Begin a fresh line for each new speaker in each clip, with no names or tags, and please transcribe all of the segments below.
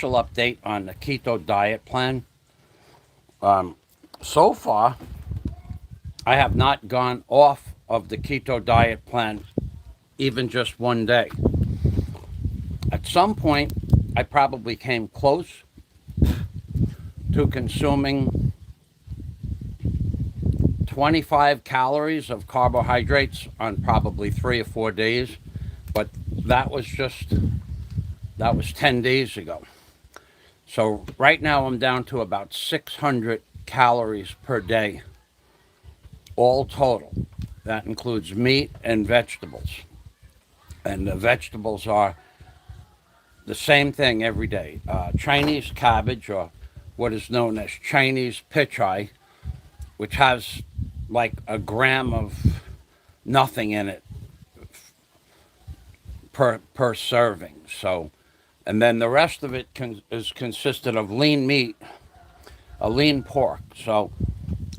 special update on the keto diet plan. So far, I have not gone off of the keto diet plan even just one day. At some point, I probably came close to consuming 25 calories of carbohydrates on probably 3 or 4 days, but that was just that was 10 days ago. So right now I'm down to about 600 calories per day, all total. That includes meat and vegetables. And the vegetables are the same thing every day. Chinese cabbage, or what is known as Chinese pitchai, which has like a gram of nothing in it per serving. So, and then the rest of it is consisted of lean meat, a lean pork. So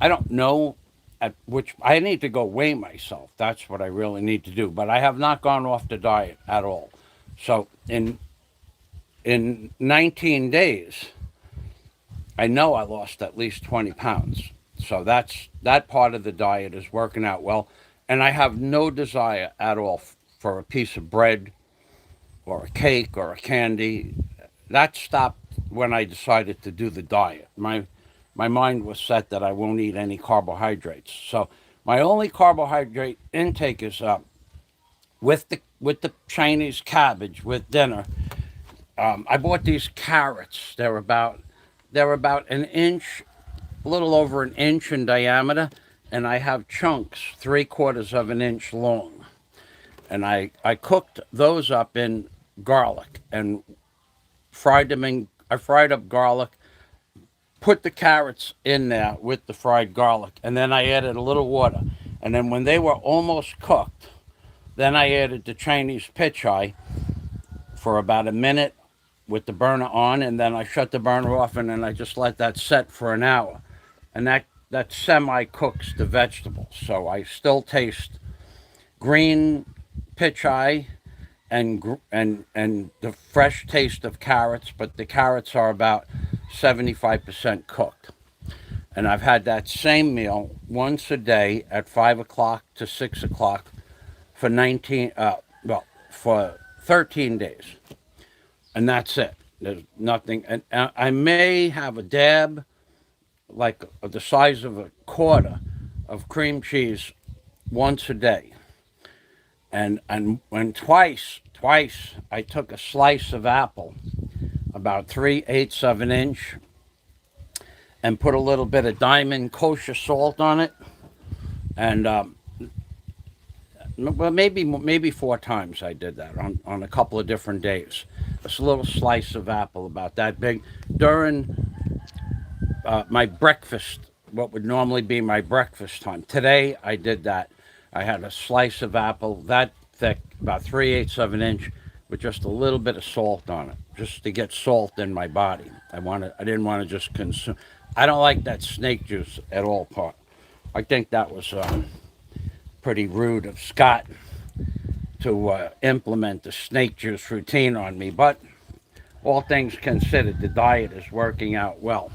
I don't know at which I need to go weigh myself. That's what I really need to do. But I have not gone off the diet at all. So in 19 days, I know I lost at least 20 pounds. So that part of the diet is working out well. And I have no desire at all for a piece of bread or a cake or a candy. That stopped when I decided to do the diet. My mind was set that I won't eat any carbohydrates. So my only carbohydrate intake is with the Chinese cabbage with dinner. I bought these carrots. They're about an inch, a little over an inch in diameter, and I have chunks 3/4 of an inch long. And I cooked those up in garlic and fried them in. I fried up garlic, put the carrots in there with the fried garlic, and then I added a little water. And then when they were almost cooked, then I added the Chinese pitchai for about a minute with the burner on, and then I shut the burner off, and then I just let that set for an hour. And that semi cooks the vegetables. So I still taste green pitchai and the fresh taste of carrots, but the carrots are about 75% cooked. And I've had that same meal once a day at 5 o'clock to 6 o'clock for 13 days, and that's it. There's nothing, and I may have a dab, like the size of a quarter, of cream cheese once a day, and when twice I took a slice of apple, about 3/8 of an inch, and put a little bit of diamond kosher salt on it, and well, maybe 4 times I did that on a couple of different days. This little slice of apple about that big during my breakfast, what would normally be my breakfast time. Today I did that. I had a slice of apple that thick, about 3/8 of an inch, with just a little bit of salt on it, just to get salt in my body. I didn't want to just consume. I don't like that snake juice at all. Part. I think that was pretty rude of Scott to implement the snake juice routine on me. But all things considered, the diet is working out well.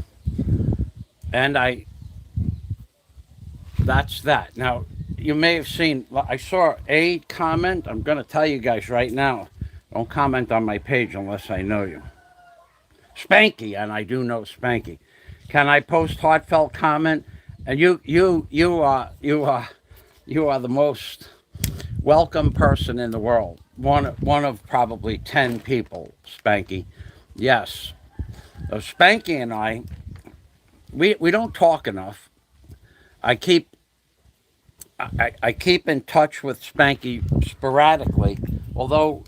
And that's that. Now, you may have seen, I saw a comment. I'm going to tell you guys right now. Don't comment on my page unless I know you. Spanky, and I do know Spanky. Can I post heartfelt comment? And you are the most welcome person in the world. One of probably 10 people, Spanky. Yes. So Spanky and we don't talk enough. I keep in touch with Spanky sporadically, although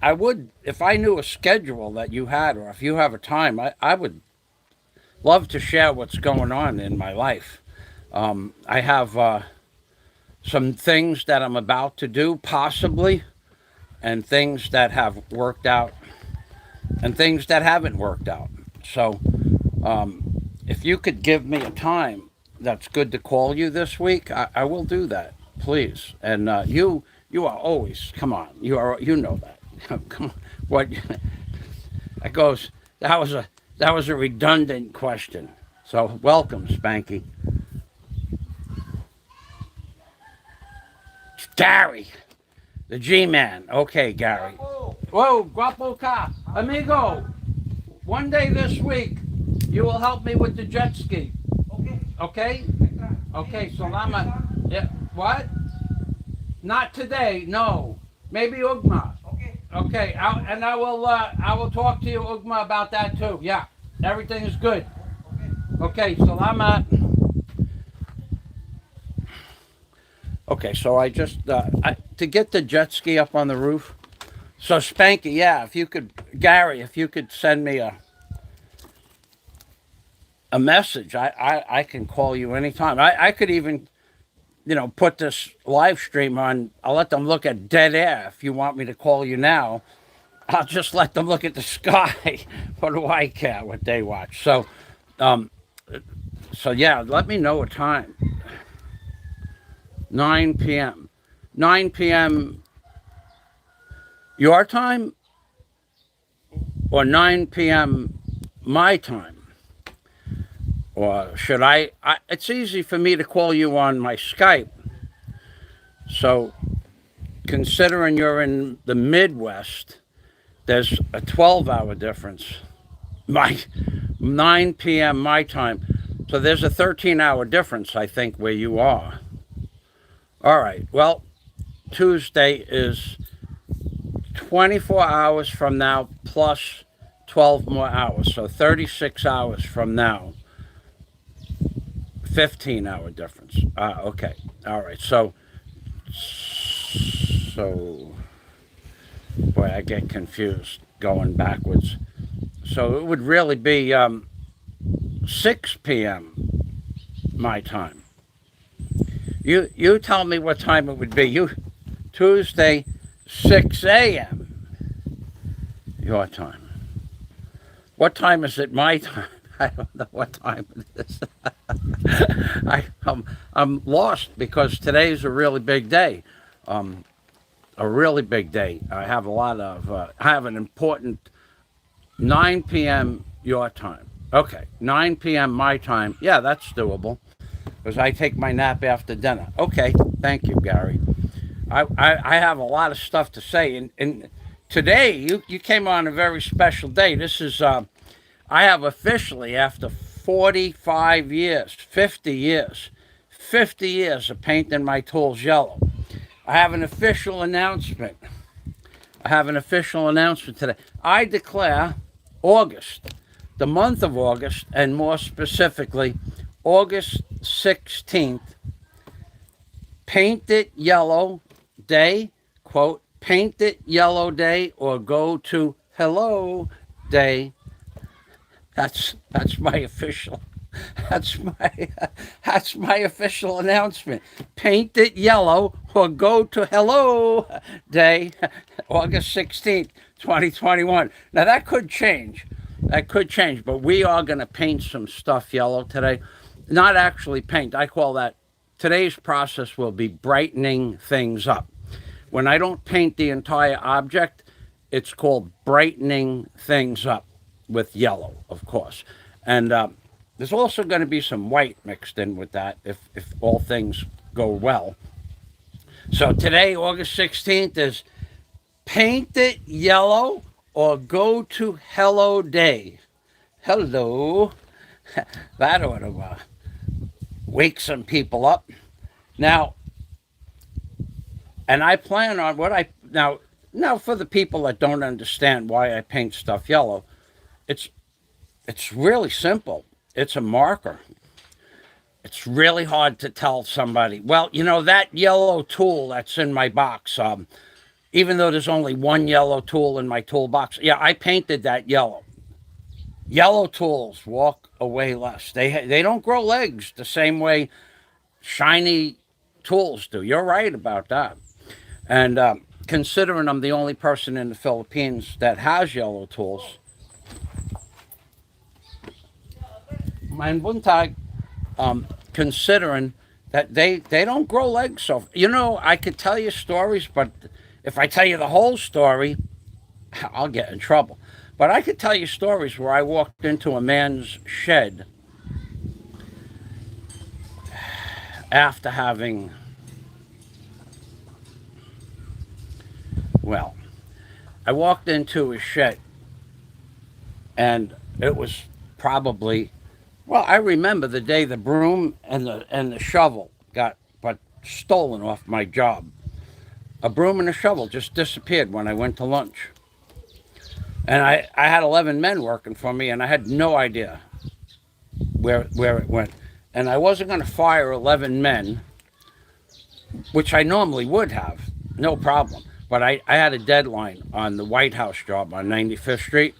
I would, if I knew a schedule that you had, or if you have a time, I would love to share what's going on in my life. I have some things that I'm about to do, possibly, and things that have worked out, and things that haven't worked out. So, if you could give me a time that's good to call you this week, I will do that, please. And you are always, come on, you know that. Come on, what? That goes. That was a redundant question. So welcome, Spanky. Gary, the G-Man. Okay, Gary. Whoa, guapo car. Amigo, one day this week, you will help me with the jet ski. Okay? Okay, Salama. Yeah, what? Not today, no. Maybe Ugma. Okay, I will talk to you, Ugma, about that too. Yeah, everything is good. Okay, Salamat. Okay, so to get the jet ski up on the roof. So Spanky, yeah, if you could, Gary, if you could send me a message, I can call you anytime. I could even, put this live stream on. I'll let them look at dead air. If you want me to call you now, I'll just let them look at the sky. What do I care what they watch? Um, so yeah, let me know what time. 9 p.m. 9 p.m. your time, or 9 p.m. my time? Or should it's easy for me to call you on my Skype. So, considering you're in the Midwest, there's a 12-hour difference. My 9 p.m. my time. So there's a 13-hour difference, I think, where you are. All right. Well, Tuesday is 24 hours from now plus 12 more hours. So 36 hours from now. 15-hour difference. Okay. All right. So, boy, I get confused going backwards. So it would really be 6 p.m. my time. You tell me what time it would be. Tuesday, 6 a.m. your time. What time is it my time? I don't know what time it is. I'm lost because today's a really big day. A really big day. I have I have an important 9 p.m. your time. Okay, 9 p.m. my time. Yeah, that's doable because I take my nap after dinner. Okay, thank you, Gary. I have a lot of stuff to say. And today, you came on a very special day. This is... I have officially, after 45 years, 50 years of painting my tools yellow, I have an official announcement. Today. I declare August, the month of August, and more specifically, August 16th, Paint It Yellow Day, quote, Paint It Yellow Day, or go to Hello Day. That's my official. That's my official announcement. Paint it yellow or go to Hello Day, August 16th, 2021. Now that could change. But we are going to paint some stuff yellow today. Not actually paint. I call that, today's process will be brightening things up. When I don't paint the entire object, it's called brightening things up. With yellow, of course. And there's also going to be some white mixed in with that if all things go well. So today, August 16th, is Paint It Yellow or go to Hello Day. Hello. That ought to wake some people up. Now, and I plan on now for the people that don't understand why I paint stuff yellow, it's really simple. It's a marker. It's really hard to tell somebody, well, that yellow tool that's in my box, even though there's only one yellow tool in my toolbox, yeah, I painted that yellow. Yellow tools walk away less. They don't grow legs the same way shiny tools do. You're right about that. And considering I'm the only person in the Philippines that has yellow tools, mein buntag, considering that they don't grow legs. So, I could tell you stories, but if I tell you the whole story, I'll get in trouble. But I could tell you stories where I walked into a man's shed after having, well, I walked into his shed and it was probably, well, I remember the day the broom and the shovel got but stolen off my job. A broom and a shovel just disappeared when I went to lunch. And I had 11 men working for me, and I had no idea where it went. And I wasn't going to fire 11 men, which I normally would have, no problem. But I had a deadline on the White House job on 95th Street.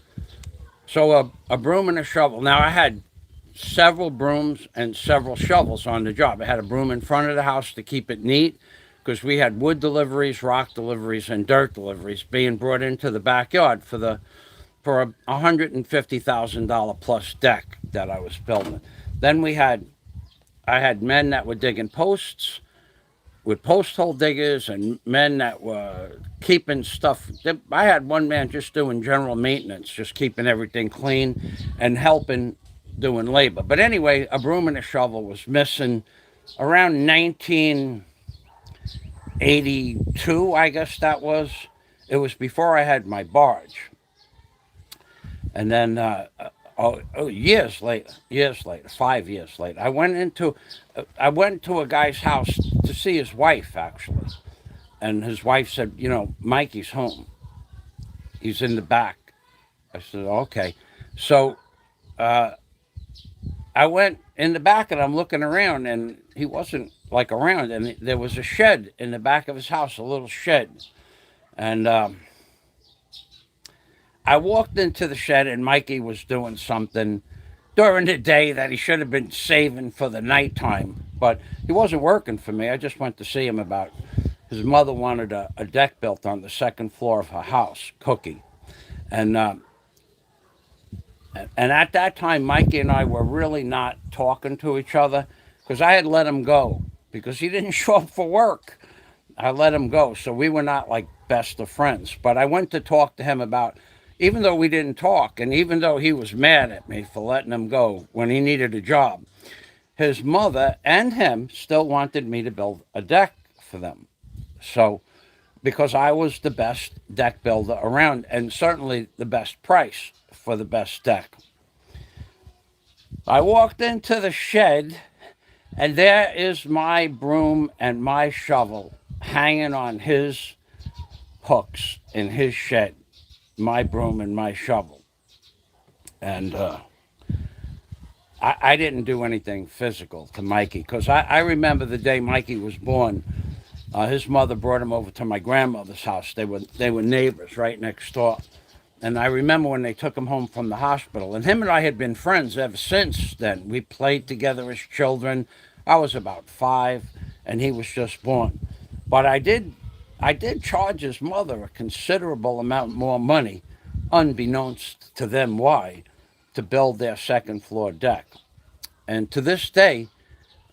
So a broom and a shovel. Now, I had several brooms and several shovels on the job. I had a broom in front of the house to keep it neat because we had wood deliveries, rock deliveries, and dirt deliveries being brought into the backyard for a $150,000 plus deck that I was building. Then I had men that were digging posts with post hole diggers and men that were keeping stuff. I had one man just doing general maintenance, just keeping everything clean and helping doing labor. But anyway, a broom and a shovel was missing around 1982, I guess that was. It was before I had my barge. And then, years later, 5 years later, I went to a guy's house to see his wife, actually. And his wife said, Mikey's home. He's in the back. I said, okay. So I went in the back and I'm looking around and he wasn't like around. And there was a shed in the back of his house, a little shed. And I walked into the shed and Mikey was doing something during the day that he should have been saving for the nighttime. But he wasn't working for me. I just went to see him about his mother wanted a deck built on the second floor of her house, Cookie. And at that time, Mikey and I were really not talking to each other because I had let him go because he didn't show up for work. I let him go. So we were not like best of friends. But I went to talk to him about, even though we didn't talk, and even though he was mad at me for letting him go when he needed a job, his mother and him still wanted me to build a deck for them. So, because I was the best deck builder around, and certainly the best price for the best deck. I walked into the shed, and there is my broom and my shovel hanging on his hooks in his shed. My broom and my shovel. And I didn't do anything physical to Mikey because I remember the day Mikey was born. His mother brought him over to my grandmother's house. They were neighbors right next door. And I remember when they took him home from the hospital. And him and I had been friends ever since then. We played together as children. I was about 5 and he was just born. But I did charge his mother a considerable amount more money, unbeknownst to them why, to build their second floor deck. And to this day,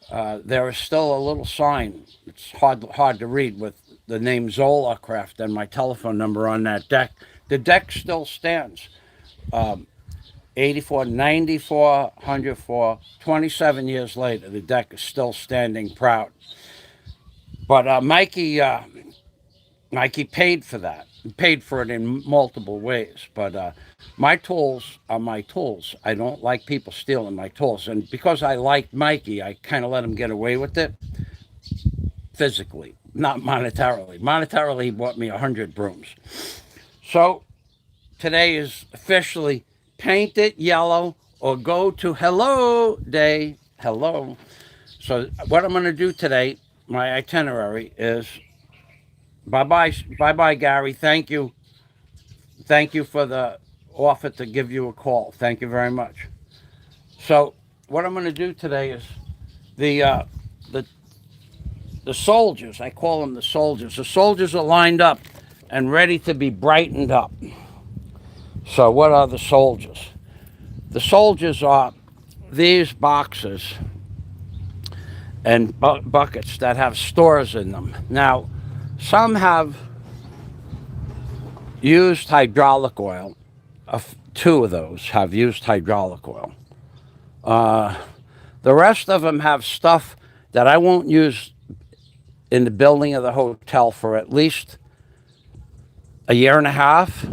there is still a little sign. It's hard to read with the name Zola Craft and my telephone number on that deck. The deck still stands. 84, 94, 104, 27 years later, the deck is still standing proud. But Mikey paid for that. He paid for it in multiple ways. But my tools are my tools. I don't like people stealing my tools. And because I liked Mikey, I kind of let him get away with it physically, not monetarily. Monetarily, he bought me 100 brooms. So today is officially Paint It Yellow or Go to Hello Day. Hello. So what I'm going to do today, my itinerary is bye-bye, Gary. Thank you for the offer to give you a call. Thank you very much. So what I'm going to do today is the soldiers. I call them the soldiers. The soldiers are lined up and ready to be brightened up. So what are the soldiers? The soldiers are these boxes and buckets that have stores in them. Now, some have used hydraulic oil. two of those have used hydraulic oil. The rest of them have stuff that I won't use in the building of the hotel for at least a year and a half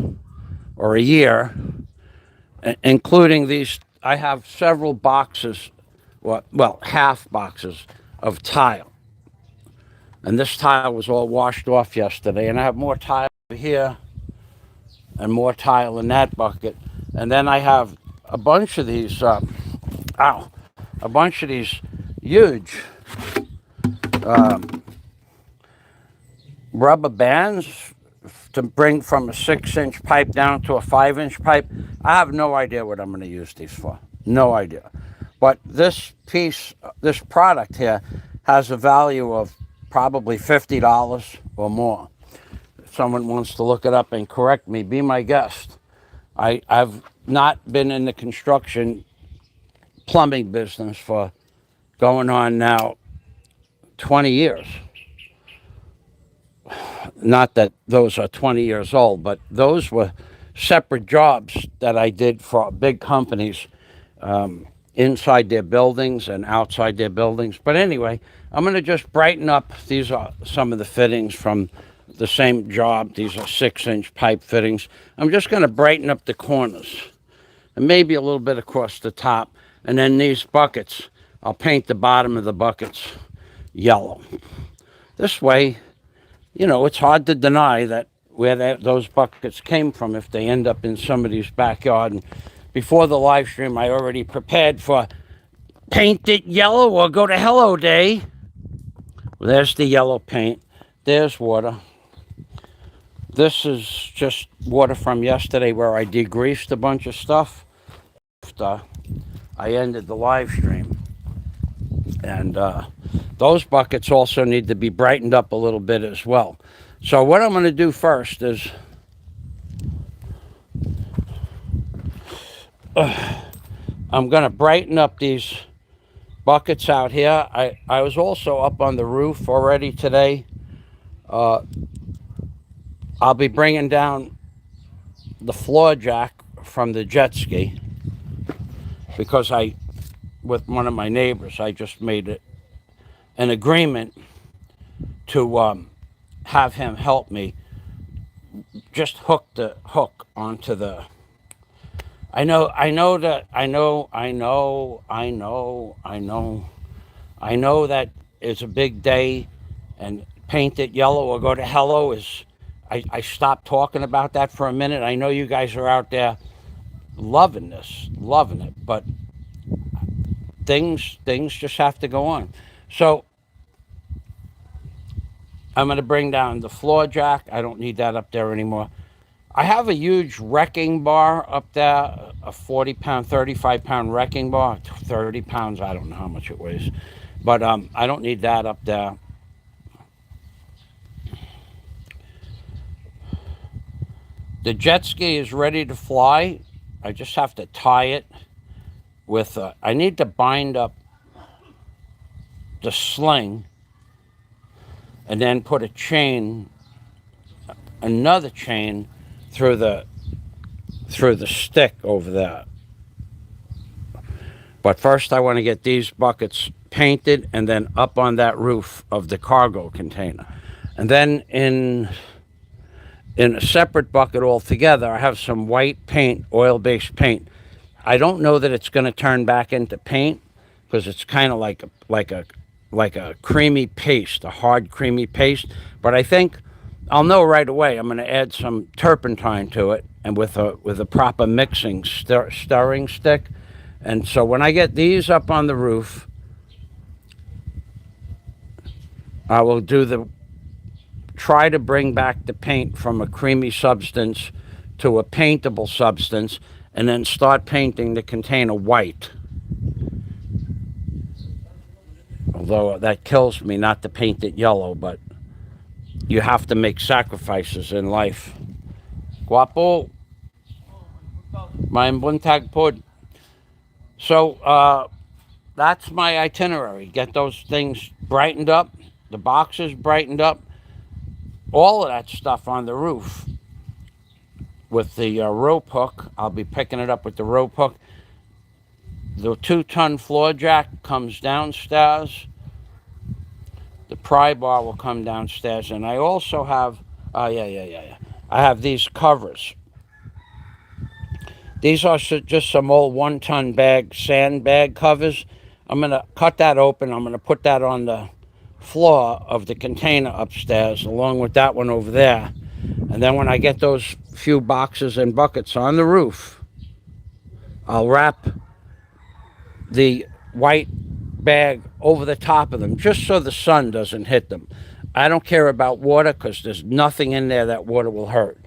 or a year, including these. I have several boxes, well, half boxes of tile. And this tile was all washed off yesterday. And I have more tile over here and more tile in that bucket. And then I have a bunch of these, a bunch of these huge rubber bands to bring from a 6-inch pipe down to a 5-inch pipe. I have no idea what I'm going to use these for. No idea. But this product here has a value of probably $50 or more. If someone wants to look it up and correct me, be my guest. I've not been in the construction plumbing business for going on now 20 years. Not that those are 20 years old, but those were separate jobs that I did for big companies inside their buildings and outside their buildings. But anyway, I'm going to just brighten up. These are some of the fittings from the same job. These are 6-inch pipe fittings. I'm just going to brighten up the corners and maybe a little bit across the top. And then these buckets, I'll paint the bottom of the buckets yellow. This way, you know, it's hard to deny that where those buckets came from if they end up in somebody's backyard. And before the live stream, I already prepared for paint it yellow or go to hello day. Well, there's the yellow paint. There's water. This is just water from yesterday where I degreased a bunch of stuff after I ended the live stream. And those buckets also need to be brightened up a little bit as well. So what I'm going to do first is I'm going to brighten up these buckets out here. I was also up on the roof already today. I'll be bringing down the floor jack from the jet ski because with one of my neighbors, I just made an agreement to have him help me just hook the hook onto the. I know that it's a big day, and paint it yellow or go to hello is. I stopped talking about that for a minute. I know you guys are out there loving it, but things just have to go on. So I'm going to bring down the floor jack. I don't need that up there anymore. I have a huge wrecking bar up there, a 40-pound, 35-pound wrecking bar, 30 pounds. I don't know how much it weighs, but I don't need that up there. The jet ski is ready to fly. I just have to tie it with, I need to bind up the sling and then put a chain, another chain through the stick over there. But first I want to get these buckets painted and then up on that roof of the cargo container. And then in a separate bucket altogether, I have some white paint, oil-based paint. I don't know that it's going to turn back into paint because it's kind of like a creamy paste, a hard creamy paste. But I think I'll know right away. I'm going to add some turpentine to it, and with a proper mixing stirring stick. And so when I get these up on the roof, I will try to bring back the paint from a creamy substance to a paintable substance and then start painting the container white. Although that kills me not to paint it yellow, but you have to make sacrifices in life. Guapo. May buntag pod. So that's my itinerary. Get those things brightened up, the boxes brightened up, all of that stuff on the roof. with the rope hook. I'll be picking it up with the rope hook. The 2-ton floor jack comes downstairs. The pry bar will come downstairs. And I also have, I have these covers. These are just some old 1-ton bag, sand bag covers. I'm going to cut that open. I'm going to put that on the floor of the container upstairs, along with that one over there. And then when I get those few boxes and buckets on the roof, I'll wrap the white bag over the top of them, just so the sun doesn't hit them. I don't care about water, because there's nothing in there that water will hurt.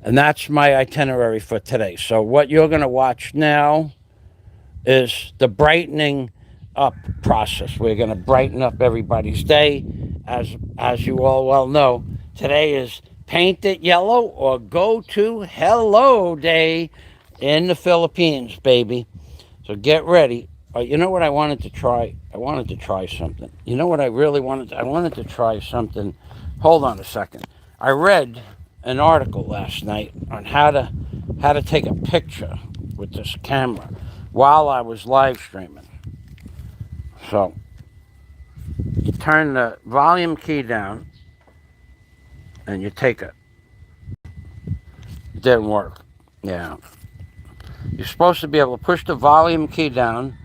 And that's my itinerary for today. So what you're going to watch now is the brightening up process. We're going to brighten up everybody's day. As you all well know, today is Paint It Yellow or Go to Hello Day in the Philippines, baby. So get ready. You know what I wanted to try? I wanted to try something. You know what I really wanted? I wanted to try something. Hold on a second. I read an article last night on how to take a picture with this camera while I was live streaming. So you turn the volume key down and you take it. It didn't work. Yeah. You're supposed to be able to push the volume key down,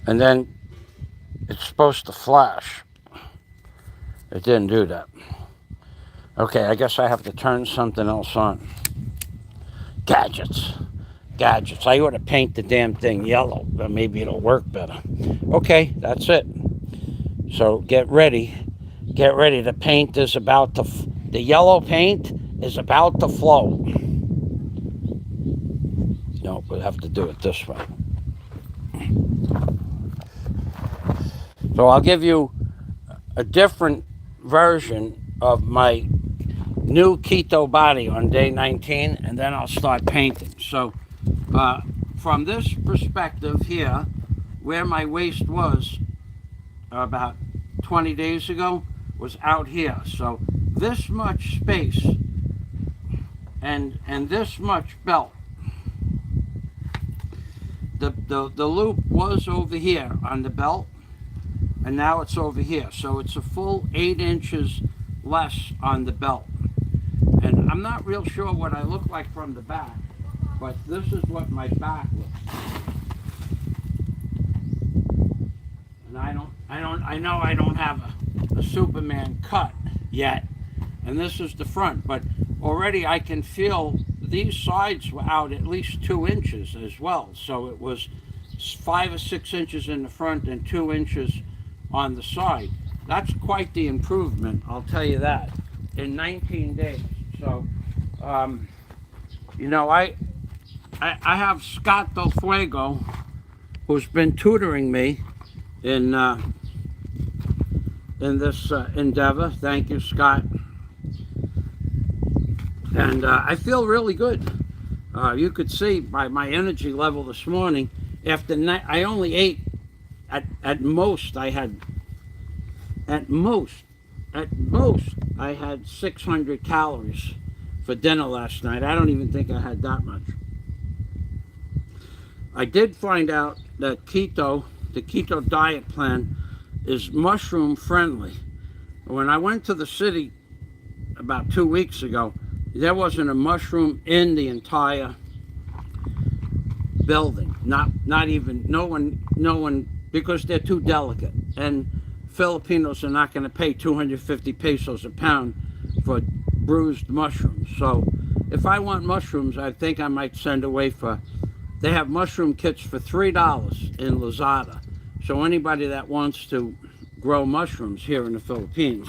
and then it's supposed to flash. It didn't do that. Okay, I guess I have to turn something else on. Gadgets. I ought to paint the damn thing yellow, but maybe it'll work better. Okay, that's it. So get ready. Get ready. The paint is about to, the yellow paint is about to flow. No, we'll have to do it this way. So I'll give you a different version of my new keto body on day 19, and then I'll start painting. So from this perspective here, where my waist was about 20 days ago was out here. So this much space and this much belt. The loop was over here on the belt, and now it's over here. So it's a full 8 inches less on the belt. And I'm not real sure what I look like from the back, but this is what my back looks like. And I know I don't have a Superman cut yet, and this is the front, but already I can feel these sides were out at least 2 inches as well. So it was 5 or 6 inches in the front and 2 inches on the side. That's quite the improvement, I'll tell you that, in 19 days. So, you know, I have Scott Del Fuego, who's been tutoring me in this endeavor. Thank you, Scott. And I feel really good. You could see by my energy level this morning. After I only ate at most I had 600 calories for dinner last night. I don't even think I had that much. I did find out that the keto diet plan is mushroom friendly. When I went to the city about 2 weeks ago, there wasn't a mushroom in the entire building. Not even, no one, because they're too delicate. And Filipinos are not going to pay 250 pesos a pound for bruised mushrooms. So if I want mushrooms, I think I might send away they have mushroom kits for $3 in Lazada. So anybody that wants to grow mushrooms here in the Philippines,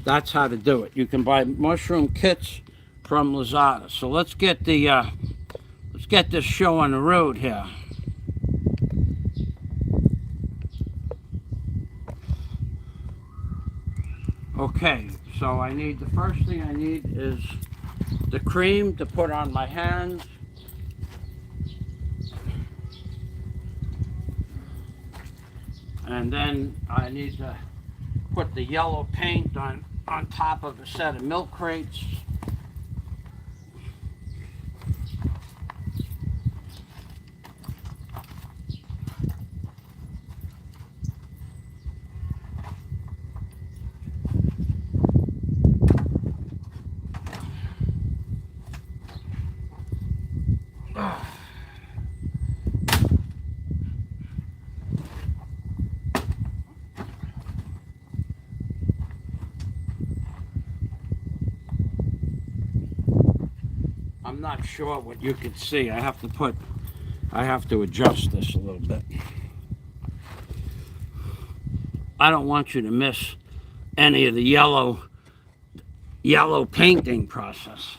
that's how to do it. You can buy mushroom kits from Lazada. So let's get this show on the road here. Okay, so the first thing I need is the cream to put on my hands. And then I need to put the yellow paint on top of a set of milk crates. I'm not sure what you can see. I have to adjust this a little bit. I don't want you to miss any of the yellow painting process.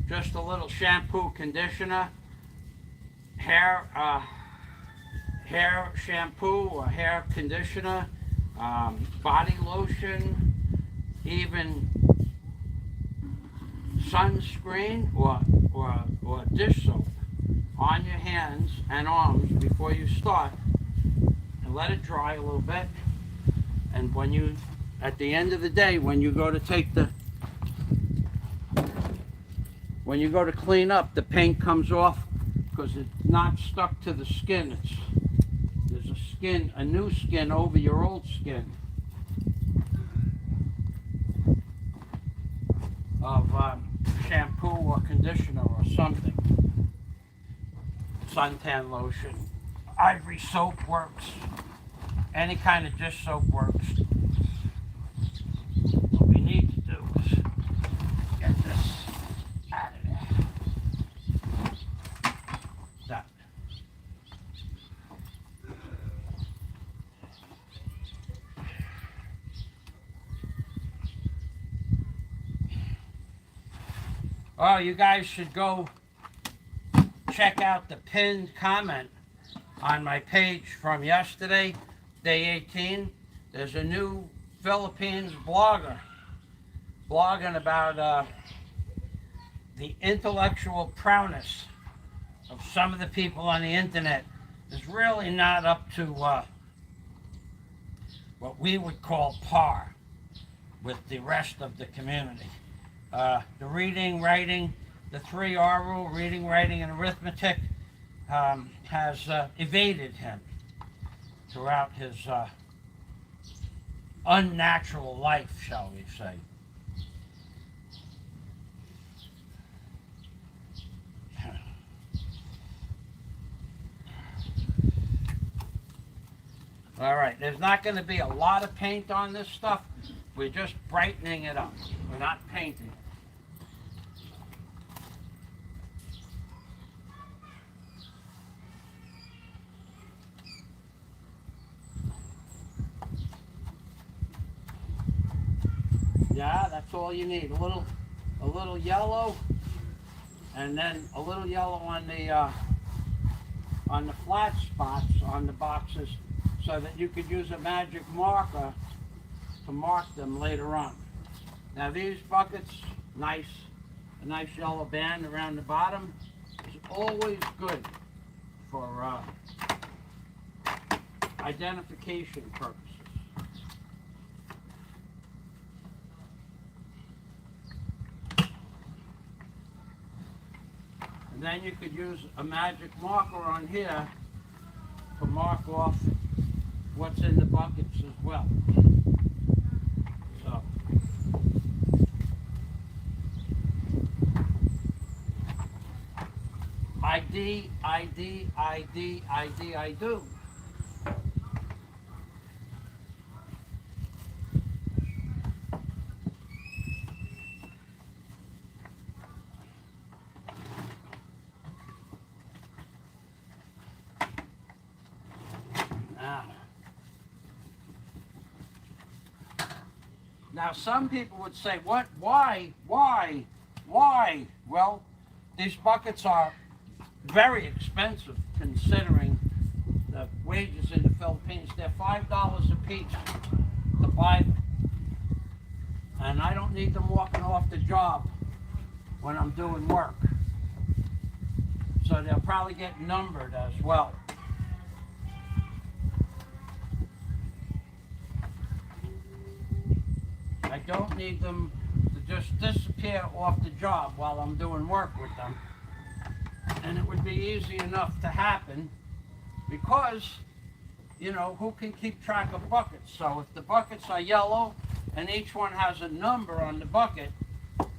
Just a little shampoo, conditioner, hair shampoo or hair conditioner, body lotion, even sunscreen or dish soap on your hands and arms before you start, and let it dry a little bit. And at the end of the day, when you go to clean up, the paint comes off because it's not stuck to the skin. There's a new skin over your old skin of shampoo or conditioner or something. Suntan lotion, ivory soap works. Any kind of dish soap works. What we need to do is get this out of there. That. Oh, you guys should go check out the pinned comment on my page from yesterday, day 18. There's a new Philippines blogger blogging about the intellectual prowess of some of the people on the internet. Is really not up to what we would call par with the rest of the community. The reading, writing, the 3R rule, reading, writing, and arithmetic, has evaded him throughout his unnatural life, shall we say. All right, there's not going to be a lot of paint on this stuff. We're just brightening it up. We're not painting. Yeah, that's all you need. A little yellow, and then a little yellow on the flat spots on the boxes, so that you could use a magic marker to mark them later on. Now these buckets, a nice yellow band around the bottom is always good for identification purposes. And then you could use a magic marker on here to mark off what's in the buckets as well. So, ID, I do. Now some people would say, what, why? Well, these buckets are very expensive considering the wages in the Philippines. They're $5 a piece to buy them. And I don't need them walking off the job when I'm doing work. So they'll probably get numbered as well. I don't need them to just disappear off the job while I'm doing work with them. And it would be easy enough to happen because, who can keep track of buckets? So if the buckets are yellow and each one has a number on the bucket,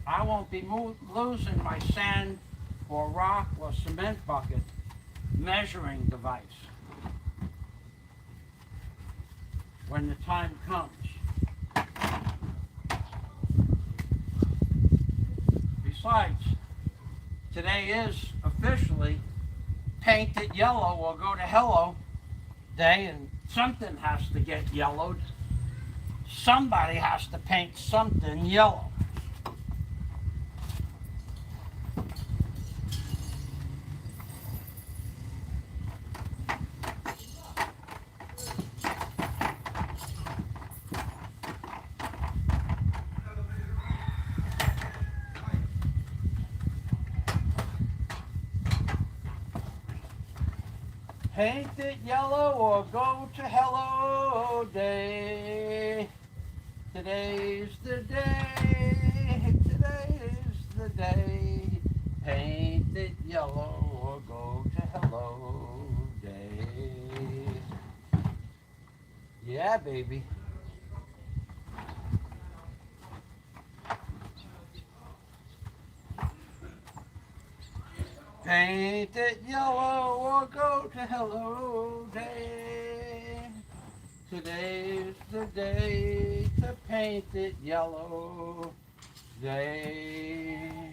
I won't be losing my sand or rock or cement bucket measuring device when the time comes. Besides, today is officially Paint It Yellow or Go to Hello Day, and something has to get yellowed. Somebody has to paint something yellow. Paint it yellow or go to Hello Day. Today's the day. Today's the day. Paint it yellow or go to Hello Day. Yeah, baby. Paint it yellow or go to Hello Day. Today's the day to paint it yellow day.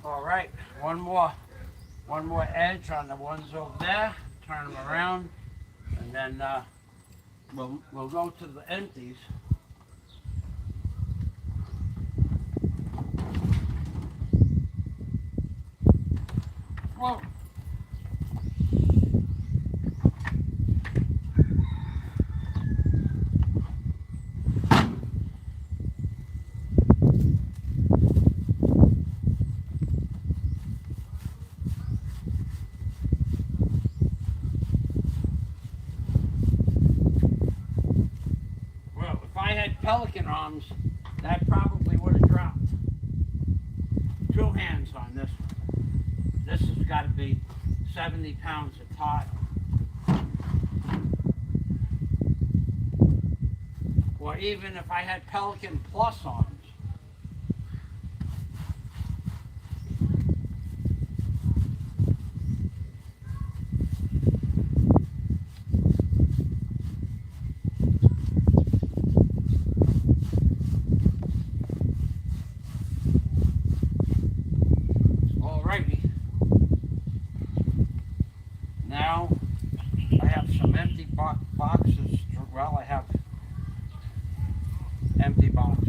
All right, one more edge on the ones over there. Turn them around, and then we'll go to the empties. Whoa. had Pelican arms, that probably would have dropped. 2 hands on this one. This has got to be 70 pounds of tile. Or even if I had Pelican Plus arms. Alrighty. Now I have some empty boxes. Well, I have empty boxes.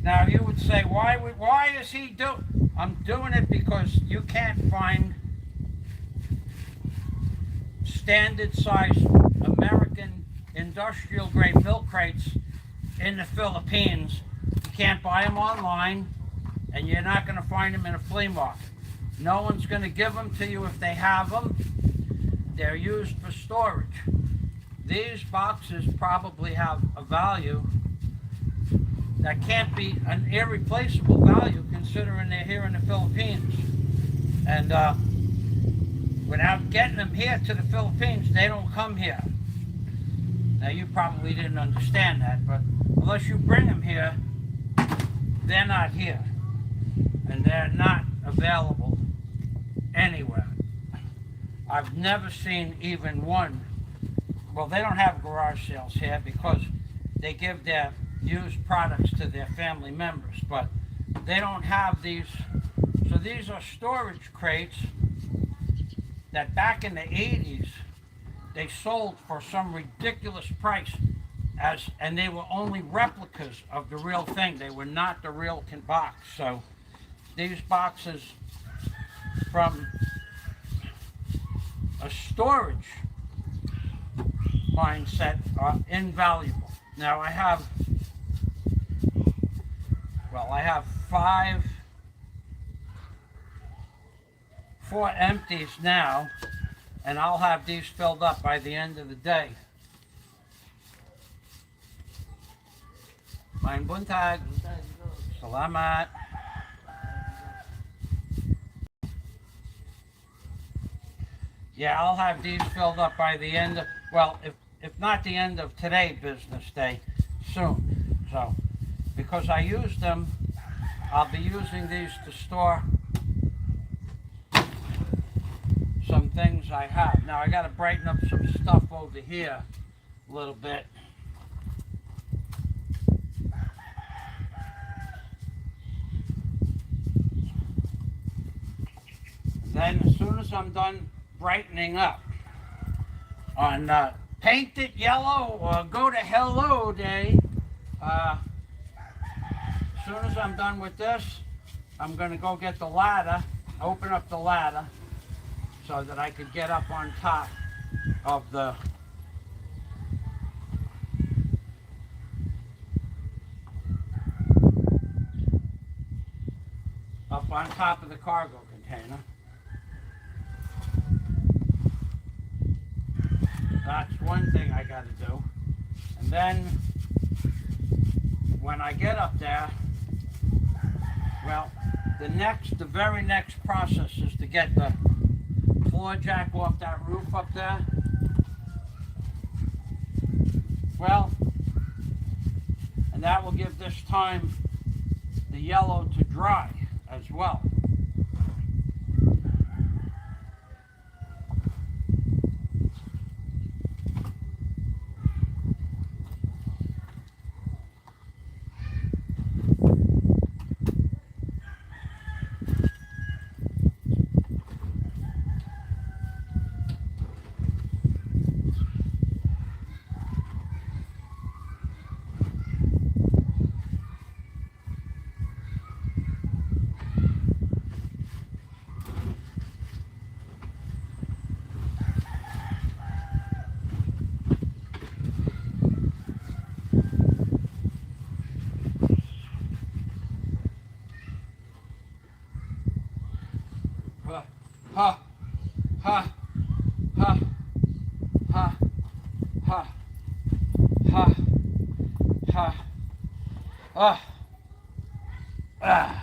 Now you would say, why is he doing? I'm doing it because you can't find standard size American industrial grade milk crates in the Philippines. You can't buy them online, and you're not going to find them in a flea market. No one's going to give them to you if they have them. They're used for storage. These boxes probably have a value that can't be an irreplaceable value considering they're here in the Philippines. And without getting them here to the Philippines, they don't come here. Now you probably didn't understand that, but unless you bring them here, they're not here. And they're not available anywhere. I've never seen even one. Well, they don't have garage sales here because they give their used products to their family members, but they don't have these. So these are storage crates that back in the 80s they sold for some ridiculous price, and they were only replicas of the real thing. They were not the real box. So these boxes from a storage mindset are invaluable. Now I have 4 empties now, and I'll have these filled up by the end of the day. Main buntag. Salamat. Yeah, I'll have these filled up by the end of, well, if not the end of today business day, soon. So, because I use them, I'll be using these to store some things I have. Now I got to brighten up some stuff over here a little bit. Then as soon as I'm done brightening up on paint it yellow or go to hello day, as soon as I'm done with this, I'm going to go get the ladder, open up the ladder so that I could get up on top of the cargo container. That's one thing I got to do. And then when I get up there, well, the very next process is to get the floor jack off that roof up there. Well, and that will give this time the yellow to dry as well. Ha, ha, ha, ha, ha, ha, ha, ha, ah, ah.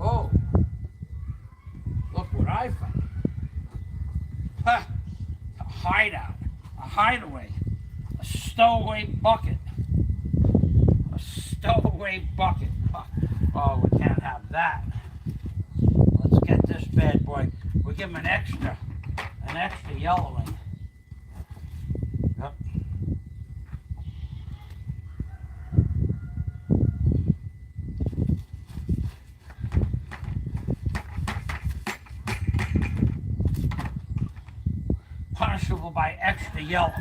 Oh, look what I found. Ha, a hideout, a hideaway, a stowaway bucket. A stowaway bucket. Oh, we can't have that. Let's get this bad boy. We'll give him an extra yellowing. Yep. Punishable by extra yellow.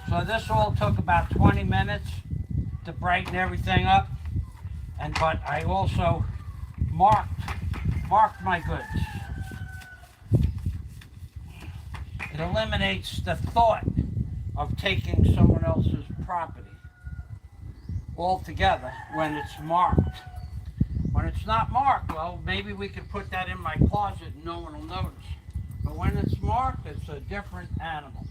So this all took about 20 minutes to brighten everything up, but I also marked my goods. It eliminates the thought of taking someone else's property altogether when it's marked. When it's not marked, well, maybe we could put that in my closet and no one will notice. But when it's marked, it's a different animal.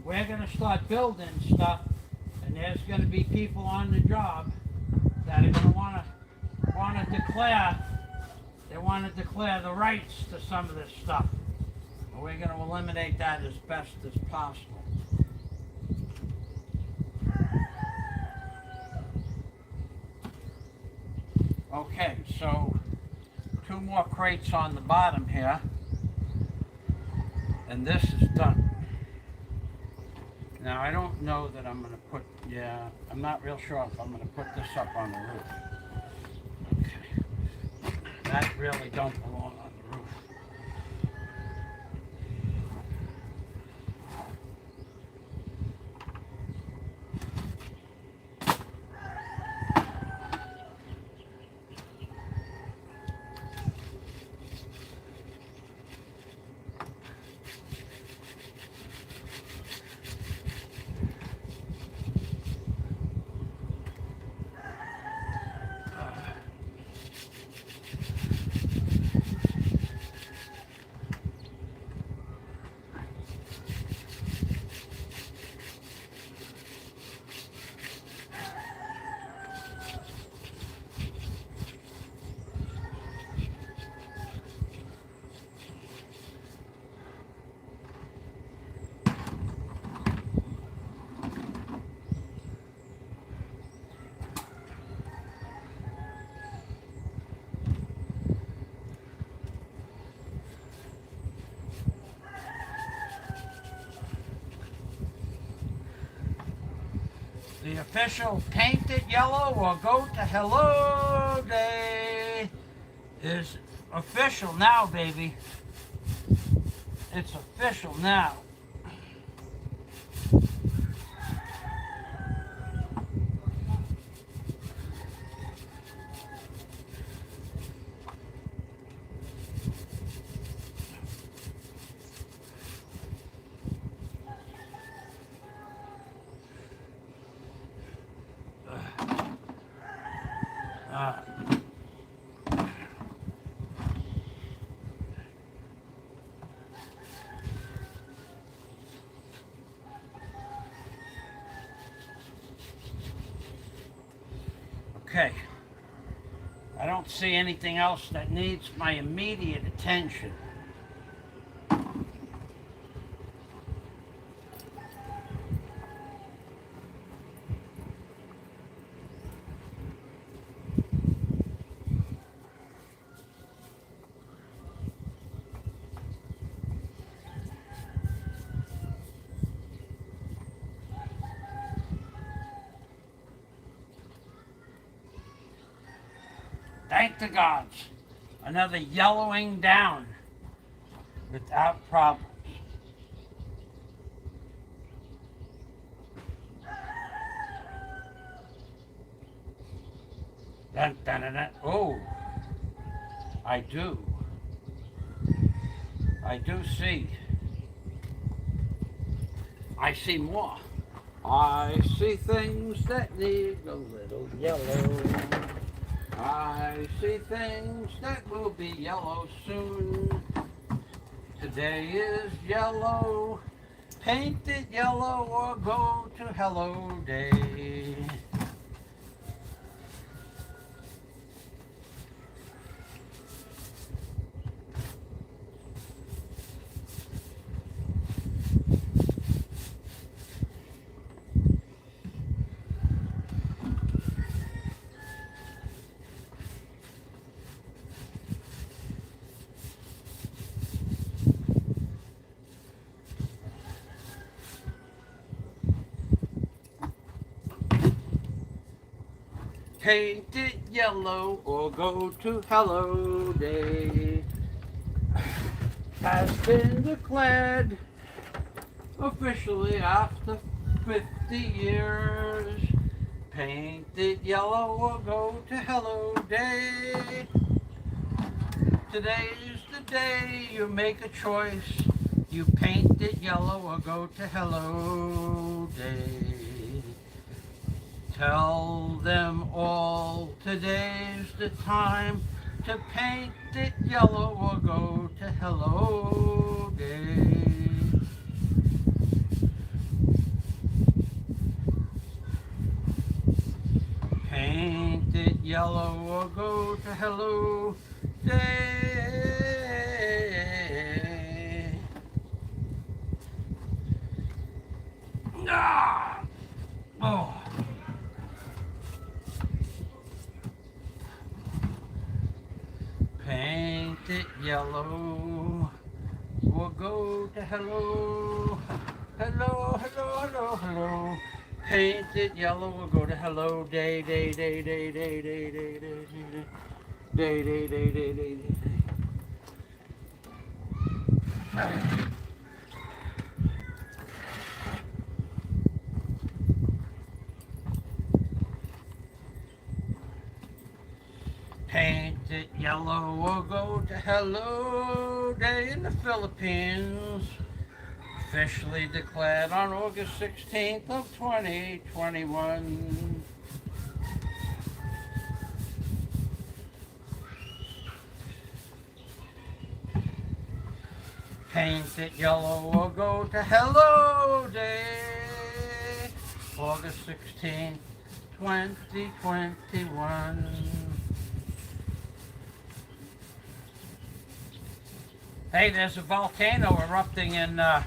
We're going to start building stuff, and there's going to be people on the job that are going to want to declare. They want to declare the rights to some of this stuff. And we're going to eliminate that as best as possible. Okay, so 2 more crates on the bottom here, and this is done. Now, I don't know that I'm going to put, I'm not real sure if I'm going to put this up on the roof. Okay. That really don't belong on the roof. The official painted yellow or go to hello day is official now, baby. It's official now. Okay. I don't see anything else that needs my immediate attention. Thank the gods. Another yellowing down without problems. Dun, dun, dun, dun. Oh, I do. I do see. I see more. I see things that need a little yellow. I see things that will be yellow soon. Today is yellow. Paint it yellow or go to hello day. Paint it yellow or go to hello day. Has been declared officially after 50 years. Paint it yellow or go to hello day. Today's the day you make a choice. You paint it yellow or go to hello day. Tell them all today's the time to paint it yellow or go to hello day. Paint it yellow or go to hello day. Ah! Oh. Paint it yellow or go to hello. Hello, hello, hello, hello. Paint it yellow or go to hello day, day, day, day, day, day, day, day, day, day, day, day, day, day. Paint it yellow or go to hello day in the Philippines. Officially declared on August 16th of 2021. Paint it yellow or go to hello day. August 16th, 2021. Hey, there's a volcano erupting in, no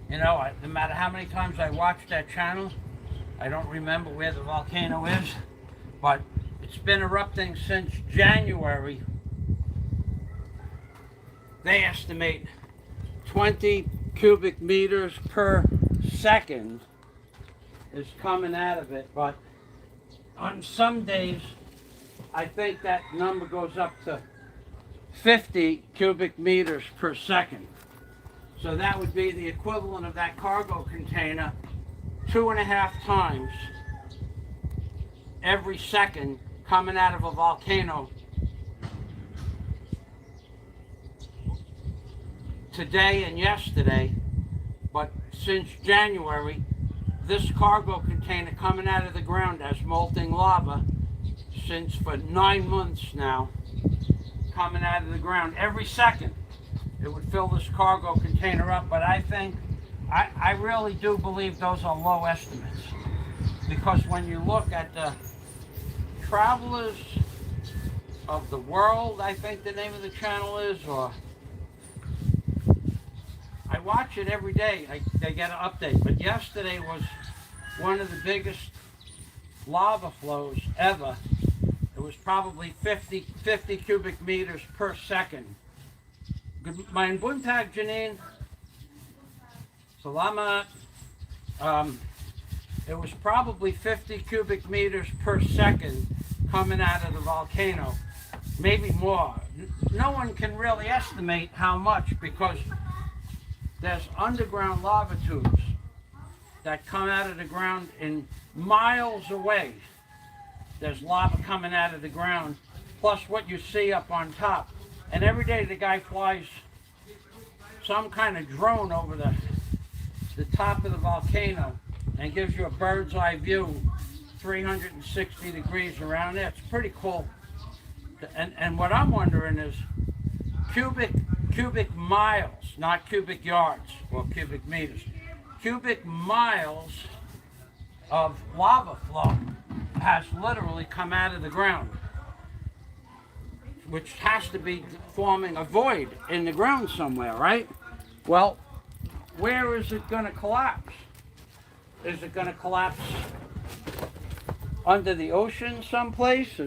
matter how many times I watch that channel, I don't remember where the volcano is, but it's been erupting since January. They estimate 20 cubic meters per second is coming out of it, but on some days, I think that number goes up to 50 cubic meters per second. So that would be the equivalent of that cargo container 2.5 times every second coming out of a volcano. Today and yesterday, but since January, this cargo container coming out of the ground as molten lava since for 9 months now. Coming out of the ground every second. It would fill this cargo container up, but I think, I really do believe those are low estimates. Because when you look at the Travelers of the World, I think the name of the channel is, or I watch it every day, they get an update, but yesterday was one of the biggest lava flows ever. It was probably 50 cubic meters per second. Mein Buntag, Janine. Salamat. It was probably 50 cubic meters per second coming out of the volcano. Maybe more. No one can really estimate how much, because there's underground lava tubes that come out of the ground in miles away. There's lava coming out of the ground, plus what you see up on top. And every day the guy flies some kind of drone over the top of the volcano and gives you a bird's eye view, 360 degrees around there. It's pretty cool. And what I'm wondering is cubic miles, not cubic yards or cubic meters, cubic miles of lava flow has literally come out of the ground, which has to be forming a void in the ground somewhere, right? Well, where is it going to collapse? Is it going to collapse under the ocean someplace?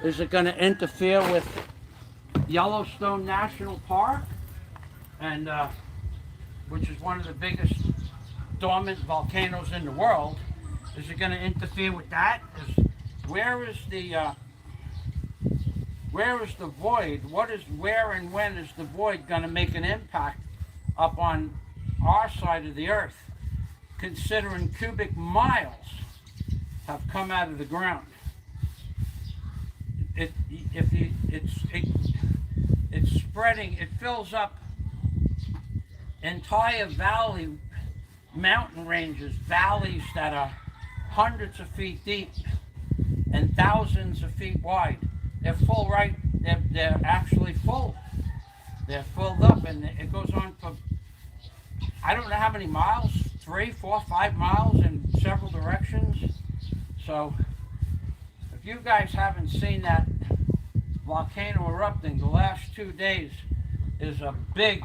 Is it going to interfere with Yellowstone National Park, and which is one of the biggest dormant volcanoes in the world? Is it going to interfere with that? Where is the void? Where and when is the void going to make an impact up on our side of the earth, considering cubic miles have come out of the ground? It's spreading. It fills up entire valley, mountain ranges, valleys that are hundreds of feet deep and thousands of feet wide. They're full, right? They're actually full. They're filled up, and it goes on for, I don't know how many miles, 3, 4, 5 miles in several directions. So if you guys haven't seen that volcano erupting, the last 2 days is a big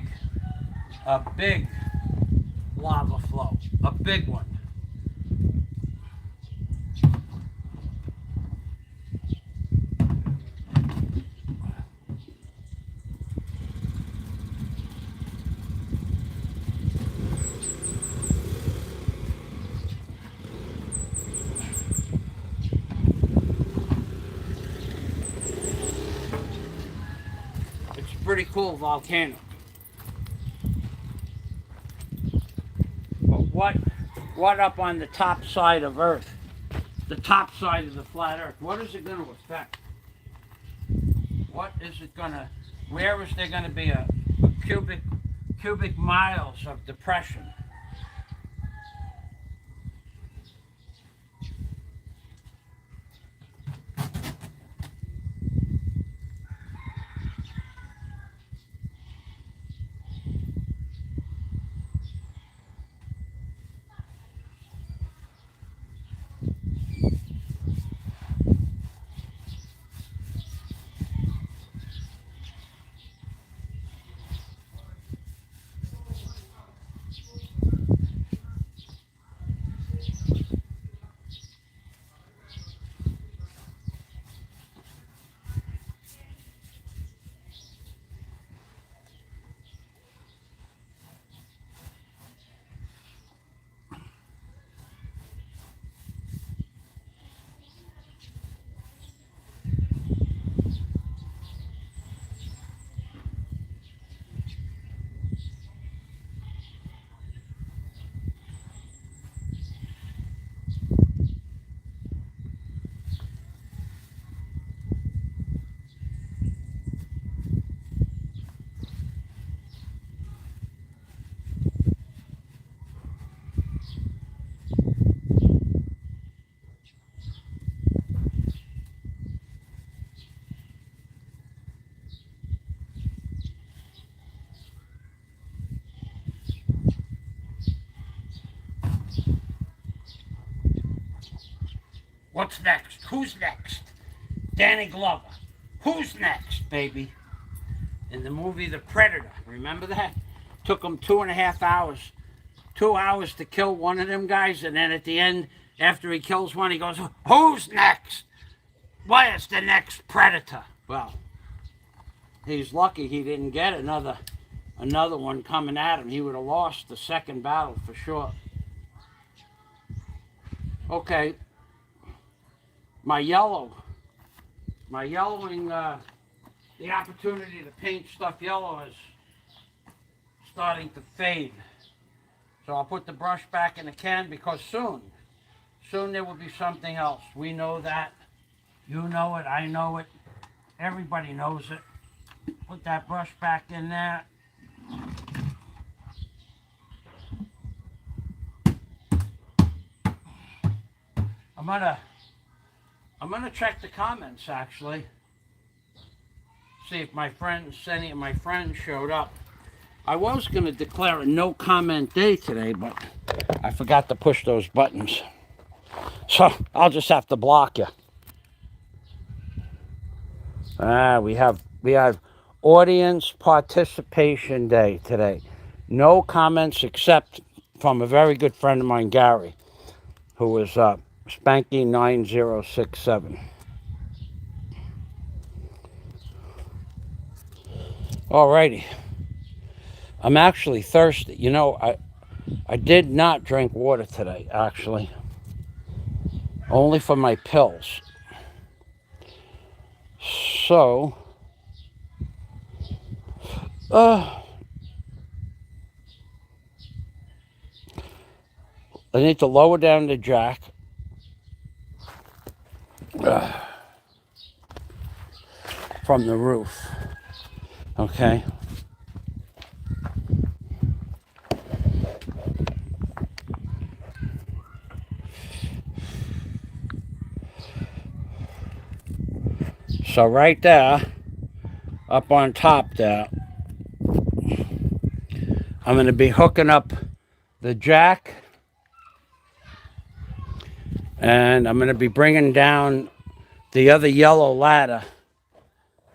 lava flow, a big one. Pretty cool volcano. But what up on the top side of Earth, the top side of the flat Earth, what is it going to affect? What is it going to, where is there going to be a cubic miles of depression? What's next? Who's next? Danny Glover. Who's next, baby? In the movie The Predator, remember that? Took him 2.5 hours. 2 hours to kill one of them guys, and then at the end, after he kills one, he goes, "Who's next? Where's the next predator?" Well, he's lucky he didn't get another one coming at him. He would have lost the second battle for sure. Okay. My yellow My yellowing, the opportunity to paint stuff yellow is starting to fade. So I'll put the brush back in the can because soon there will be something else. We know that. You know it. I know it. Everybody knows it. Put that brush back in there. I'm gonna check the comments actually. See if any of my friends showed up. I was gonna declare a no comment day today, but I forgot to push those buttons. So I'll just have to block you. We have audience participation day today. No comments except from a very good friend of mine, Gary, who is Spanky9067. Alrighty. I'm actually thirsty. You know, I did not drink water today, actually. Only for my pills. So, I need to lower down the jack. From the roof. Okay. So right there, up on top there, I'm going to be hooking up the jack, and I'm going to be bringing down the other yellow ladder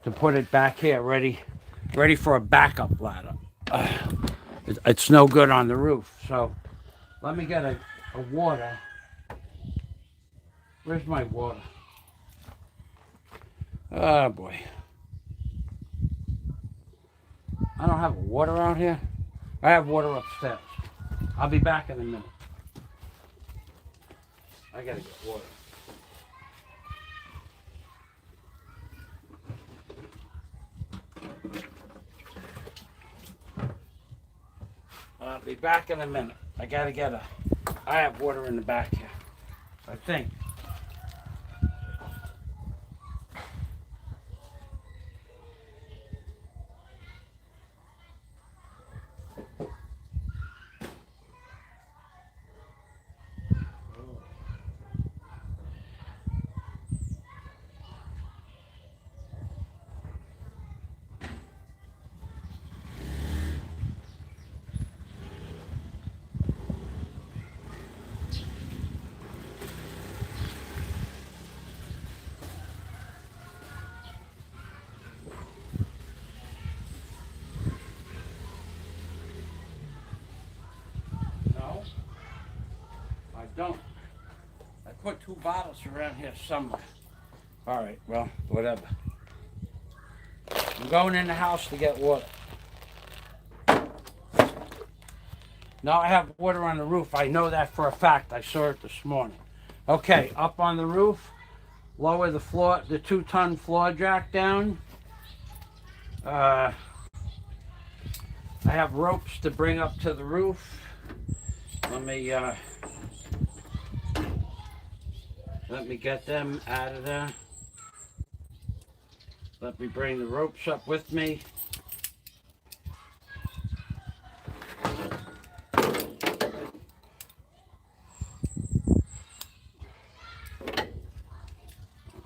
to put it back here, ready for a backup ladder. It's no good on the roof, so let me get a water. Where's my water? Oh boy. I don't have water out here. I have water upstairs. I'll be back in a minute. I gotta get water. I'll be back in a minute. I have water in the back here, I think. Don't. I put 2 bottles around here somewhere. All right, well, whatever. I'm going in the house to get water. Now I have water on the roof. I know that for a fact. I saw it this morning. Okay, up on the roof, lower the 2-ton floor jack down. I have ropes to bring up to the roof. Let me get them out of there. Let me bring the ropes up with me.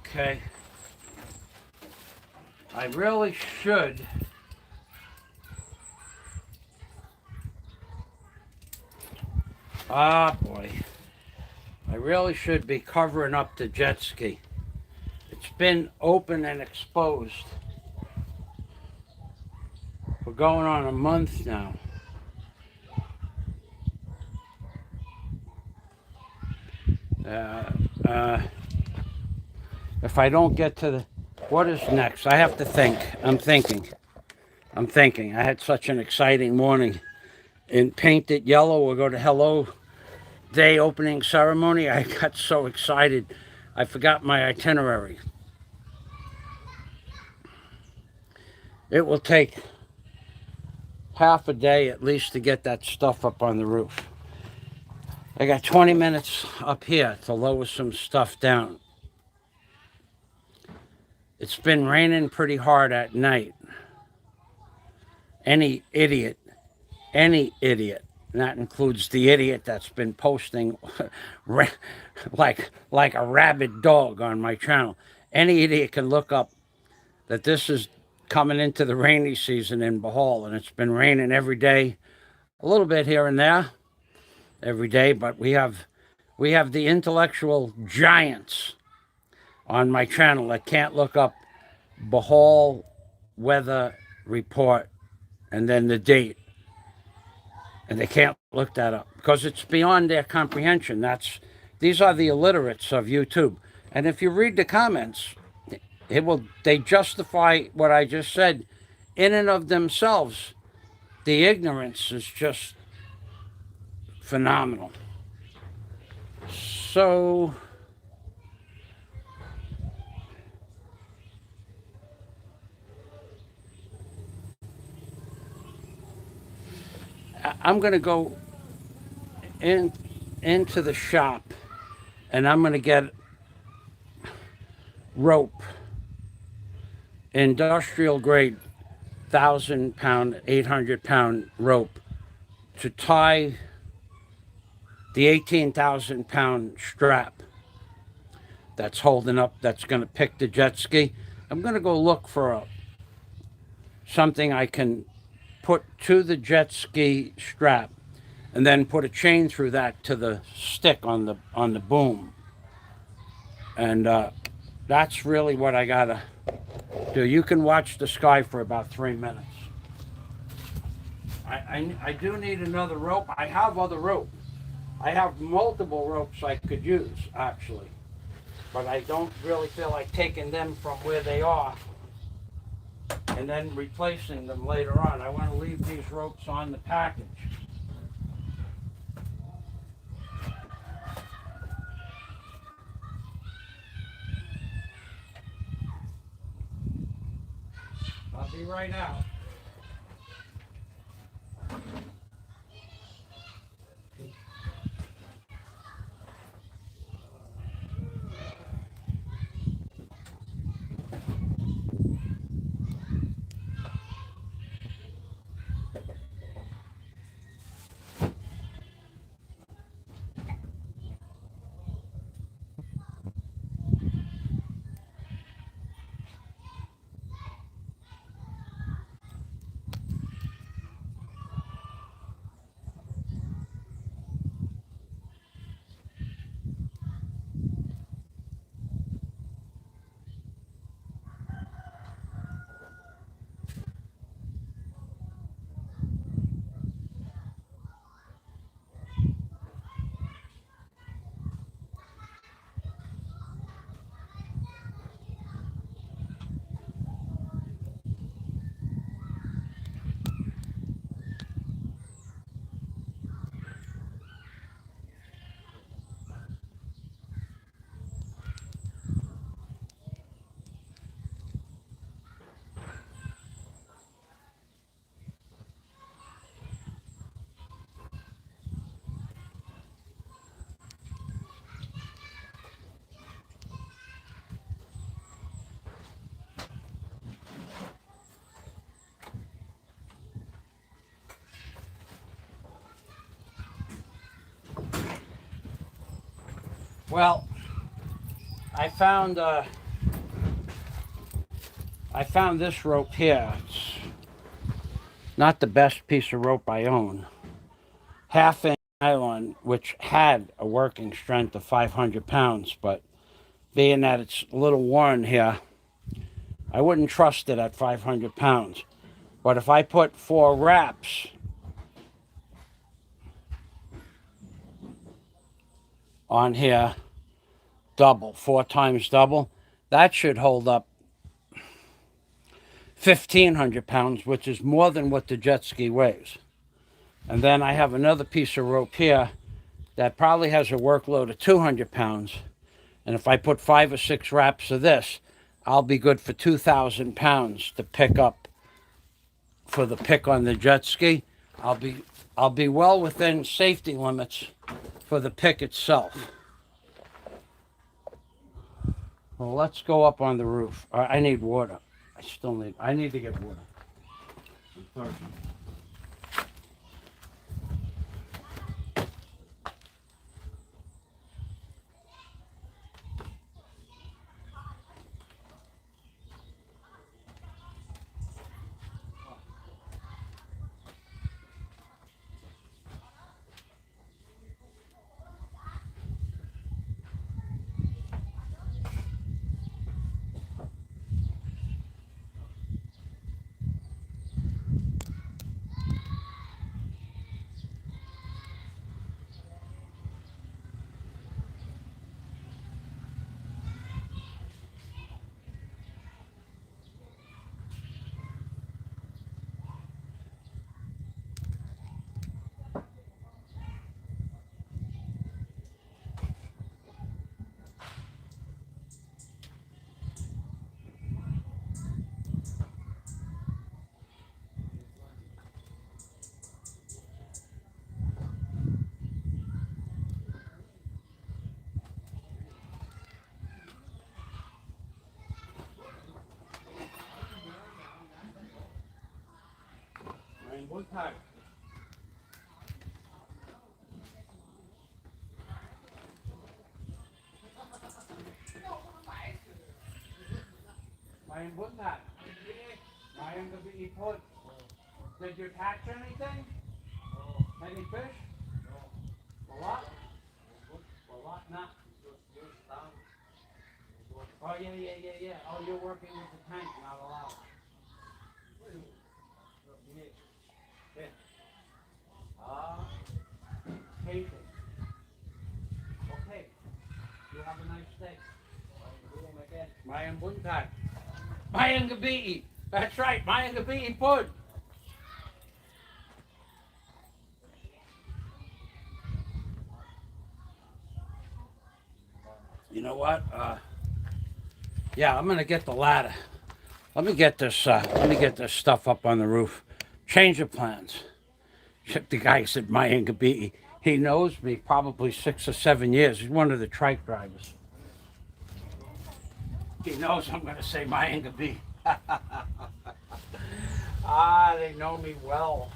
Okay. I really should boy. I really should be covering up the jet ski. It's been open and exposed for going on a month now. If I don't get to what is next? I have to think. I'm thinking. I had such an exciting morning. In Paint It Yellow, we'll go to Hello Day opening ceremony. I got so excited. I forgot my itinerary. It will take half a day at least to get that stuff up on the roof. I got 20 minutes up here to lower some stuff down. It's been raining pretty hard at night. Any idiot, and that includes the idiot that's been posting like a rabid dog on my channel. Any idiot can look up that this is coming into the rainy season in Bohol, and it's been raining every day, a little bit here and there, every day. But we have the intellectual giants on my channel that can't look up Bohol weather report and then the date, and they can't look that up because it's beyond their comprehension. These are the illiterates of YouTube. And if you read the comments, they justify what I just said in and of themselves. The ignorance is just phenomenal. So I'm going to go into the shop, and I'm going to get rope, industrial grade, 1,000-pound, 800-pound rope to tie the 18,000-pound strap that's holding up, that's going to pick the jet ski. I'm going to go look for something I can put to the jet ski strap, and then put a chain through that to the stick on the boom. And that's really what I gotta do. You can watch the sky for about 3 minutes. I do need another rope. I have other rope. I have multiple ropes I could use, actually. But I don't really feel like taking them from where they are and then replacing them later on. I want to leave these ropes on the package. I'll be right out. Well, I found this rope here. It's not the best piece of rope I own. Half-inch nylon, which had a working strength of 500 pounds, but being that it's a little worn here, I wouldn't trust it at 500 pounds. But if I put 4 wraps on here, double, 4 times double, that should hold up 1,500 pounds, which is more than what the jet ski weighs. And then I have another piece of rope here that probably has a workload of 200 pounds. And if I put 5 or 6 wraps of this, I'll be good for 2,000 pounds to pick up for the pick on the jet ski. I'll be well within safety limits for the pick itself. Well, let's go up on the roof. I need water. I need to get water. I'm thirsty. One time. Ryan, what's that? Ryan, the bee put. Did you catch anything? Any fish? A lot? A lot, not. Oh, yeah. Oh, you're working with the tank, not allowed. Yeah. Keto. Okay. You have a nice day. Mayan buntag. Mayan gabi. That's right. Mayan gabi pod. You know what? Yeah, I'm gonna get the ladder. Let me get this stuff up on the roof. Change of plans. The guy said Mayan gabi. He knows me probably 6 or 7 years. He's one of the trike drivers. He knows I'm going to say Mayan gabi. They know me well.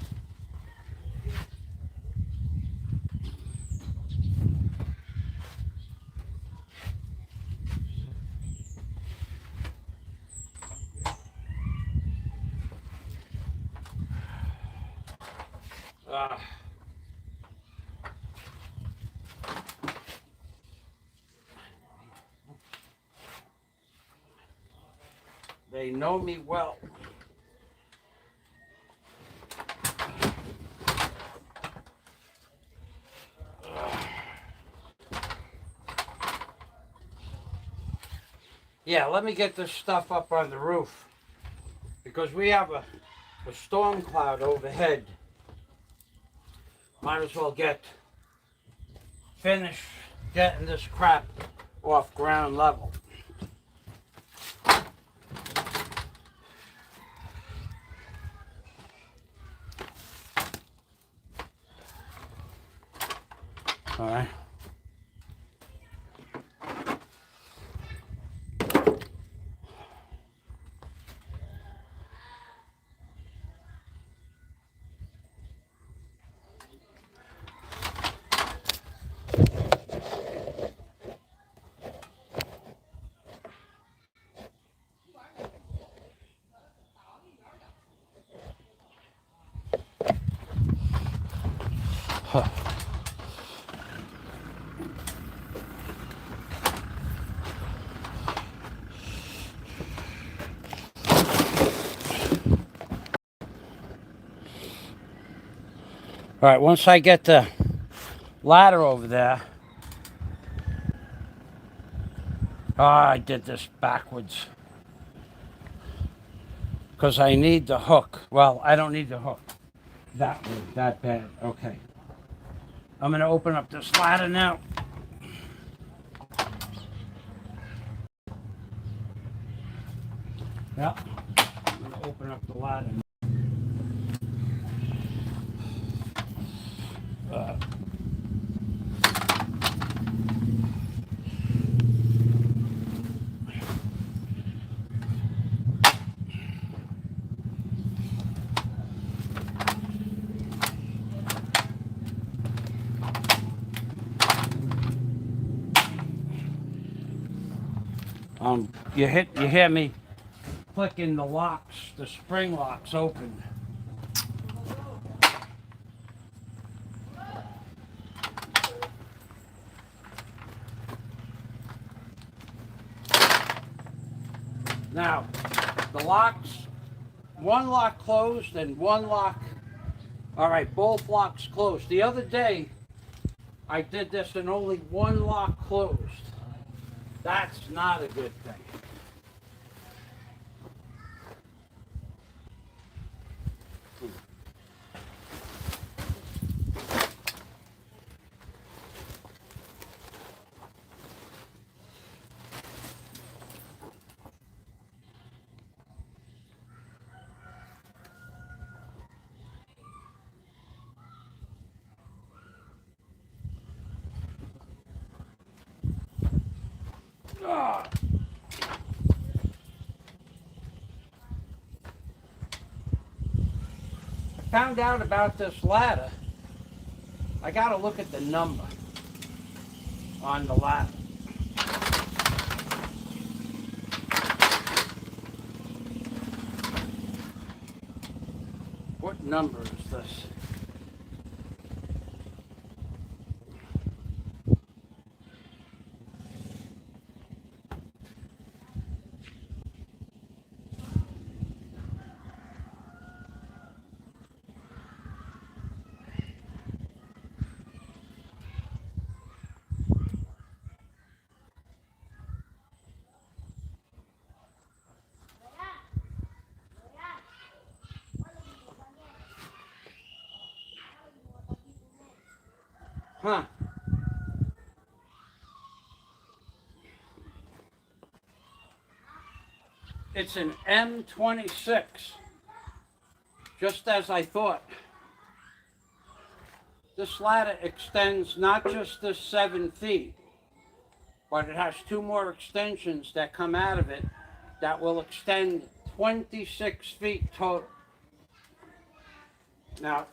They know me well. Yeah, let me get this stuff up on the roof because we have a storm cloud overhead. Might as well finish getting this crap off ground level. All right. Huh. All right, once I get the ladder over there. Oh, I did this backwards. Because I need the hook. Well, I don't need the hook. That way, that bad. Okay. I'm going to open up this ladder now. Yeah. I'm going to open up the ladder. You hear me clicking the locks, the spring locks open. Now, the locks, one lock closed and one lock, all right, both locks closed. The other day, I did this and only one lock closed. That's not a good thing. Ah. I found out about this ladder. I got to look at the number on the ladder. What number is this? Huh. It's an M26, just as I thought. This ladder extends not just this 7 feet, but it has 2 more extensions that come out of it that will extend 26 feet total. Now,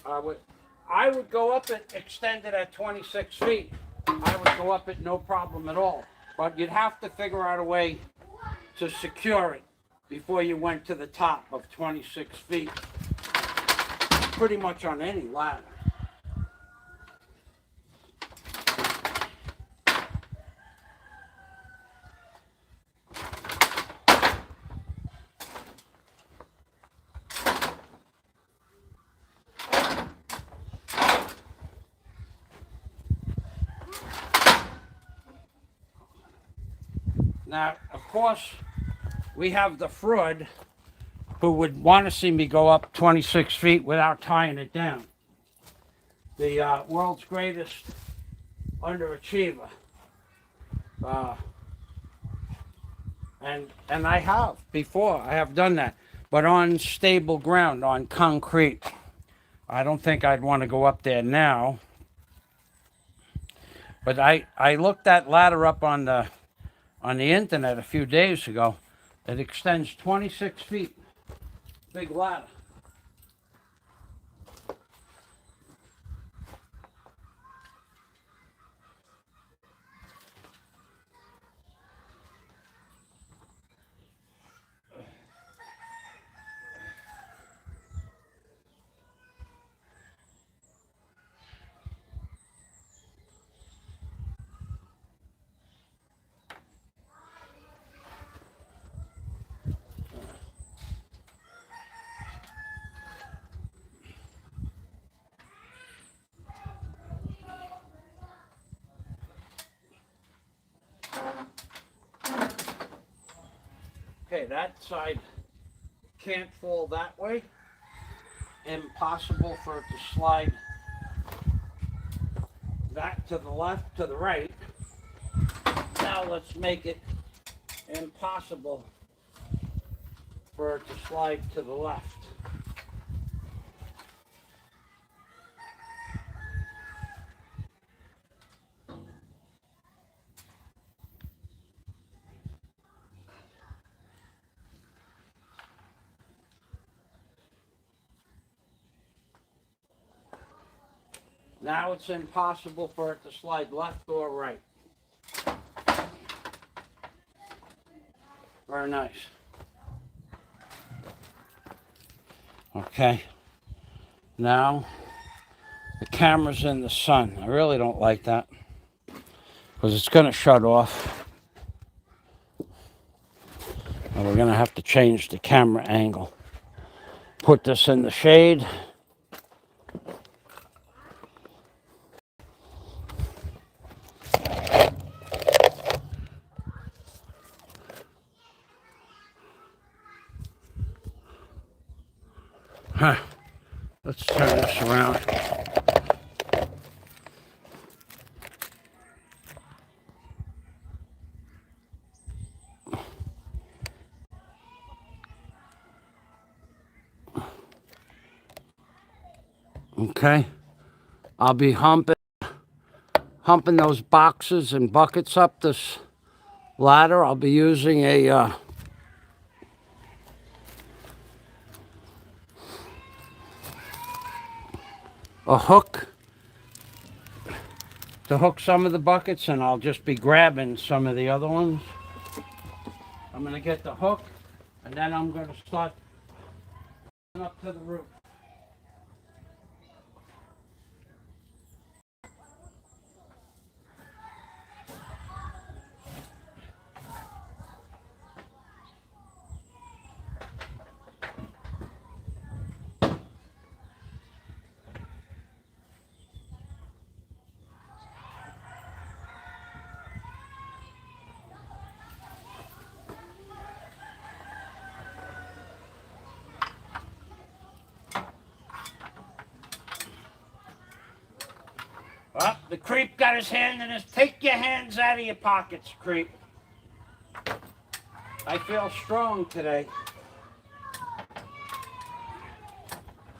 I would go up and extend it at 26 feet. I would go up it no problem at all. But you'd have to figure out a way to secure it before you went to the top of 26 feet. Pretty much on any ladder. Now, of course, we have the fraud who would want to see me go up 26 feet without tying it down. The world's greatest underachiever. And I have before, I have done that, but on stable ground, on concrete. I don't think I'd want to go up there now. But I looked that ladder up on the internet a few days ago. It extends 26 feet. Big ladder. Okay, that side can't fall that way. Impossible for it to slide that to the left, to the right. Now let's make it impossible for it to slide to the left. Now it's impossible for it to slide left or right. Very nice. Okay. Now, the camera's in the sun. I really don't like that because it's going to shut off. And we're going to have to change the camera angle. Put this in the shade. Huh. Let's turn this around. Okay. I'll be humping those boxes and buckets up this ladder. I'll be using a hook to hook some of the buckets, and I'll just be grabbing some of the other ones. I'm going to get the hook, and then I'm going to start up to the roof. Oh, the creep got his hand in his. Take your hands out of your pockets, creep. I feel strong today.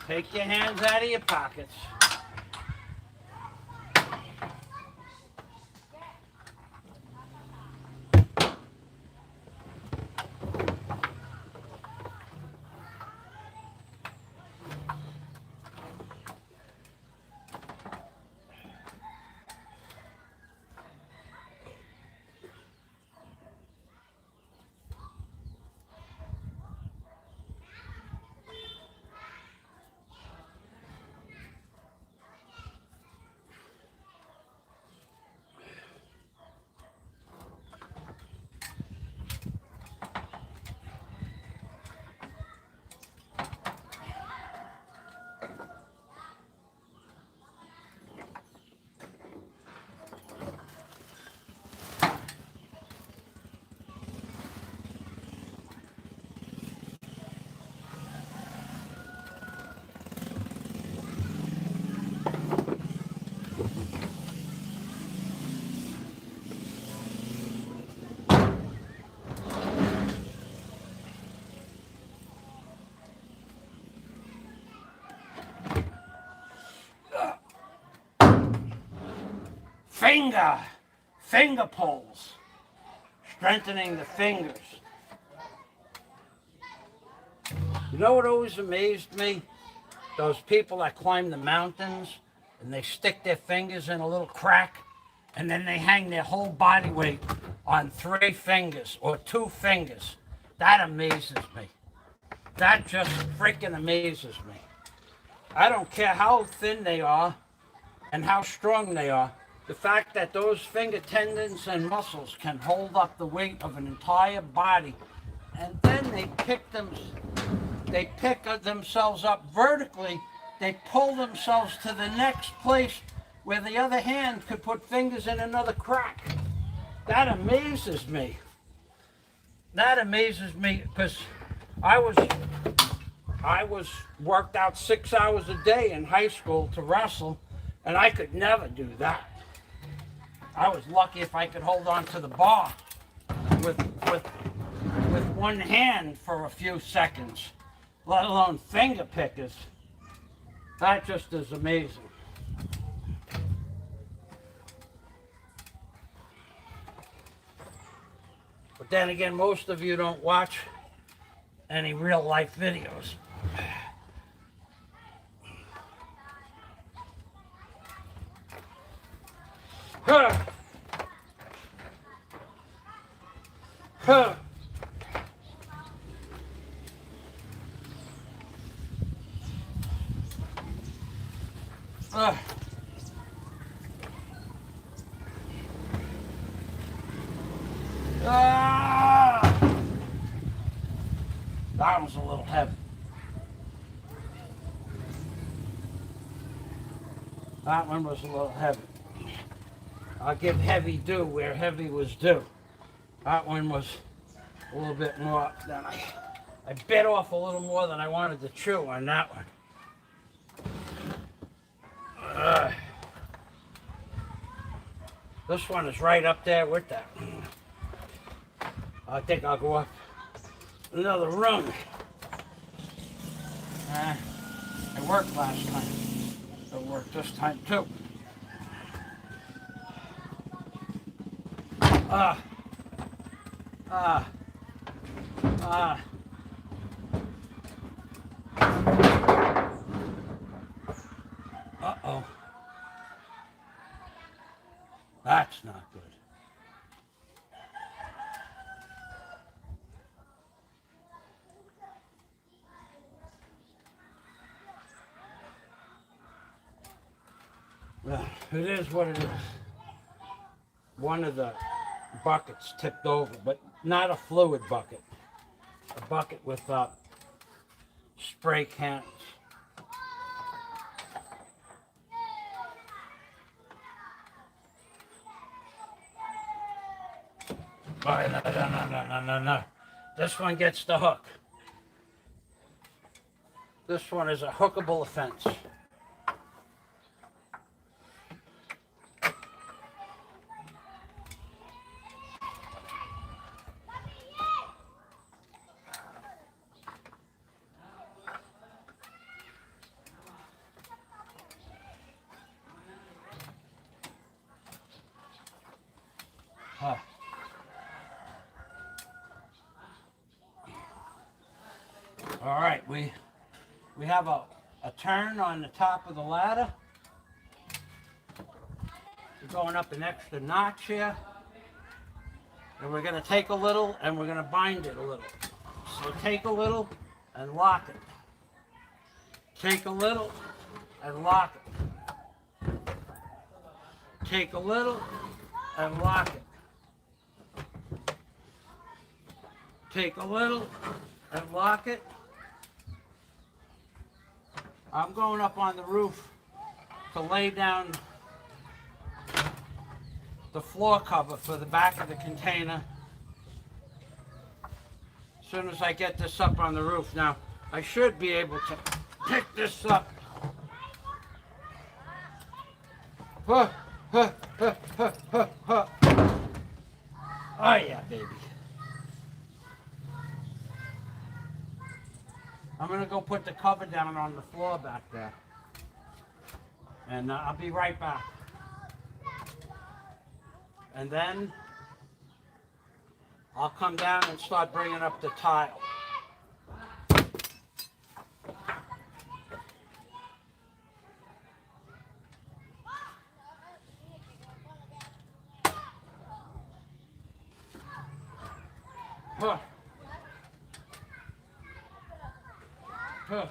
Take your hands out of your pockets. Finger pulls, strengthening the fingers. You know what always amazed me? Those people that climb the mountains and they stick their fingers in a little crack and then they hang their whole body weight on 3 fingers or 2 fingers. That amazes me. That just freaking amazes me. I don't care how thin they are and how strong they are. The fact that those finger tendons and muscles can hold up the weight of an entire body, and then they pick themselves up vertically. They pull themselves to the next place where the other hand could put fingers in another crack. That amazes me. That amazes me because I was worked out 6 hours a day in high school to wrestle, and I could never do that. I was lucky if I could hold on to the bar with one hand for a few seconds, let alone finger pickers. That just is amazing. But then again, most of you don't watch any real life videos. Huh. Huh. Uh, ah! That was a little heavy. That one was a little heavy. I'll give heavy due where heavy was due. That one was a little bit more than I bit off a little more than I wanted to chew on that one. This one is right up there with that one. I think I'll go up another rung. It worked last time. It worked this time too. Uh-oh. That's not good. Well, it is what it is. One of the buckets tipped over, but not a fluid bucket. A bucket with spray cans. All right, no. This one gets the hook. This one is a hookable offense. All right, we have a turn on the top of the ladder. We're going up an extra notch here. And we're going to take a little and we're going to bind it a little. So take a little and lock it. Take a little and lock it. Take a little and lock it. Take a little and lock it. I'm going up on the roof to lay down the floor cover for the back of the container. As soon as I get this up on the roof. Now, I should be able to pick this up. Oh yeah, baby. I'm going to go put the cover down on the floor back there. And I'll be right back. And then I'll come down and start bringing up the tile. Huh. Huh.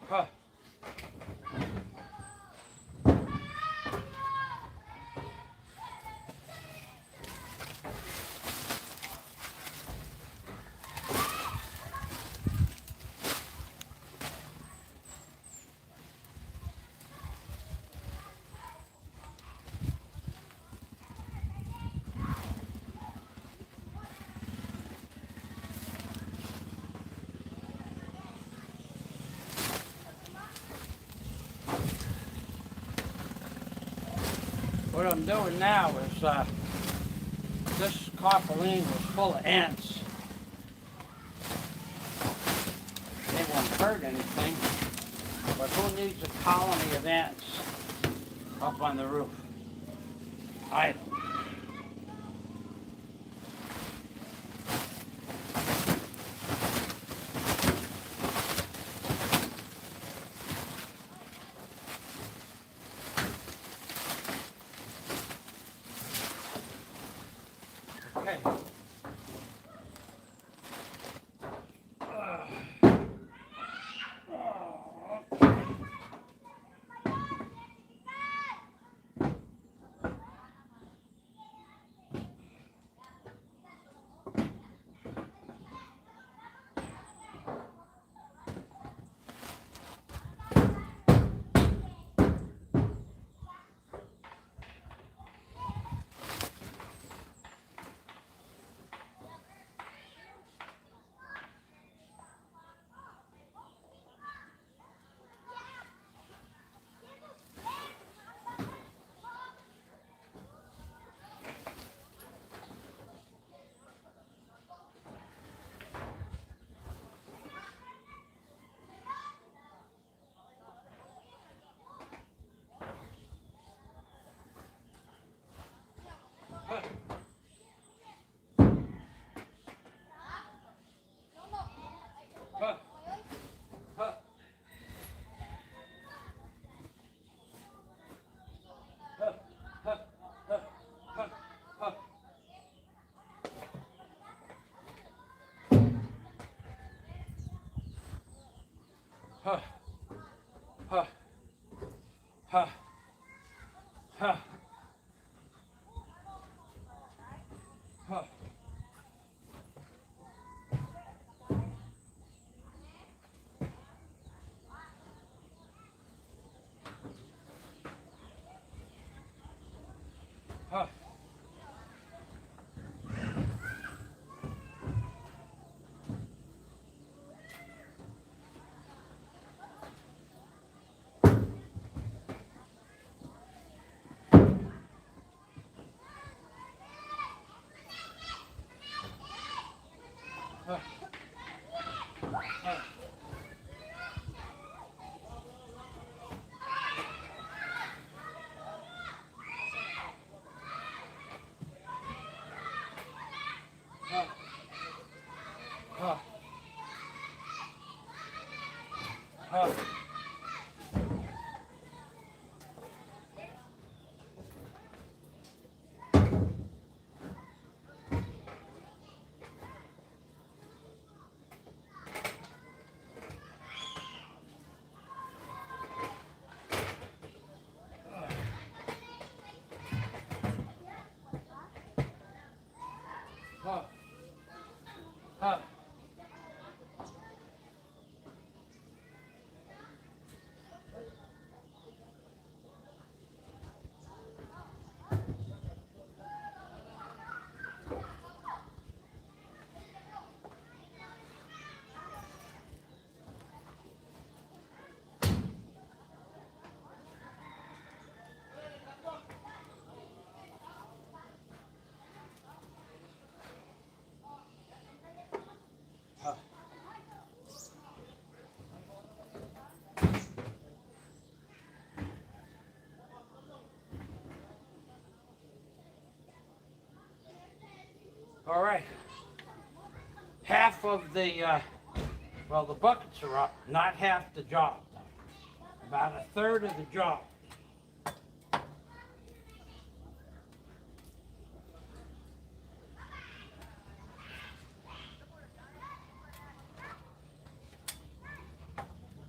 Huh. What I'm doing now is this carpoline was full of ants. And won't hurt anything. But who needs a colony of ants up on the roof? I don't. Okay. Huh. Huh. Huh. Huh. Huh. Huh. Huh. Huh. Huh. Huh. All right. Half of the, well, the buckets are up, not half the job. About a third of the job.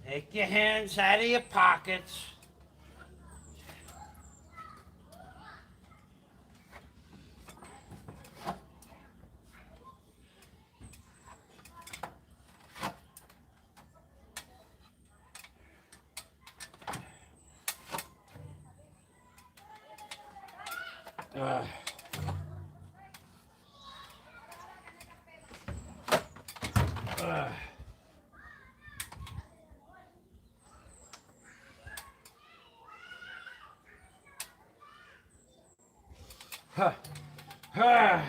Take your hands out of your pockets. Uh, uh, huh, huh,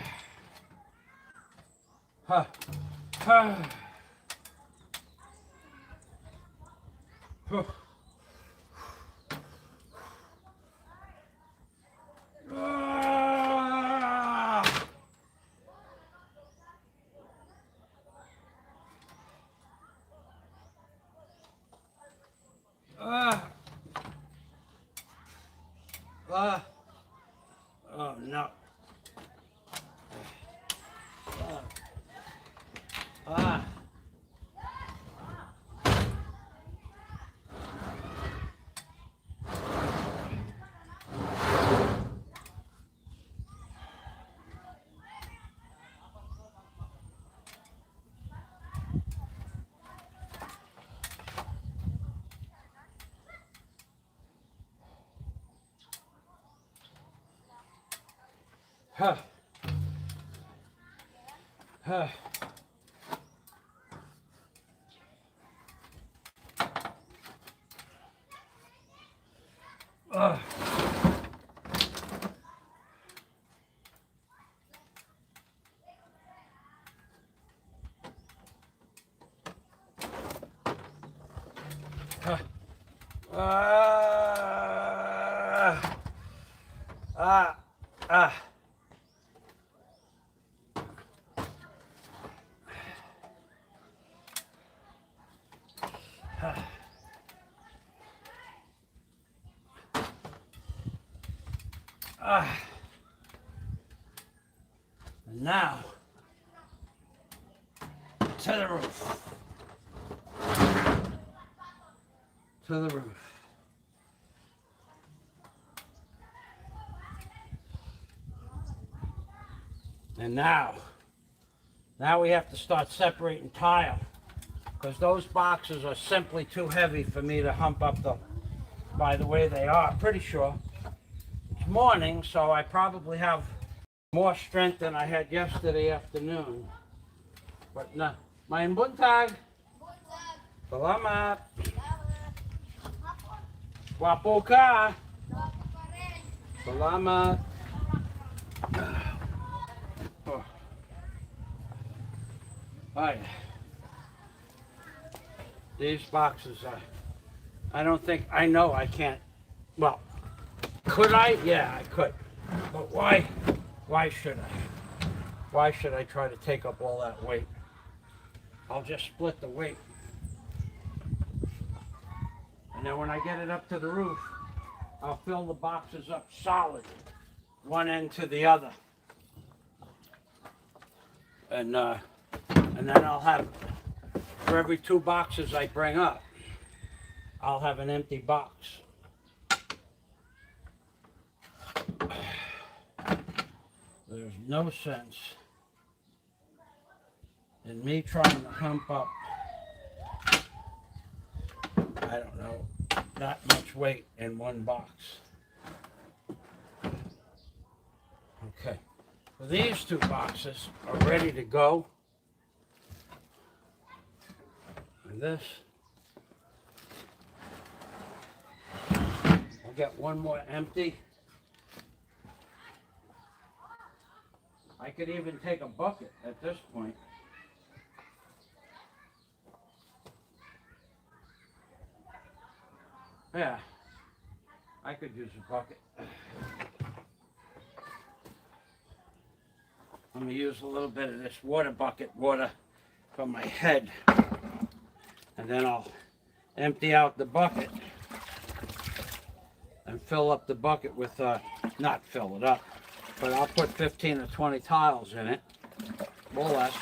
huh, huh. Oh no. Ah. Huh. Huh. Huh. Ah. Ah. Ah. And now to the roof. To the roof. And now we have to start separating tile, because those boxes are simply too heavy for me to hump up by the way they are. Pretty sure it's morning, so I probably have more strength than I had yesterday afternoon. But no, main buntag. Salamat. Wapo ka. Salamat. Oh. Right. These boxes are, I don't think, I know I can't, well, could I? Yeah, I could. But why should I? Why should I try to take up all that weight? I'll just split the weight. And then when I get it up to the roof, I'll fill the boxes up solid, one end to the other. And then I'll have, for every 2 boxes I bring up, I'll have an empty box. There's no sense in me trying to hump up, I don't know, that much weight in one box. Okay, so these 2 boxes are ready to go. And this, I'll get one more empty. I could even take a bucket at this point. Yeah, I could use a bucket. I'm going to use a little bit of this water bucket water from my head. And then I'll empty out the bucket and fill up the bucket with, not fill it up, but I'll put 15 or 20 tiles in it, more or less.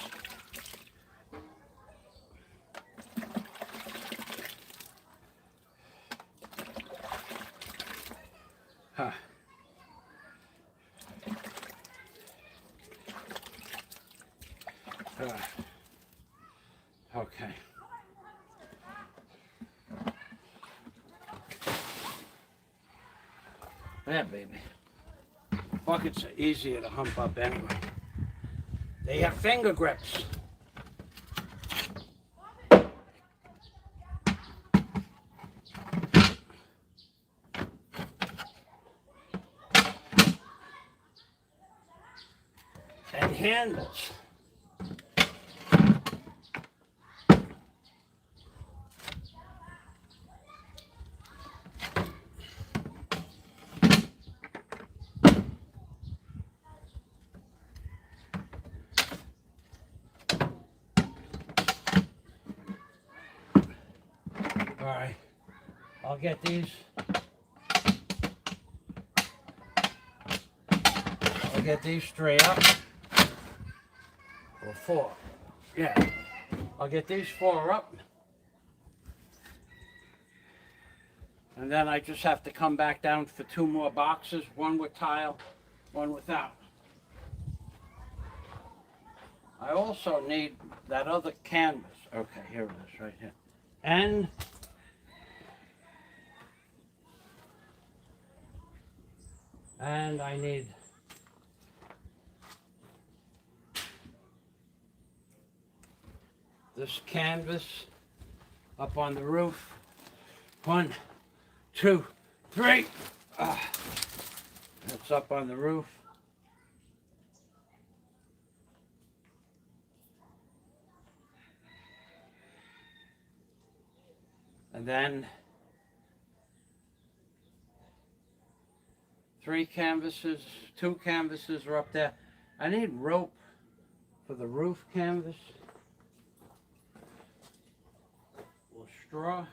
Huh. Okay. Yeah, baby. Buckets are easier to hump up anyway. They have finger grips. And handles. right, I'll get these. I'll get these straight up. Or 4. Yeah. I'll get these 4 up. And then I just have to come back down for 2 more boxes, 1 with tile, 1 without. I also need that other canvas. Okay, here it is, right here. And I need this canvas up on the roof. 1, 2, 3. It's up on the roof. And then 3 canvases, 2 canvases are up there. I need rope for the roof canvas. Or straw.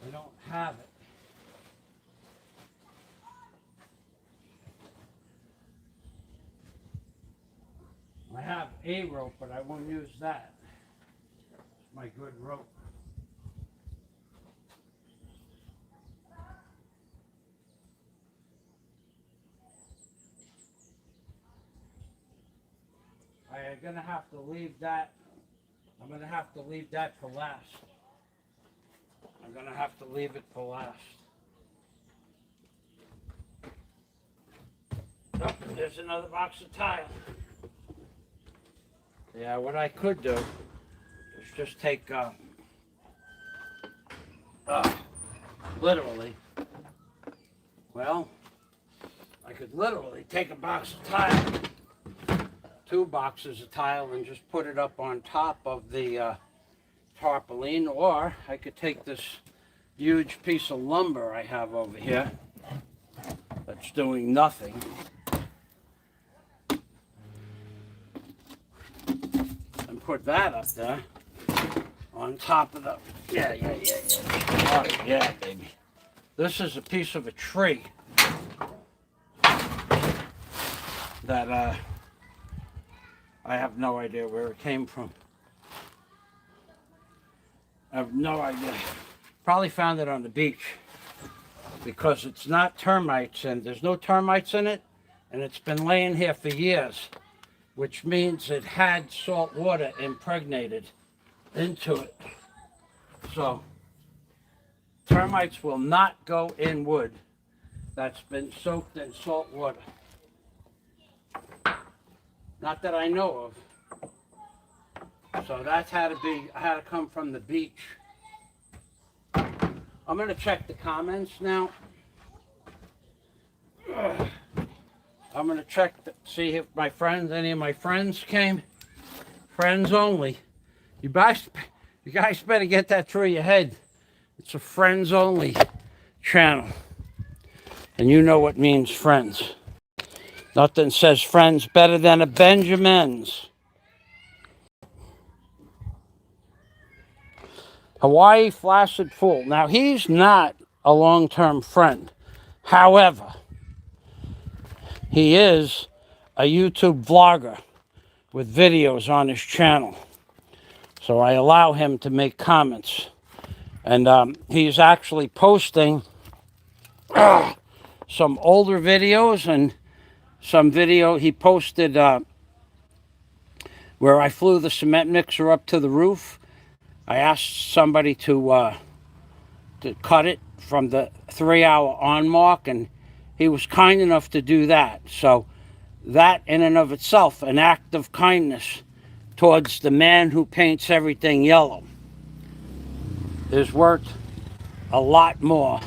I don't have it. I have a rope, but I won't use that. It's my good rope. I'm gonna have to leave that. I'm gonna have to leave that for last. I'm gonna have to leave it for last. Oh, there's another box of tile. Yeah, what I could do is just take, literally, well, I could literally take a box of tile, 2 boxes of tile, and just put it up on top of the tarpaulin, or I could take this huge piece of lumber I have over here that's doing nothing, and put that up there on top of the, yeah, oh, yeah, baby. This is a piece of a tree that I have no idea where it came from. I have no idea. Probably found it on the beach because it's not termites, and there's no termites in it, and it's been laying here for years, which means it had salt water impregnated into it. So termites will not go in wood that's been soaked in salt water. Not that I know of. So that had to come from the beach. I'm gonna check the comments now. I'm gonna check see if any of my friends came. Friends only. You guys better get that through your head. It's a friends only channel. And you know what means friends. Nothing says friends better than a Benjamin's. Hawaii Flaccid Fool. Now, he's not a long-term friend. However, he is a YouTube vlogger with videos on his channel. So I allow him to make comments. And he's actually posting some older videos, and some video he posted where I flew the cement mixer up to the roof. I asked somebody to cut it from the 3-hour on mark, and he was kind enough to do that. So that in and of itself, an act of kindness towards the man who paints everything yellow, is worth a lot more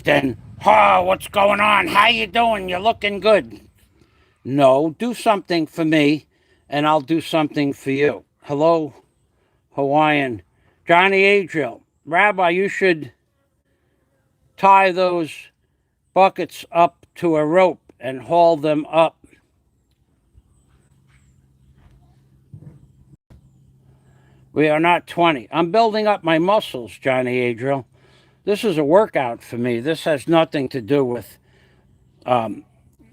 than Oh, what's going on? How you doing? You're looking good. No, do something for me, and I'll do something for you. Hello, Hawaiian. Johnny Adriel. Rabbi, you should tie those buckets up to a rope and haul them up. We are not 20. I'm building up my muscles, Johnny Adriel. This is a workout for me. This has nothing to do with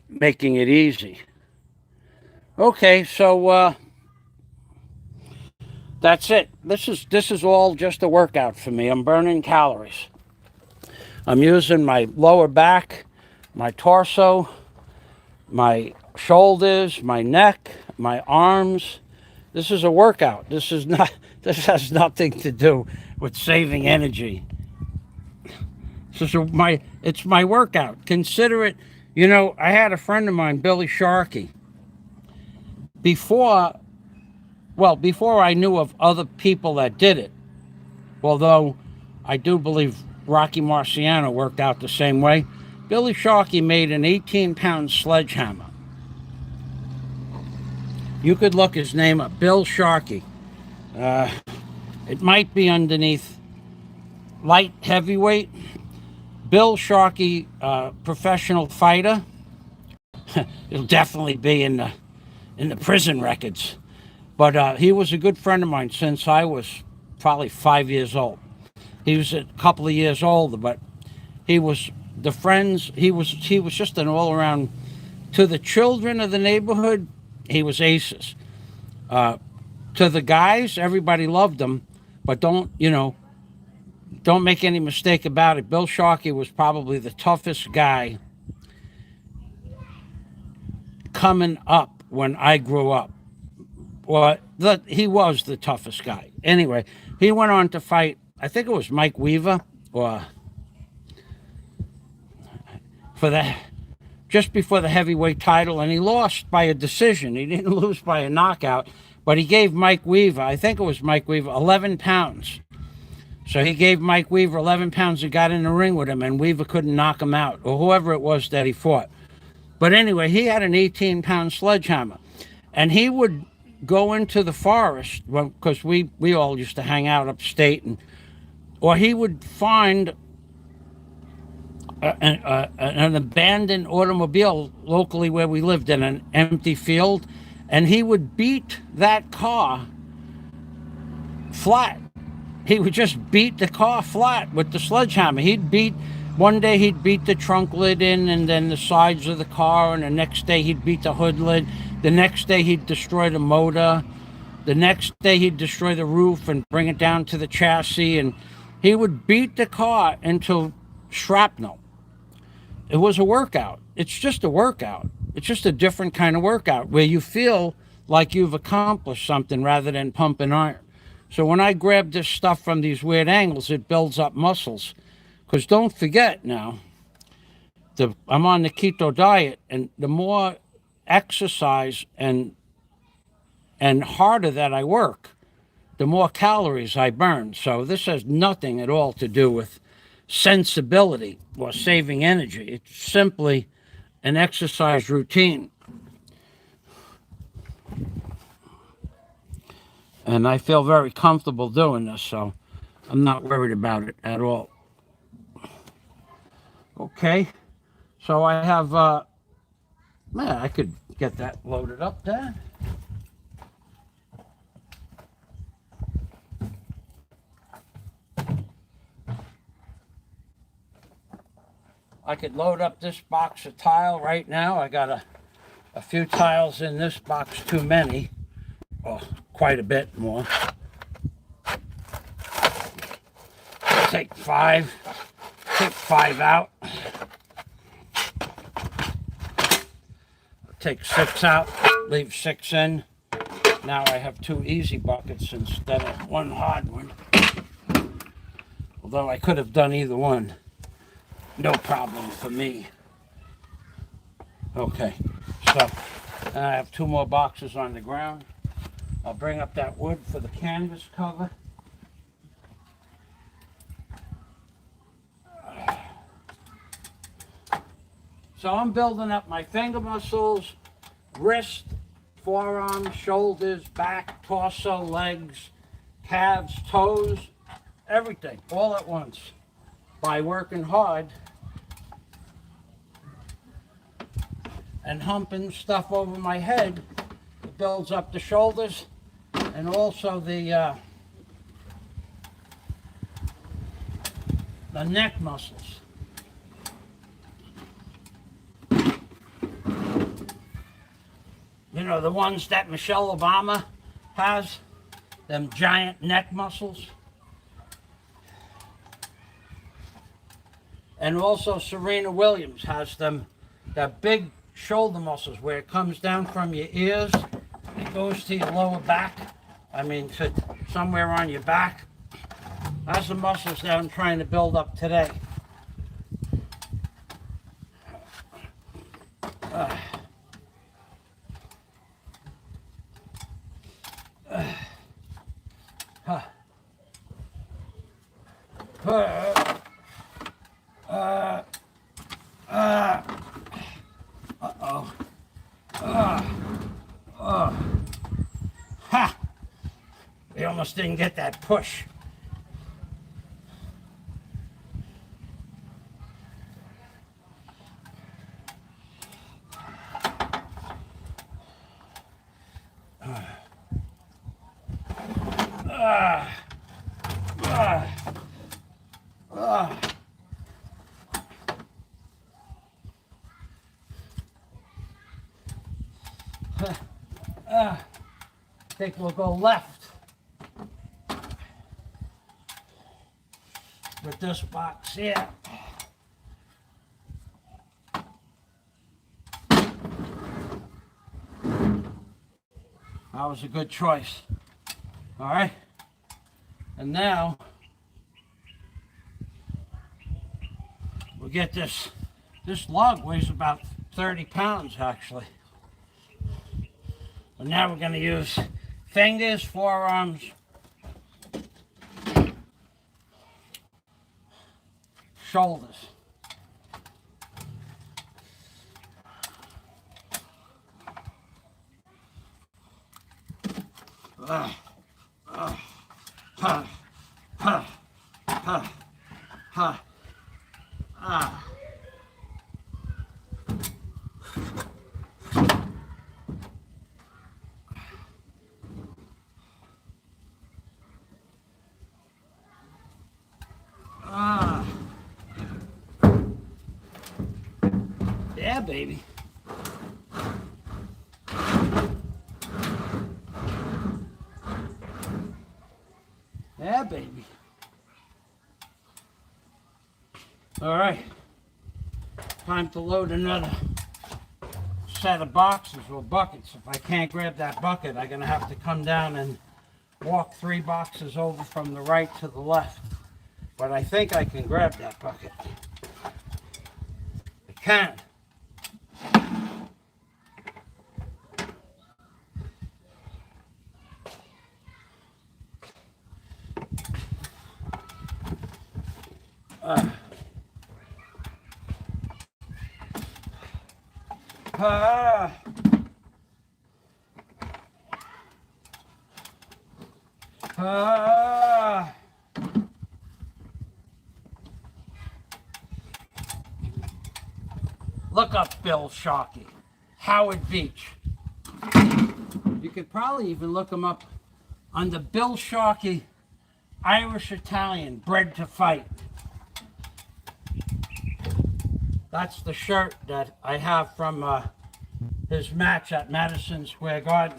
making it easy. Okay, so that's it. This is all just a workout for me. I'm burning calories. I'm using my lower back, my torso, my shoulders, my neck, my arms. This is a workout. This has nothing to do with saving energy. It's my workout. Consider it. I had a friend of mine, Billy Sharkey. Before I knew of other people that did it, although I do believe Rocky Marciano worked out the same way, Billy Sharkey made an 18-pound sledgehammer. You could look his name up, Bill Sharkey. It might be underneath light heavyweight. Bill Sharkey, professional fighter. It'll definitely be in the prison records. But he was a good friend of mine since I was probably 5 years old. He was a couple of years older, but he was the friends. He was just an all-around. To the children of the neighborhood, he was aces. To the guys, everybody loved him, but don't make any mistake about it. Bill Sharkey was probably the toughest guy coming up when I grew up. Well, he was the toughest guy. Anyway, he went on to fight, I think it was Mike Weaver, or just before the heavyweight title, and he lost by a decision. He didn't lose by a knockout, but he gave Mike Weaver, I think it was Mike Weaver, 11 pounds. So he gave Mike Weaver 11 pounds and got in the ring with him, and Weaver couldn't knock him out, or whoever it was that he fought. But anyway, he had an 18-pound sledgehammer, and he would go into the forest, because we all used to hang out upstate, or he would find an abandoned automobile locally where we lived, in an empty field, and he would beat that car flat. He would just beat the car flat with the sledgehammer. One day he'd beat the trunk lid in, and then the sides of the car, and the next day he'd beat the hood lid. The next day he'd destroy the motor. The next day he'd destroy the roof and bring it down to the chassis, and he would beat the car into shrapnel. It was a workout. It's just a workout. It's just a different kind of workout where you feel like you've accomplished something rather than pumping iron. So when I grab this stuff from these weird angles, it builds up muscles. Because don't forget now, I'm on the keto diet, and the more exercise and harder that I work, the more calories I burn. So this has nothing at all to do with sensibility or saving energy. It's simply an exercise routine. And I feel very comfortable doing this, so I'm not worried about it at all. Okay, so I have, I could get that loaded up there. I could load up this box of tile right now. I got a few tiles in this box, too many. Oh, quite a bit more. Take five out. Take 6 out, leave 6 in. Now I have 2 easy buckets instead of 1 hard one. Although I could have done either one. No problem for me. Okay, so I have 2 more boxes on the ground. I'll bring up that wood for the canvas cover. So I'm building up my finger muscles, wrist, forearms, shoulders, back, torso, legs, calves, toes, everything, all at once, by working hard and humping stuff over my head. It builds up the shoulders and also the neck muscles. You know, the ones that Michelle Obama has, them giant neck muscles. And also Serena Williams has them, that big shoulder muscles where it comes down from your ears, it goes to your lower back, I mean to somewhere on your back. That's the muscles that I'm trying to build up today. We almost didn't get that push. I think we'll go left with this box here. That was a good choice. All right. And now we'll get this. This log weighs about 30 pounds actually. And now we're going to use fingers, forearms, shoulders. Yeah, baby. Yeah, baby. All right. Time to load another set of boxes or buckets. If I can't grab that bucket, I'm going to have to come down and walk 3 boxes over from the right to the left. But I think I can grab that bucket. I can. Look up Bill Sharkey, Howard Beach. You could probably even look him up under Bill Sharkey, Irish Italian, bred to fight. That's the shirt that I have from his match at Madison Square Garden.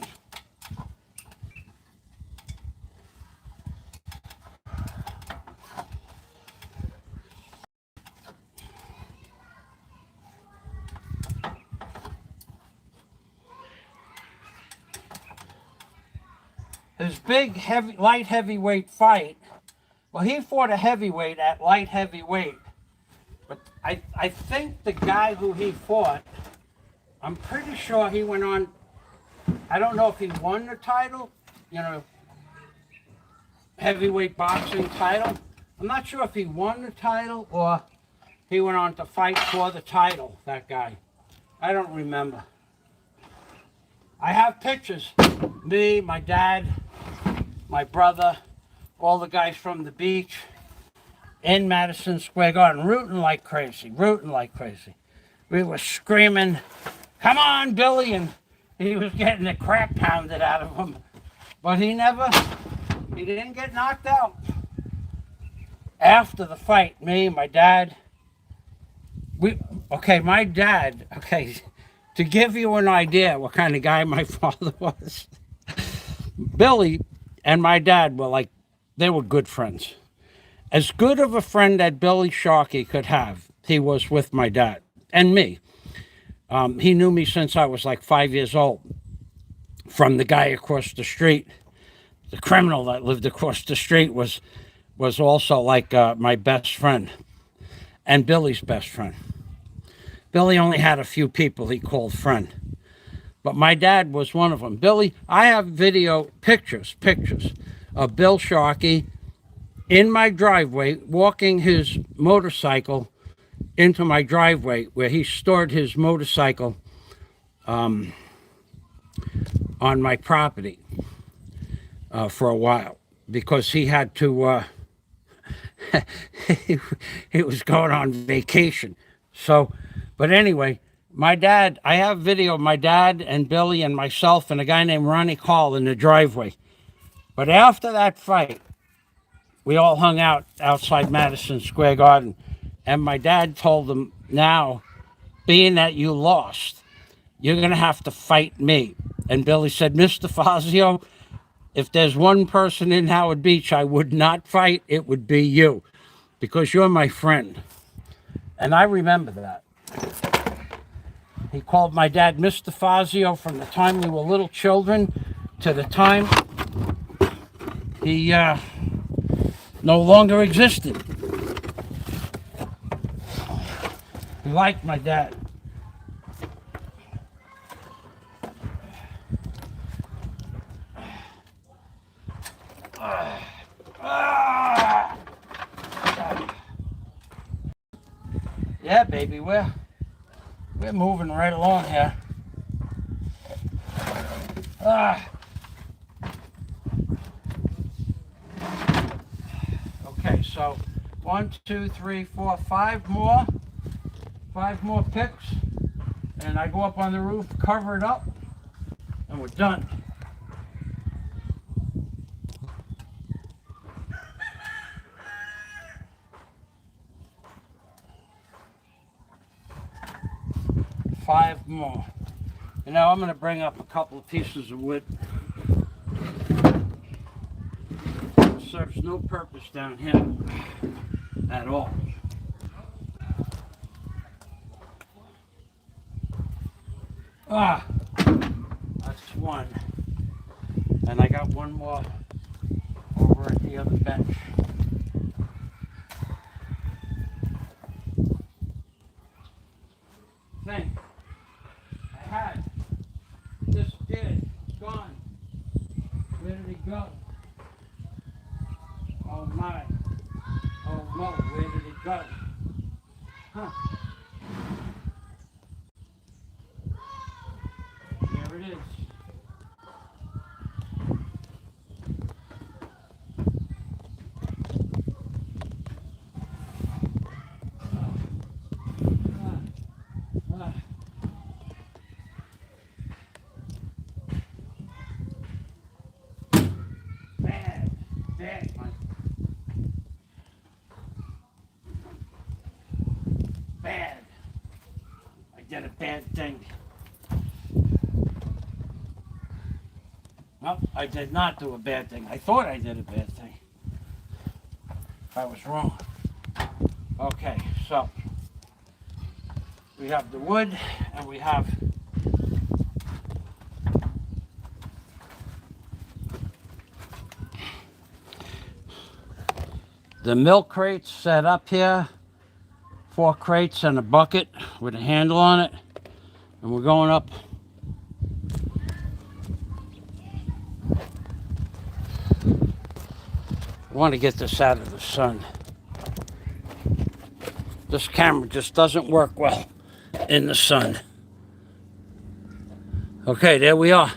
His big light heavyweight fight, well, he fought a heavyweight at light heavyweight. But I think the guy who he fought, I'm pretty sure he went on, I don't know if he won the title, you know, heavyweight boxing title. I'm not sure if he won the title or He went on to fight for the title, that guy. I don't remember. I have pictures. Me, my dad, my brother, all the guys from the beach in Madison Square Garden, rooting like crazy, rooting like crazy. We were screaming, "Come on, Billy!" And he was getting the crap pounded out of him. But he didn't get knocked out. After the fight, me, my dad, my dad, to give you an idea what kind of guy my father was, Billy and my dad were they were good friends. As good of a friend that Billy Sharkey could have, he was with my dad and me. He knew me since I was like 5 years old, from the guy across the street. The criminal that lived across the street was also like my best friend and Billy's best friend. Billy only had a few people he called friend, but my dad was one of them. Billy, I have pictures of Bill Sharkey in my driveway walking his motorcycle into my driveway where he stored his motorcycle on my property for a while because he had to he was going on vacation. So, but anyway, I have video of my dad and Billy and myself and a guy named Ronnie Call in the driveway. But after that fight, we all hung out outside Madison Square Garden. And my dad told them, now, being that you lost, you're going to have to fight me. And Billy said, Mr. Fazio, if there's one person in Howard Beach I would not fight, it would be you, because you're my friend. And I remember that. He called my dad Mr. Fazio from the time we were little children to the time he no longer existed. He liked my dad. Yeah, baby, we're moving right along here. Okay, so 1, 2, 3, 4, 5 more. 5 more picks, and I go up on the roof, cover it up, and we're done. Five more. And now I'm going to bring up a couple of pieces of wood. It serves no purpose down here at all. That's one. And I got one more over at the other bench. Thing I had disappeared, gone. Where did he go? Oh my. Oh no, where did he go? Huh. There it is. Bad. I did a bad thing. Well, I did not do a bad thing. I thought I did a bad thing. I was wrong. Okay, so we have the wood and we have the milk crates set up here. 4 crates and a bucket with a handle on it. And we're going up. I want to get this out of the sun. This camera just doesn't work well in the sun. Okay, there we are.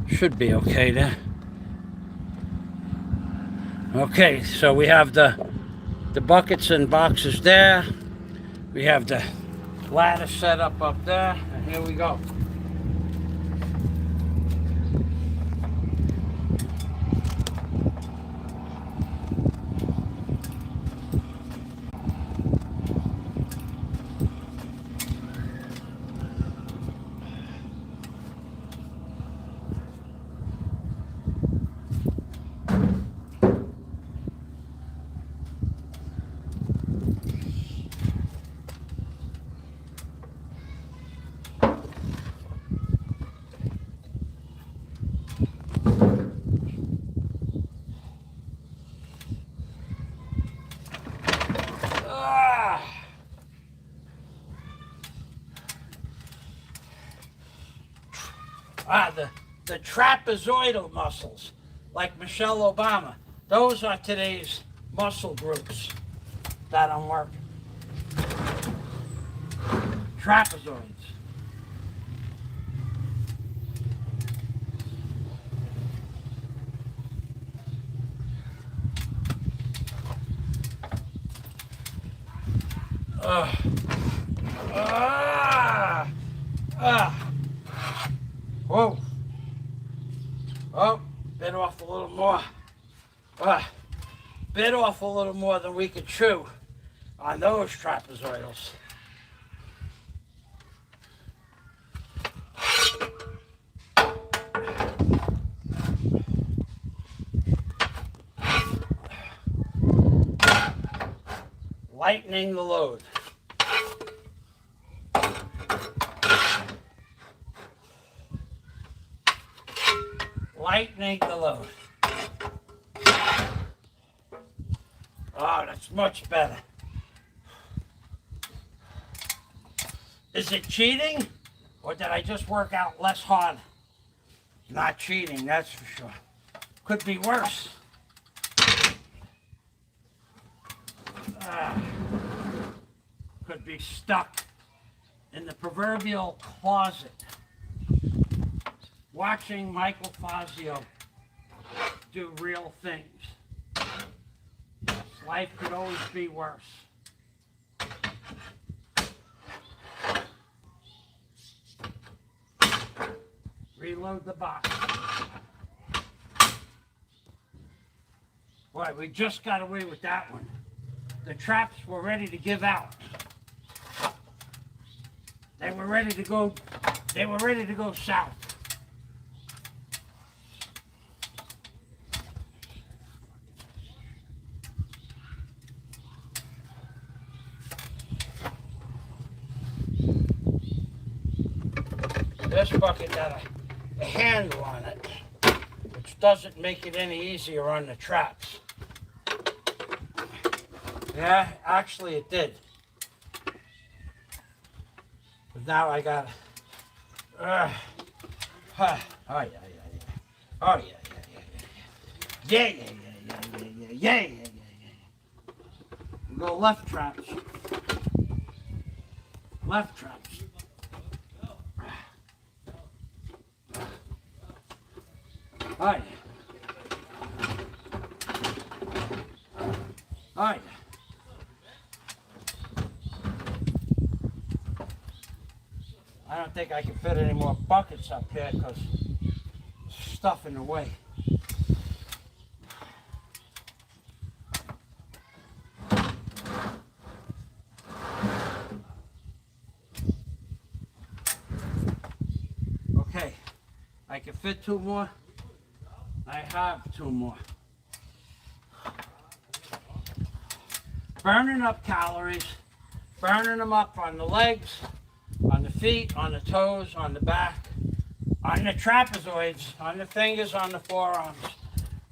Should be okay there. Okay, so we have the buckets and boxes there. We have the ladder set up there, and here we go. The trapezoidal muscles, like Michelle Obama. Those are today's muscle groups that I'm working. Trapezoids. Whoa. Oh, bit off a little more. Bit off a little more than we could chew on those trapezoidals. Lightening the load. Lightening the load. Oh, that's much better. Is it cheating? Or did I just work out less hard? Not cheating, that's for sure. Could be worse. Could be stuck in the proverbial closet watching Michael Fazio do real things. Life could always be worse. Reload the box. Boy, we just got away with that one. The traps were ready to give out. They were ready to go south. This bucket got a handle on it, which doesn't make it any easier on the traps. Yeah, actually it did. But now I got oh yeah, yeah, yeah. Oh yeah, yeah, yeah, yeah. Yeah. We go left traps. Left traps. All right. All right. I don't think I can fit any more buckets up here because stuff in the way. Okay, I can fit two more. I have two more. Burning up calories, burning them up on the legs, on the feet, on the toes, on the back, on the trapezoids, on the fingers, on the forearms,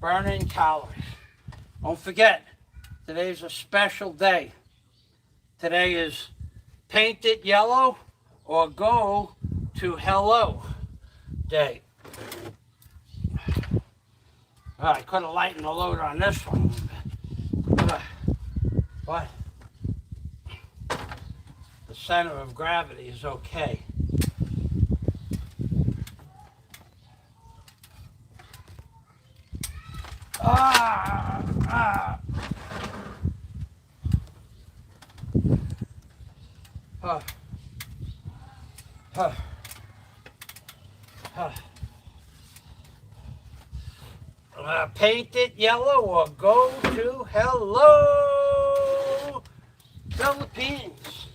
burning calories. Don't forget, today's a special day. Today is Paint It Yellow or Go to Hello Day. I could have lightened the load on this one. but the center of gravity is okay. Ah, ah. Huh. Huh. Huh. Paint it yellow or go to hello, Philippines.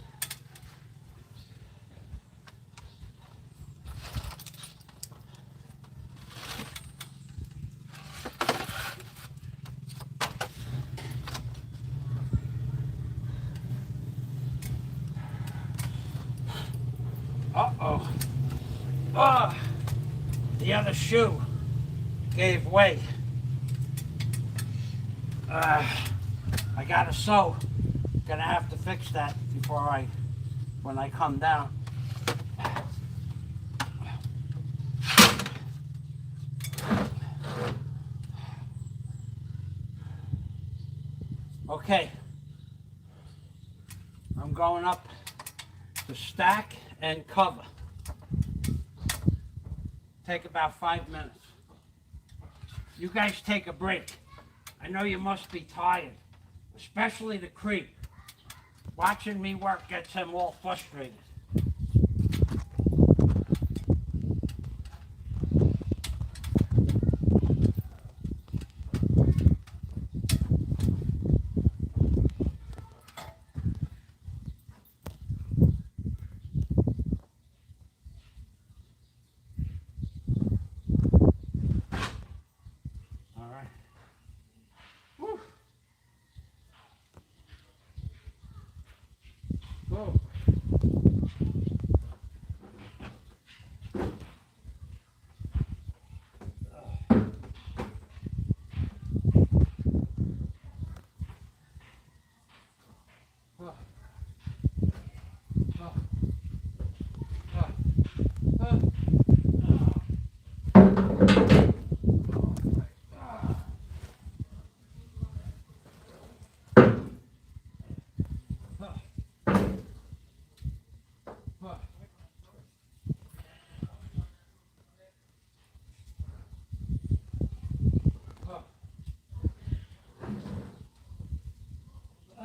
Uh-oh. Ah, the other shoe gave way. I gotta sew. Gonna have to fix that when I come down. Okay. I'm going up to stack and cover. Take about 5 minutes. You guys take a break. I know you must be tired, especially the creep. Watching me work gets him all frustrated. All right. Whew. Whoa.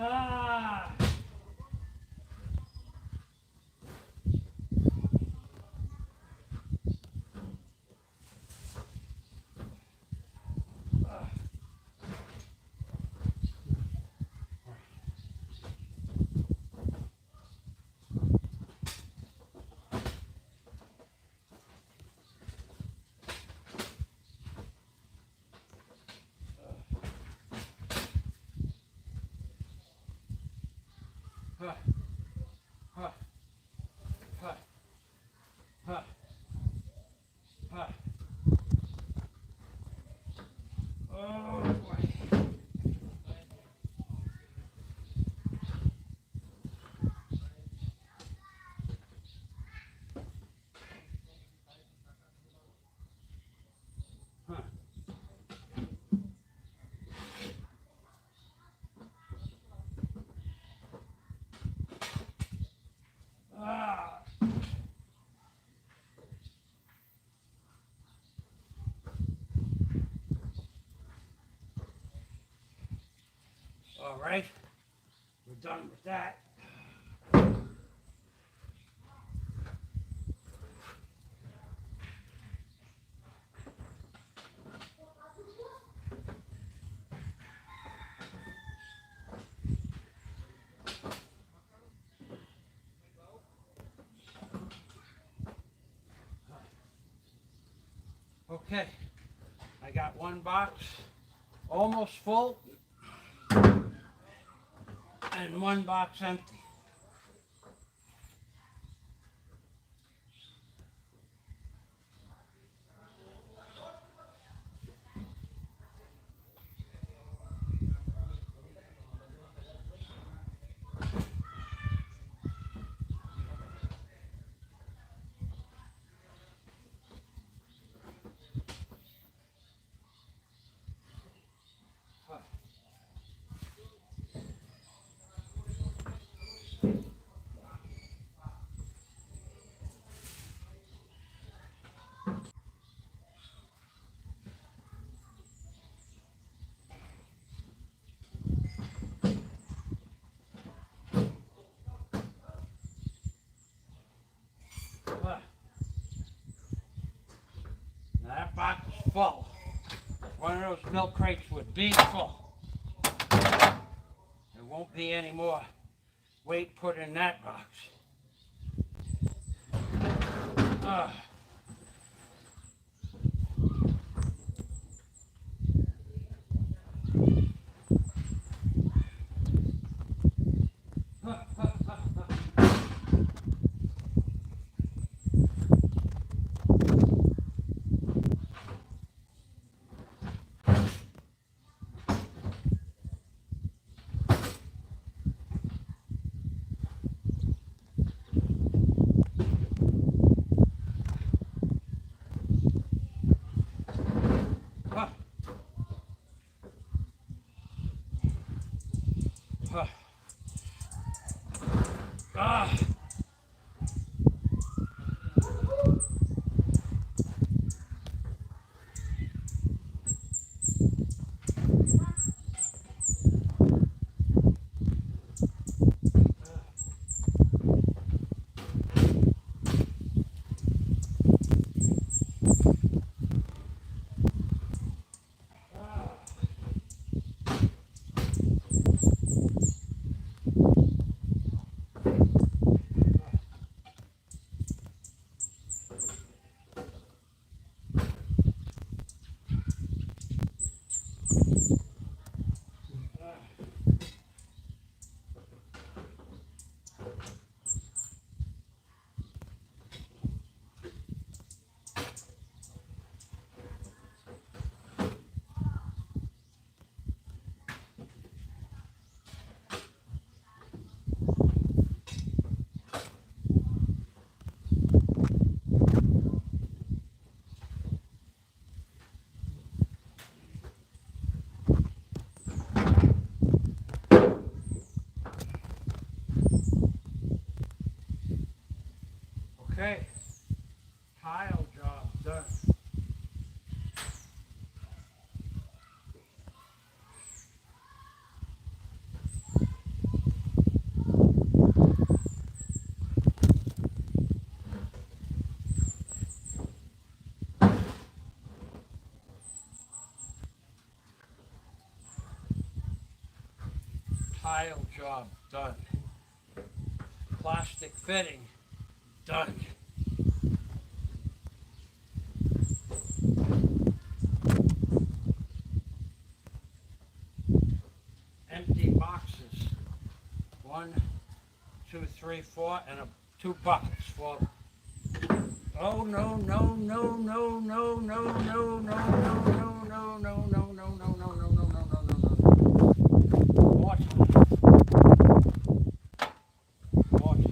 Ah. Huh. Huh. Huh. Huh. Huh. Oh boy. Huh. Ah. All right. We're done with that. Okay. I got one box almost full and one box empty. full. One of those milk crates would be full. There won't be any more weight put in that box. Ugh. Okay, tile job done. Tile job done. Plastic fitting done. Empty boxes. 1, 2, 3, 4, and 2 buckets full. Oh no no no no no no no no no no no no no no no no no no no. Water. Water.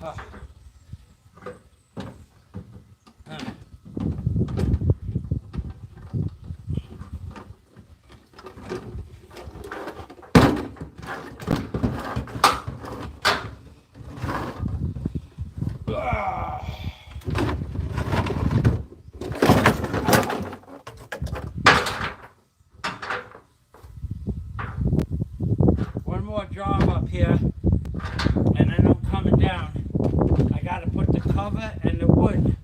Huh. Huh. One more job up here, and then I'm coming down. I got to put the cover and the wood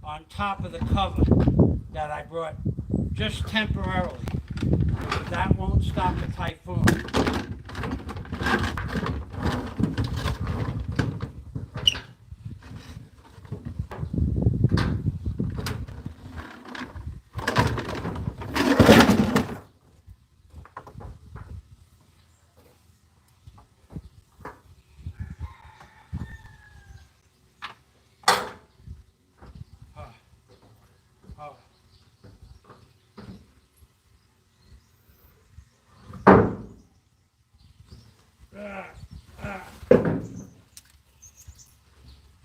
on top of the cover that I brought just temporarily. Because that won't stop the typhoon. Oh.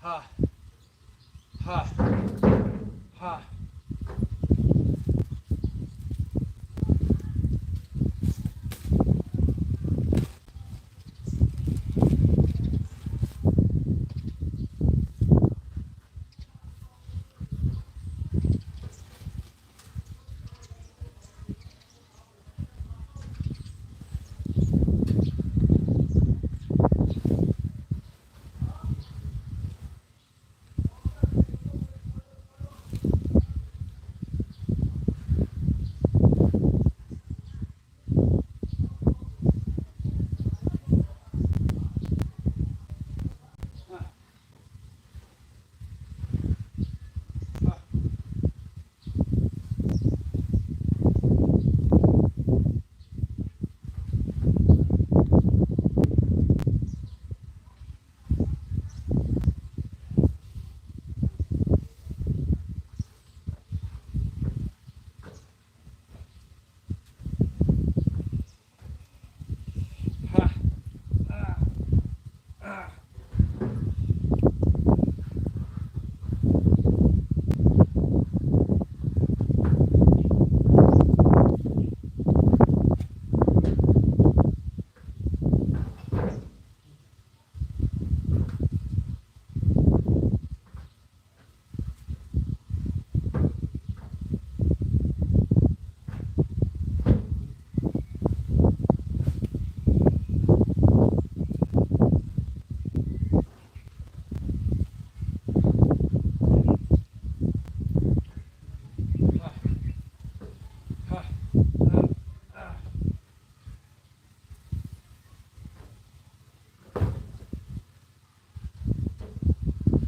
Ha. Ha. Ha.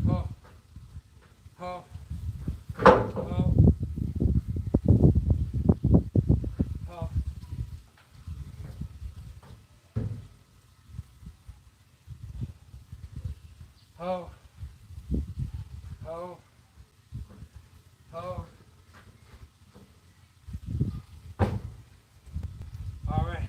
Oh. Oh. Oh. Oh. Oh. Oh. All right.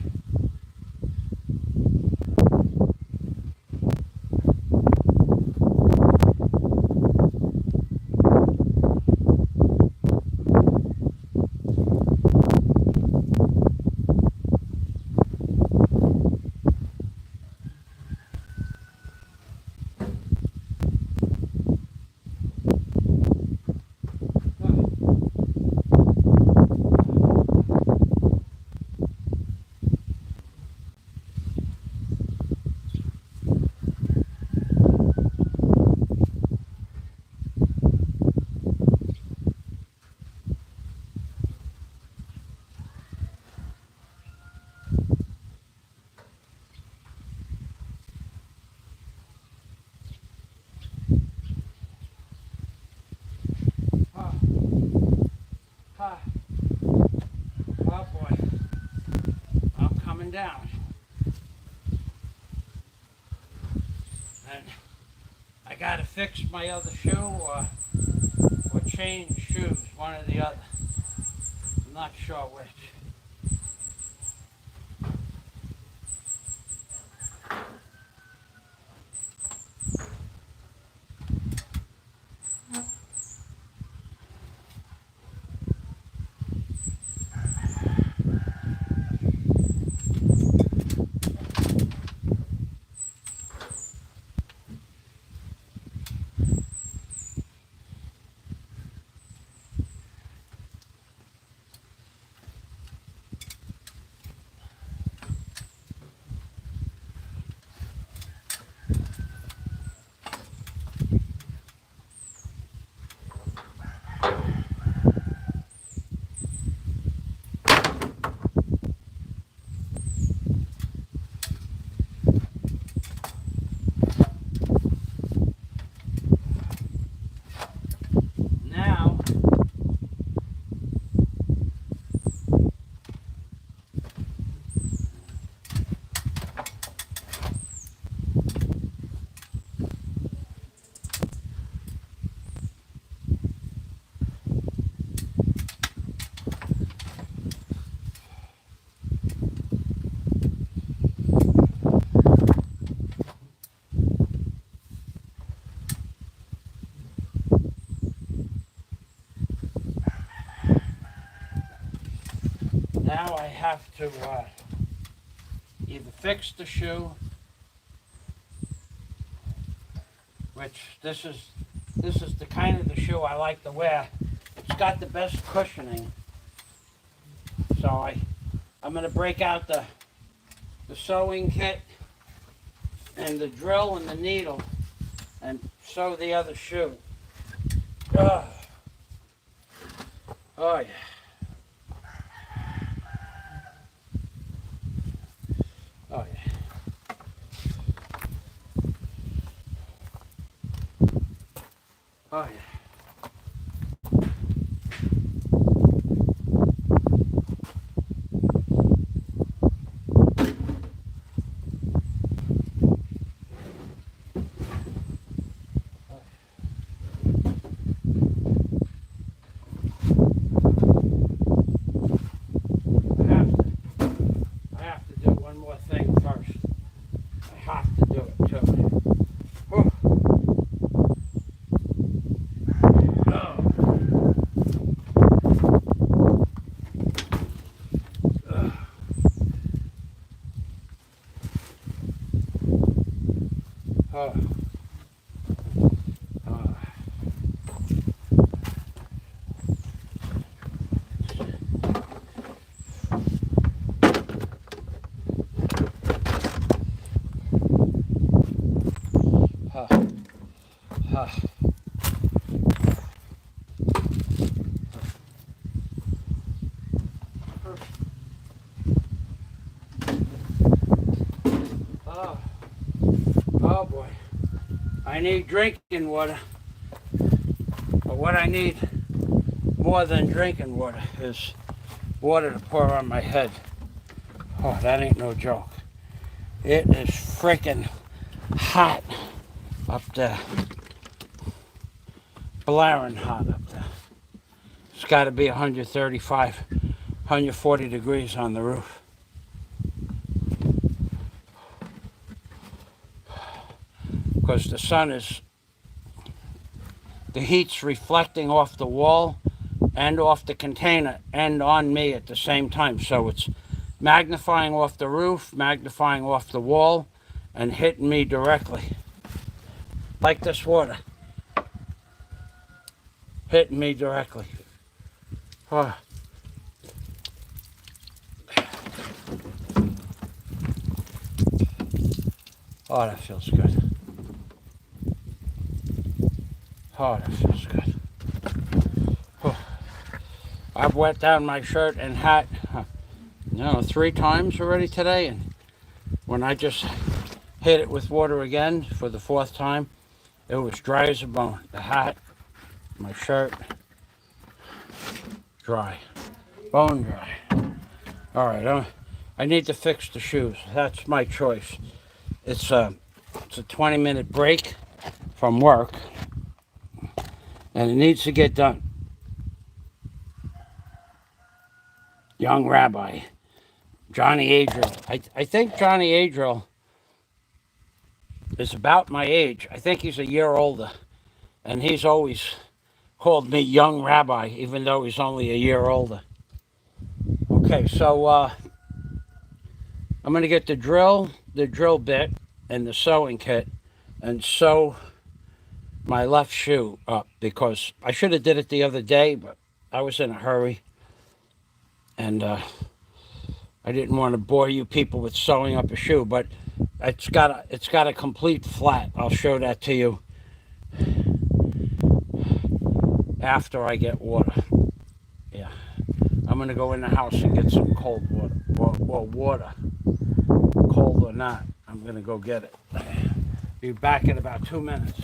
Oh. Ah. Oh boy. I'm coming down. And I gotta fix my other shoe or change shoes, one or the other. I'm not sure which. now I have to either fix the shoe, which this is the kind of the shoe I like to wear. It's got the best cushioning. So I'm going to break out the sewing kit and the drill and the needle and sew the other shoe. Oh, oh yeah. Oh yeah. Oh yeah. I have to do one more thing first. I have to do it too. Whew. Oh. Oh. Huh. Huh. Oh. Oh boy. I need drinking water. But what I need more than drinking water is water to pour on my head. Oh, that ain't no joke. It is freaking hot up there. Blaring hot up there. It's got to be 135, 140 degrees on the roof. Because the sun is, the heat's reflecting off the wall and off the container and on me at the same time. So it's magnifying off the roof, magnifying off the wall, and hitting me directly. Like this water. Hitting me directly. Oh. Oh, that feels good. Oh, that feels good. Oh. I've wet down my shirt and hat, 3 times already today, and when I just hit it with water again for the 4th time, it was dry as a bone. The hat, my shirt, dry. Bone dry. All right, I need to fix the shoes. That's my choice. It's a 20-minute break from work, and it needs to get done. Young Rabbi, Johnny Adriel. I think Johnny Adriel is about my age. I think he's a year older, and he's always called me Young Rabbi, even though he's only a year older. Okay, so I'm going to get the drill bit, and the sewing kit, and sew my left shoe up, because I should have did it the other day, but I was in a hurry, and I didn't want to bore you people with sewing up a shoe. But it's got a complete flat. I'll show that to you after I get water. Yeah, I'm gonna go in the house and get some cold water. Well, water, cold or not, I'm gonna go get it. Be back in about 2 minutes.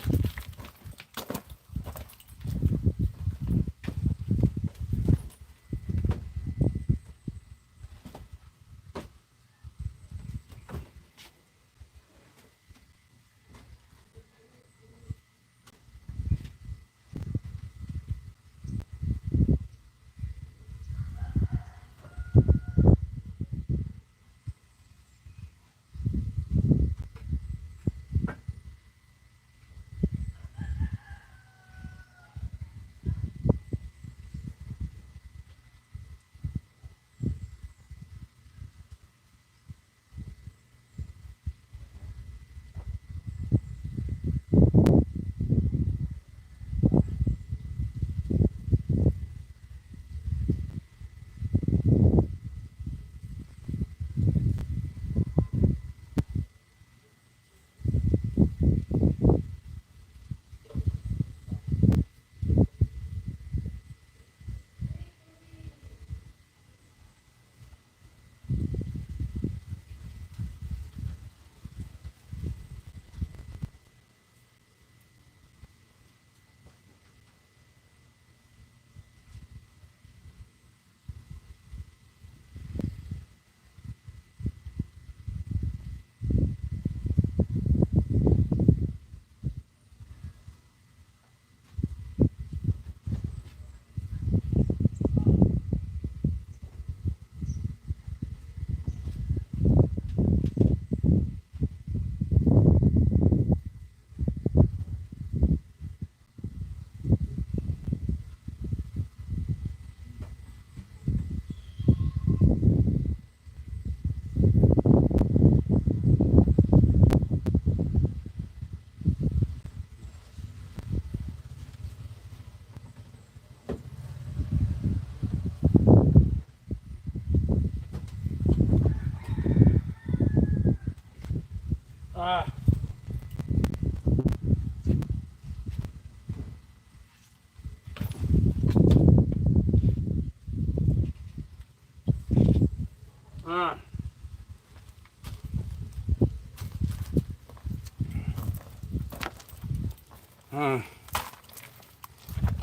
Uh,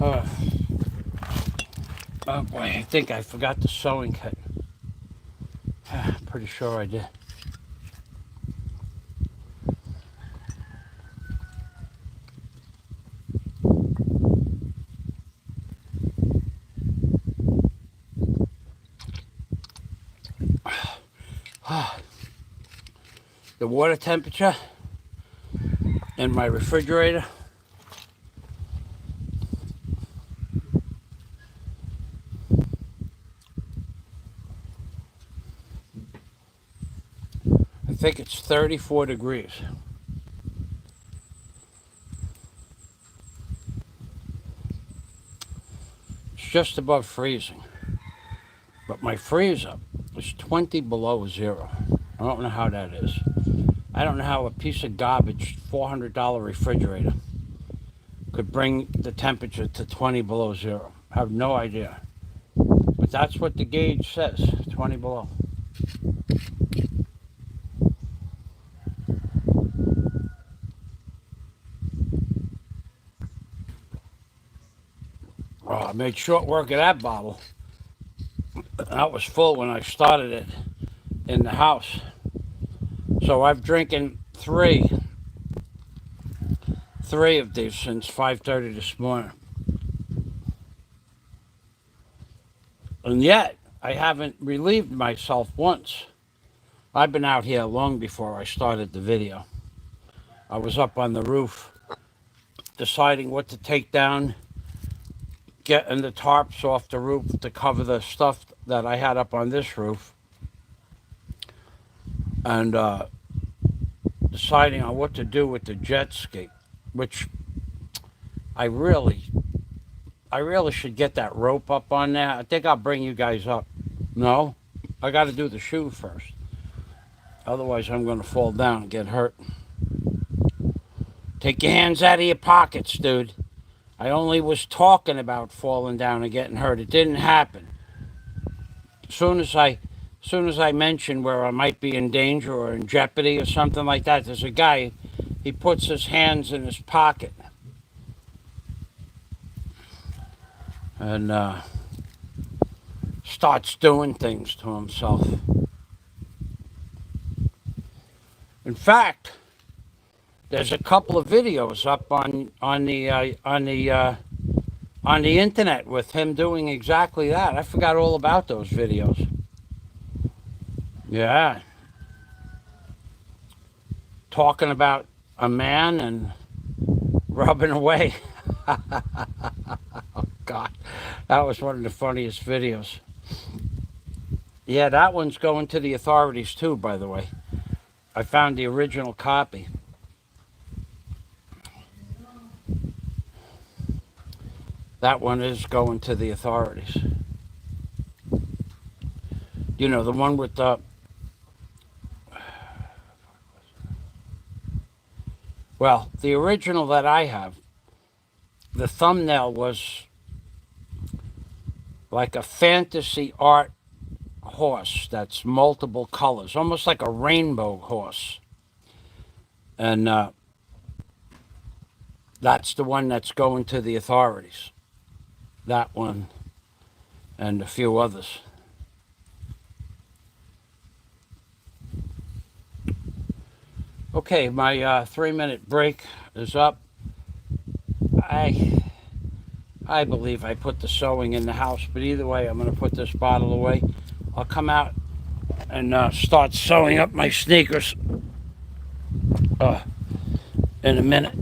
uh, oh boy, I think I forgot the sewing kit. Pretty sure I did. The water temperature in my refrigerator I think it's 34 degrees. It's just above freezing. But my freezer is 20 below zero. I don't know how that is. I don't know how a piece of garbage $400 refrigerator could bring the temperature to 20 below zero. I have no idea. But that's what the gauge says, 20 below. Oh, I made short work of that bottle. That was full when I started it in the house. So I've drinking three of these since 5:30 this morning. And yet, I haven't relieved myself once. I've been out here long before I started the video. I was up on the roof deciding what to take down, getting the tarps off the roof to cover the stuff that I had up on this roof, and deciding on what to do with the jet ski, which I really should get that rope up on there. I think I'll bring you guys up. No? I got to do the shoe first. Otherwise, I'm going to fall down and get hurt. Take your hands out of your pockets, dude. I only was talking about falling down and getting hurt. It didn't happen. As soon as I mention where I might be in danger or in jeopardy or something like that, there's a guy, he puts his hands in his pocket. And starts doing things to himself. In fact, there's a couple of videos up on the internet with him doing exactly that. I forgot all about those videos. Yeah. Talking about a man and rubbing away. Oh, God. That was one of the funniest videos. Yeah, that one's going to the authorities too, by the way. I found the original copy. That one is going to the authorities. You know, the one with the... Well, the original that I have, the thumbnail was like a fantasy art horse that's multiple colors, almost like a rainbow horse. And that's the one that's going to the authorities. That one and a few others. Okay, my 3-minute break is up. I believe I put the sewing in the house, but either way, I'm going to put this bottle away. I'll come out and start sewing up my sneakers in a minute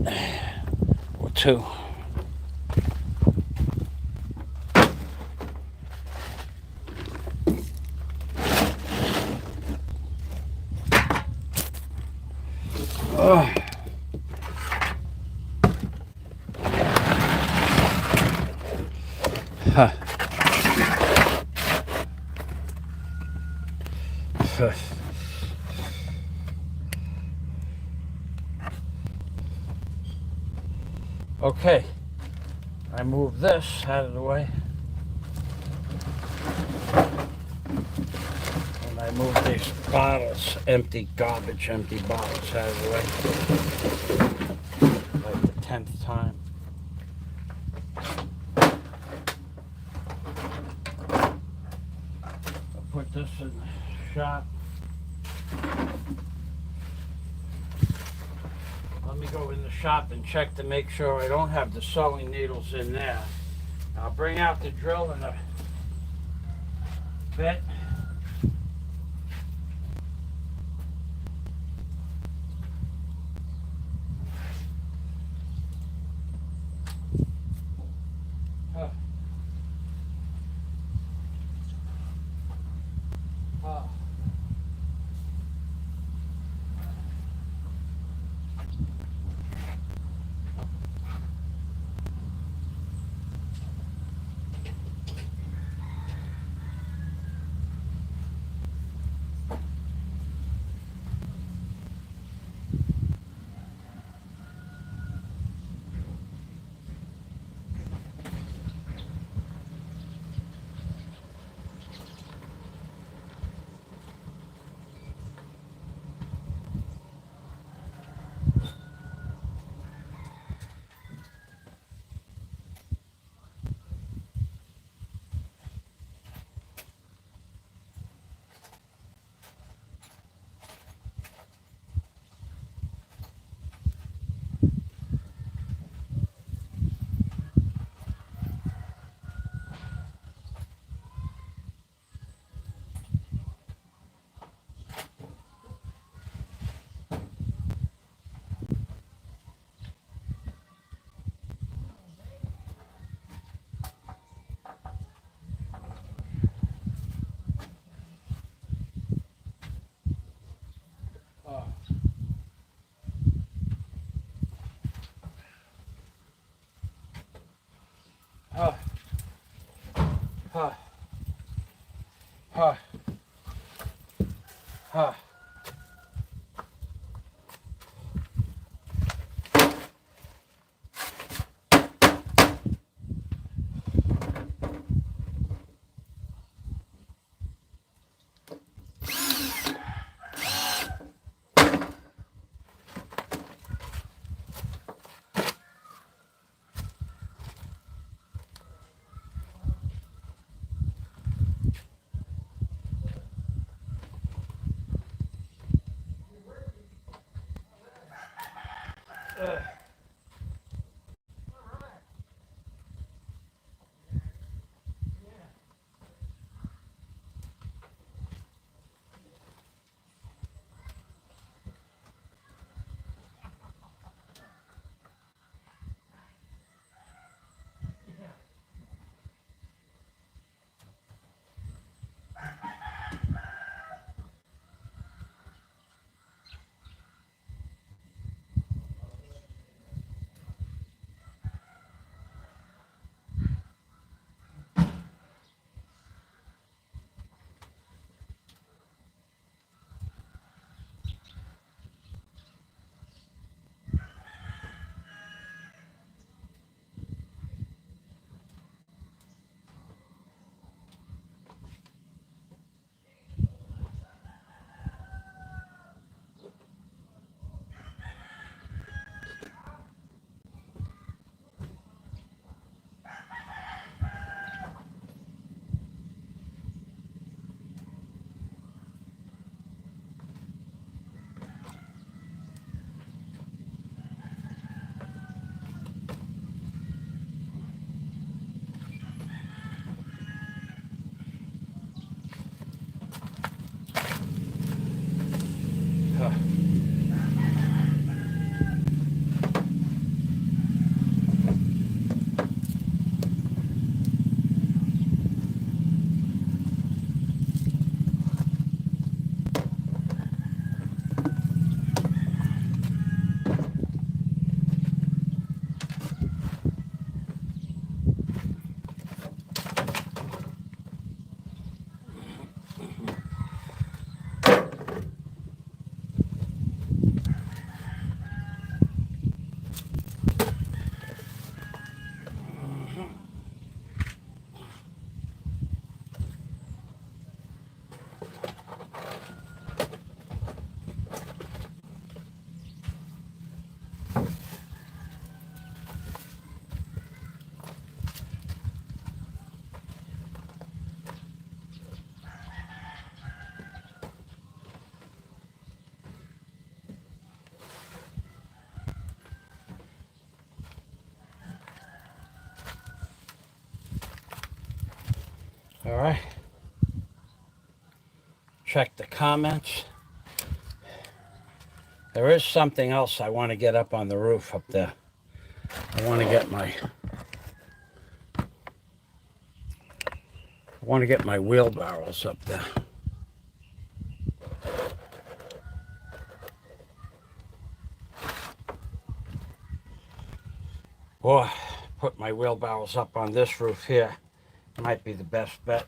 or two. Okay, I move this out of the way. And I move these bottles, empty bottles out of the way. Like the 10th time. I'll put this in the shop. Let me go in the shop and check to make sure I don't have the sewing needles in there. I'll bring out the drill in a bit. Huh. Huh. Huh. Huh. Huh. Huh. All right. Check the comments. There is something else I want to get up on the roof up there. I want to get my wheelbarrows up there. Or put my wheelbarrows up on this roof here. Might be the best bet.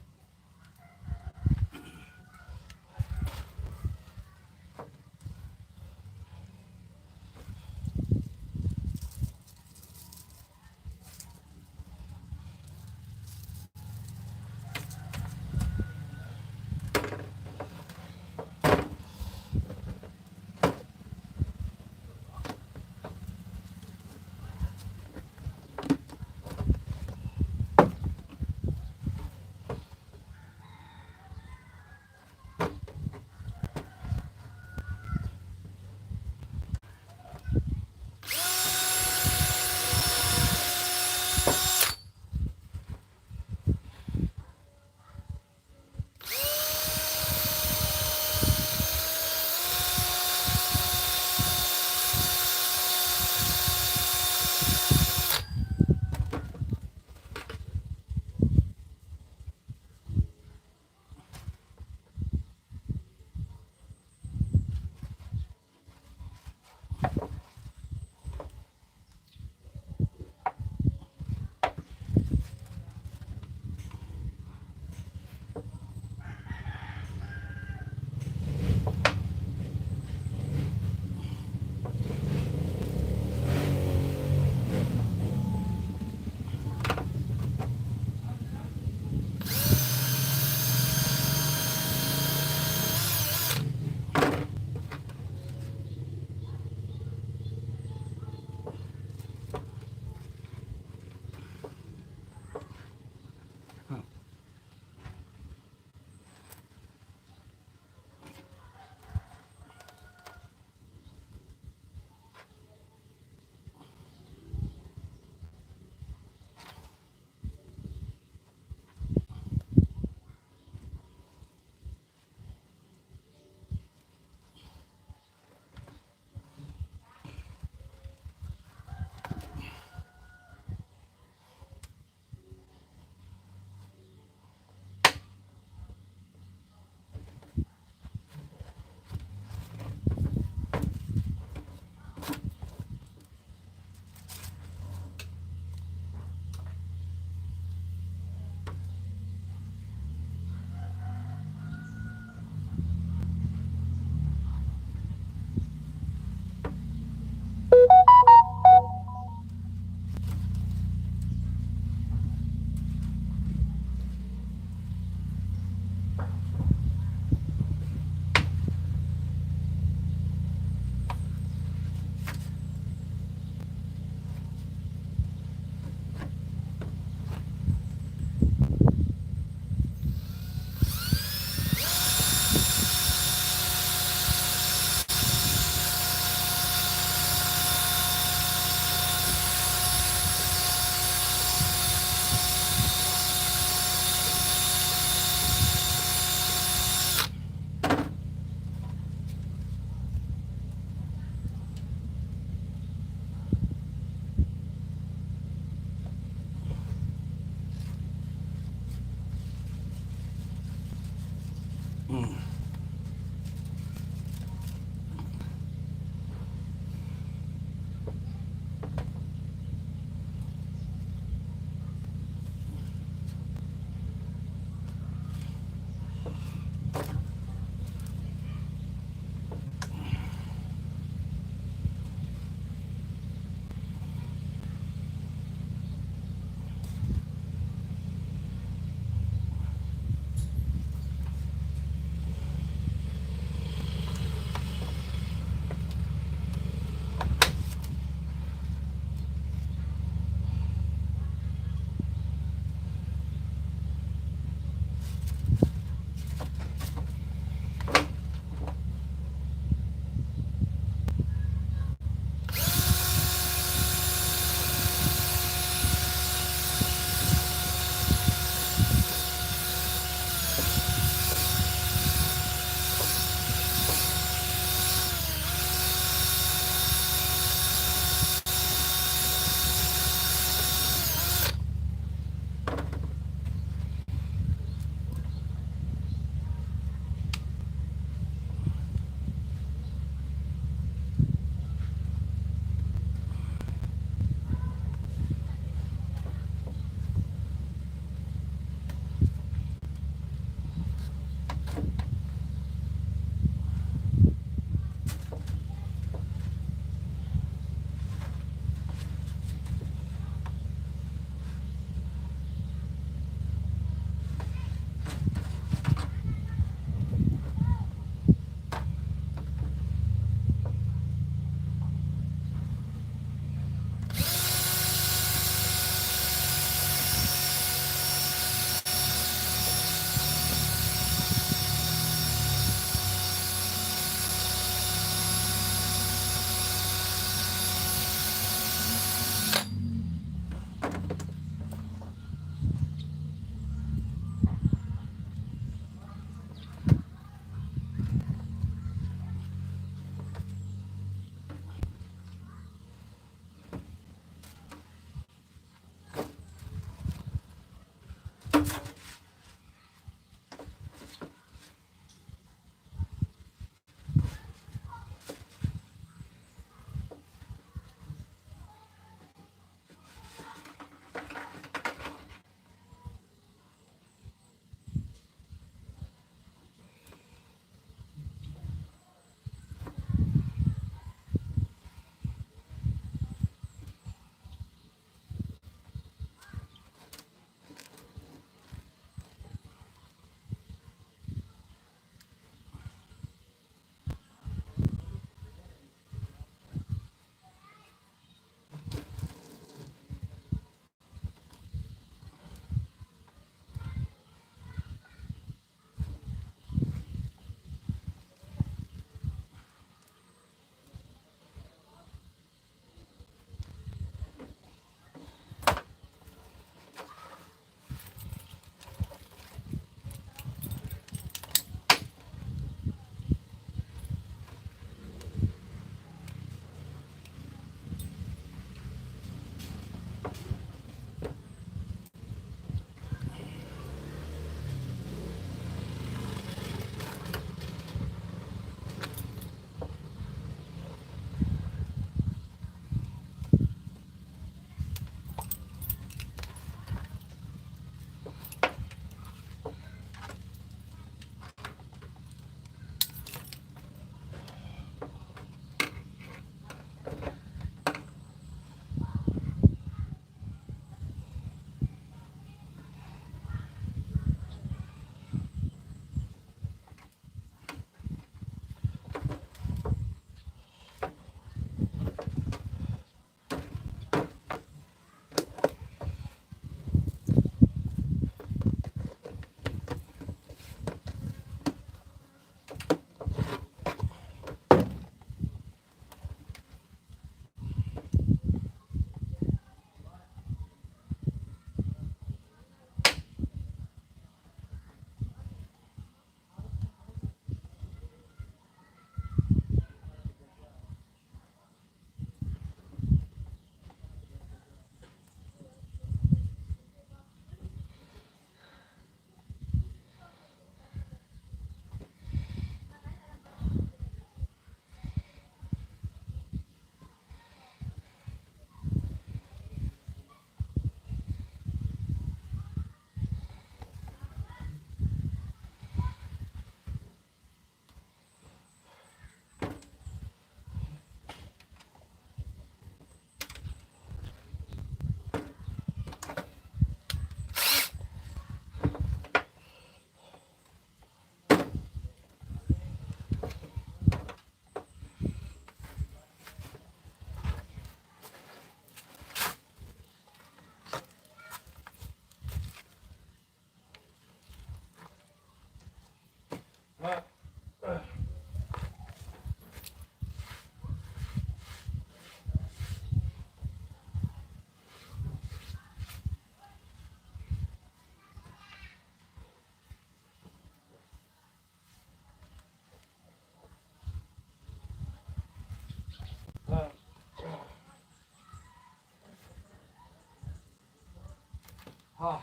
Ah.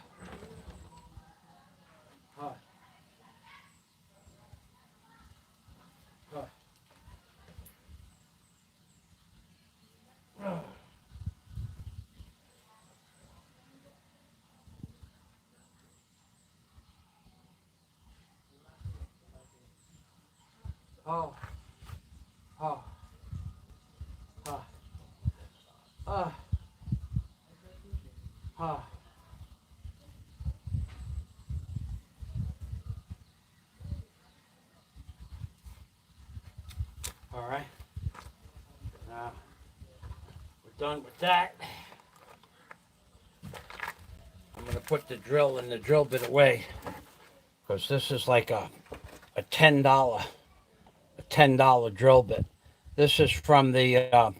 Ah. Ah. Ah. Oh. Oh. Ah. Ah. Ah. All right. Now we're done with that. I'm gonna put the drill and the drill bit away because this is like a $10 drill bit. This is from the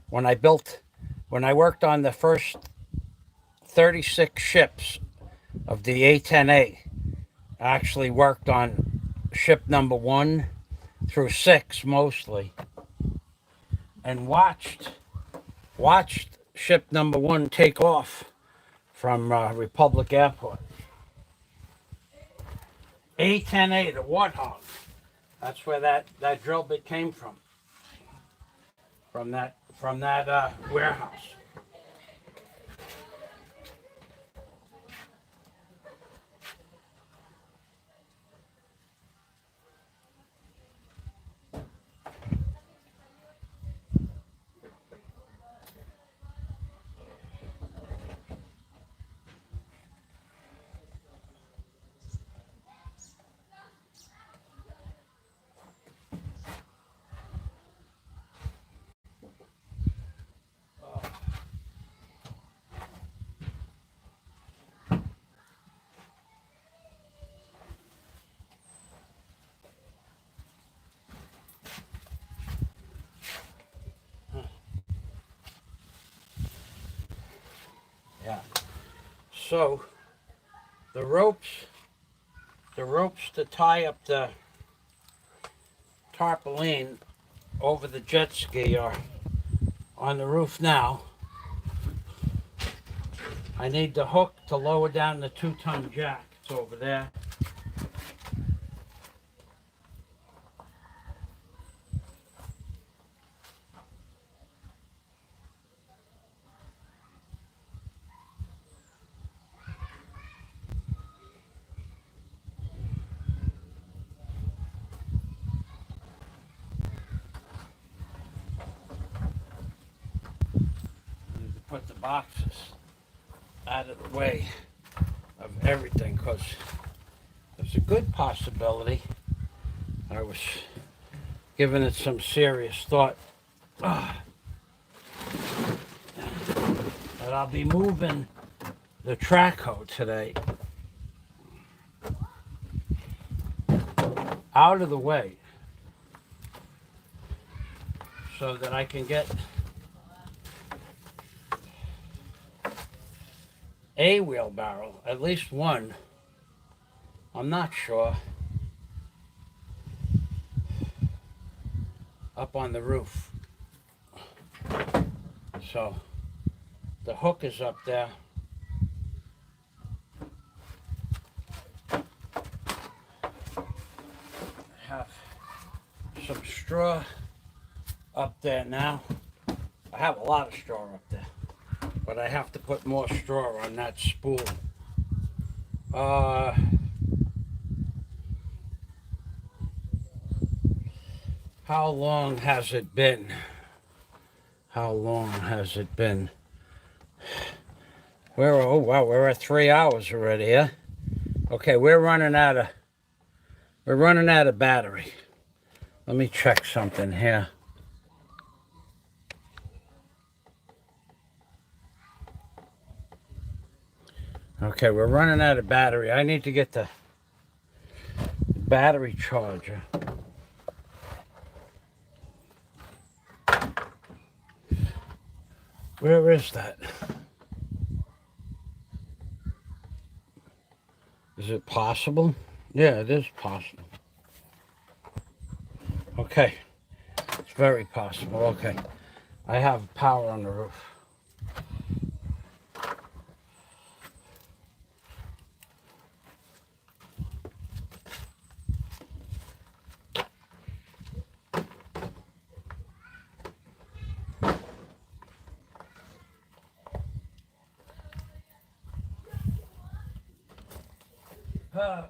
when I worked on the first 36 ships of the A10A. I actually worked on ship number 1 through 6 mostly, and watched ship number 1 take off from Republic Airport. A10A, the Warthog. That's where that drill bit came from. From that warehouse. Yeah. So the ropes to tie up the tarpaulin over the jet ski are on the roof now. I need the hook to lower down the 2-ton jack. It's over there. I need to put the boxes out of the way of everything because there's a good possibility. I was giving it some serious thought. That I'll be moving the track hoe today out of the way so that I can get a wheelbarrow, at least one. I'm not sure. Up on the roof. So the hook is up there. I have some straw up there now. I have a lot of straw up there, but I have to put more straw on that spool. How long has it been? How long has it been? Oh wow, we're at 3 hours already, yeah? Okay, we're running out of battery. Let me check something here. Okay, we're running out of battery. I need to get the battery charger. Where is that? Is it possible? Yeah, it is possible. Okay, it's very possible. Okay, I have power on the roof. Uh,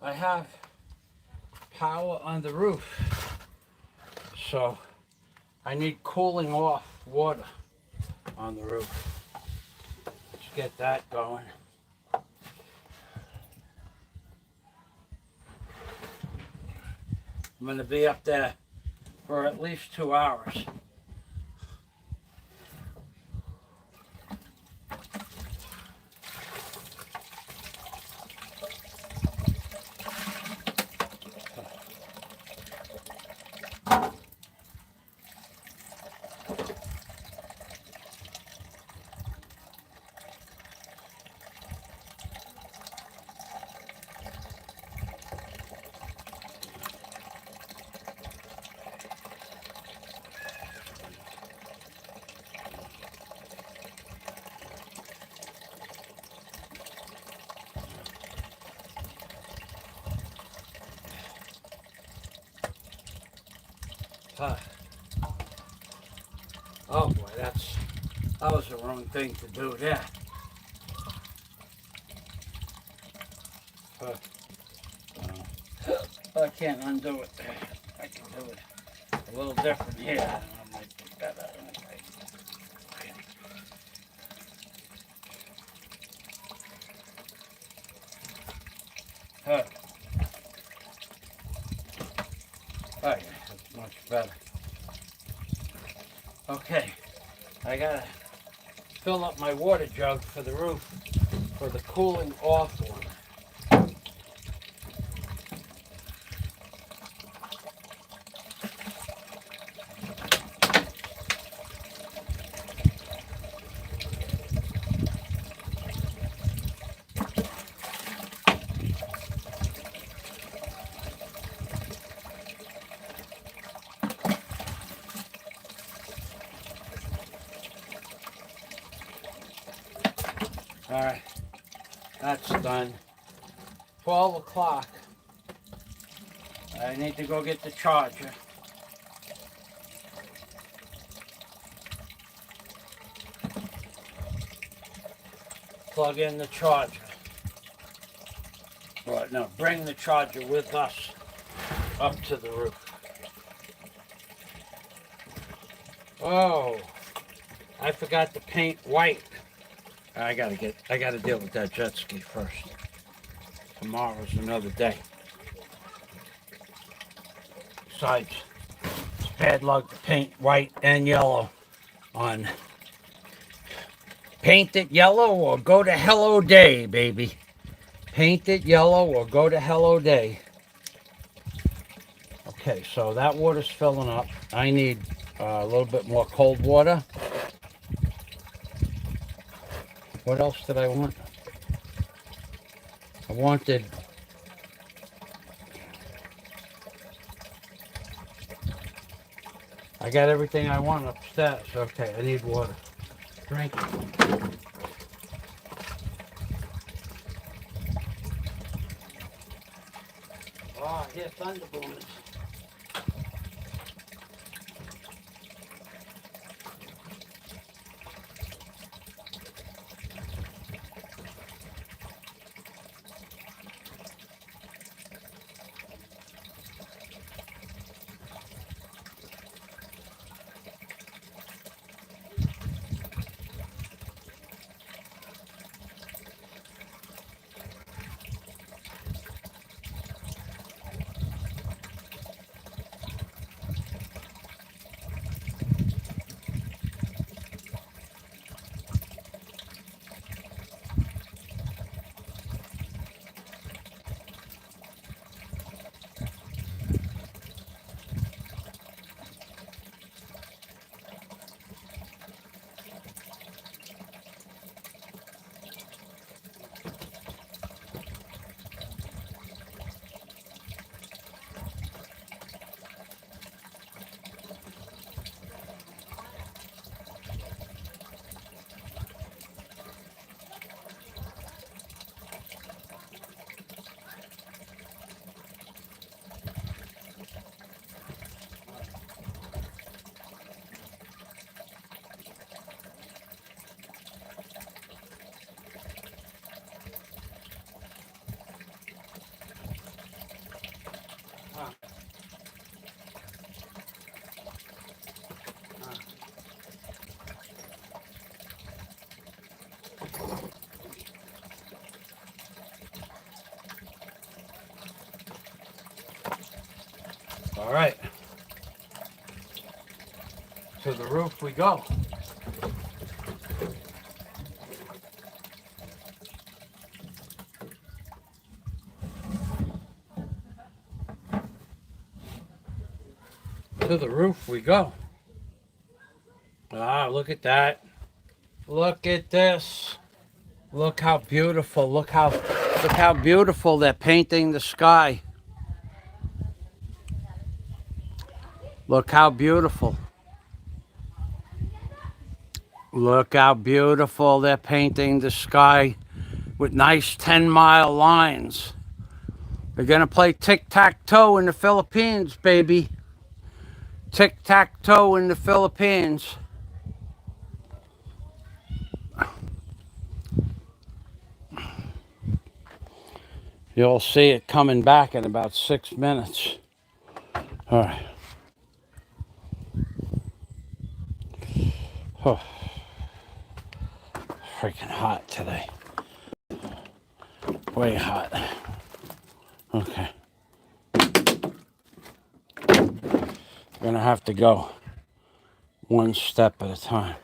I have power on the roof, so I need cooling off water on the roof. Let's get that going. I'm going to be up there for at least 2 hours. Oh boy, that was the wrong thing to do there. I can't undo it. I can do it a little different here. I might be better. Oh yeah, that's much better. Okay, I gotta fill up my water jug for the roof for the cooling off water. Alright, that's done. 12 o'clock. I need to go get the charger. Plug in the charger. Or no, bring the charger with us up to the roof. Oh, I forgot to paint white. I gotta deal with that jet ski first. Tomorrow's another day. Besides, it's bad luck to paint white and yellow on. Paint it yellow or go to hello day, baby. Paint it yellow or go to hello day. Okay, so that water's filling up. I need a little bit more cold water. What else did I want? I wanted... I got everything I want upstairs. Okay, I need water. Drink it. Oh, I hear thunder booming. All right. To the roof we go. To the roof we go. Ah, look at that. Look at this. Look how beautiful. Look how beautiful they're painting the sky. Look how beautiful. Look how beautiful they're painting the sky with nice 10-mile lines. They're going to play tic-tac-toe in the Philippines, baby. Tic-tac-toe in the Philippines. You'll see it coming back in about 6 minutes. All right. Oh, freaking hot today. Way hot. Okay. Gonna have to go one step at a time.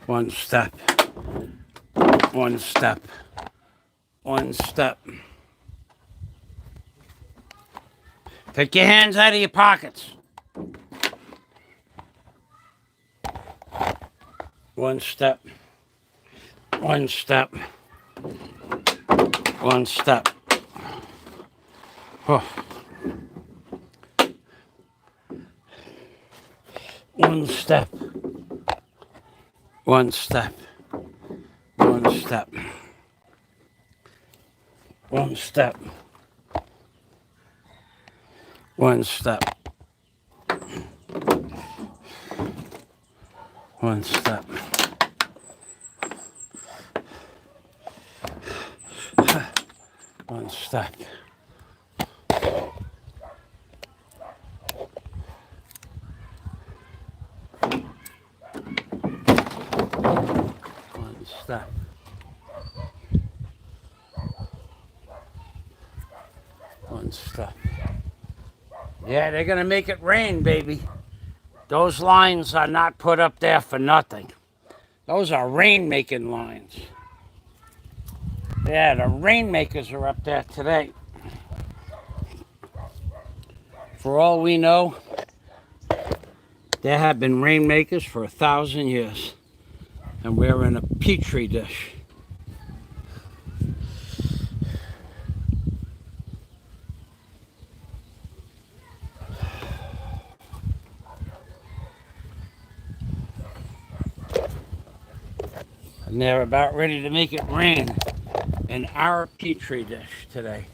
One step. One step. One step. Take your hands out of your pockets. One step. One step. One step. Oh. One step. One step. One step. One step. One step. One step. One step. One step. One step. Yeah, they're gonna make it rain, baby. Those lines are not put up there for nothing. Those are rain-making lines. Yeah, the rainmakers are up there today. For all we know, there have been rainmakers for 1,000 years. And we're in a petri dish. And they're about ready to make it rain in our petri dish today.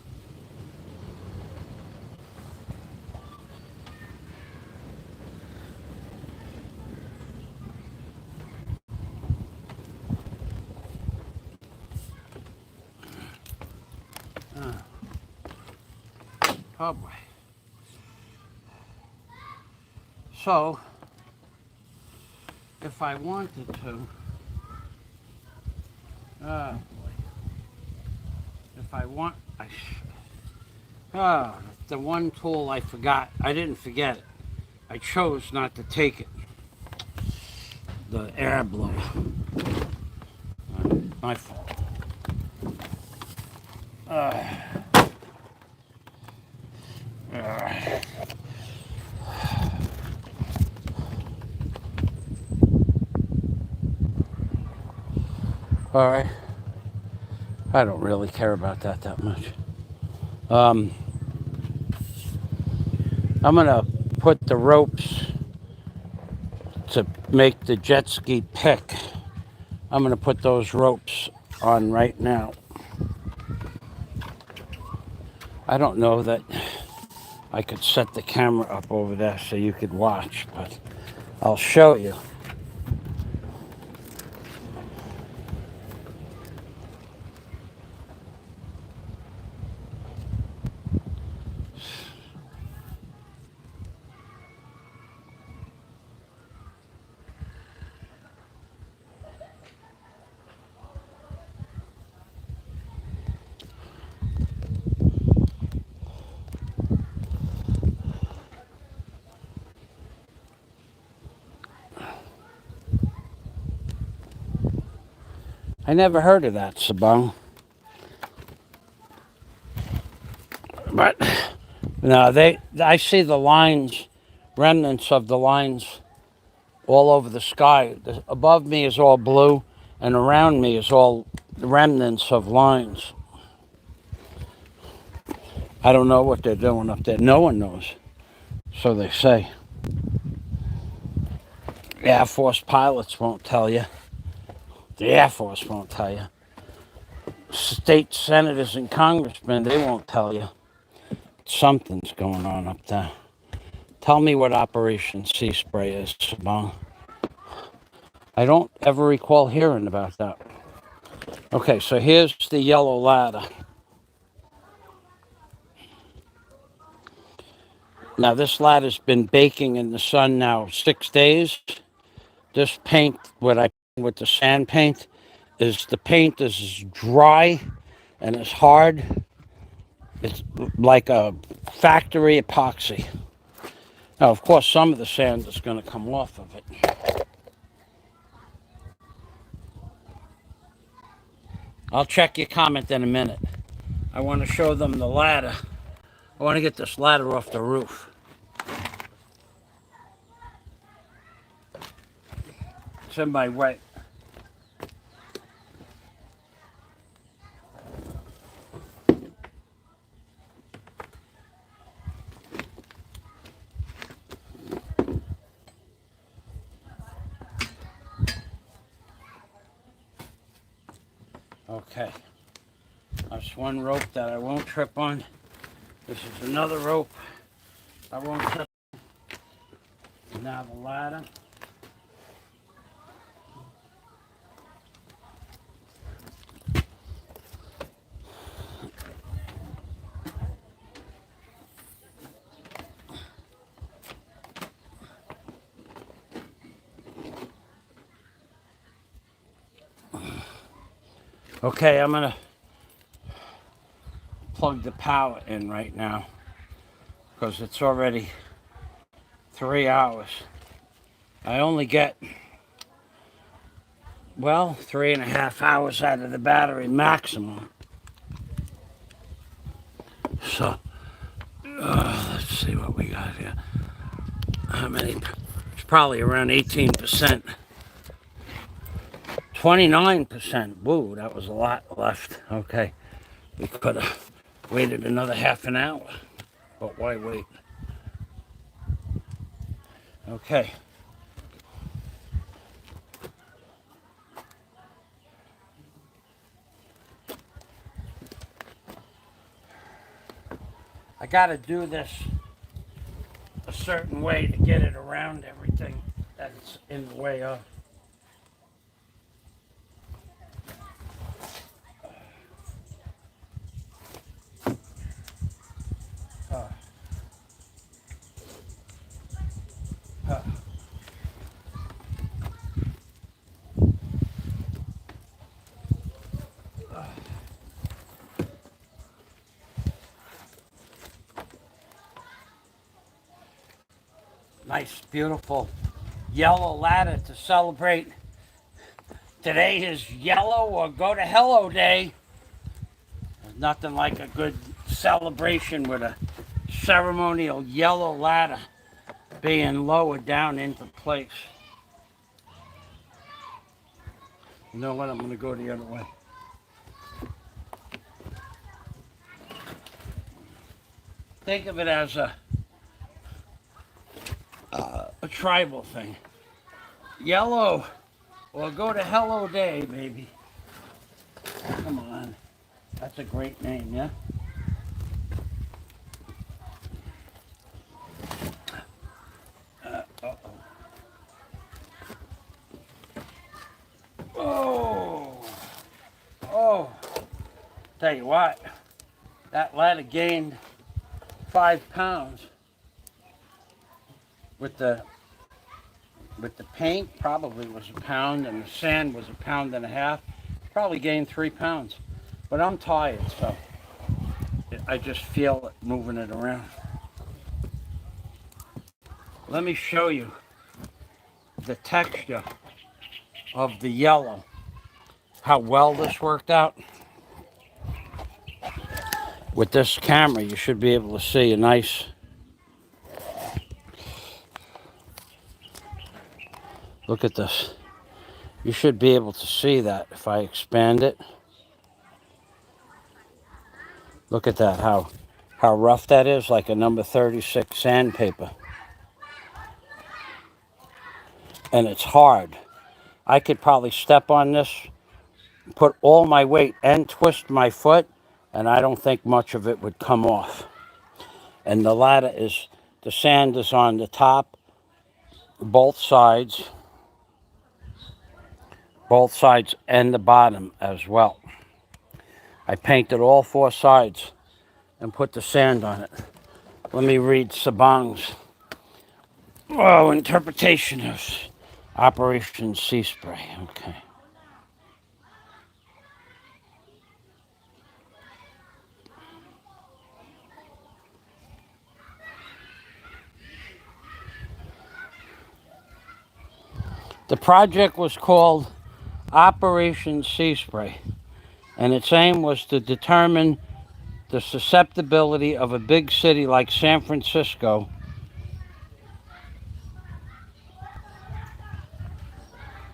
Oh boy. So, if I wanted to, oh boy. If I want, the one tool I forgot, I didn't forget it. I chose not to take it. The air blower. My fault. All right. I don't really care about that much. I'm gonna put the ropes to make the jet ski pick. I'm gonna put those ropes on right now. I don't know that I could set the camera up over there so you could watch, but I'll show you. I never heard of that, Sabong. But no, I see the lines, remnants of the lines all over the sky. Above me is all blue, and around me is all remnants of lines. I don't know what they're doing up there. No one knows. So they say. Air Force pilots won't tell you. The Air Force won't tell you. State senators and congressmen, they won't tell you. Something's going on up there. Tell me what Operation Sea Spray is, Sabong. I don't ever recall hearing about that. Okay, so here's the yellow ladder. Now, this ladder's been baking in the sun now 6 days. This paint, with the sand paint, the paint is dry and it's hard. It's like a factory epoxy. Now, of course, some of the sand is going to come off of it. I'll check your comment in a minute. I want to show them the ladder. I want to get this ladder off the roof. It's in my way. Okay. That's one rope that I won't trip on. This is another rope I won't trip on. Now the ladder. Okay, I'm gonna plug the power in right now because it's already 3 hours. I only get, well, 3.5 hours out of the battery maximum. So, let's see what we got here. How many? It's probably around 18%. 29%. Woo, that was a lot left. Okay. We could have waited another half an hour. But why wait? Okay. I gotta do this a certain way to get it around everything that's in the way of. Nice, beautiful yellow ladder to celebrate. Today is yellow or go to hello day. There's nothing like a good celebration with a ceremonial yellow ladder being lowered down into place. You know what? I'm going to go the other way. Think of it as a tribal thing. Yellow or go to hello day, baby. Come on. That's a great name, yeah? Oh, tell you what, that ladder gained 5 pounds with the paint. Probably was a pound, and the sand was 1.5 pounds. Probably gained 3 pounds, but I'm tired, so I just feel it moving it around. Let me show you the texture of the yellow. how well this worked out. With this camera, you should be able to see a nice. Look at this. You should be able to see that if I expand it. Look at that, how rough that is, like a number 36 sandpaper. And it's hard. I could probably step on this, put all my weight and twist my foot, and I don't think much of it would come off. And the sand is on the top, both sides and the bottom as well. I painted all four sides and put the sand on it. Let me read Sabang's interpretation of Operation Sea Spray. Okay. The project was called Operation Sea Spray, and its aim was to determine the susceptibility of a big city like San Francisco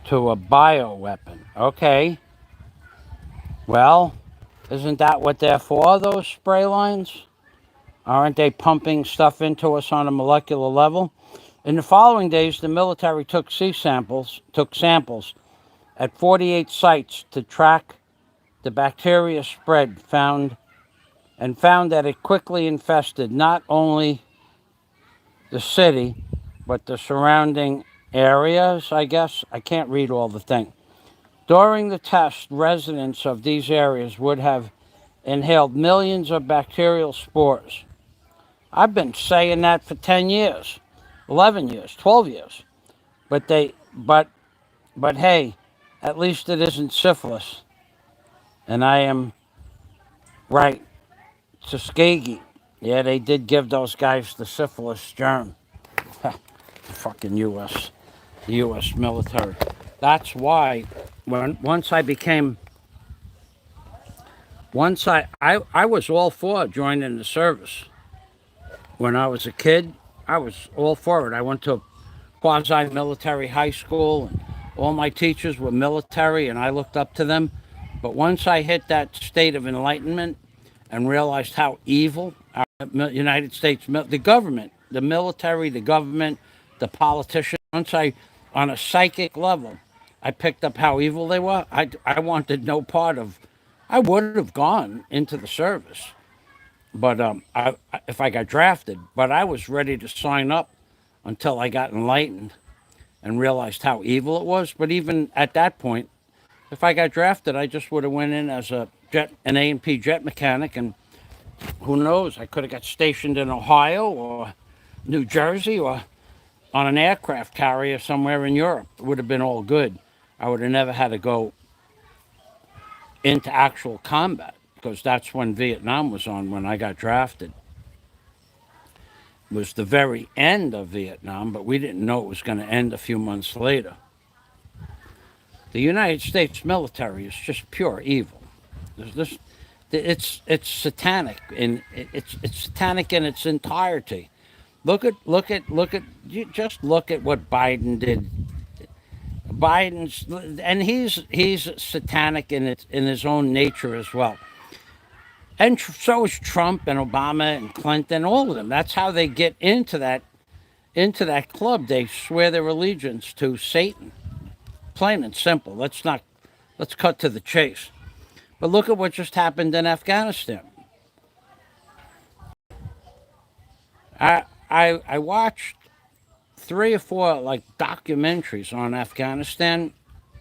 to a bioweapon. Okay. Well, isn't that what they're for, those spray lines? Aren't they pumping stuff into us on a molecular level? In the following days, the military took samples at 48 sites to track the bacteria spread, found that it quickly infested not only the city, but the surrounding areas, I guess. I can't read all the thing. During the test, residents of these areas would have inhaled millions of bacterial spores. I've been saying that for 10 years, 11 years, 12 years. But hey, at least it isn't syphilis. And I am right. Tuskegee. Yeah, they did give those guys the syphilis germ. Fucking the U.S. military. That's why once I was all for joining the service. When I was a kid, I was all for it. I went to quasi-military high school, and all my teachers were military, and I looked up to them. But once I hit that state of enlightenment and realized how evil our United States, the government, the military, the government, the politicians, on a psychic level, I picked up how evil they were. I wanted no part of. I would have gone into the service, but if I got drafted, but I was ready to sign up until I got enlightened and realized how evil it was. But even at that point, if I got drafted, I just would have went in as an A&P jet mechanic, and who knows, I could have got stationed in Ohio or New Jersey or on an aircraft carrier somewhere in Europe. It would have been all good. I would have never had to go into actual combat, because that's when Vietnam was on when I got drafted. It was the very end of Vietnam, but we didn't know it was going to end a few months later. The United States military is just pure evil. It's satanic, and it's satanic in its entirety. Look at what Biden did. He's satanic in his own nature as well. And so is Trump and Obama and Clinton, all of them. That's how they get into that club. They swear their allegiance to Satan. Plain and simple. Let's cut to the chase. But look at what just happened in Afghanistan. I watched 3 or 4 documentaries on Afghanistan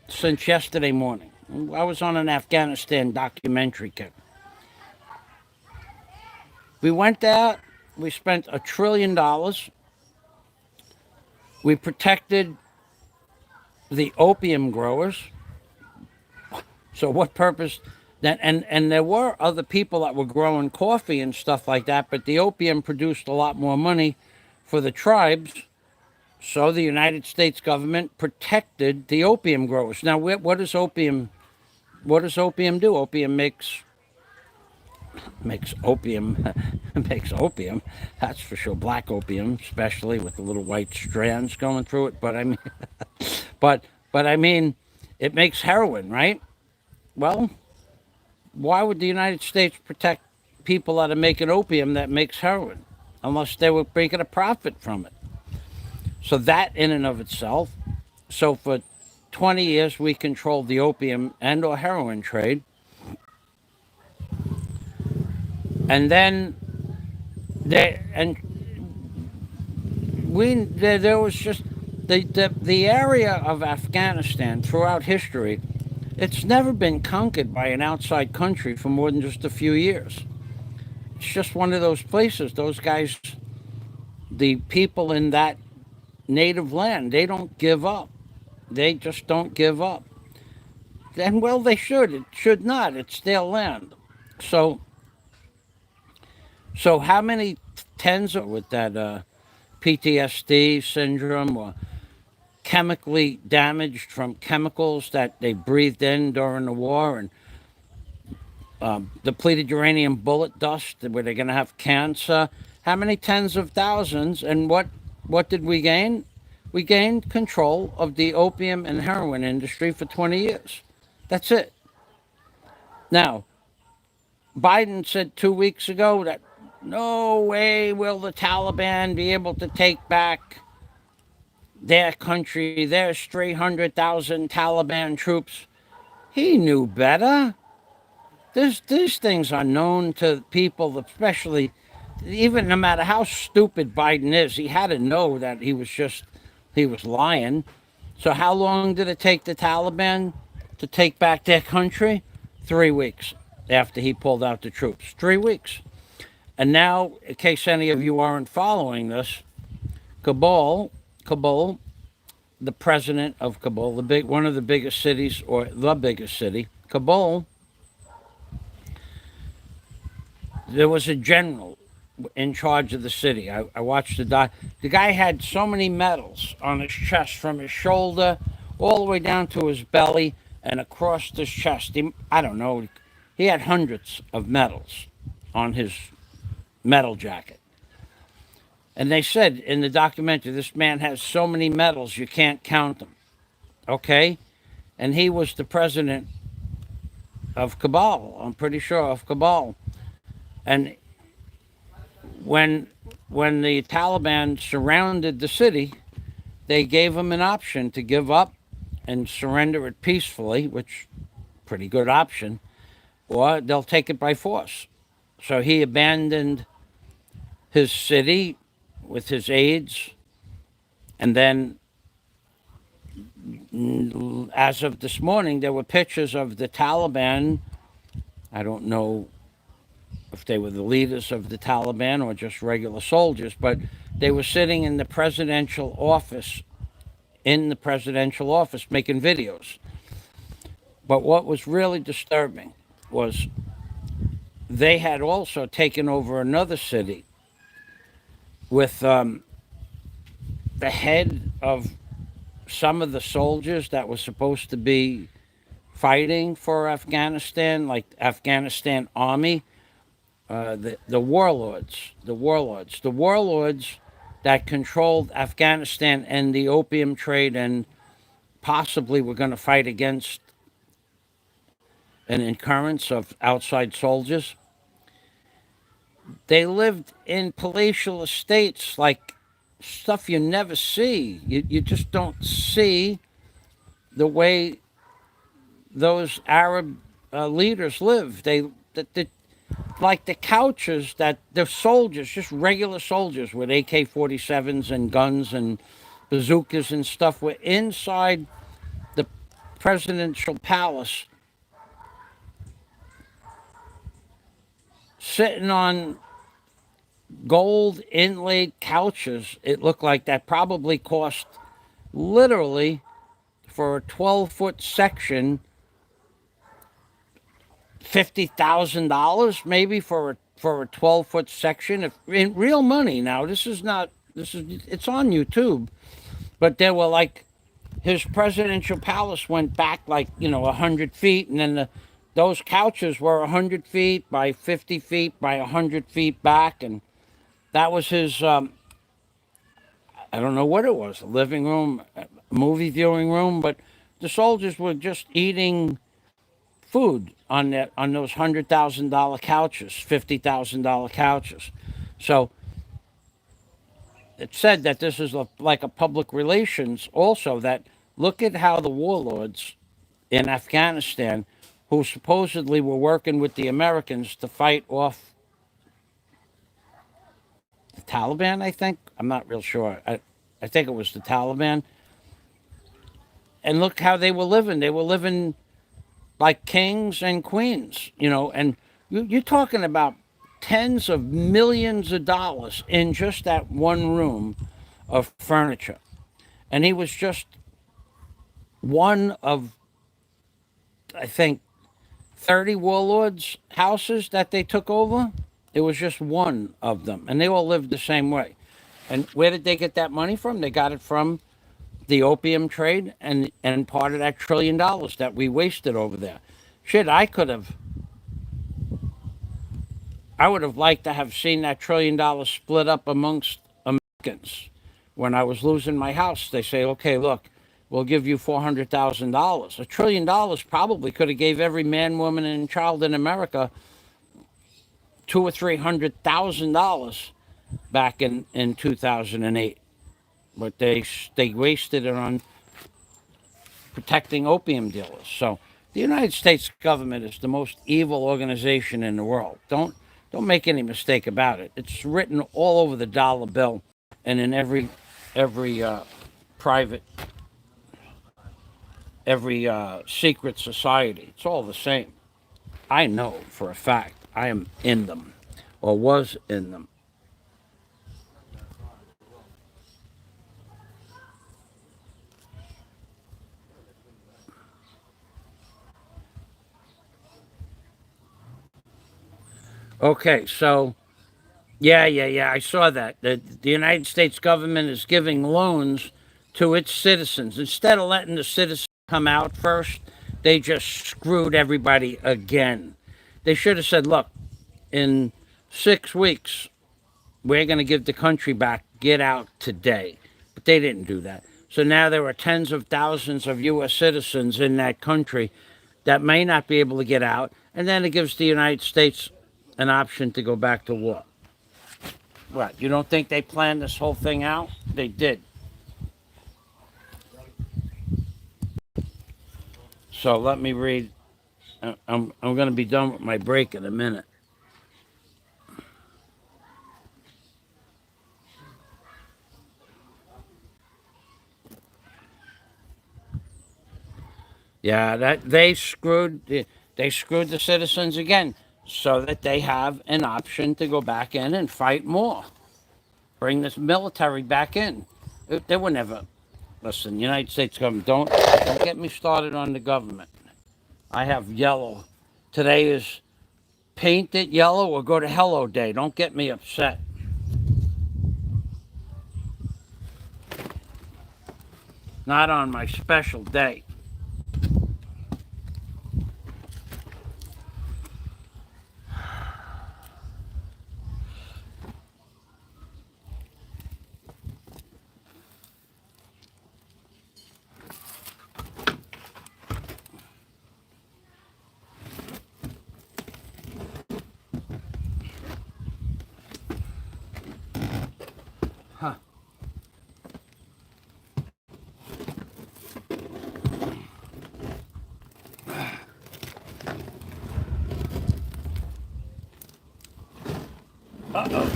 since yesterday morning. I was on an Afghanistan documentary kick. We went there. We spent $1 trillion. We protected the opium growers. So what purpose? And there were other people that were growing coffee and stuff like that, but the opium produced a lot more money for the tribes. So the United States government protected the opium growers. Now, what is opium? what does opium do? Opium makes opium makes opium. That's for sure. Black opium, especially with the little white strands going through it. But I mean, but I mean, it makes heroin, right? Well, why would the United States protect people that are making opium that makes heroin, unless they were making a profit from it? So that in and of itself. So for 20 years we controlled the opium and or heroin trade, and then and there was just the area of Afghanistan throughout history. It's never been conquered by an outside country for more than just a few years. It's just one of those places. Those guys, the people in that native land, they don't give up. They just don't give up. And well, they should. It should not. It's their land. So, so how many tens of with that PTSD syndrome or chemically damaged from chemicals that they breathed in during the war and depleted uranium bullet dust where they're going to have cancer? How many tens of thousands? And what did we gain? We gained control of the opium and heroin industry for 20 years. That's it. Now, Biden said 2 weeks ago that no way will the Taliban be able to take back their country. There's 300,000 Taliban troops. He knew better. These things are known to people, especially, even no matter how stupid Biden is, he had to know that he was lying. So how long did it take the Taliban to take back their country? 3 weeks after he pulled out the troops. 3 weeks. And now, in case any of you aren't following this, Kabul, the president of Kabul, one of the biggest cities, or the biggest city, Kabul, there was a general in charge of the city. I watched the guy had so many medals on his chest from his shoulder all the way down to his belly and across his chest. I don't know. He had hundreds of medals on his medal jacket. And they said in the documentary, this man has so many medals, you can't count them. Okay? And he was the president of Kabul, I'm pretty sure, of Kabul. And when the Taliban surrounded the city, they gave him an option to give up and surrender it peacefully, which pretty good option, or they'll take it by force. So he abandoned his city with his aides, and then as of this morning, there were pictures of the Taliban. I don't know if they were the leaders of the Taliban or just regular soldiers, but they were sitting in the presidential office, making videos. But what was really disturbing was they had also taken over another city with the head of some of the soldiers that were supposed to be fighting for Afghanistan, like Afghanistan army, the warlords that controlled Afghanistan and the opium trade, and possibly were going to fight against an incurrence of outside soldiers. They lived in palatial estates, like stuff you never see. You just don't see the way those Arab leaders live. Like the couches that the soldiers, just regular soldiers with AK-47s and guns and bazookas and stuff, were inside the presidential palace, sitting on gold inlaid couches. It looked like that probably cost, literally, for a 12-foot section, $50,000 maybe for a 12-foot section. If in real money now, it's on YouTube, but there were like his presidential palace went back like 100 feet, and then those couches were 100 feet by 50 feet by 100 feet back, and that was his. I don't know what it was, a living room, a movie viewing room, but the soldiers were just eating food on those $100,000 couches, $50,000 couches. So it said that this is like a public relations also, that look at how the warlords in Afghanistan, who supposedly were working with the Americans to fight off the Taliban, I think. I'm not real sure. I think it was the Taliban. And look how they were living. They were living like kings and queens, and you're talking about tens of millions of dollars in just that one room of furniture. And he was just one of, I think, 30 warlords' houses that they took over. It was just one of them, and they all lived the same way. And where did they get that money from? They got it from the opium trade and part of that $1 trillion that we wasted over there. Shit, I would have liked to have seen that $1 trillion split up amongst Americans. When I was losing my house, they say, okay, look, we'll give you $400,000. $1 trillion probably could have gave every man, woman, and child in America $200,000 or $300,000 back in 2008. But they wasted it on protecting opium dealers. So the United States government is the most evil organization in the world. Don't make any mistake about it. It's written all over the dollar bill and in every private, every secret society. It's all the same. I know for a fact I am in them, or was in them. Okay, so yeah, I saw that. The United States government is giving loans to its citizens. Instead of letting the citizens come out first, they just screwed everybody again. They should have said, look, in 6 weeks, we're going to give the country back. Get out today. But they didn't do that. So now there are tens of thousands of U.S. citizens in that country that may not be able to get out. And then it gives the United States an option to go back to war. What, you don't think they planned this whole thing out? They did. So let me read. I'm going to be done with my break in a minute. Yeah, that they screwed the citizens again, so that they have an option to go back in and fight more. Bring this military back in. They were never. Listen, United States government, don't get me started on the government. I have yellow. Today is paint it yellow or go to hello day. Don't get me upset. Not on my special day. Huh. Uh-oh.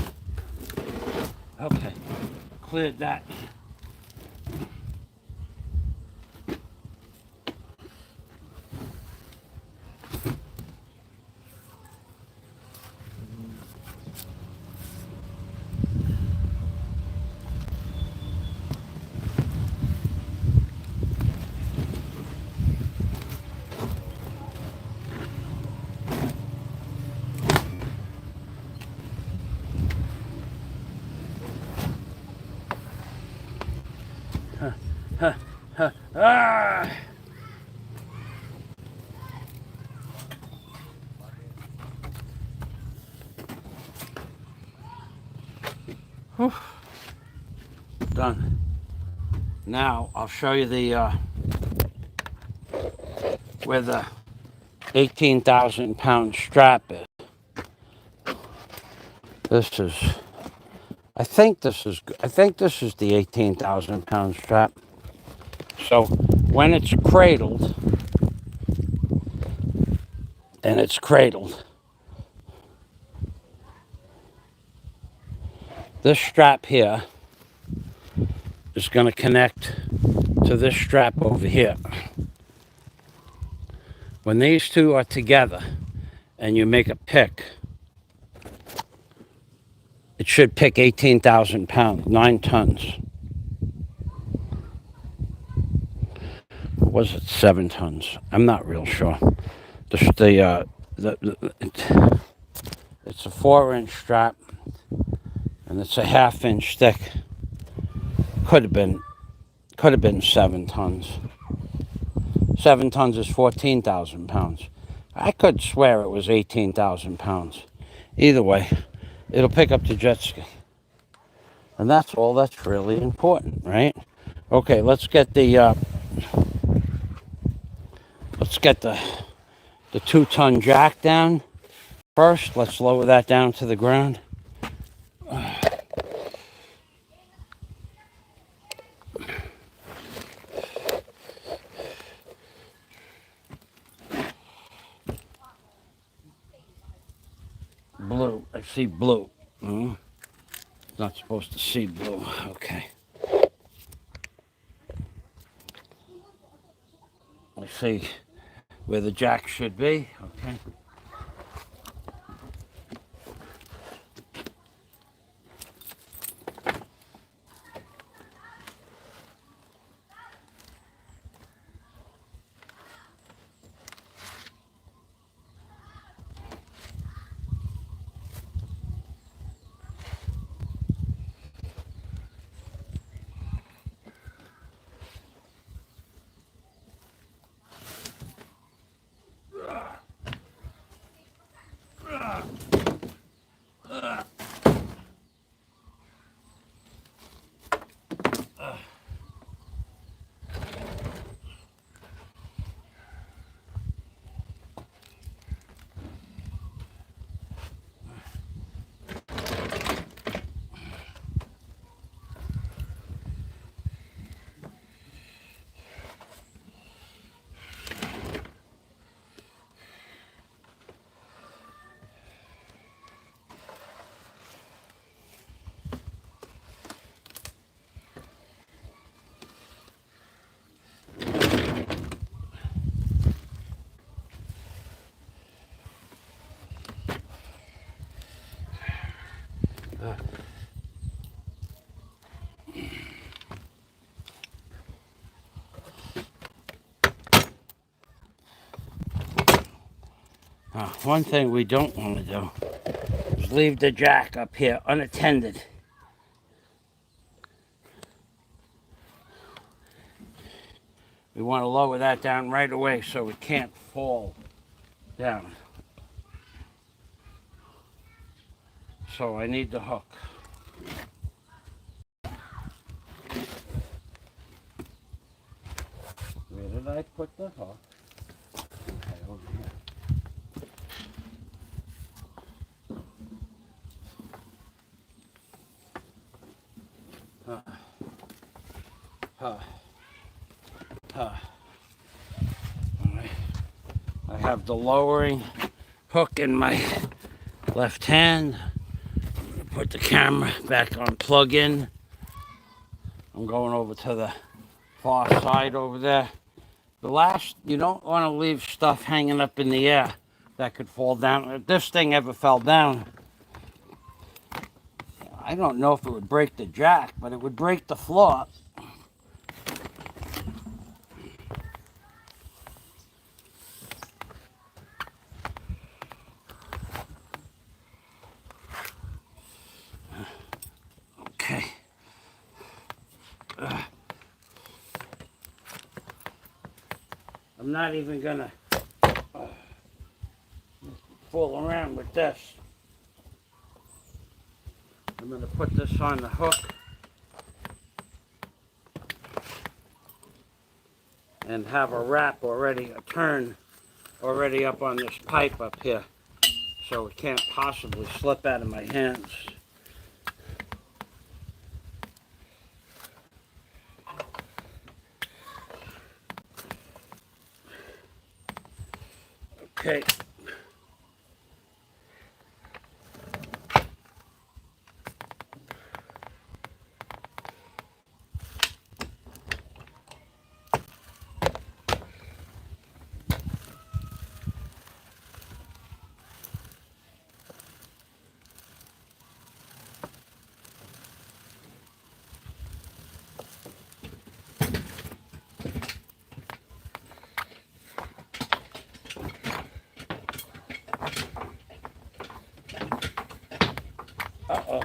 Okay. Cleared that. Ah! Whew. Done. Now I'll show you the where the 18,000 pound strap is. This is, I think this is the 18,000 pound strap. So when it's cradled, this strap here is going to connect to this strap over here. When these two are together and you make a pick, it should pick 18,000 pounds, 9 tons. Or was it 7 tons? I'm not real sure. It's a 4-inch strap and it's a 1/2 inch thick. Could have been 7 tons. 7 tons is 14,000 pounds. I could swear it was 18,000 pounds. Either way, it'll pick up the jet ski. And that's all that's really important, right? Okay, let's get the 2-ton jack down. First, let's lower that down to the ground. Blue, I see blue. Not supposed to see blue, okay. I see where the jack should be, okay. One thing we don't want to do is leave the jack up here unattended. We want to lower that down right away so it can't fall down. So I need the hook. Where did I put the hook? Okay, over here. Alright. I have the lowering hook in my left hand. I'm going to put the camera back on plug in. I'm going over to the far side over there. You don't want to leave stuff hanging up in the air that could fall down. If this thing ever fell down, I don't know if it would break the jack, but it would break the floor. Okay. I'm not even gonna fool around with this. I'm gonna put this on the hook and have a wrap already, a turn already up on this pipe up here, so it can't possibly slip out of my hands. Okay. Uh-oh.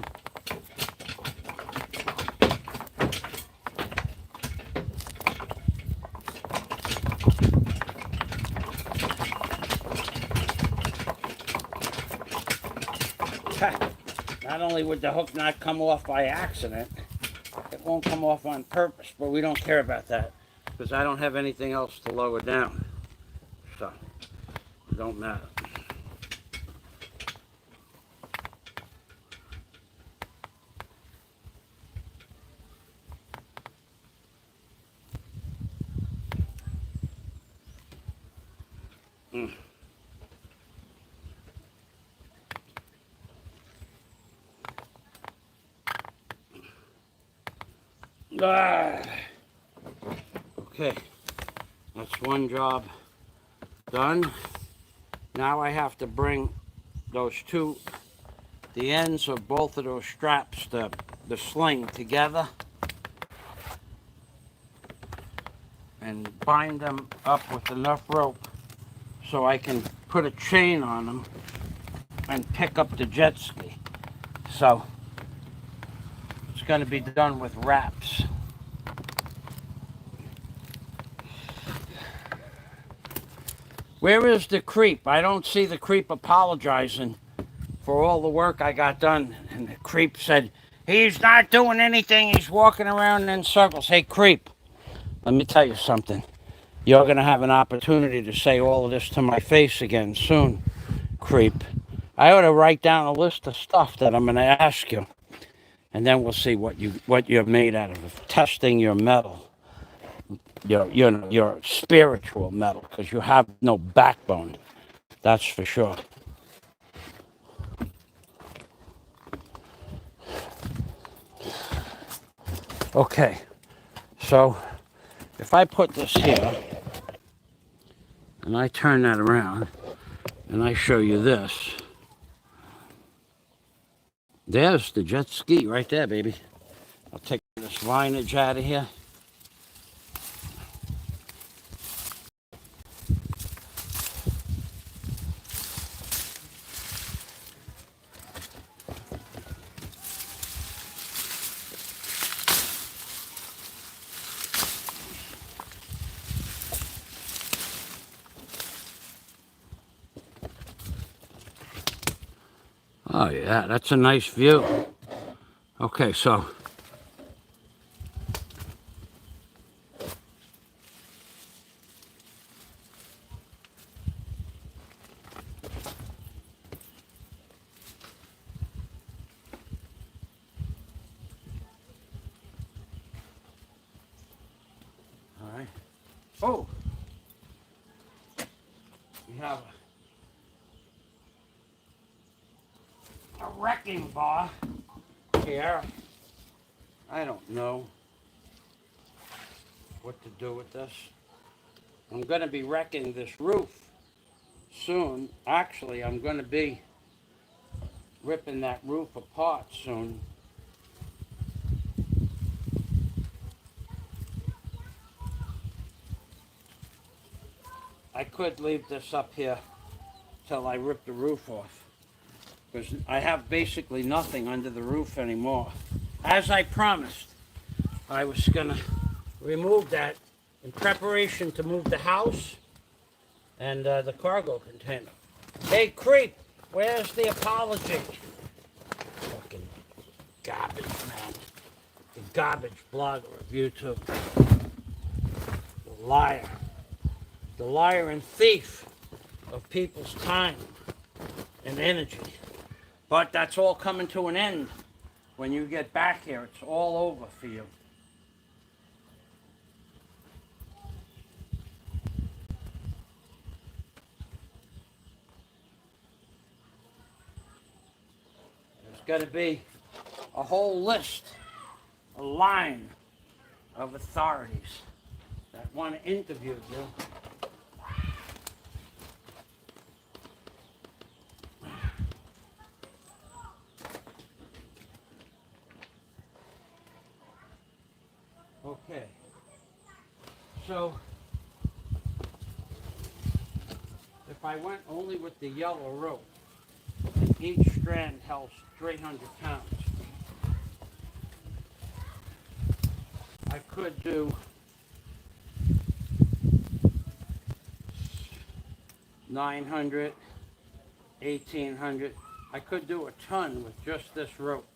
Not only would the hook not come off by accident, it won't come off on purpose, but we don't care about that because I don't have anything else to lower down, so it don't matter. Okay, that's one job done. Now I have to bring the ends of both of those straps, the sling together and bind them up with enough rope so I can put a chain on them and pick up the jet ski. So it's going to be done with wraps. Where is the creep? I don't see the creep apologizing for all the work I got done. And the creep said, he's not doing anything. He's walking around in circles. Hey, creep, let me tell you something. You're going to have an opportunity to say all of this to my face again soon, creep. I ought to write down a list of stuff that I'm going to ask you. And then we'll see what you're made out of testing your metal. Your spiritual metal, because you have no backbone. That's for sure. Okay, so if I put this here and I turn that around and I show you this, there's the jet ski right there, baby. I'll take this lineage out of here. Oh yeah, that's a nice view. Okay, so all right. Oh, we have a wrecking bar here. I don't know what to do with this. I'm going to be wrecking this roof soon. Actually, I'm going to be ripping that roof apart soon. I could leave this up here till I rip the roof off, because I have basically nothing under the roof anymore. As I promised, I was going to remove that in preparation to move the house. and the cargo container. Hey, creep, where's the apology? Fucking garbage, man. The garbage blogger of YouTube. The liar. The liar and thief of people's time and energy. But that's all coming to an end. When you get back here, it's all over for you. There's got to be a whole list, a line of authorities that want to interview you. Okay, so if I went only with the yellow rope, each strand held 300 pounds. I could do 900, 1800. I could do a ton with just this rope.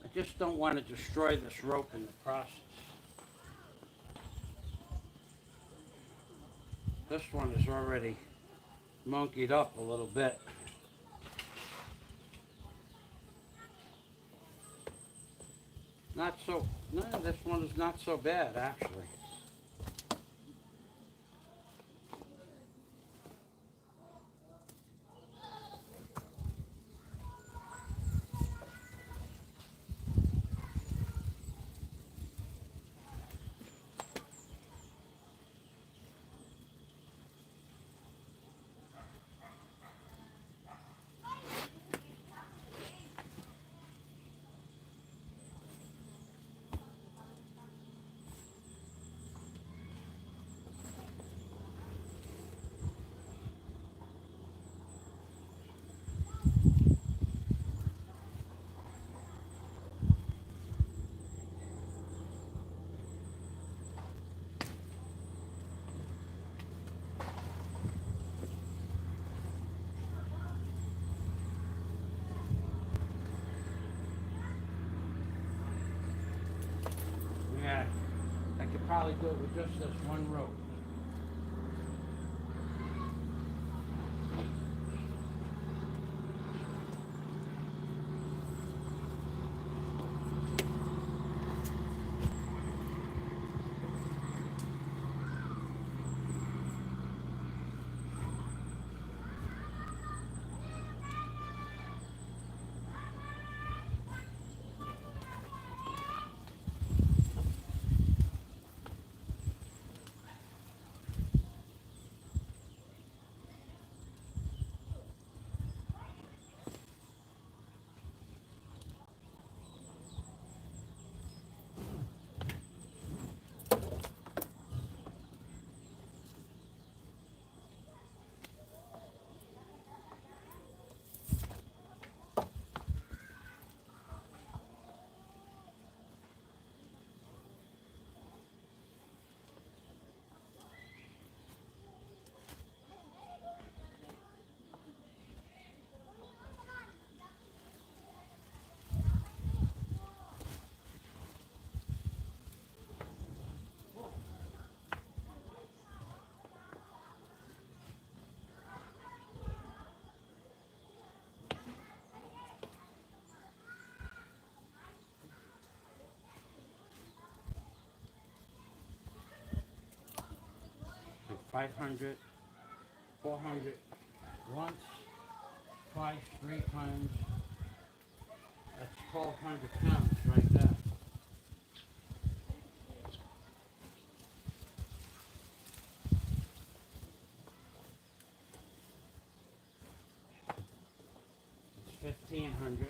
I just don't want to destroy this rope in the process. This one is already monkeyed up a little bit. Not so, no, this one is not so bad actually. Yeah, I could probably do it with just this one rope. So 500, 400, once, twice, 3 times. That's 1,200 pounds right there. It's 1,500.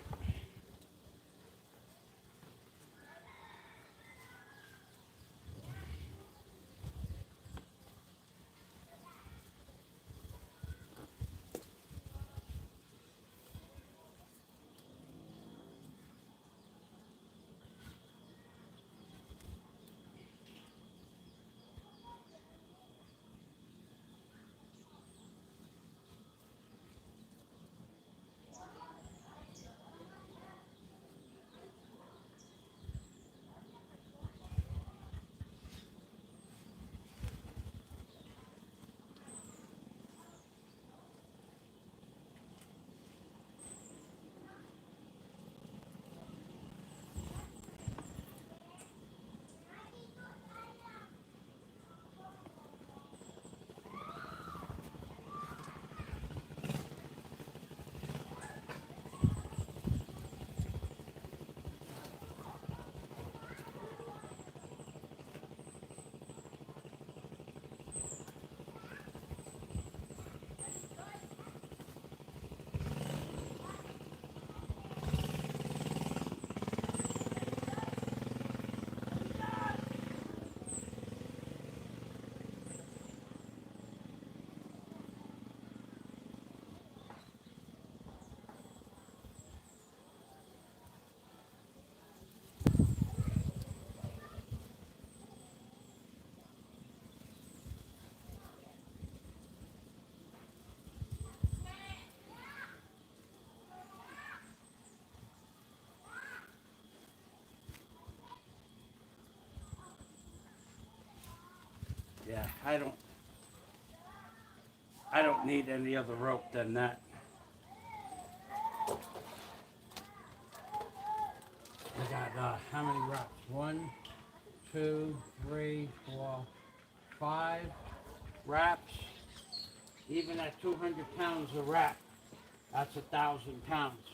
Yeah, I don't need any other rope than that. I got how many wraps? 1, 2, 3, 4, 5 wraps. Even at 200 pounds a wrap, that's 1,000 pounds.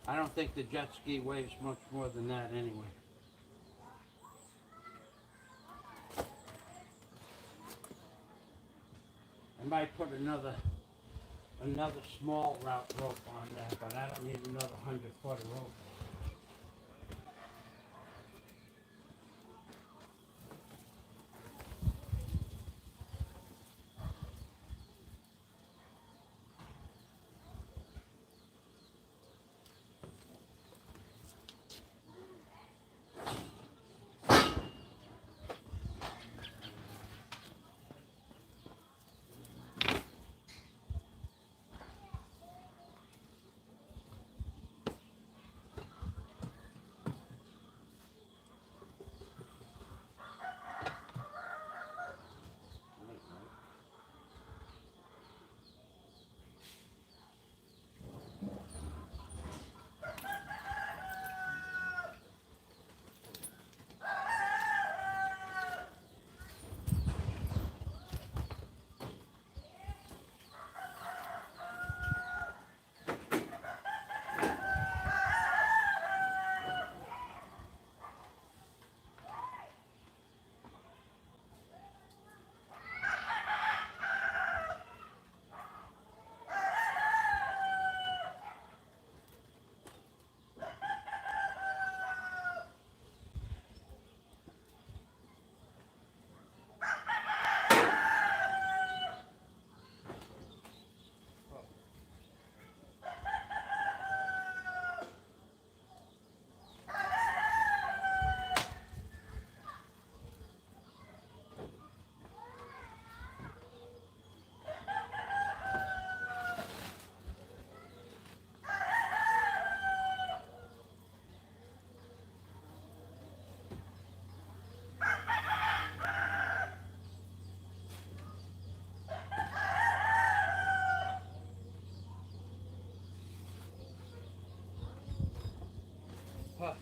I don't think the jet ski weighs much more than that anyway. I might put another small route rope on there, but I don't need another 100-foot rope. Huh.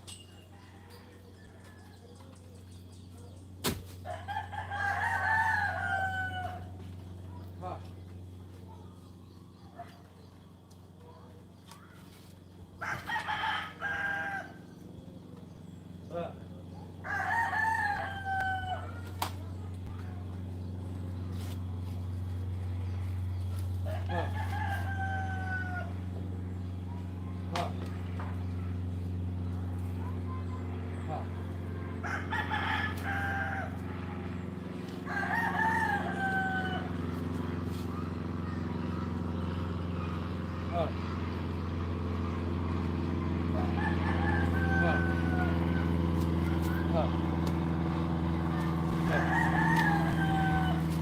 Huh. Huh. Huh. Huh. Huh. Huh. Huh. Huh.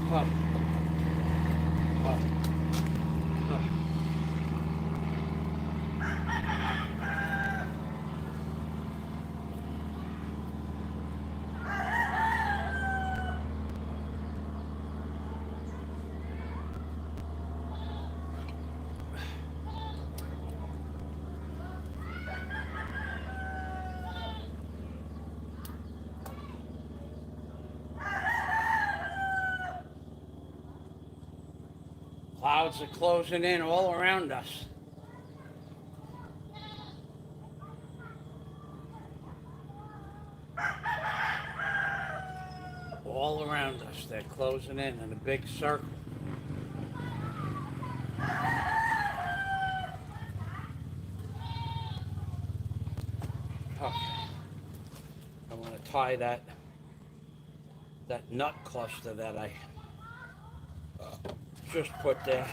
Huh. Huh. Clouds are closing in all around us. All around us, they're closing in a big circle. Okay. I want to tie that nut cluster that I just put there.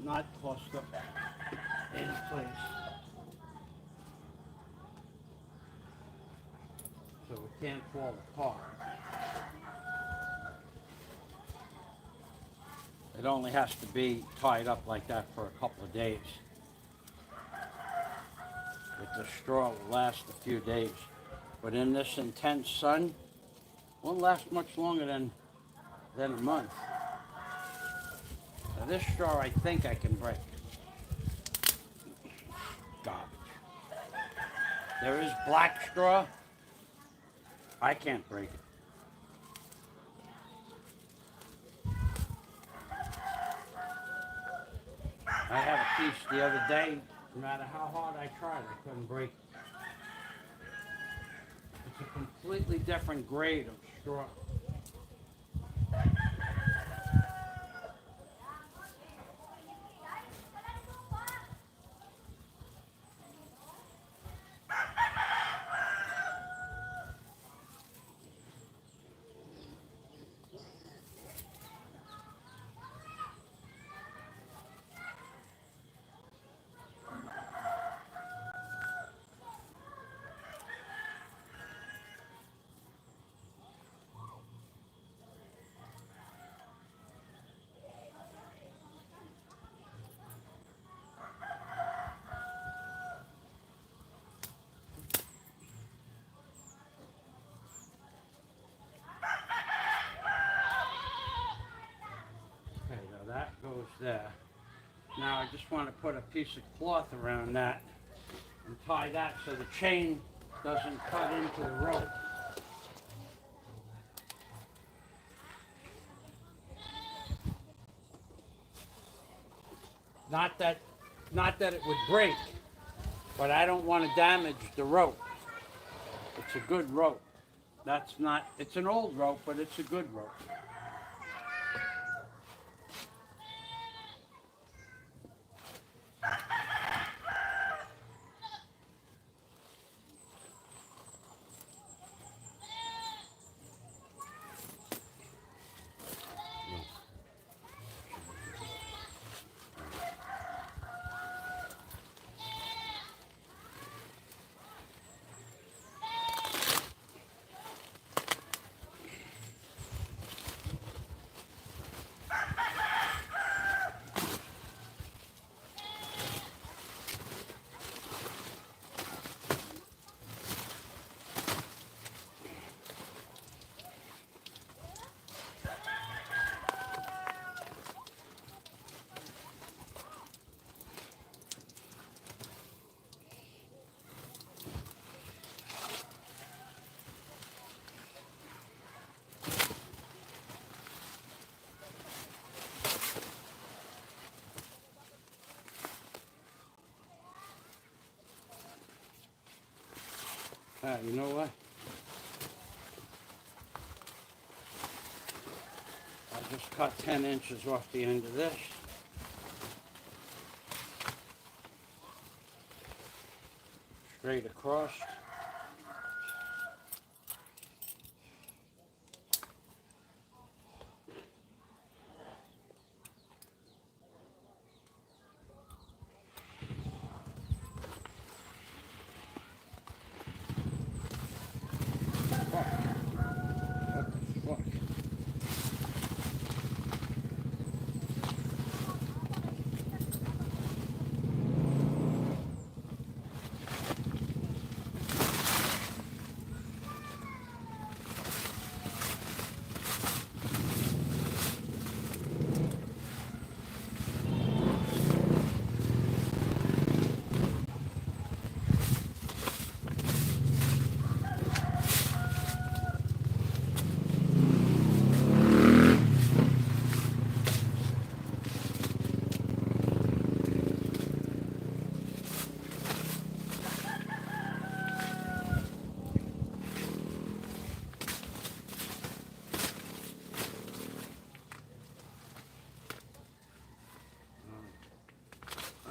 Nut cluster in place. So it can't fall apart. It only has to be tied up like that for a couple of days. But the straw will last a few days. But in this intense sun, won't last much longer than a month. Now this straw I think I can break. Garbage. There is black straw. I can't break it. I had a piece the other day. No matter how hard I tried, I couldn't break it. It's a completely different grade of straw. Okay, now that goes there. Now I just want to put a piece of cloth around that and tie that so the chain doesn't cut into the rope. Not that, not that it would break, but I don't want to damage the rope. It's a good rope. That's not, it's an old rope, but it's a good rope. You know what? I just cut 10 inches off the end of this. Straight across.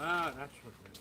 Ah, that's what it is.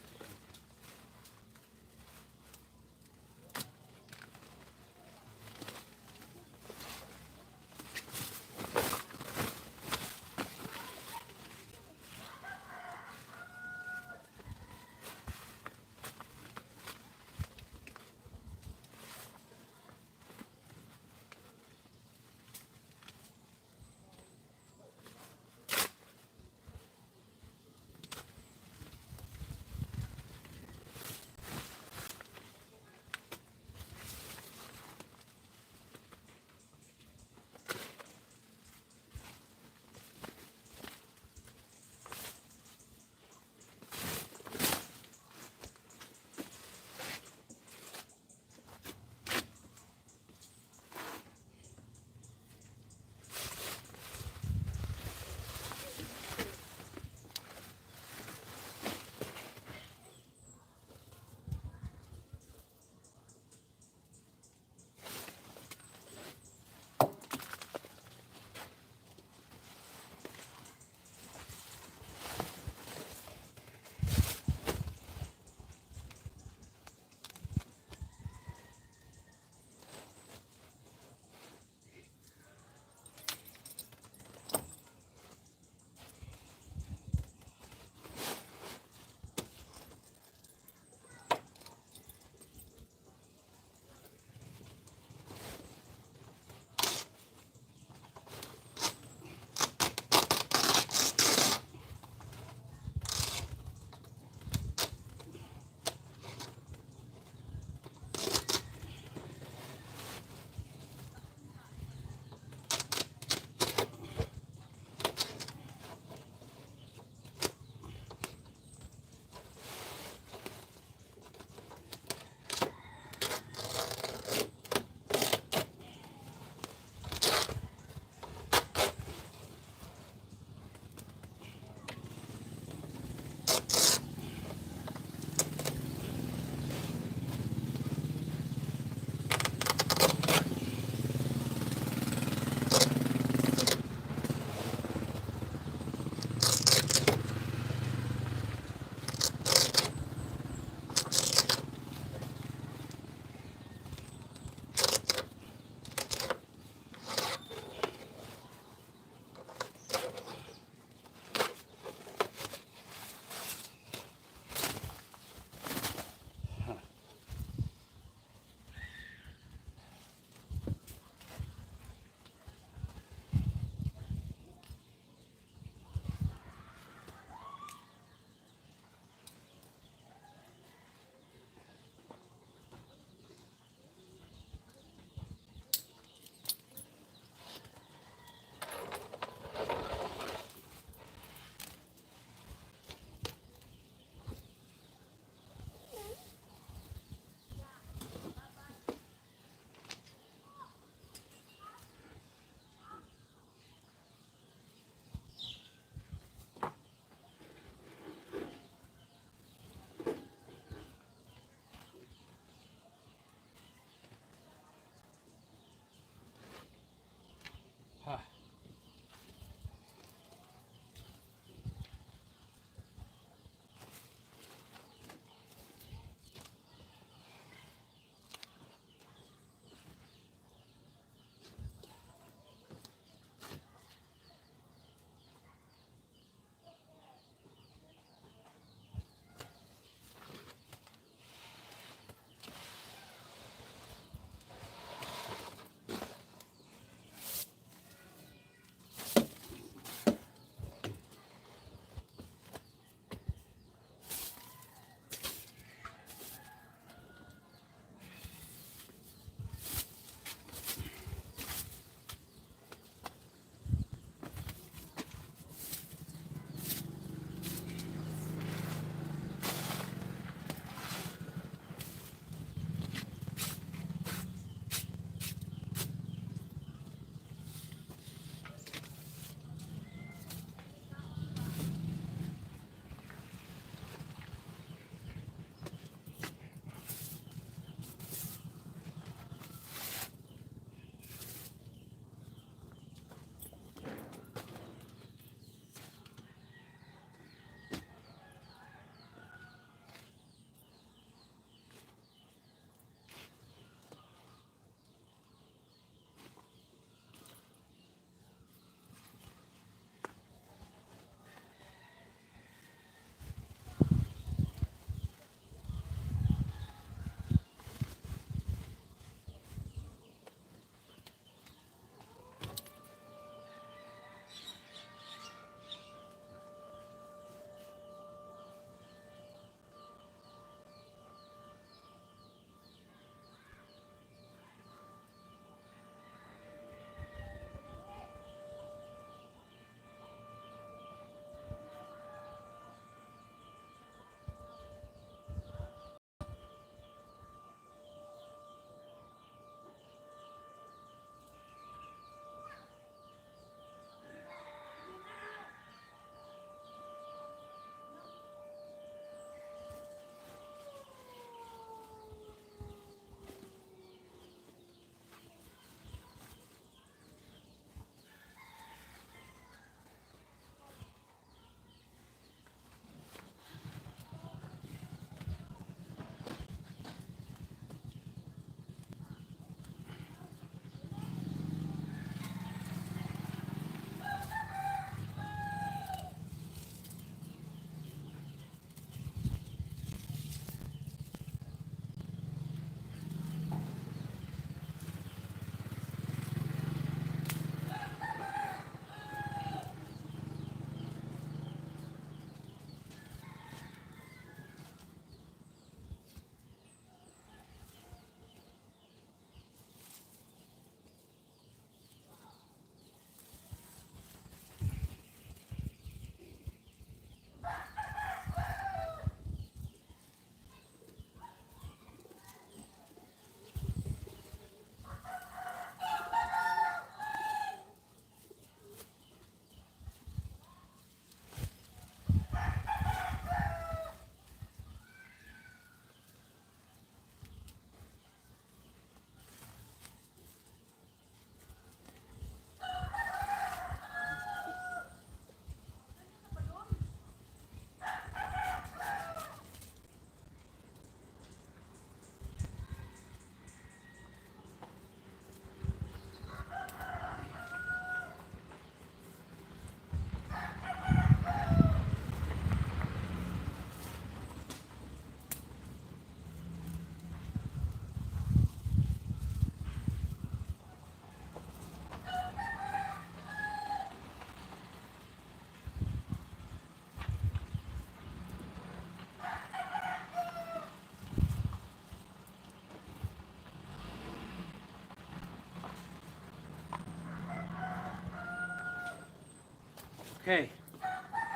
Okay,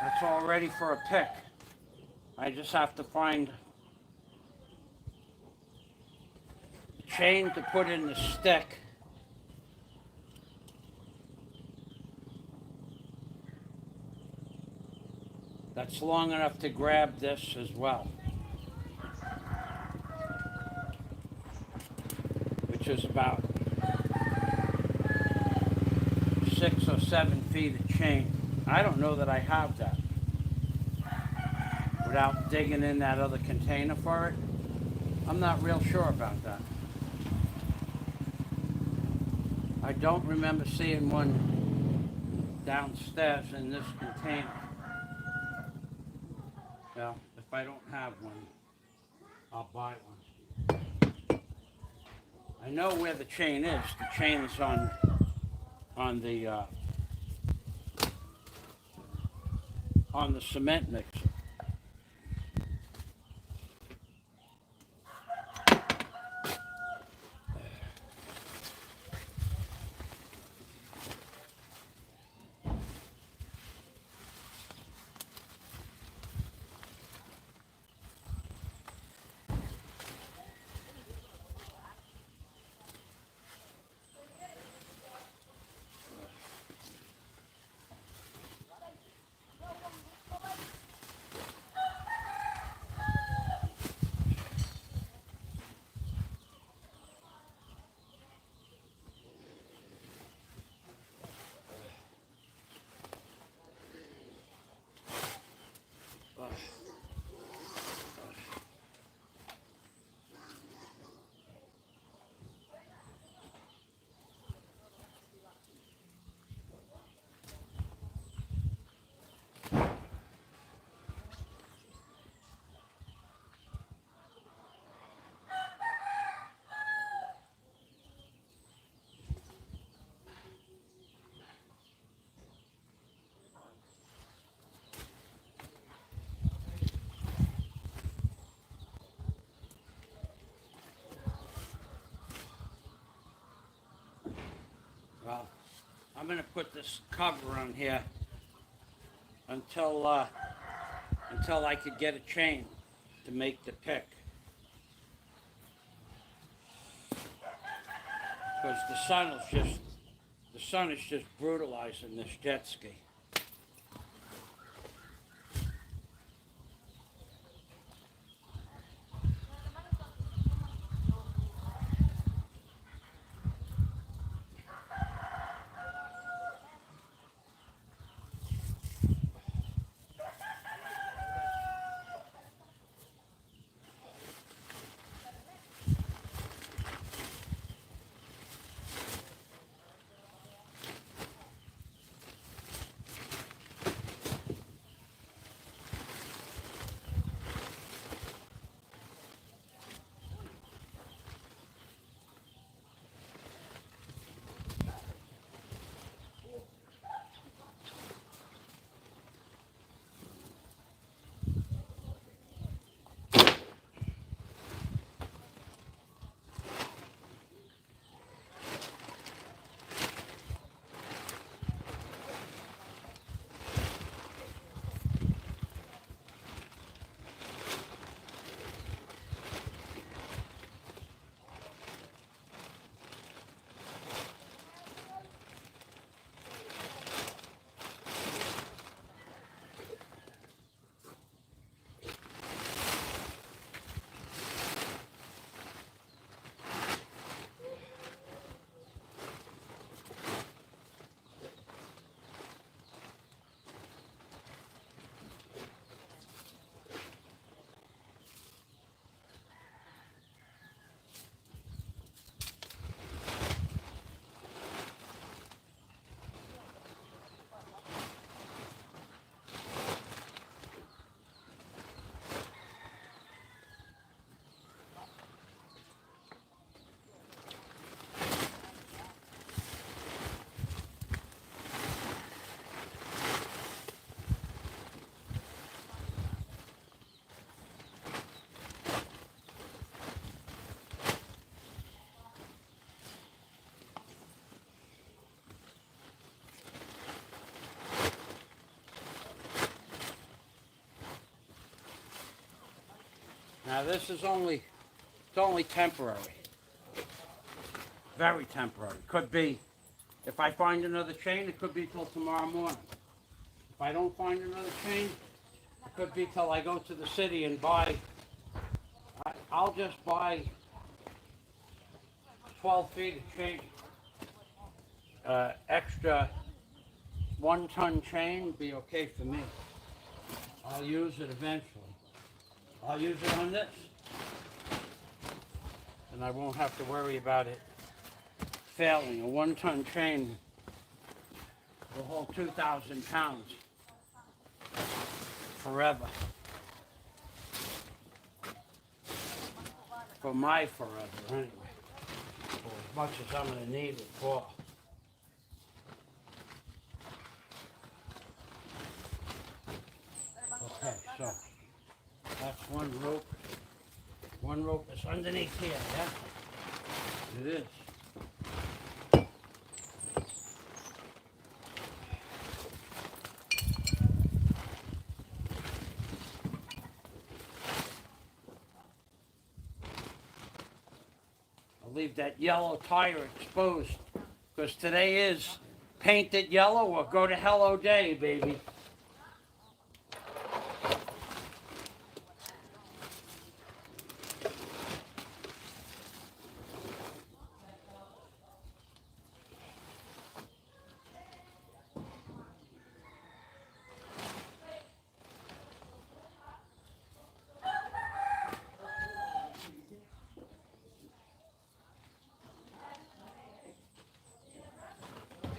that's all ready for a pick. I just have to find the chain to put in the stick. That's long enough to grab this as well, which is about 6 or 7 feet of chain. I don't know that I have that without digging in that other container for it. I'm not real sure about that. I don't remember seeing one downstairs in this container. Well, if I don't have one, I'll buy one. I know where the chain is. The chain is on the cement mixer. Well, I'm going to put this cover on here until I could get a chain to make the pick. Because the sun is just brutalizing this jet ski. Yeah, this is only, it's only temporary. Very temporary. Could be, if I find another chain, it could be till tomorrow morning. If I don't find another chain, it could be till I go to the city and buy, I'll just buy 12 feet of chain. Extra 1-ton chain would be okay for me. I'll use it eventually. I'll use it on this. And I won't have to worry about it failing. A 1-ton chain will hold 2,000 pounds forever. For my forever, anyway. For as much as I'm going to need it for. Okay, so that's one rope. One rope is underneath here, yeah? It is. I'll leave that yellow tire exposed because today is paint it yellow or go to hell o' day, baby.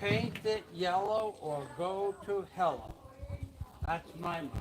Paint it yellow or go to hell. That's my motto.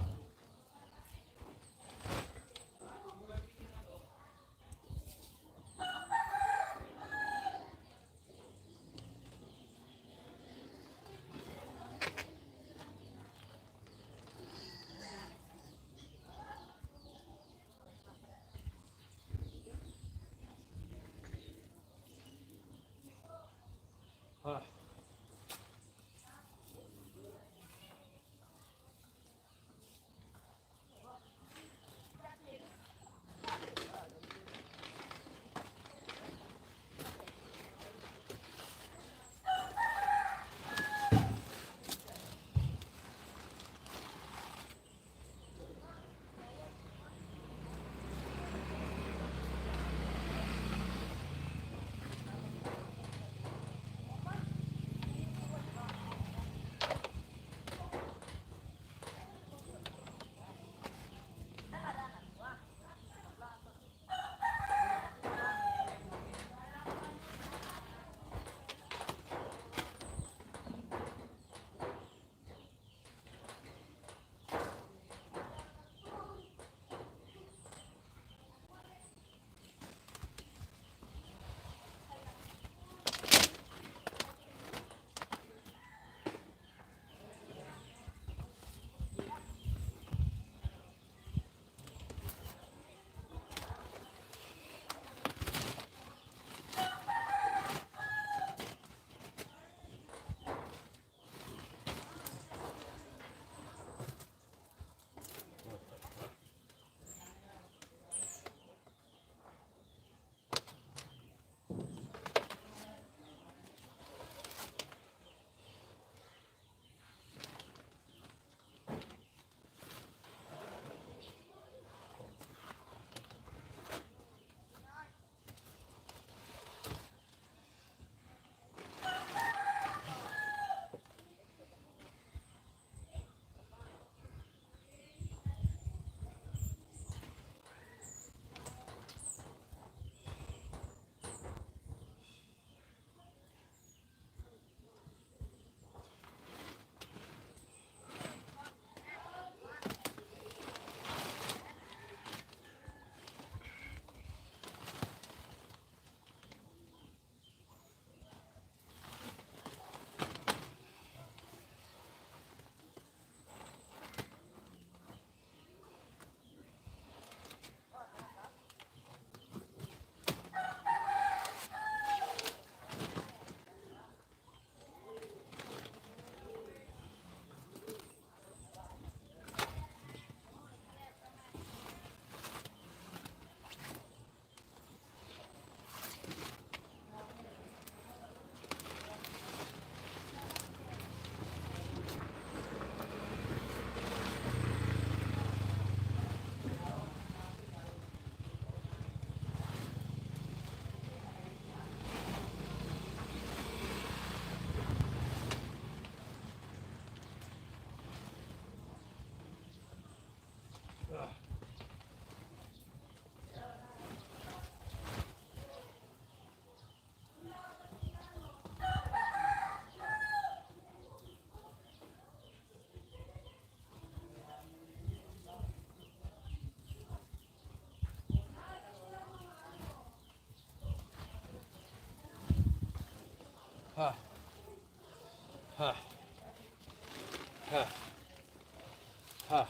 Huh.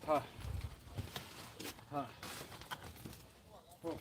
Huh. Huh. Oh.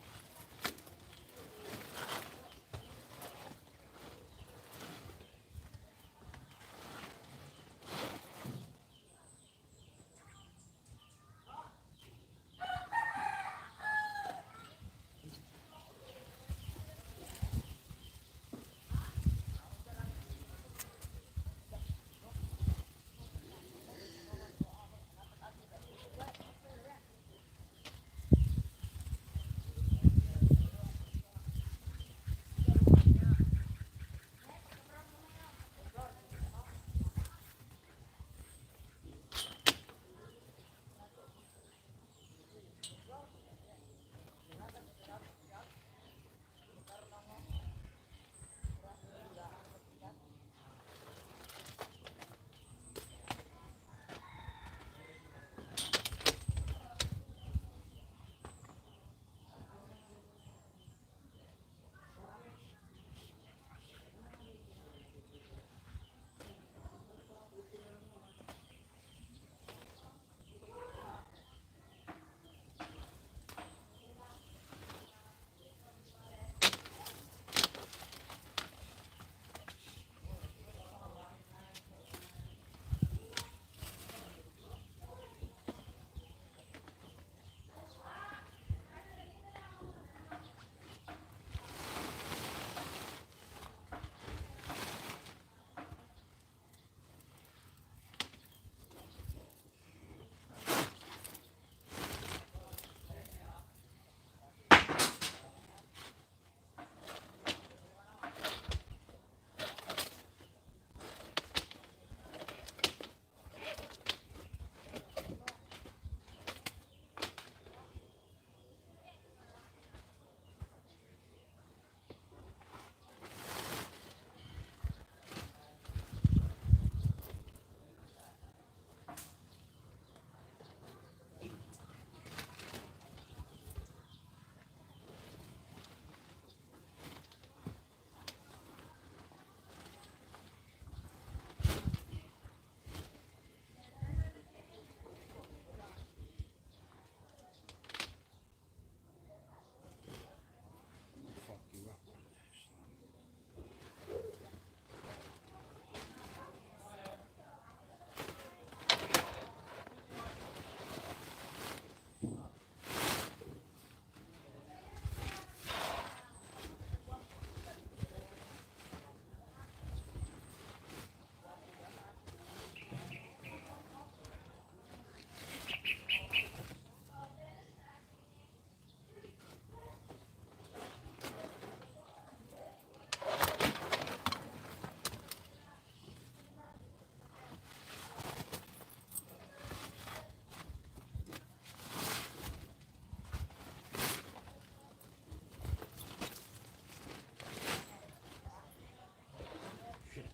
Fuck you up on this. Shit.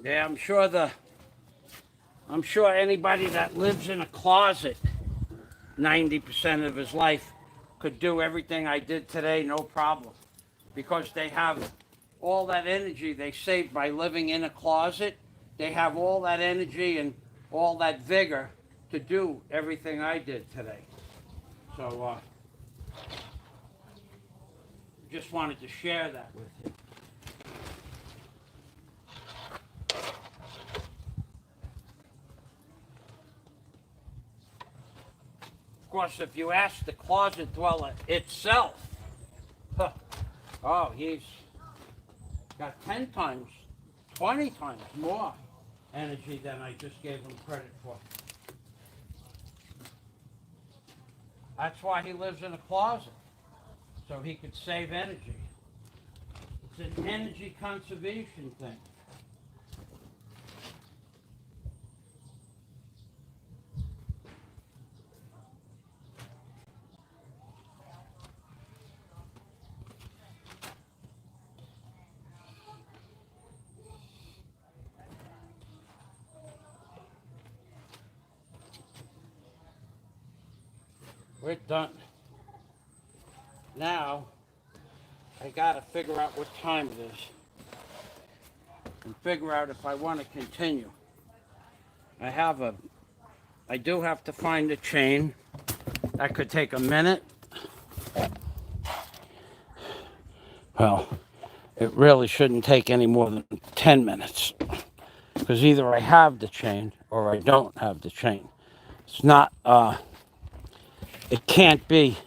Yeah, I'm sure anybody that lives in a closet 90% of his life could do everything I did today, no problem. Because they have all that energy they saved by living in a closet. They have all that energy and all that vigor to do everything I did today. So just wanted to share that with you. Of course, if you ask the closet dweller itself, huh, oh, he's got 10 times, 20 times more energy than I just gave him credit for. That's why he lives in a closet, so he could save energy. It's an energy conservation thing. We're done. Now, I gotta figure out what time it is and figure out if I want to continue. I do have to find a chain. That could take a minute. Well, it really shouldn't take any more than 10 minutes. Because either I have the chain or I don't have the chain. It's not, it can't be,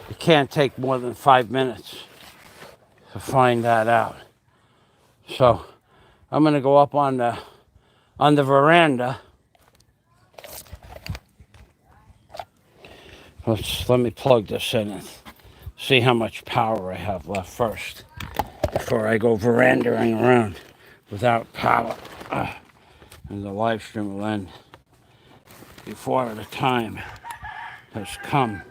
it can't take more than 5 minutes to find that out. So I'm gonna go up on the veranda. Let me plug this in and see how much power I have left first before I go verandaing around without power. And the live stream will end before the time has come.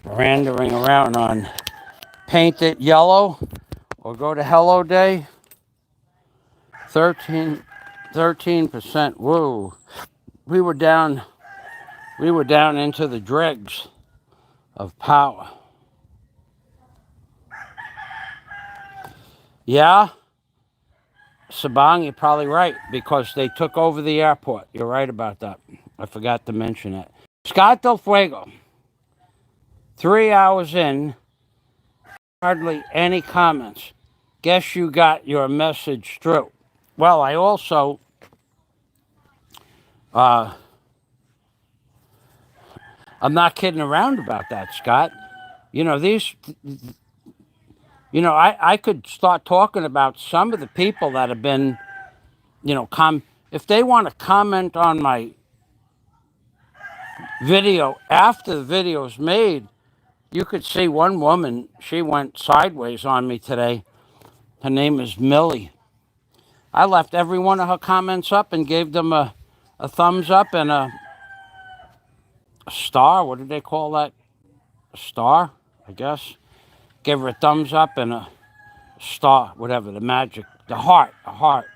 Verandaing around on Paint It Yellow or go to Hello Day. 13%. Whoa. We were down into the dregs of power. Yeah, Sabang, you're probably right, because they took over the airport. You're right about that. I forgot to mention that. Scott Del Fuego, 3 hours in, hardly any comments. Guess you got your message through. Well, I also, I'm not kidding around about that, Scott. You know, I could start talking about some of the people that have been, if they want to comment on my video after the video's made, you could see one woman, she went sideways on me today. Her name is Millie. I left every one of her comments up and gave them a thumbs up and a star. What did they call that? A star, I guess. Gave her a thumbs up and a star, whatever, the heart, a heart.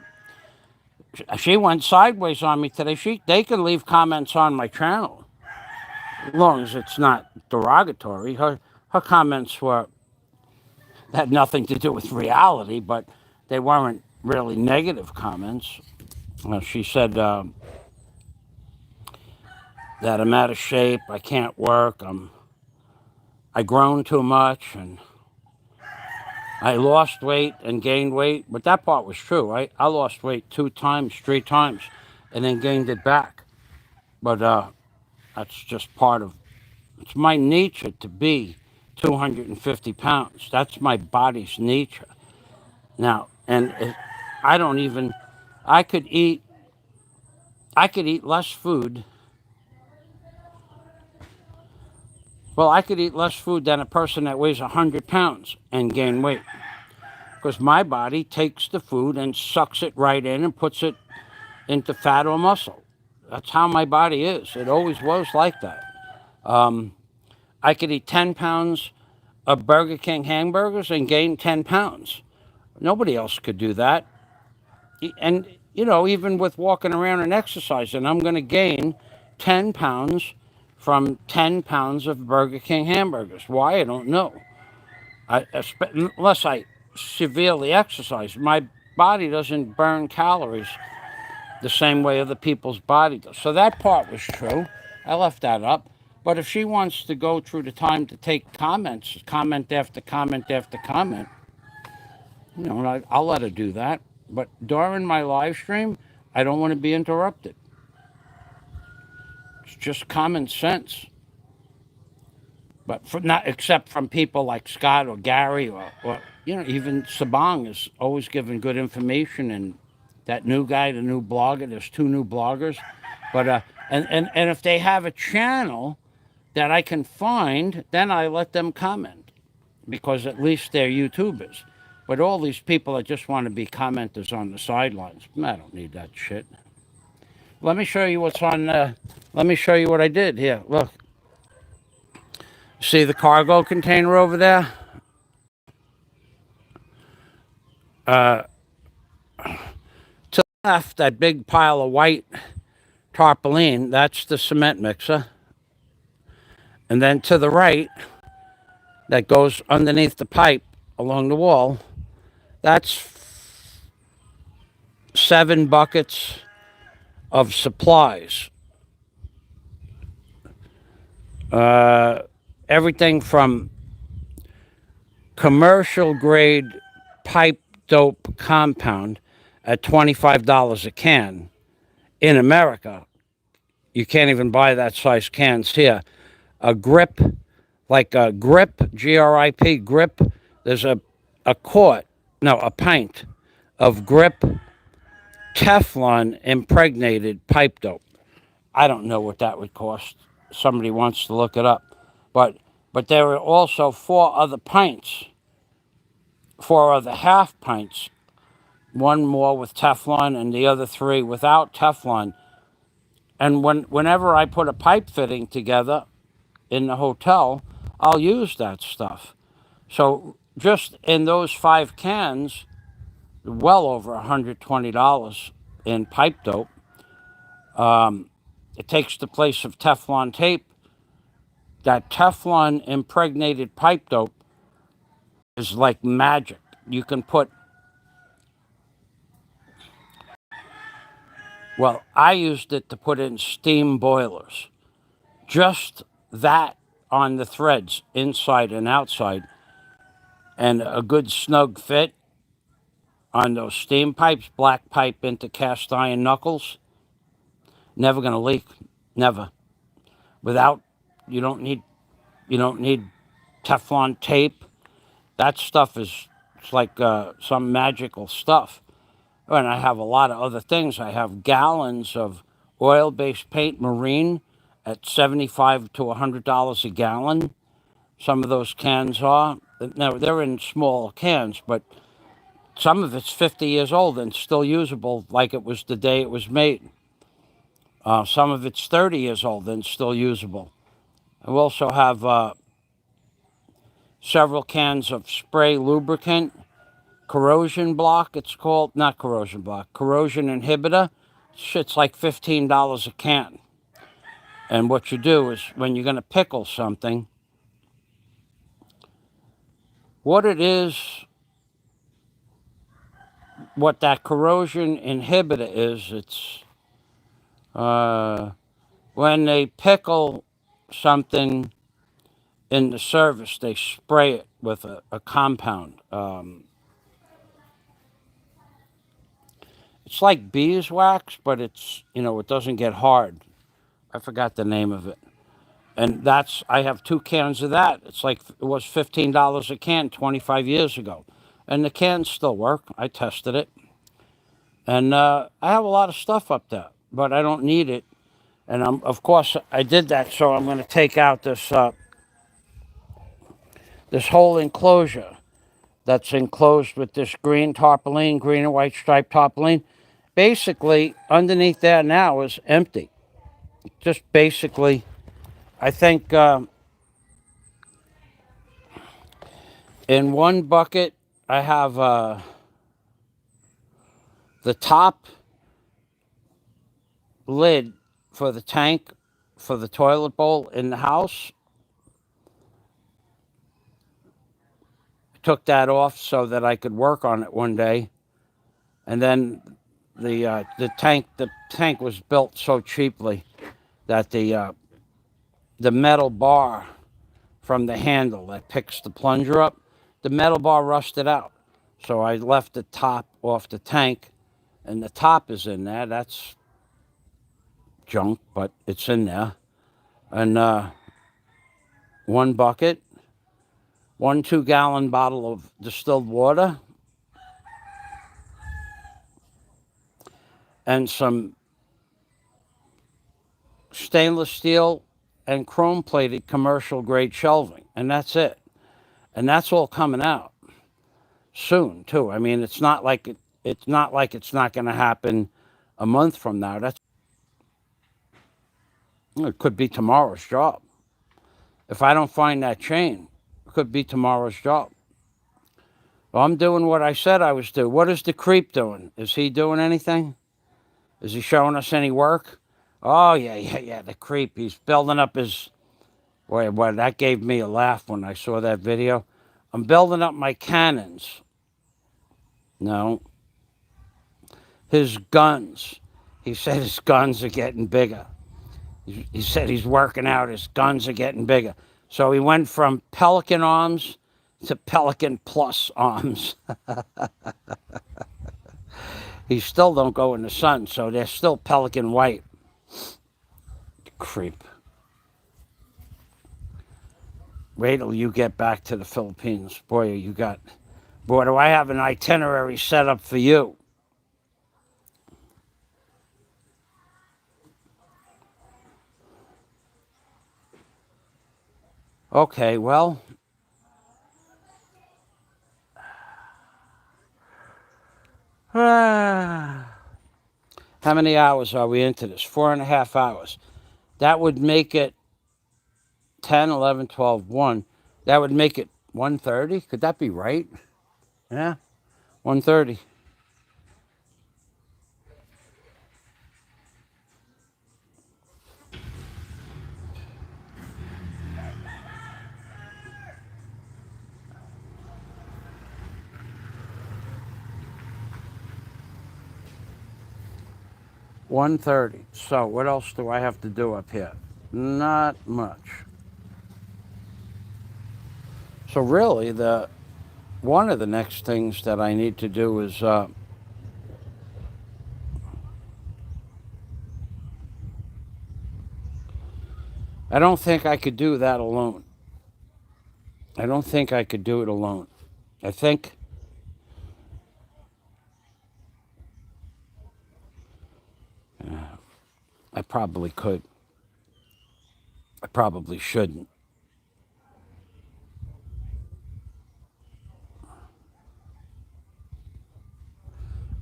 She went sideways on me today. They can leave comments on my channel, as long as it's not derogatory. Her comments had nothing to do with reality, but they weren't really negative comments. She said that I'm out of shape, I can't work, I grown too much, and I lost weight and gained weight. But that part was true. I lost weight 2 times, 3 times, and then gained it back. But that's just it's my nature to be 250 pounds. That's my body's nature. Now, and I could eat less food. Well, I could eat less food than a person that weighs 100 pounds and gain weight. Because my body takes the food and sucks it right in and puts it into fat or muscle. That's how my body is. It always was like that. I could eat 10 pounds of Burger King hamburgers and gain 10 pounds. Nobody else could do that. And, even with walking around and exercising, I'm going to gain 10 pounds from 10 pounds of Burger King hamburgers. Why? I don't know. Unless I severely exercise, my body doesn't burn calories the same way other people's body does. So that part was true. I left that up. But if she wants to go through the time to take comments, comment after comment after comment, I'll let her do that. But during my live stream, I don't want to be interrupted. It's just common sense. But not except from people like Scott or Gary or even Sabang is always giving good information, and that new guy, the new blogger. There's 2 new bloggers, but and if they have a channel that I can find, then I let them comment because at least they're YouTubers. But all these people that just want to be commenters on the sidelines, I don't need that shit. Let me show you what's on. Let me show you what I did here. Look. See the cargo container over there? To the left, that big pile of white tarpaulin, that's the cement mixer. And then to the right, that goes underneath the pipe along the wall, that's 7 buckets of supplies. Everything from commercial grade pipe dope compound at $25 a can. In America, you can't even buy that size cans here. A grip, like a grip, G-R-I-P, grip, there's a pint of grip Teflon impregnated pipe dope. I don't know what that would cost. Somebody wants to look it up. But there are also 4 other pints, 4 other half pints, 1 more with Teflon and the other 3 without Teflon. And whenever I put a pipe fitting together in the hotel, I'll use that stuff. So just in those 5 cans, well over $120 in pipe dope. It takes the place of Teflon tape. That Teflon impregnated pipe dope is like magic. You can put, well, I used it to put in steam boilers. Just that on the threads, inside and outside, and a good snug fit on those steam pipes, black pipe into cast iron knuckles. Never gonna leak, never. Without, you don't need Teflon tape. That stuff is, it's like some magical stuff. And I have a lot of other things. I have gallons of oil-based paint, marine, at $75 to $100 a gallon. Some of those cans are. Now, they're in small cans, but some of it's 50 years old and still usable like it was the day it was made. Some of it's 30 years old and still usable. I also have several cans of spray lubricant, corrosion block, it's called. Not corrosion block, corrosion inhibitor. Shit's like $15 a can. And what you do is when you're going to pickle something, what it is, what that corrosion inhibitor is, it's when they pickle something in the service, they spray it with a compound. It's like beeswax, but it's, it doesn't get hard. I forgot the name of it. And I have 2 cans of that. It's like, it was $15 a can 25 years ago. And the cans still work. I tested it. And I have a lot of stuff up there, but I don't need it. And of course, I did that, so I'm going to take out this whole enclosure that's enclosed with this green tarpaulin, green and white striped tarpaulin. Basically, underneath there now is empty. Just basically, I think in one bucket, I have the top lid for the tank for the toilet bowl in the house. Took that off so that I could work on it one day. And then the tank was built so cheaply that the metal bar from the handle that picks the plunger up, the metal bar rusted out. So I left the top off the tank, and the top is in there. That's junk, but it's in there. And one bucket, 1 2-gallon bottle of distilled water, and some stainless steel and chrome plated commercial grade shelving. And that's it. And that's all coming out soon too. I mean, it's not like it's not going to happen a month from now. It could be tomorrow's job. If I don't find that chain, it could be tomorrow's job. Well, I'm doing what I said I was doing. What is the creep doing? Is he doing anything? Is he showing us any work? Oh, yeah, the creep. He's building up his... Boy, that gave me a laugh when I saw that video. I'm building up my cannons. No. His guns. He said his guns are getting bigger. He said he's working out. His guns are getting bigger. So he went from Pelican arms to Pelican Plus arms. He still don't go in the sun, so they're still Pelican white. Creep. Wait till you get back to the Philippines. Boy, do I have an itinerary set up for you. Okay, well, how many hours are we into this? 4.5 hours. That would make it 10, 11, 12, 1. That would make it 1:30. Could that be right? Yeah, 1:30. So what else do I have to do up here? Not much. So really, one of the next things that I need to do is I don't think I could do that alone. I don't think I could do it alone. I think I probably could. I probably shouldn't.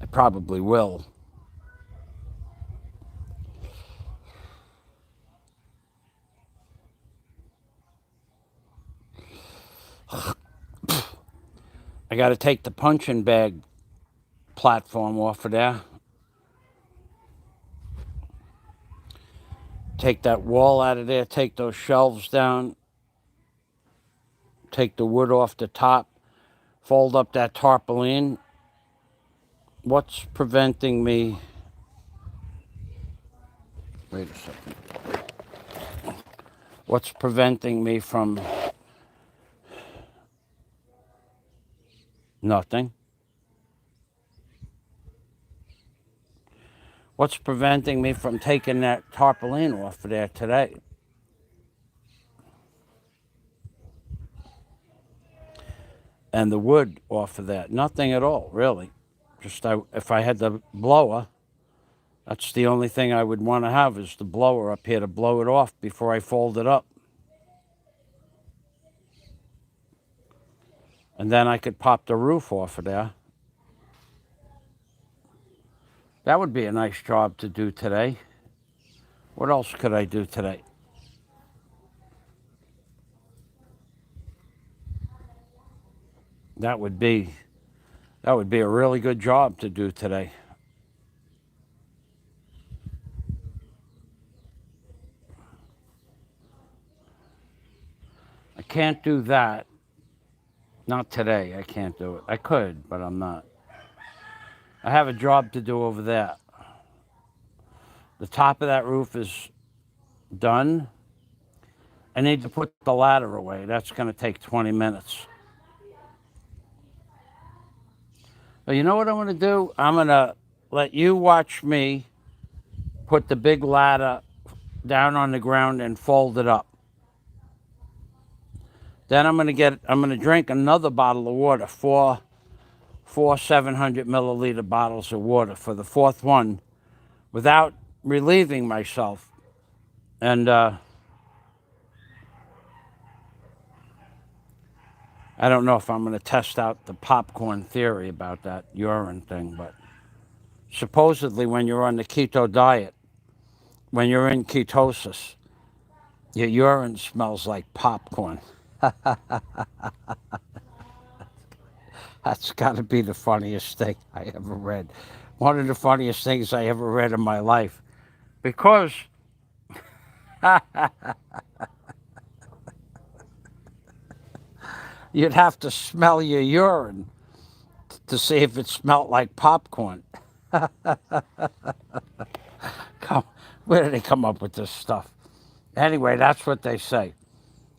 I probably will. I got to take the punching bag platform off of there. Take that wall out of there. Take those shelves down. Take the wood off the top. Fold up that tarpaulin. What's preventing me? Wait a second. What's preventing me from... Nothing. What's preventing me from taking that tarpaulin off of there today? And the wood off of that? Nothing at all, really. Just if I had the blower, that's the only thing I would want to have is the blower up here to blow it off before I fold it up. And then I could pop the roof off of there. That would be a nice job to do today. What else could I do today? That would be a really good job to do today. can't do that. Not today. I can't do it. I could, but I'm not. I have a job to do over there. The top of that roof is done. I need to put the ladder away. That's going to take 20 minutes. But you know what I'm going to do? I'm going to let you watch me put the big ladder down on the ground and fold it up. Then I'm going to drink another bottle of water, four 700 milliliter bottles of water for the fourth one without relieving myself. And I don't know if I'm going to test out the popcorn theory about that urine thing, but supposedly when you're on the keto diet, when you're in ketosis, your urine smells like popcorn. That's got to be the funniest thing I ever read. One of the funniest things I ever read in my life. Because you'd have to smell your urine to see if it smelled like popcorn. Where did they come up with this stuff? Anyway, that's what they say.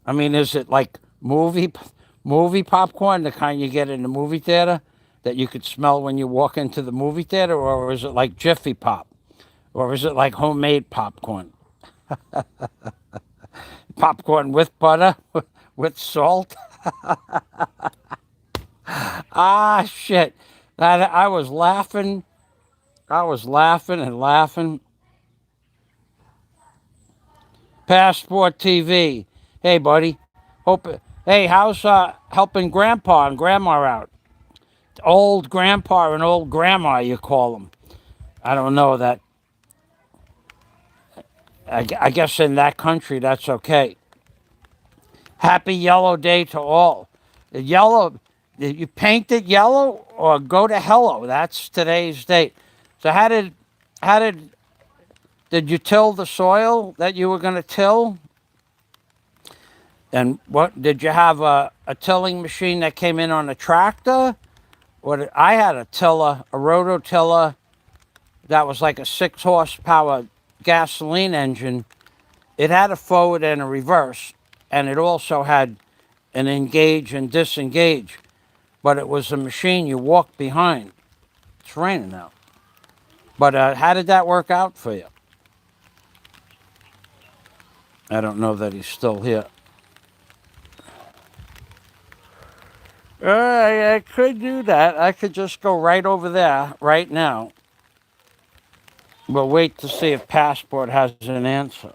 I mean, is it like movie popcorn, the kind you get in the movie theater that you could smell when you walk into the movie theater, or is it like Jiffy Pop? Or is it like homemade popcorn? Popcorn with butter, with salt? Ah, shit. I was laughing. I was laughing and laughing. Passport TV. Hey, buddy. Hey, how's helping Grandpa and Grandma out? Old Grandpa and old Grandma, you call them. I don't know that. I guess in that country, that's okay. Happy Yellow Day to all. The yellow, you paint it yellow or go to hello. That's today's date. So did you till the soil that you were going to till? And what, did you have a tilling machine that came in on a tractor? I had a tiller, a rototiller that was like a 6 horsepower gasoline engine. It had a forward and a reverse, and it also had an engage and disengage, but it was a machine you walked behind. It's raining now. But how did that work out for you? I don't know that he's still here. I could do that. I could just go right over there right now. We'll wait to see if Passport has an answer.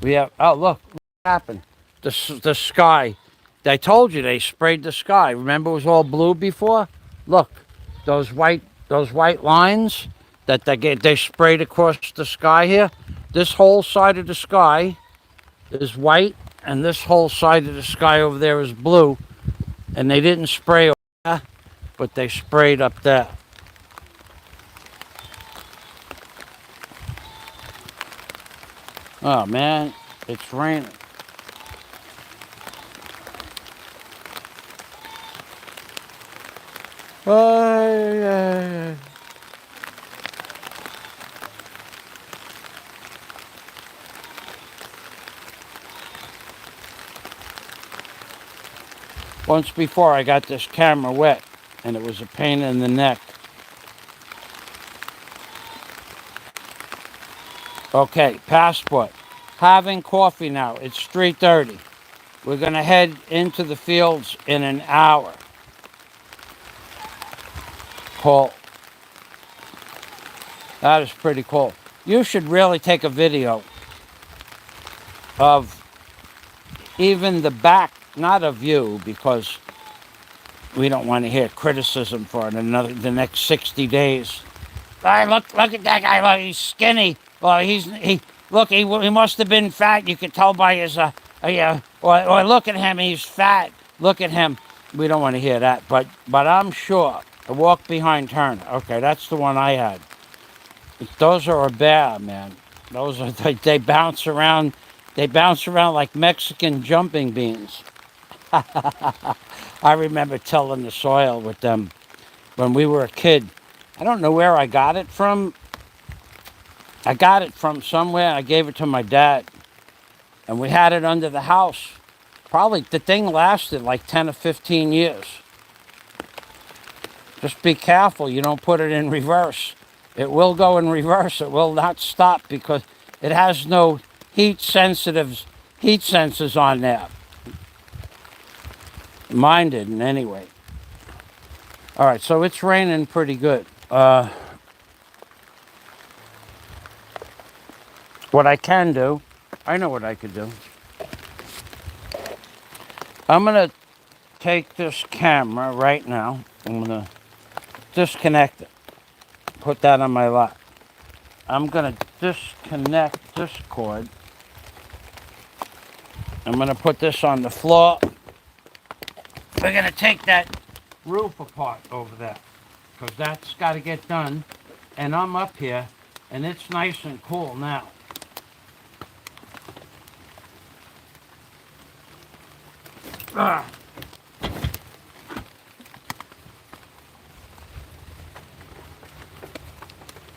We have, oh, look what happened. The sky. I told you they sprayed the sky. Remember it was all blue before? Look, those white lines that they sprayed across the sky here. This whole side of the sky is white, and this whole side of the sky over there is blue. And they didn't spray over there, but they sprayed up there. Oh man, it's raining. Once before I got this camera wet, and it was a pain in the neck. Okay, Passport. Having coffee now. It's 3:30. We're going to head into the fields in an hour. Cool. That is pretty cool. You should really take a video of even the back, not of you, because we don't want to hear criticism for the next 60 days. Hey, look at that guy. Look, he's skinny. Well, he must have been fat. You could tell by his or look at him. He's fat. Look at him. We don't want to hear that. But I'm sure. I walk behind Turner. Okay, that's the one I had. Those are a bear, man. Those are they bounce around. They bounce around like Mexican jumping beans. I remember tilling the soil with them when we were a kid. I don't know where I got it from. I got it from somewhere. I gave it to my dad, and we had it under the house. Probably the thing lasted like 10 or 15 years. Just be careful you don't put it in reverse. It will go in reverse. It will not stop because it has no heat sensors on there. Mine didn't anyway. All right, so it's raining pretty good. What I can do, I know what I could do. I'm going to take this camera right now. I'm going to disconnect it. Put that on my lap. I'm going to disconnect this cord. I'm going to put this on the floor. We're going to take that roof apart over there because that's got to get done. And I'm up here and it's nice and cool now. Ah.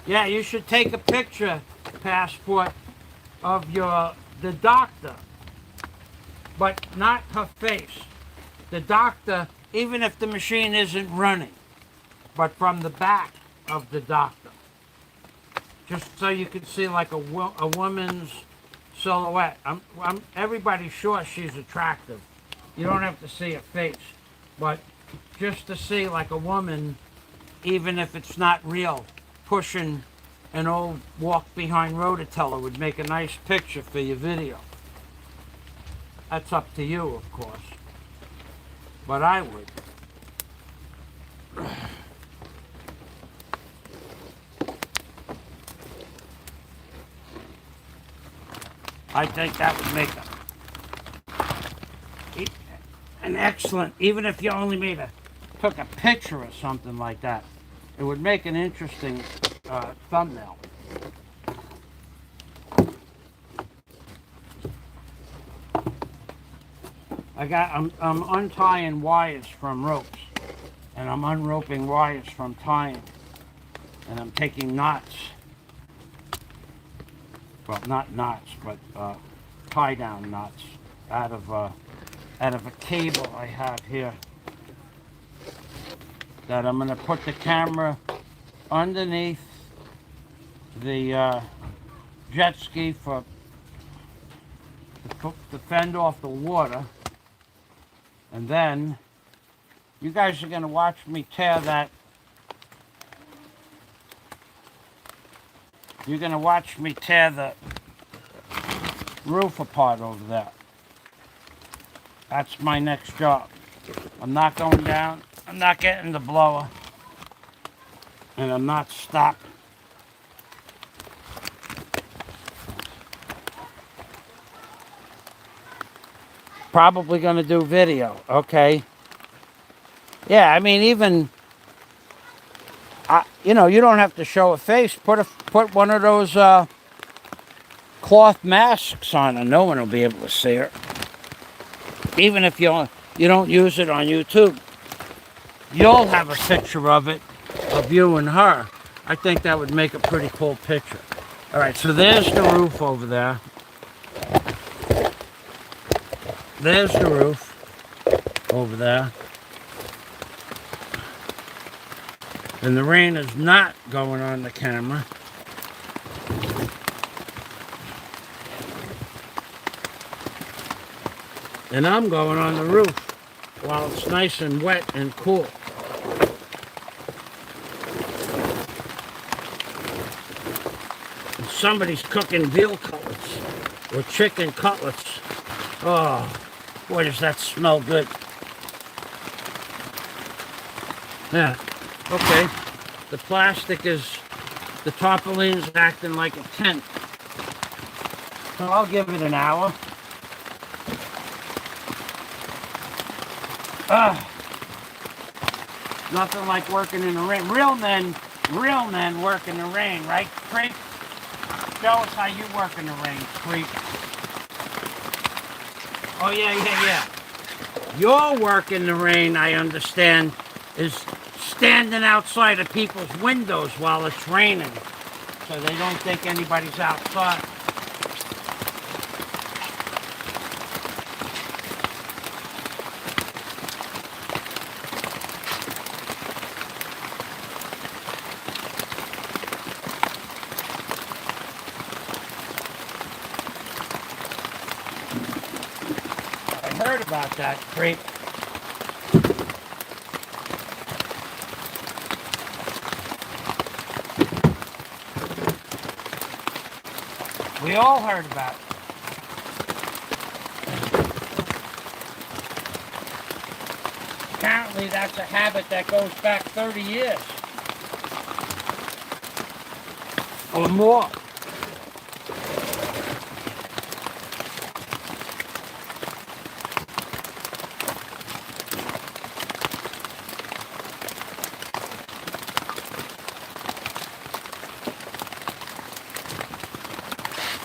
Yeah, you should take a picture, Passport, of the doctor, but not her face. The doctor, even if the machine isn't running, but from the back of the doctor, just so you can see like a woman's silhouette. Everybody's sure she's attractive. You don't have to see her face, but just to see like a woman, even if it's not real, pushing an old walk-behind rototiller would make a nice picture for your video. That's up to you, of course. But I would. I think that would make an excellent, even if you only took a picture or something like that, it would make an interesting thumbnail. I'm untying wires from ropes, and I'm unroping wires from tying, and I'm taking knots. Well, not knots, but tie-down knots out of a cable I have here. That I'm going to put the camera underneath the jet ski to fend off the water. And then you guys are going to watch me tear that. You're going to watch me tear the roof apart over there. That's my next job. I'm not going down. I'm not getting the blower. And I'm not stopping. Probably going to do video, okay? Yeah, I mean, even, you don't have to show a face. Put one of those cloth masks on and no one will be able to see her. Even if you don't use it on YouTube. You'll have a picture of it, of you and her. I think that would make a pretty cool picture. All right, so there's the roof over there. There's the roof over there. And the rain is not going on the camera. And I'm going on the roof while it's nice and wet and cool. And somebody's cooking veal cutlets or chicken cutlets. Oh, boy, does that smell good. Yeah, okay. The tarpaulin's acting like a tent. So I'll give it an hour. Nothing like working in the rain. Real men work in the rain, right, Frank? Show us how you work in the rain, creep. Oh, yeah. Your work in the rain, I understand, is standing outside of people's windows while it's raining, so they don't think anybody's outside. I heard about that, creep. We all heard about it. Apparently that's a habit that goes back 30 years. Or more.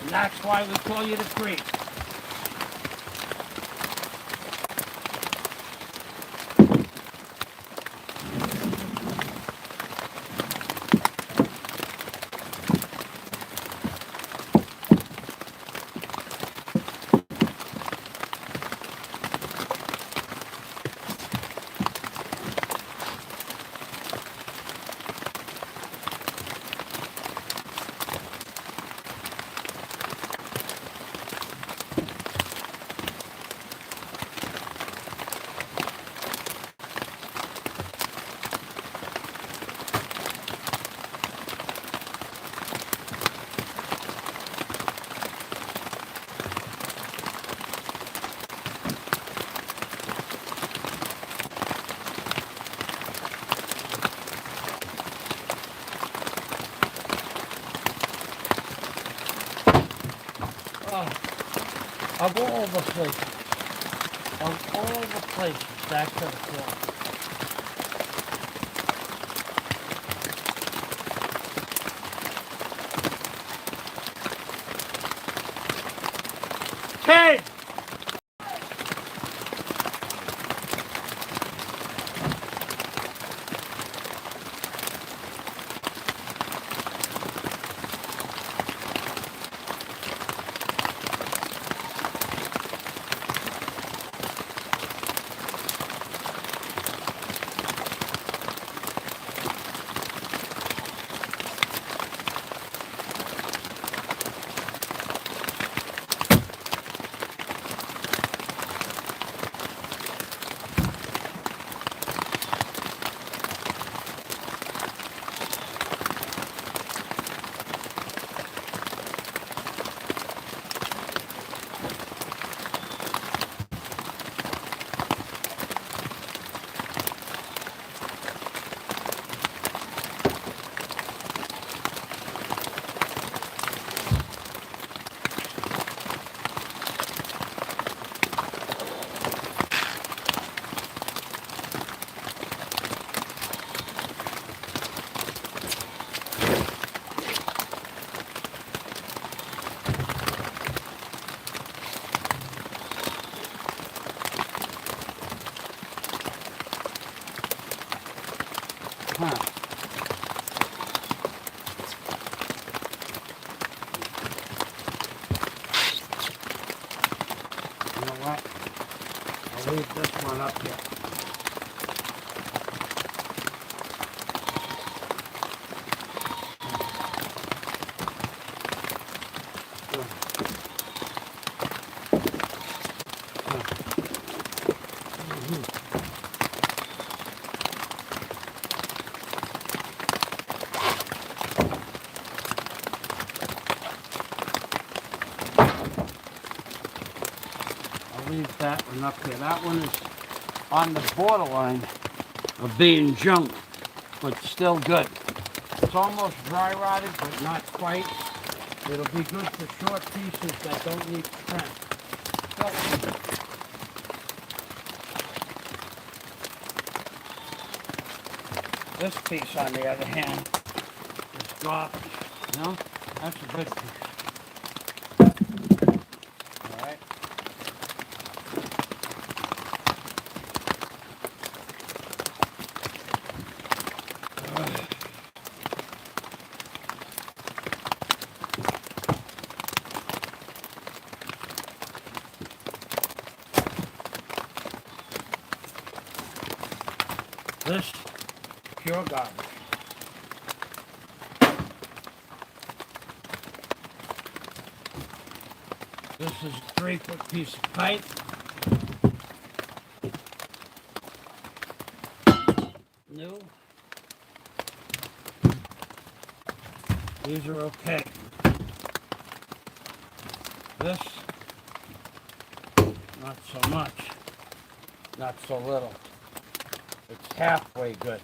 And that's why we call you the creep. Of all the places, back to the floor. Hey! Huh. You know what? I'll leave this one up here. Leave that one up here. That one is on the borderline of being junk, but still good. It's almost dry rotted, but not quite. It'll be good for short pieces that don't need trim. This piece, on the other hand, is garbage, you know? That's a good piece. All right. This pure garbage. This is a 3-foot piece of pipe. New. These are okay. This, not so much. Not so little. It's halfway good.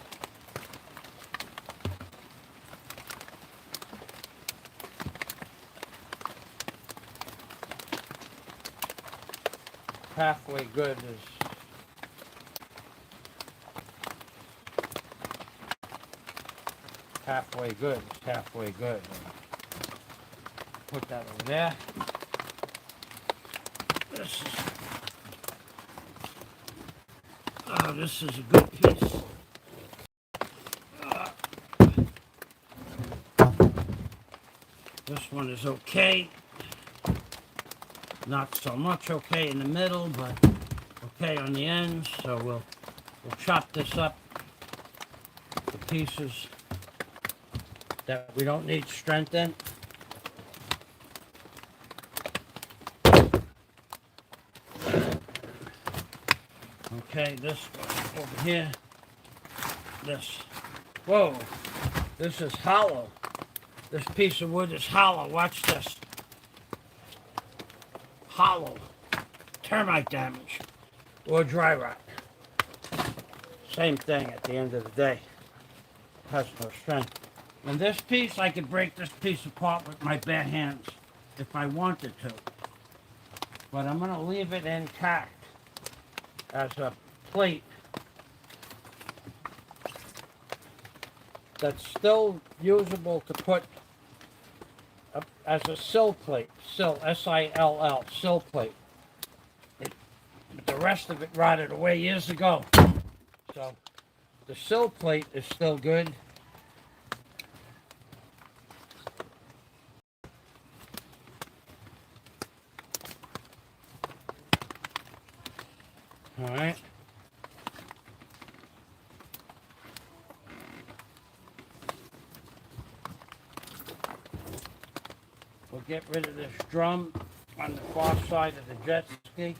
Halfway good is halfway good. It's halfway good. Put that over there. This is a good piece. This one is okay. Not so much okay in the middle, but okay on the ends. So we'll chop this up to pieces that we don't need strength in. Okay, this goes over here. This. Whoa, this is hollow. This piece of wood is hollow. Watch this. Hollow. Termite damage. Or dry rot. Same thing at the end of the day. Has no strength. And this piece, I could break this piece apart with my bare hands if I wanted to. But I'm going to leave it intact as a plate that's still usable to put as a sill plate. Sill, S-I-L-L, sill plate. But the rest of it rotted away years ago. So the sill plate is still good. All right. We'll get rid of this drum on the far side of the jet ski.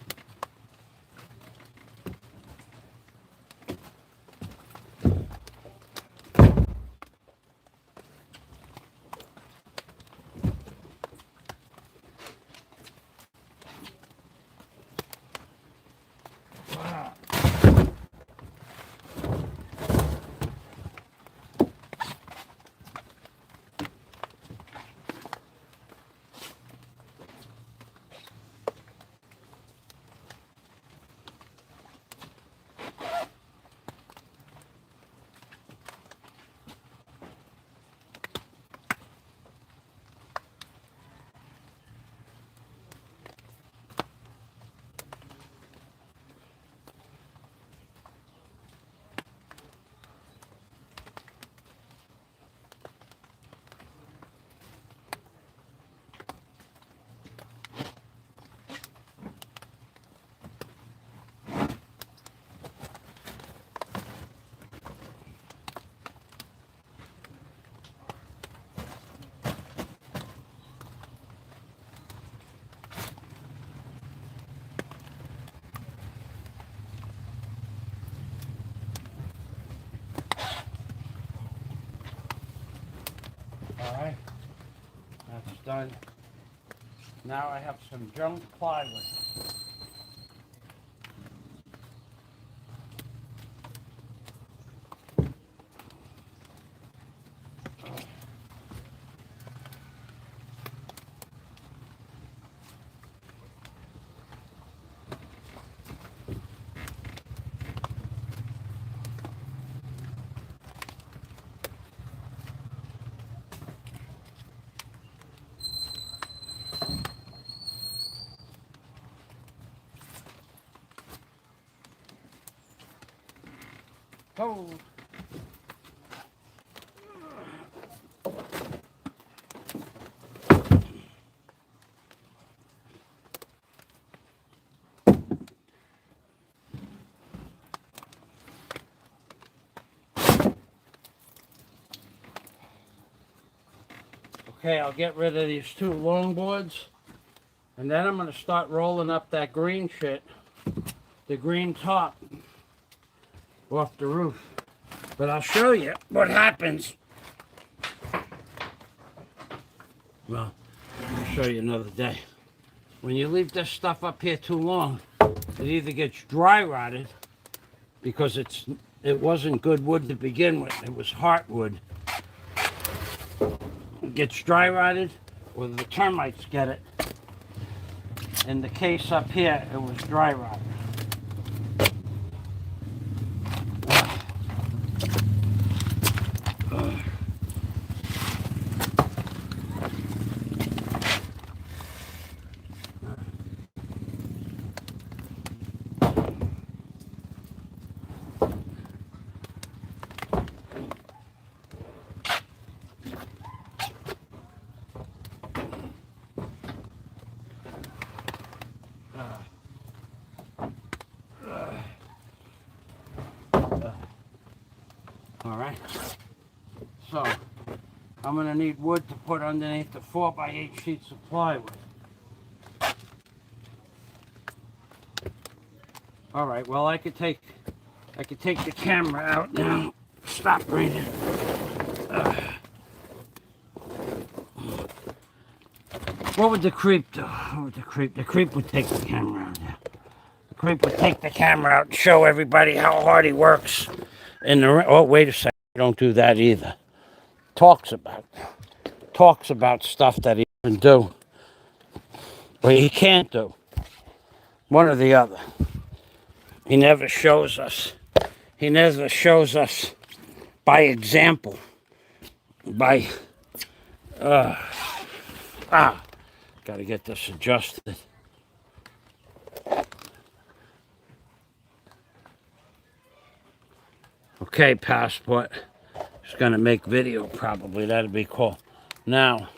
All right, that's done. Now I have some junk plywood. Oh. Okay, I'll get rid of these two longboards, and then I'm going to start rolling up that green shit, the green top, off the roof. But I'll show you what happens. Well, I'll show you another day. When you leave this stuff up here too long, it either gets dry rotted because it wasn't good wood to begin with. It was heartwood. It gets dry rotted, or the termites get it. In the case up here, it was dry rotted. All right, so I'm gonna need wood to put underneath the 4x8 sheets of plywood. All right, well I could take the camera out now. Stop breathing. What would the creep do? What would the creep? The creep would take the camera out. The creep would take the camera out and show everybody how hard he works. Oh, wait a second. Don't do that either. Talks about stuff that he can do, or he can't do. One or the other. He never shows us. He never shows us by example. By gotta get this adjusted. Okay, passport. Just gonna make video probably. That'd be cool. Now,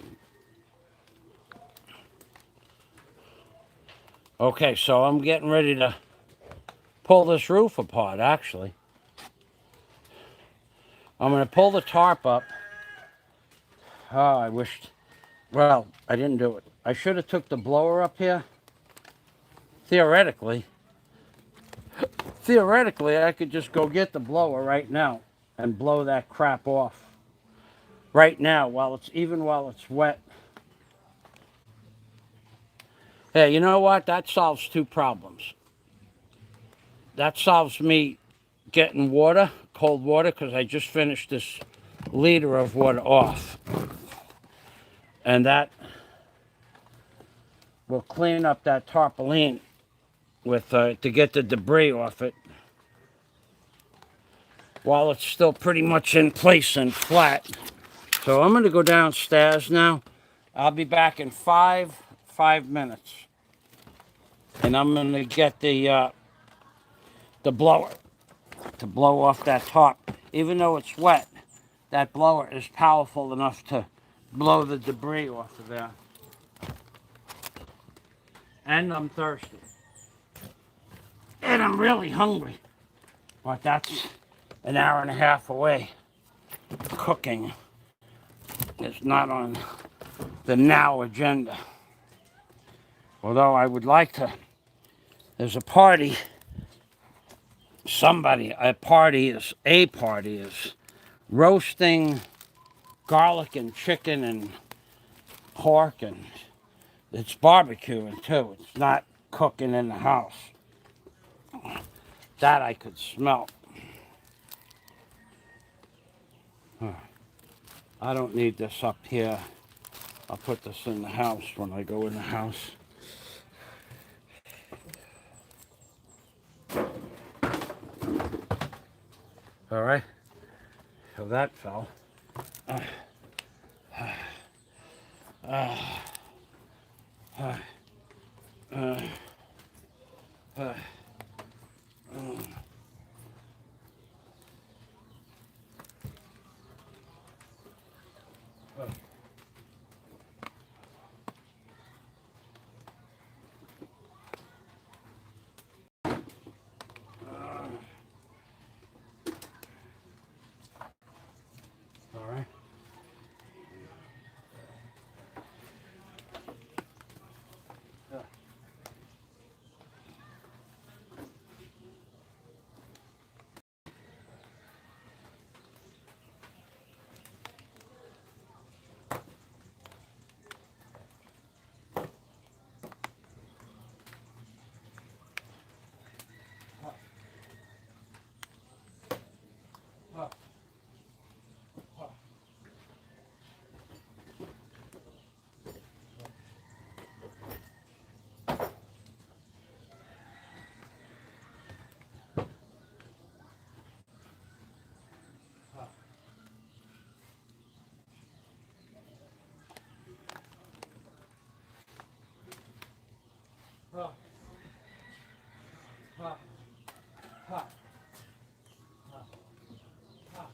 okay, so I'm getting ready to pull this roof apart, actually. I'm gonna pull the tarp up. Oh, I wished, well, I didn't do it. I should have took the blower up here. Theoretically, I could just go get the blower right now and blow that crap off. Right now, while it's wet. Hey, you know what? That solves two problems. That solves me getting water, cold water, because I just finished this liter of water off. And that will clean up that tarpaulin with to get the debris off it while it's still pretty much in place and flat. So I'm going to go downstairs now. I'll be back in five minutes. And I'm going to get the blower to blow off that top. Even though it's wet, that blower is powerful enough to blow the debris off of there. And I'm thirsty. And I'm really hungry. But that's an hour and a half away. Cooking is not on the now agenda. Although I would like to, there's a party, a party is roasting garlic and chicken and pork, and it's barbecuing too. It's not cooking in the house. That I could smell. I don't need this up here. I'll put this in the house when I go in the house. All right. So that fell. ha, ha, ha, ha, ha.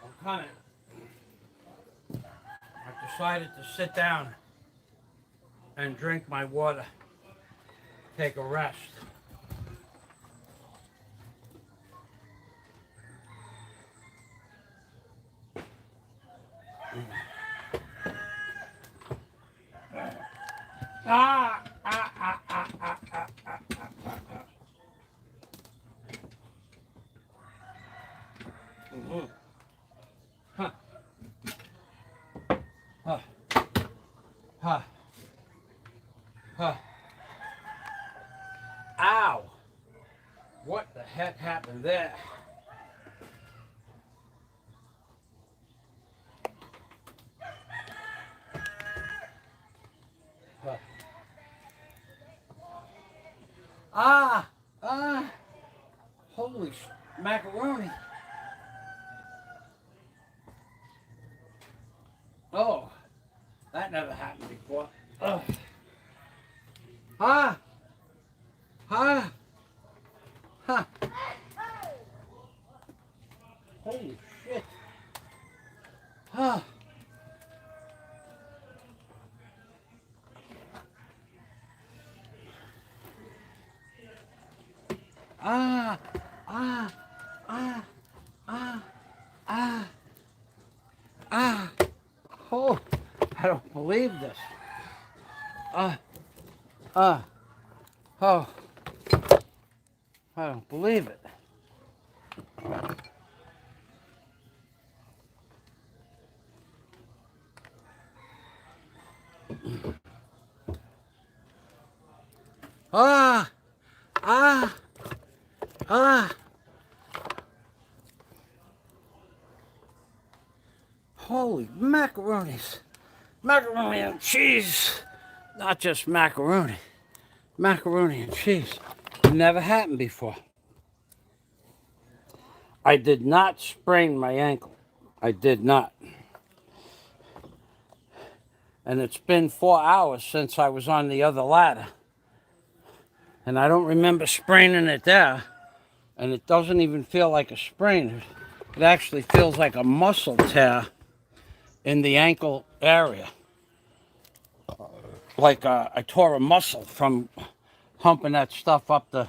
I'm coming. I've decided to sit down and drink my water, take a rest. Ah, ah, ah, ah, ah, ah, ah, ah, ah. Mm-hmm. Huh. Huh. Huh. Huh. Ow! What the heck happened there? Huh. Ah! Ah! Holy macaroni! Oh, that never happened before. Ugh. Ah! Ah! Huh. Holy shit. Huh. Ah! Ah! Ah! Ah! Ah! Ah! Oh, I don't believe this. Ah! Ah! Oh, I don't believe it. Ah! Ah! Ah! Holy macaronis. Macaroni and cheese. Not just macaroni. Macaroni and cheese. It never happened before. I did not sprain my ankle. I did not. And it's been 4 hours since I was on the other ladder. And I don't remember spraining it there. And it doesn't even feel like a sprain. It actually feels like a muscle tear in the ankle area. Like I tore a muscle from humping that stuff up the,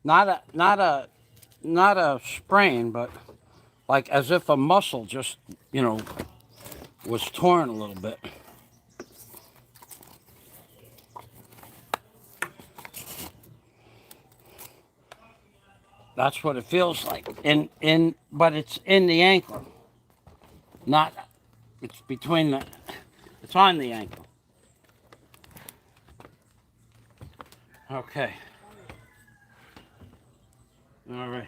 not a sprain, but like as if a muscle just, was torn a little bit. That's what it feels like. But it's in the ankle. Not, it's it's on the ankle. Okay. All right.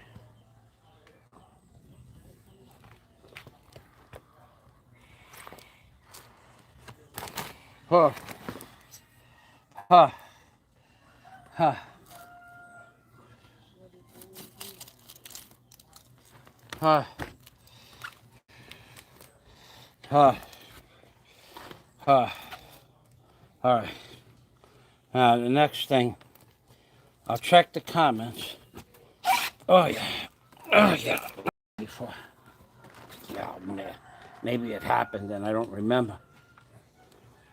Huh. Huh. Huh. Huh. Huh. Huh. All right. Now the next thing, I'll check the comments. Oh yeah. Oh yeah. Before. Yeah, maybe it happened and I don't remember.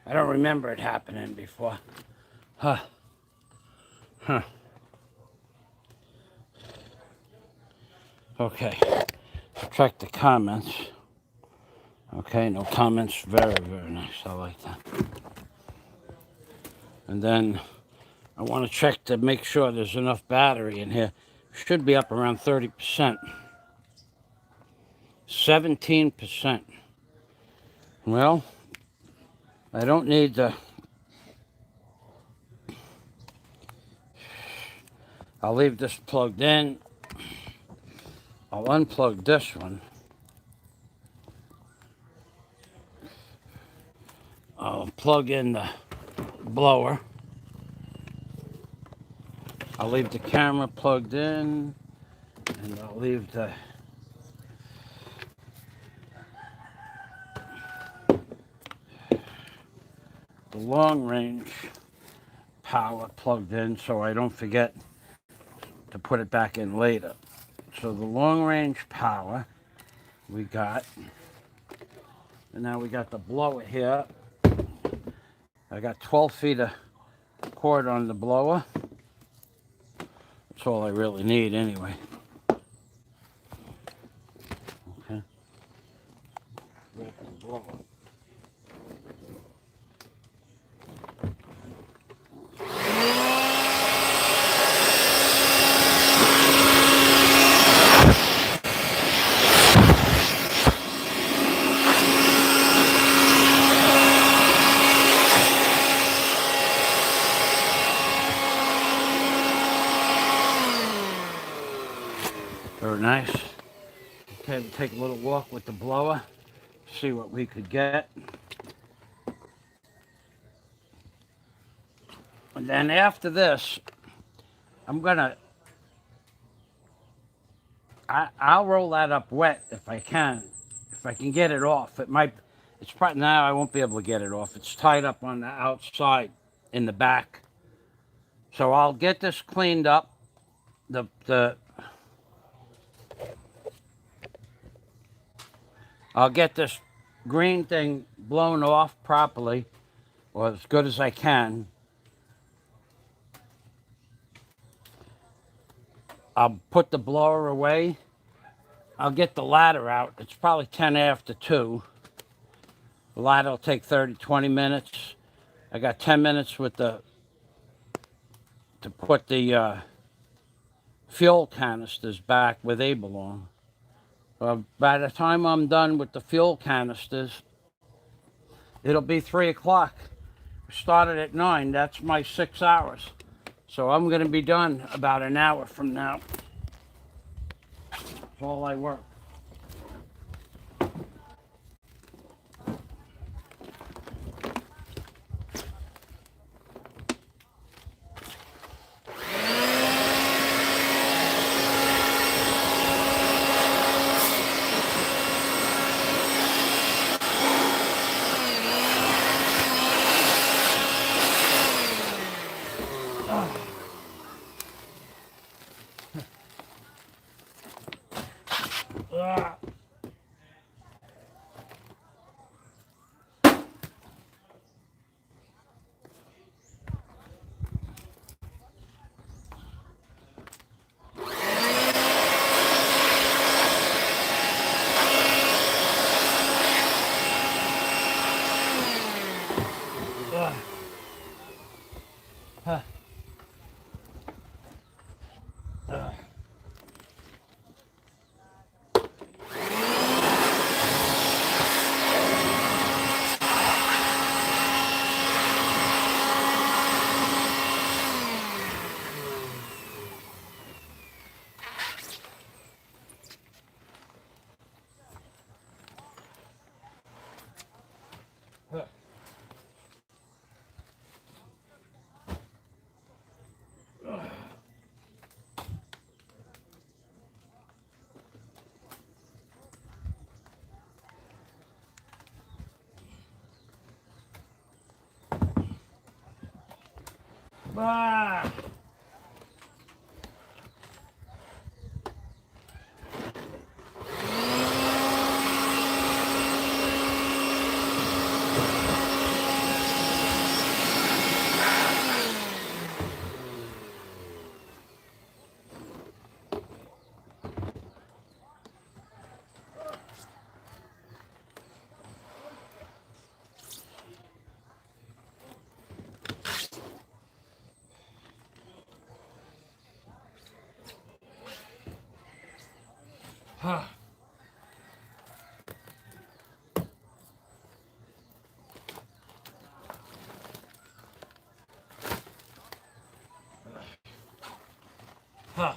I don't remember it happening before. Huh. Huh. Okay. Check the comments. Okay, no comments. Very, very nice. I like that. And then I want to check to make sure there's enough battery in here. Should be up around 30%. 17%. Well, I don't need the... I'll leave this plugged in. I'll unplug this one. I'll plug in the blower. I'll leave the camera plugged in, and I'll leave the long range power plugged in so I don't forget to put it back in later. So the long range power we got, and now we got the blower here. I got 12 feet of cord on the blower. That's all I really need anyway. Okay. Blower. nice. Okay, we'll take a little walk with the blower, see what we could get. And then after this, I'm gonna, I'll roll that up wet if I can. If I can get it off. It's probably, now I won't be able to get it off. It's tied up on the outside in the back. So I'll get this cleaned up. I'll get this green thing blown off properly, or as good as I can. I'll put the blower away. I'll get the ladder out. It's probably 10 after 2. The ladder will take 30, 20 minutes. I got 10 minutes to put the fuel canisters back where they belong. By the time I'm done with the fuel canisters, it'll be 3 o'clock. We started at 9. That's my 6 hours. So I'm going to be done about an hour from now. That's all I work. Ah. Huh. Huh.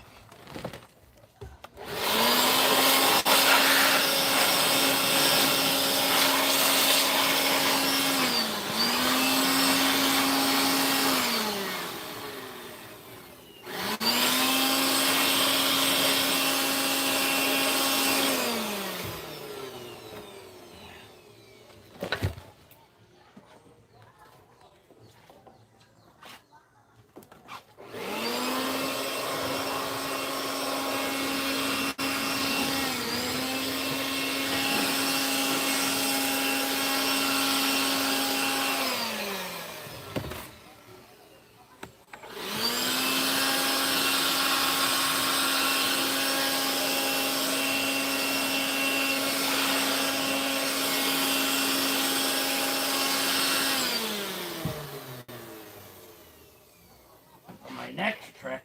Next trick,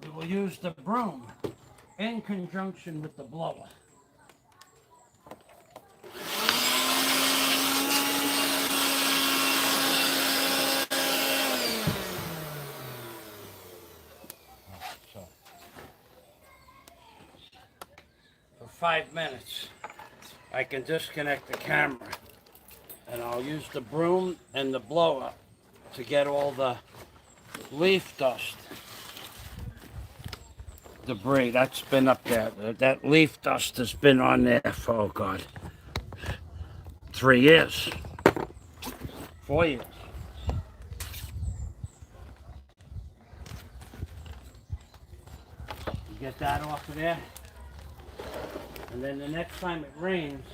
we will use the broom in conjunction with the blower. 5 minutes, I can disconnect the camera and I'll use the broom and the blower to get all the leaf dust debris that's been up there. That leaf dust has been on there for, oh God, 3 years, 4 years. You get that off of there, and then the next time it rains,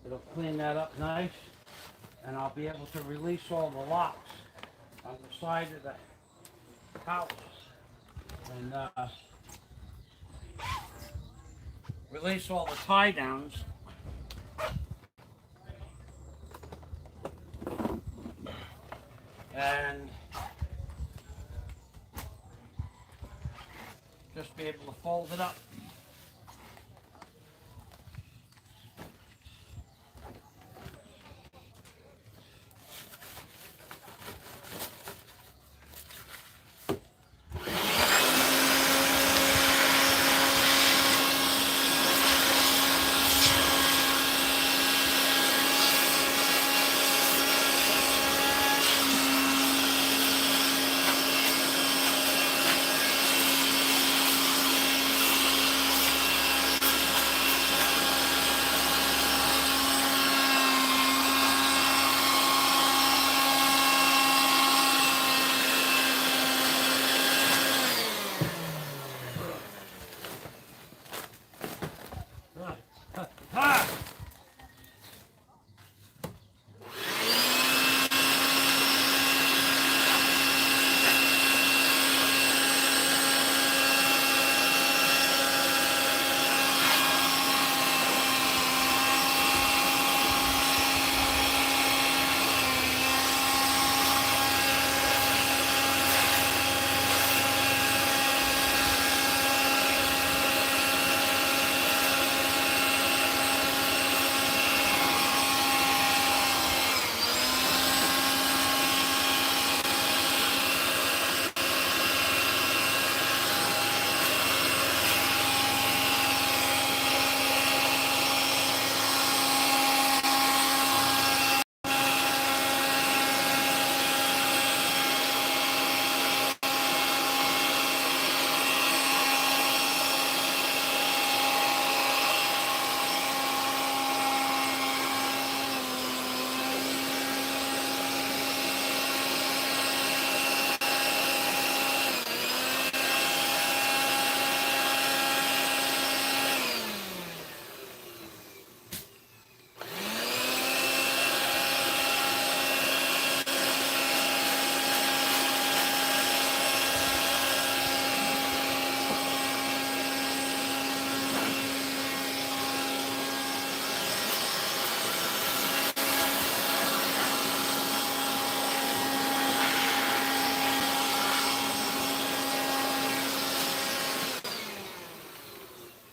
it'll clean that up nice, and I'll be able to release all the locks on the side of the house, and release all the tie downs. And just be able to fold it up.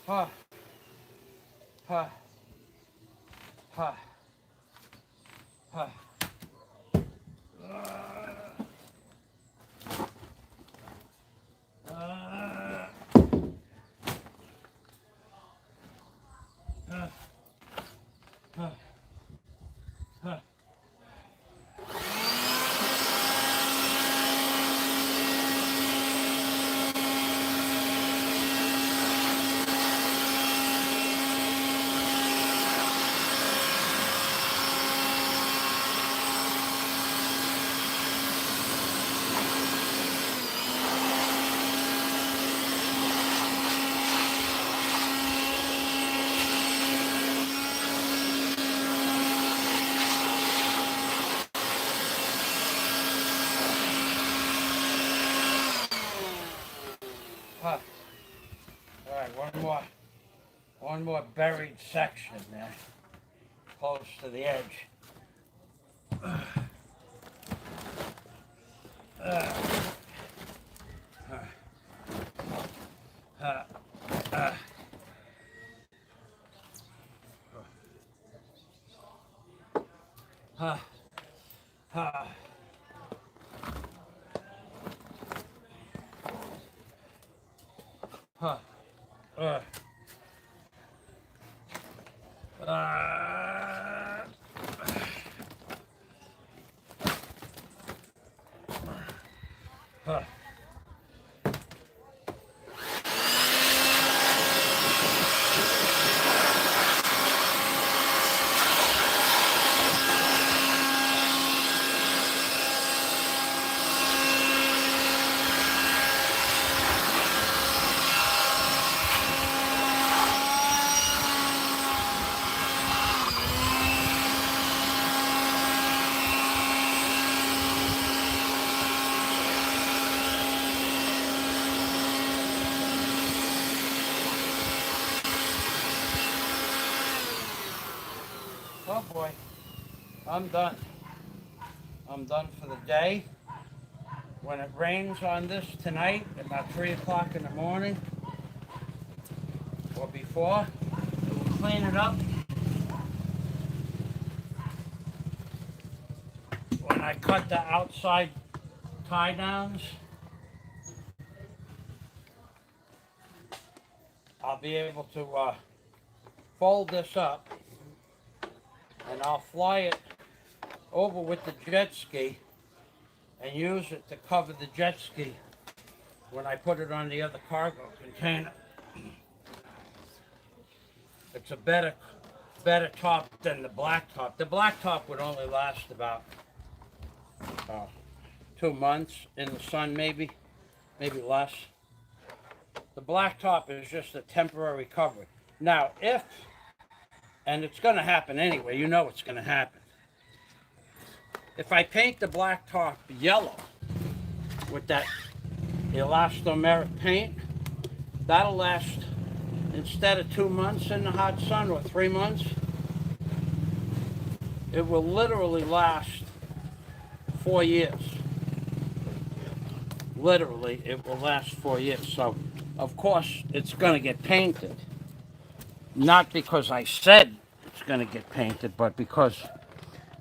Ha, ha, ha, ha. All right, one more buried section there, close to the edge. Uh, huh. Oh boy, I'm done. I'm done for the day. When it rains on this tonight, about 3 o'clock in the morning, or before, we'll clean it up. When I cut the outside tie downs, I'll be able to fold this up, and I'll fly it over with the jet ski and use it to cover the jet ski when I put it on the other cargo container. It's a better top than the black top. The black top would only last about 2 months in the sun, maybe less. The black top is just a temporary cover. Now, and it's going to happen anyway, you know it's going to happen. If I paint the black top yellow with that elastomeric paint, that'll last, instead of 2 months in the hot sun or 3 months, it will literally last 4 years. Literally, it will last 4 years. So, of course, it's going to get painted. Not because I said it's going to get painted, but because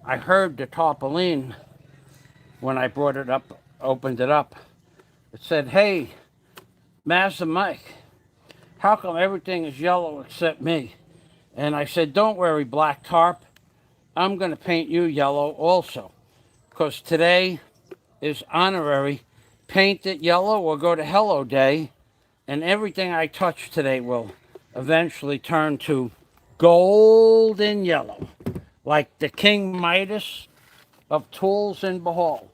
I heard the tarpaulin when I brought it up, opened it up. It said, "Hey, Master Mike, how come everything is yellow except me?" And I said, "Don't worry, Black Tarp. I'm going to paint you yellow also. Because today is honorary. Paint it yellow or go to Hello Day. And everything I touch today will eventually turn to golden yellow. Like the King Midas of tools and behold.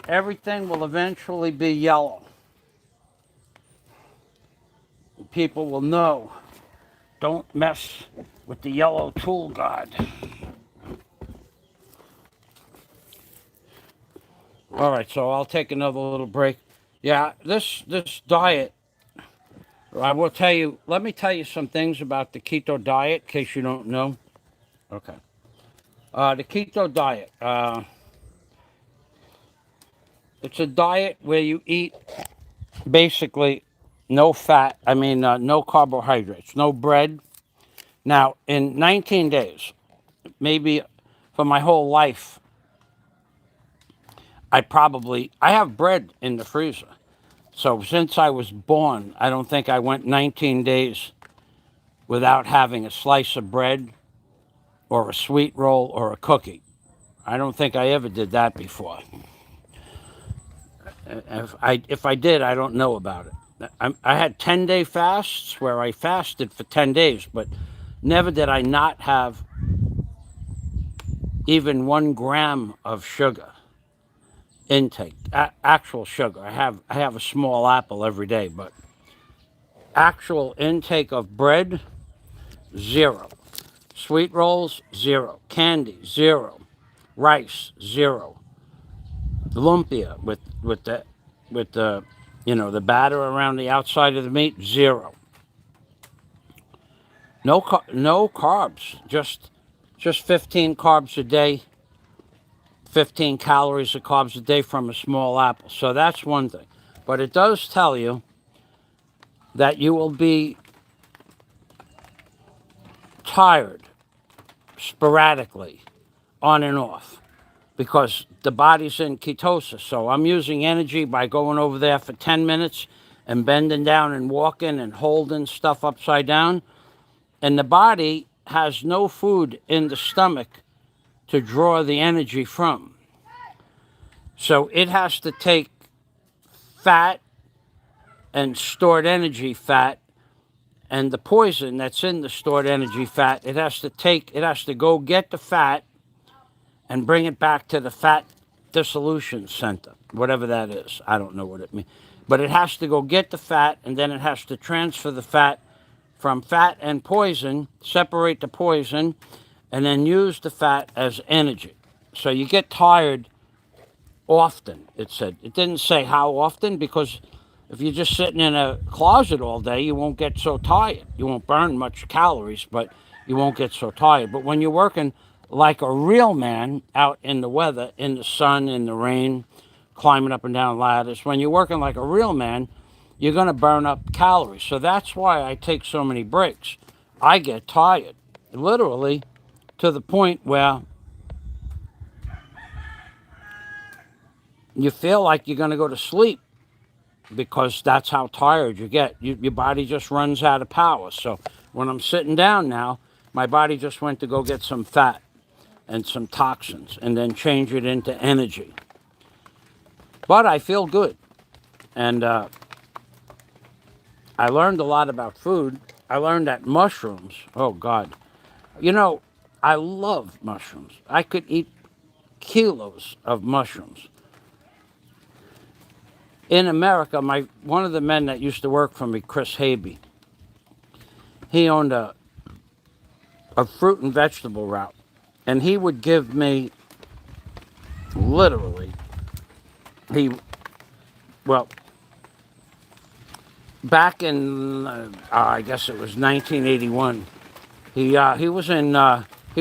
Everything will eventually be yellow. People will know. Don't mess with the yellow tool god." All right, so I'll take another little break. Yeah, this diet, I will tell you, let me tell you some things about the keto diet in case you don't know. Okay. The keto diet, it's a diet where you eat basically no fat, no carbohydrates, no bread. Now, in 19 days, maybe for my whole life, I have bread in the freezer. So since I was born, I don't think I went 19 days without having a slice of bread or a sweet roll or a cookie. I don't think I ever did that before. If I did, I don't know about it. I had 10-day fasts where I fasted for 10 days, but never did I not have even 1 gram of sugar intake, actual sugar. I have a small apple every day, but actual intake of bread, 0. Sweet rolls, 0. Candy, 0. Rice, 0. Lumpia with the the batter around the outside of the meat, 0. No carbs, just 15 carbs a day, 15 calories of carbs a day from a small apple. So that's one thing. But it does tell you that you will be tired sporadically, on and off, because the body's in ketosis. So I'm using energy by going over there for 10 minutes and bending down and walking and holding stuff upside down. And the body has no food in the stomach to draw the energy from. So it has to take fat and stored energy fat and the poison that's in the stored energy fat. It has to go get the fat and bring it back to the fat dissolution center, whatever that is. I don't know what it means. But it has to go get the fat, and then it has to transfer the fat from fat and poison, separate the poison, and then use the fat as energy. So you get tired often, it said. It didn't say how often, because if you're just sitting in a closet all day, you won't get so tired. You won't burn much calories, but you won't get so tired. But when you're working like a real man out in the weather, in the sun, in the rain, climbing up and down ladders, when you're working like a real man, you're going to burn up calories. So that's why I take so many breaks. I get tired, literally, to the point where you feel like you're going to go to sleep, because that's how tired you get. Your body just runs out of power. So when I'm sitting down now, my body just went to go get some fat and some toxins and then change it into energy. But I feel good. And I learned a lot about food. I learned that mushrooms, oh God. You know, I love mushrooms. I could eat kilos of mushrooms. In America, one of the men that used to work for me, Chris Habe, he owned a fruit and vegetable route. And he would give me, literally, back in, I guess it was 1981, he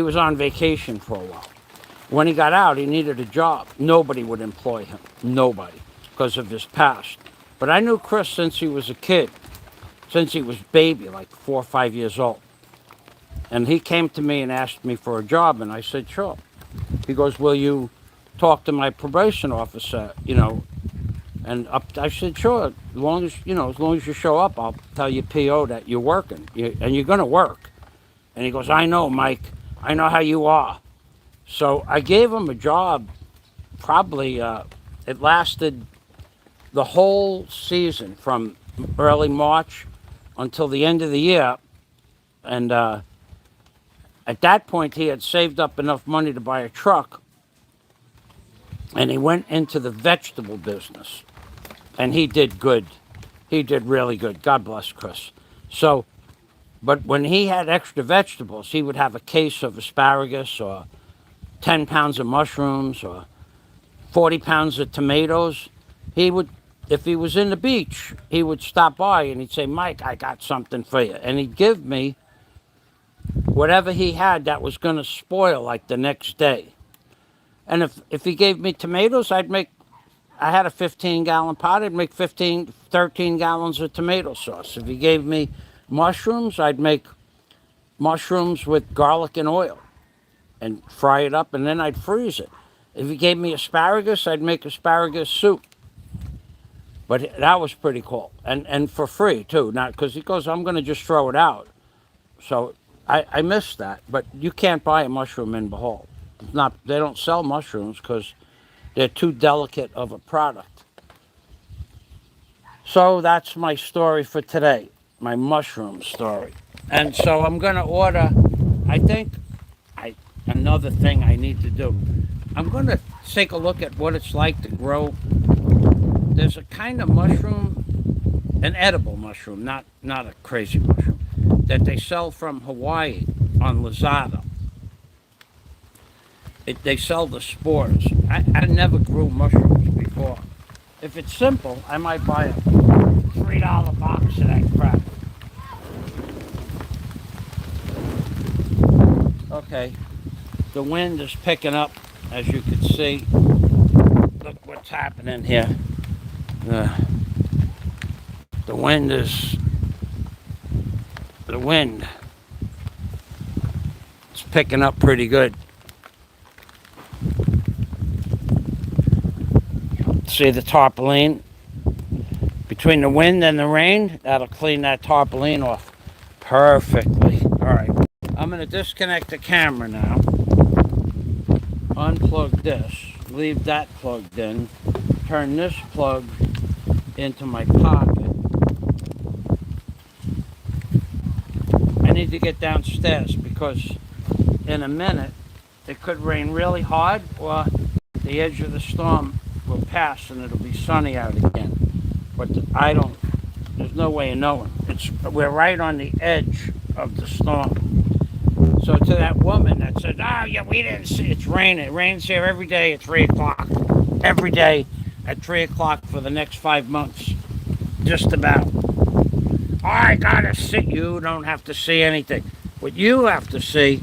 was on vacation for a while. When he got out, he needed a job. Nobody would employ him. Nobody, because of his past. But I knew Chris since he was a kid, since he was baby, like 4 or 5 years old. And he came to me and asked me for a job, and I said, sure. He goes, will you talk to my probation officer, And I said, sure, as long as you show up, I'll tell you PO that you're working, and you're going to work. And he goes, I know, Mike. I know how you are. So I gave him a job. Probably it lasted the whole season from early March until the end of the year. And at that point, he had saved up enough money to buy a truck. And he went into the vegetable business. And he did good. He did really good. God bless Chris. So, but when he had extra vegetables, he would have a case of asparagus or 10 pounds of mushrooms or 40 pounds of tomatoes. He would, if he was in the beach, he would stop by and he'd say, Mike, I got something for you. And he'd give me whatever he had that was going to spoil like the next day. And if he gave me tomatoes, I had a 15-gallon pot. I'd make 13 gallons of tomato sauce. If he gave me mushrooms, I'd make mushrooms with garlic and oil and fry it up, and then I'd freeze it. If he gave me asparagus, I'd make asparagus soup. But that was pretty cool. And for free, too. Not because he goes, I'm going to just throw it out. So I missed that. But you can't buy a mushroom in Bohol. They don't sell mushrooms because they're too delicate of a product. So that's my story for today, my mushroom story. And so I'm going to order, another thing I need to do. I'm going to take a look at what it's like to grow. There's a kind of mushroom, an edible mushroom, not a crazy mushroom, that they sell from Hawaii on Lazada. They sell the spores. I never grew mushrooms before. If it's simple, I might buy a $3 box of that crap. Okay, the wind is picking up, as you can see. Look what's happening here. The wind. It's picking up pretty good. See the tarpaulin? Between the wind and the rain, that'll clean that tarpaulin off perfectly. All right. I'm going to disconnect the camera now. Unplug this. Leave that plugged in. Turn this plug into my pocket. I need to get downstairs because in a minute it could rain really hard, or the edge of the storm will pass and it'll be sunny out again. But there's no way of knowing. We're right on the edge of the storm. So to that woman that said, oh yeah, we didn't see it's raining. It rains here every day at 3 o'clock. Every day at 3 o'clock for the next 5 months. Just about. I gotta see. You don't have to see anything. What you have to see,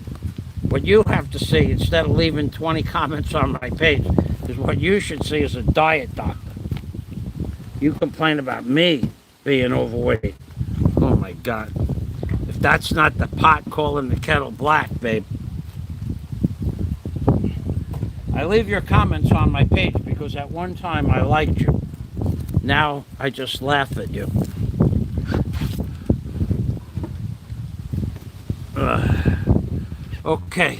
instead of leaving 20 comments on my page, is what you should see is a diet doctor. You complain about me being overweight. Oh my God. If that's not the pot calling the kettle black, babe. I leave your comments on my page because at one time I liked you. Now I just laugh at you. Okay.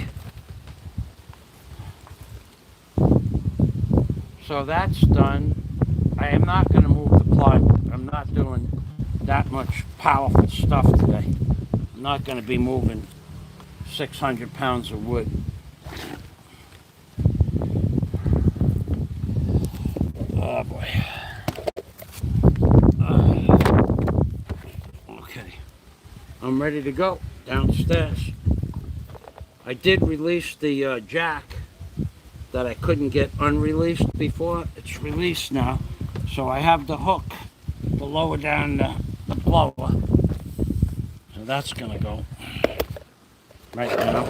So that's done. I am not going to move the plywood. I'm not doing that much powerful stuff today. I'm not going to be moving 600 pounds of wood. Oh boy. Okay. I'm ready to go downstairs. I did release the jack that I couldn't get unreleased before. It's released now. So I have the hook to lower down the blower. So that's gonna go right now.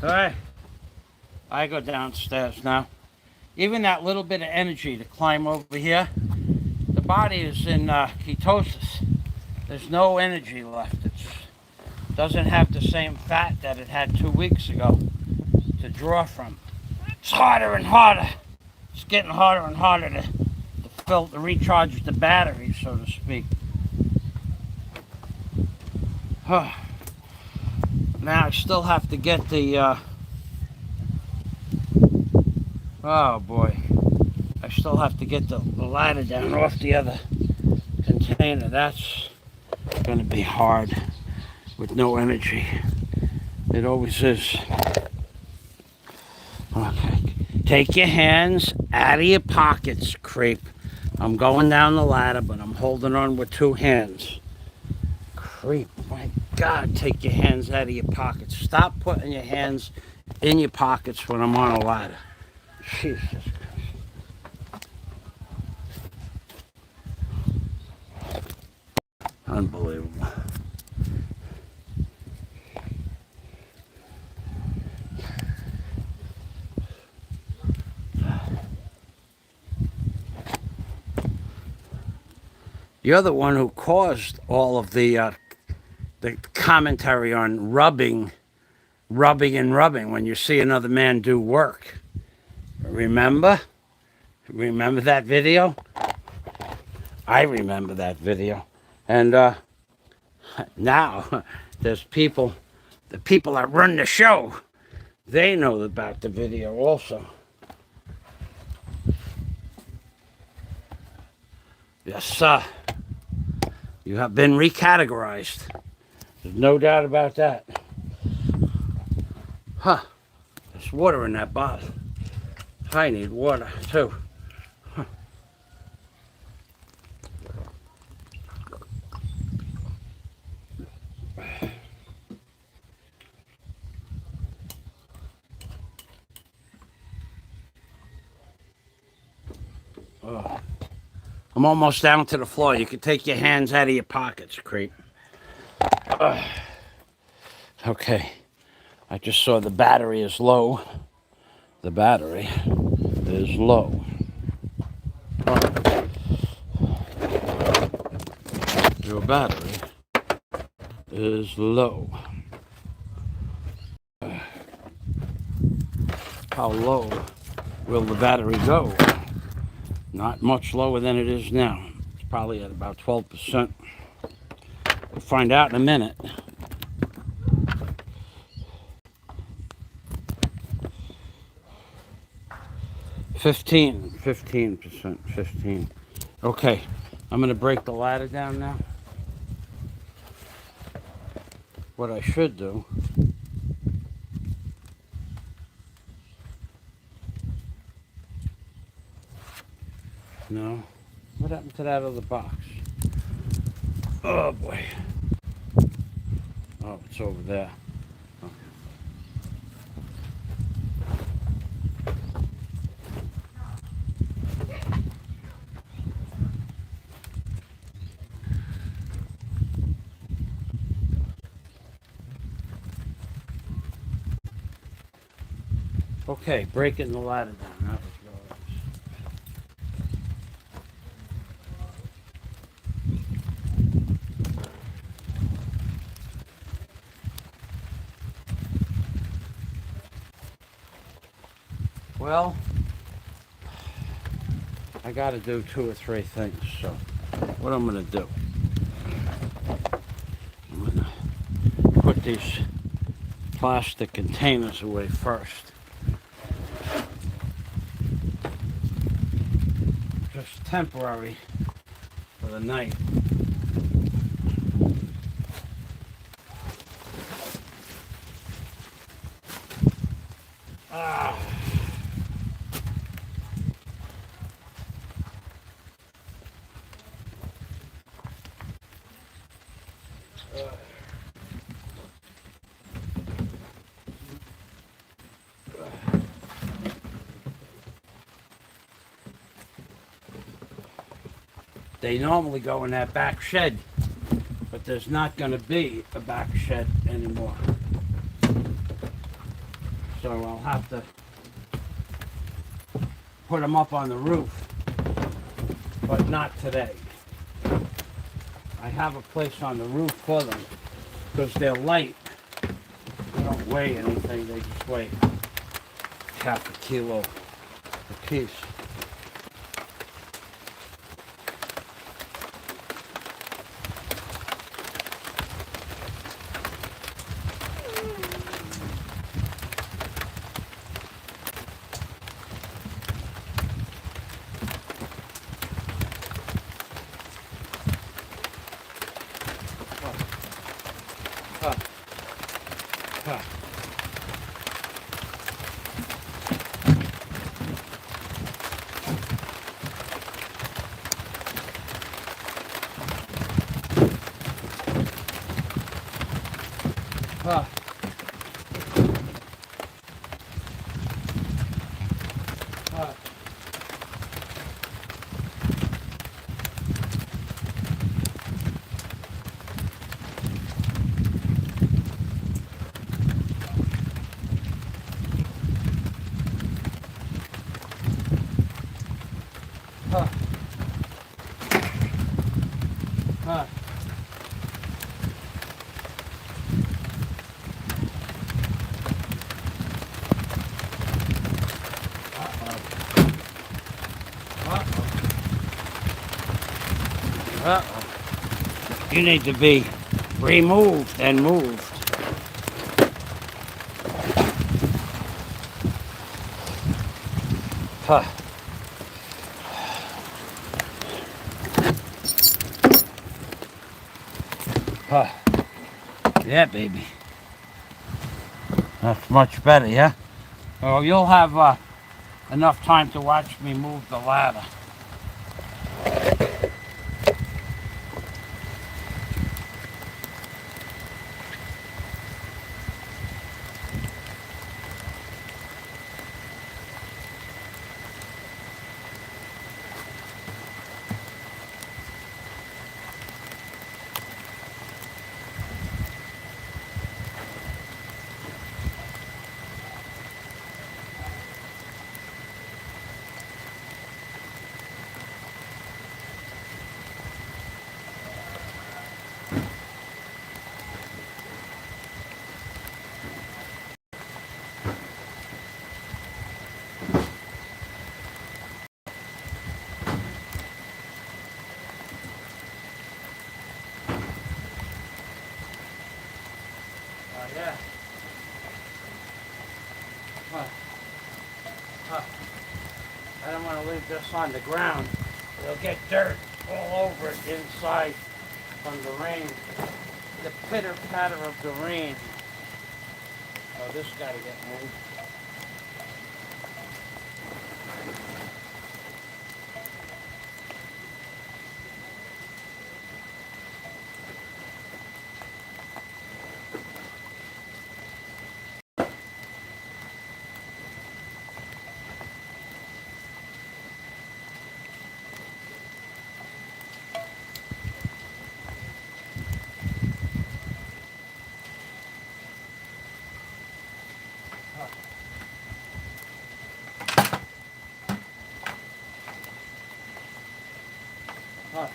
Alright, I go downstairs now. Even that little bit of energy to climb over here, the body is in ketosis. There's no energy left. It doesn't have the same fat that it had 2 weeks ago to draw from. It's harder and harder. It's getting harder and harder to recharge the battery, so to speak. Now I still have to get the, oh boy, I still have to get the ladder down off the other container. That's going to be hard with no energy. It always is. Okay, take your hands out of your pockets, creep. I'm going down the ladder, but I'm holding on with 2 hands. Creep, my God, take your hands out of your pockets. Stop putting your hands in your pockets when I'm on a ladder. Jesus Christ. Unbelievable. You're the one who caused all of the commentary on rubbing when you see another man do work. Remember? Remember that video? I remember that video. And now there's the people that run the show, they know about the video also. Yes, sir. You have been recategorized. There's no doubt about that. Huh. There's water in that bottle. I need water, too. Huh. Ugh. I'm almost down to the floor. You can take your hands out of your pockets, creep. Ugh. Okay. I just saw the battery is low. The battery is low. Your battery is low. How low will the battery go? Not much lower than it is now. It's probably at about 12%. We'll find out in a minute. Fifteen percent, 15. Okay, I'm gonna break the ladder down now. What I should do, no, what happened to that other box? Oh boy. Oh, it's over there. Okay, breaking the ladder down. That was well, I got to do 2 or 3 things. So, what I'm going to do, I'm going to put these plastic containers away first. Just temporary for the night. Ah. They normally go in that back shed, but there's not going to be a back shed anymore. So I'll have to put them up on the roof, but not today. I have a place on the roof for them because they're light. They don't weigh anything, they just weigh half a kilo a piece. You need to be removed and moved. Huh. Huh. Yeah, baby. That's much better, yeah? Oh, you'll have enough time to watch me move the ladder. I don't want to leave this on the ground. It'll get dirt all over it inside from the rain. The pitter patter of the rain. Oh, this got to get moved. Huh.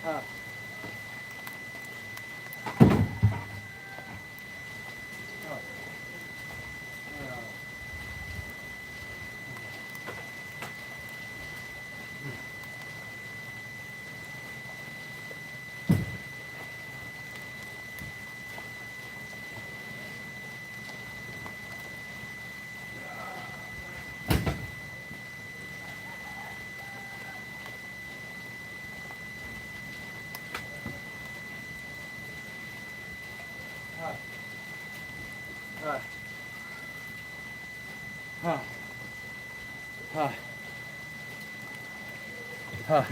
Huh. Huh. Huh. Huh. Huh.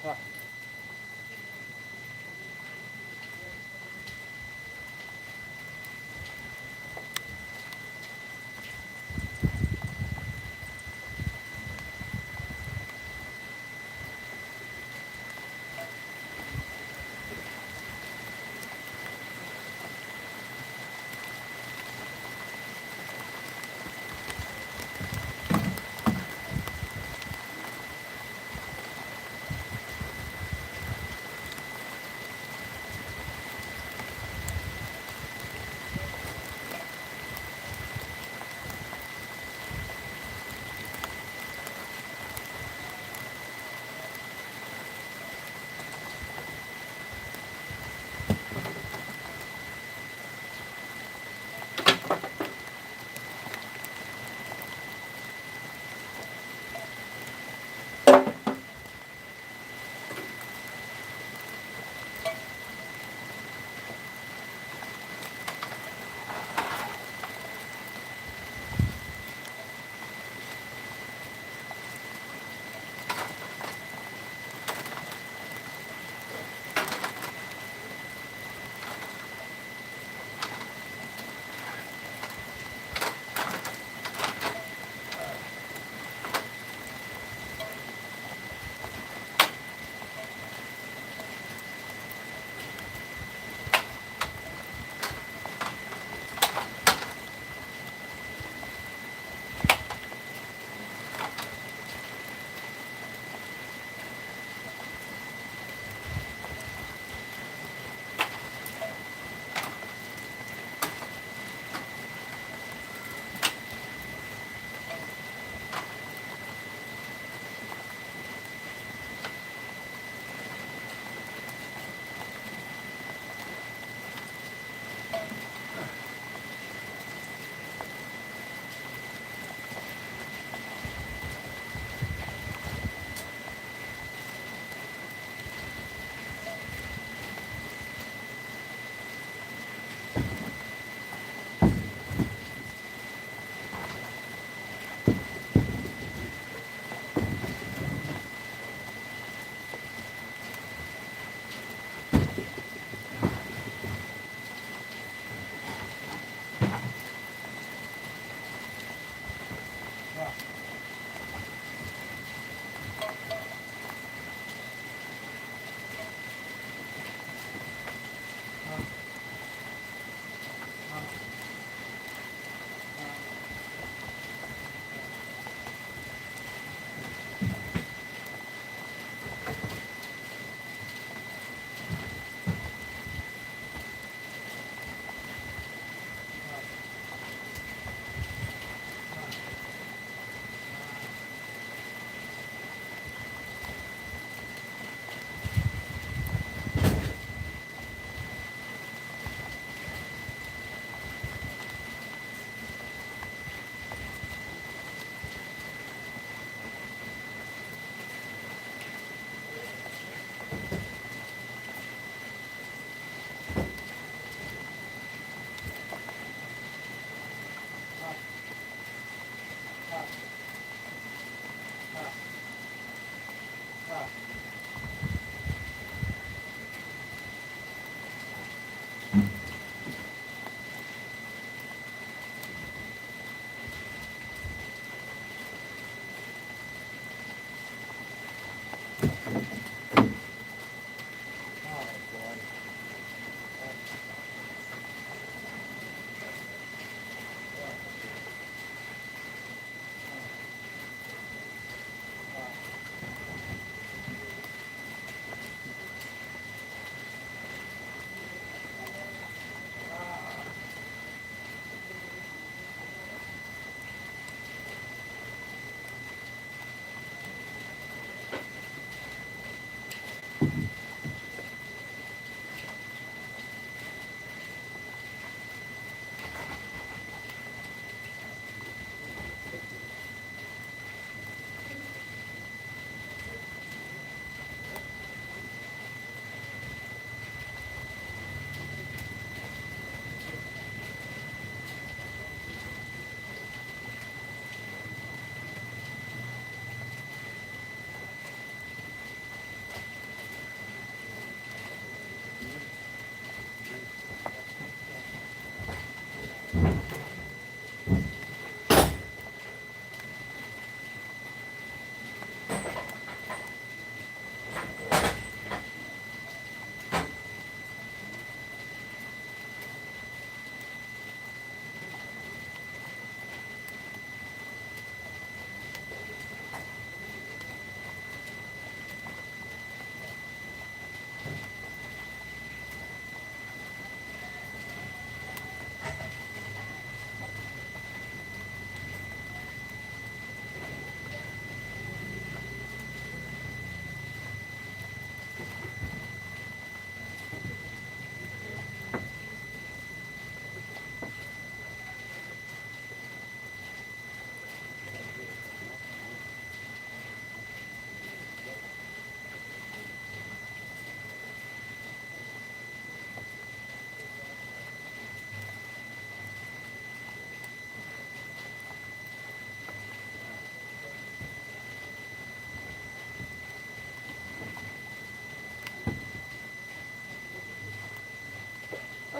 Huh.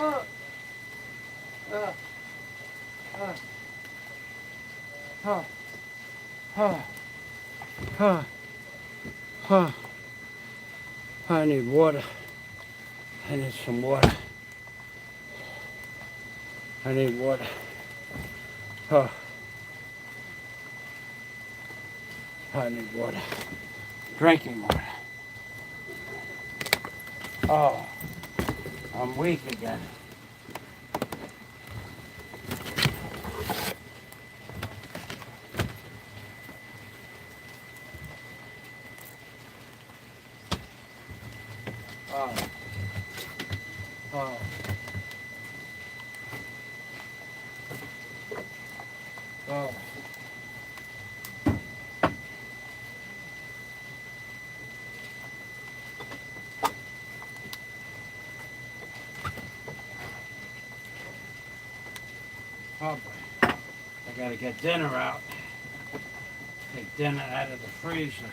uh, uh, uh, uh, uh, uh, uh. I need water. I need some water. I need water. Uh, I need water. Drinking water. Oh, I'm weak again. Oh, oh, oh. Oh boy, I gotta get dinner out. Take dinner out of the freezer.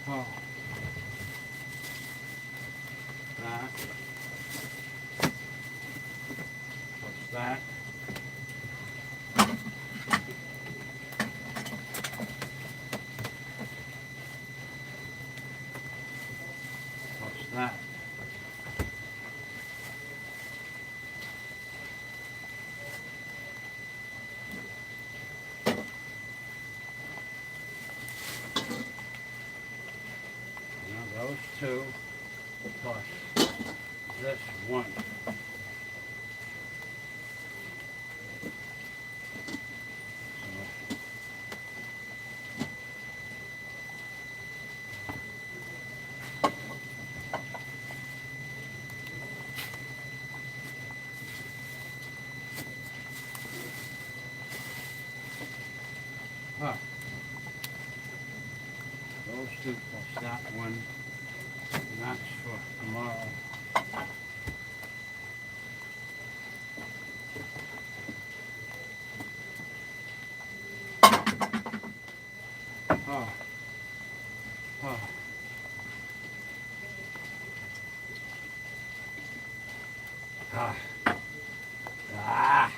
Oh, that. What's that? What's that? Now those two plus this one. Huh. Those two plus that one. And that's for tomorrow. Oh. Oh. Ah. Ah.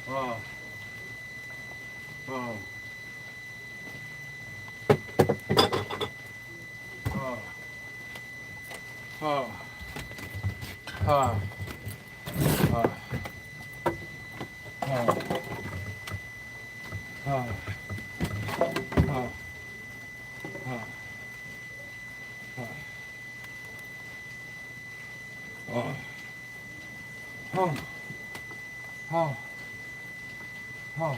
Oh. Oh. Oh. Oh. Oh. Oh. Oh. Oh. Oh. Oh. Oh. Oh. Oh. Oh.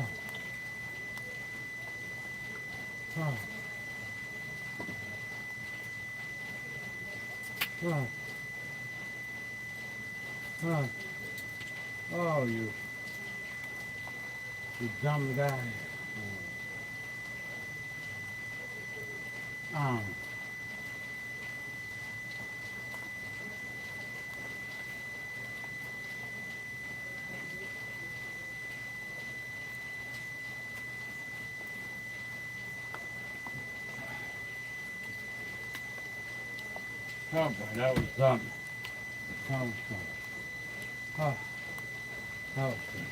Oh. Oh. Oh. Oh. Oh, you dumb guy. Oh. Oh boy, that was dumb. That was dumb. Oh, that was dumb.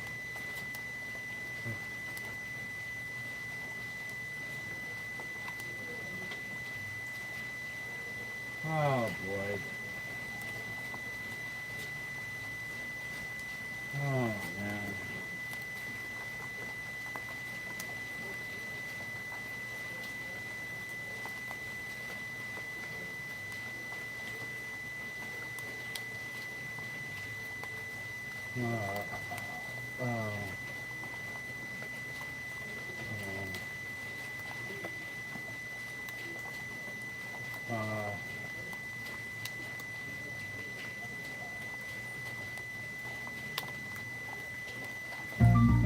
Oh boy. Oh man. Oh. Uh,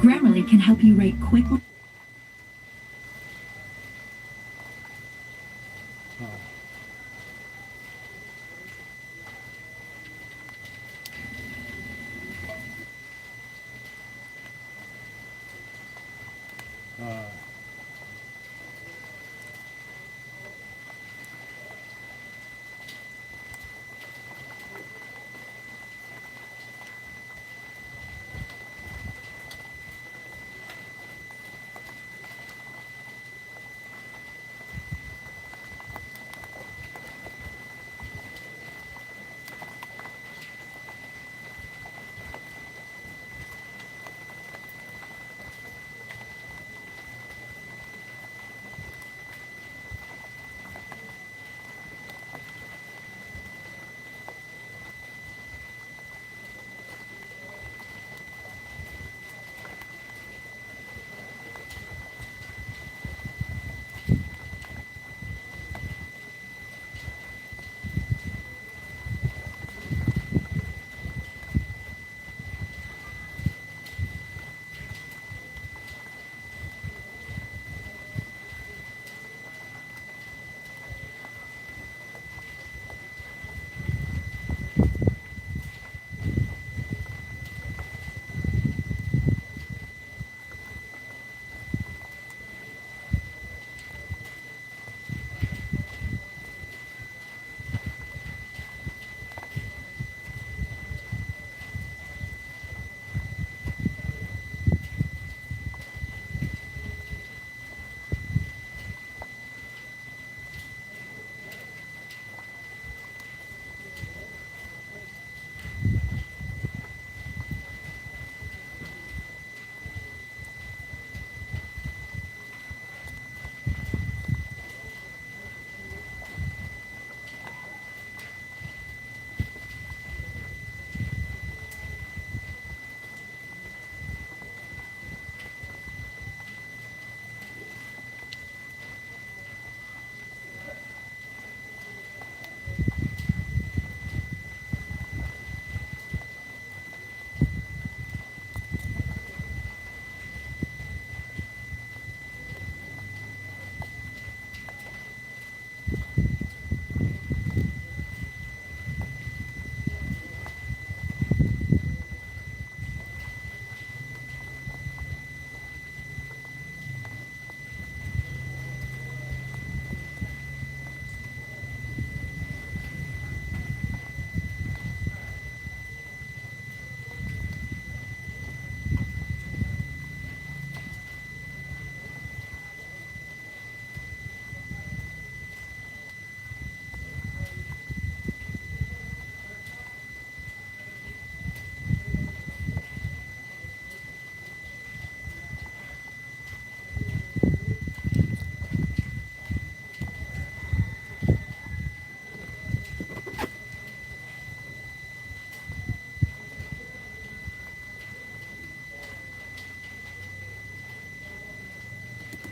Grammarly can help you write quickly.
oh.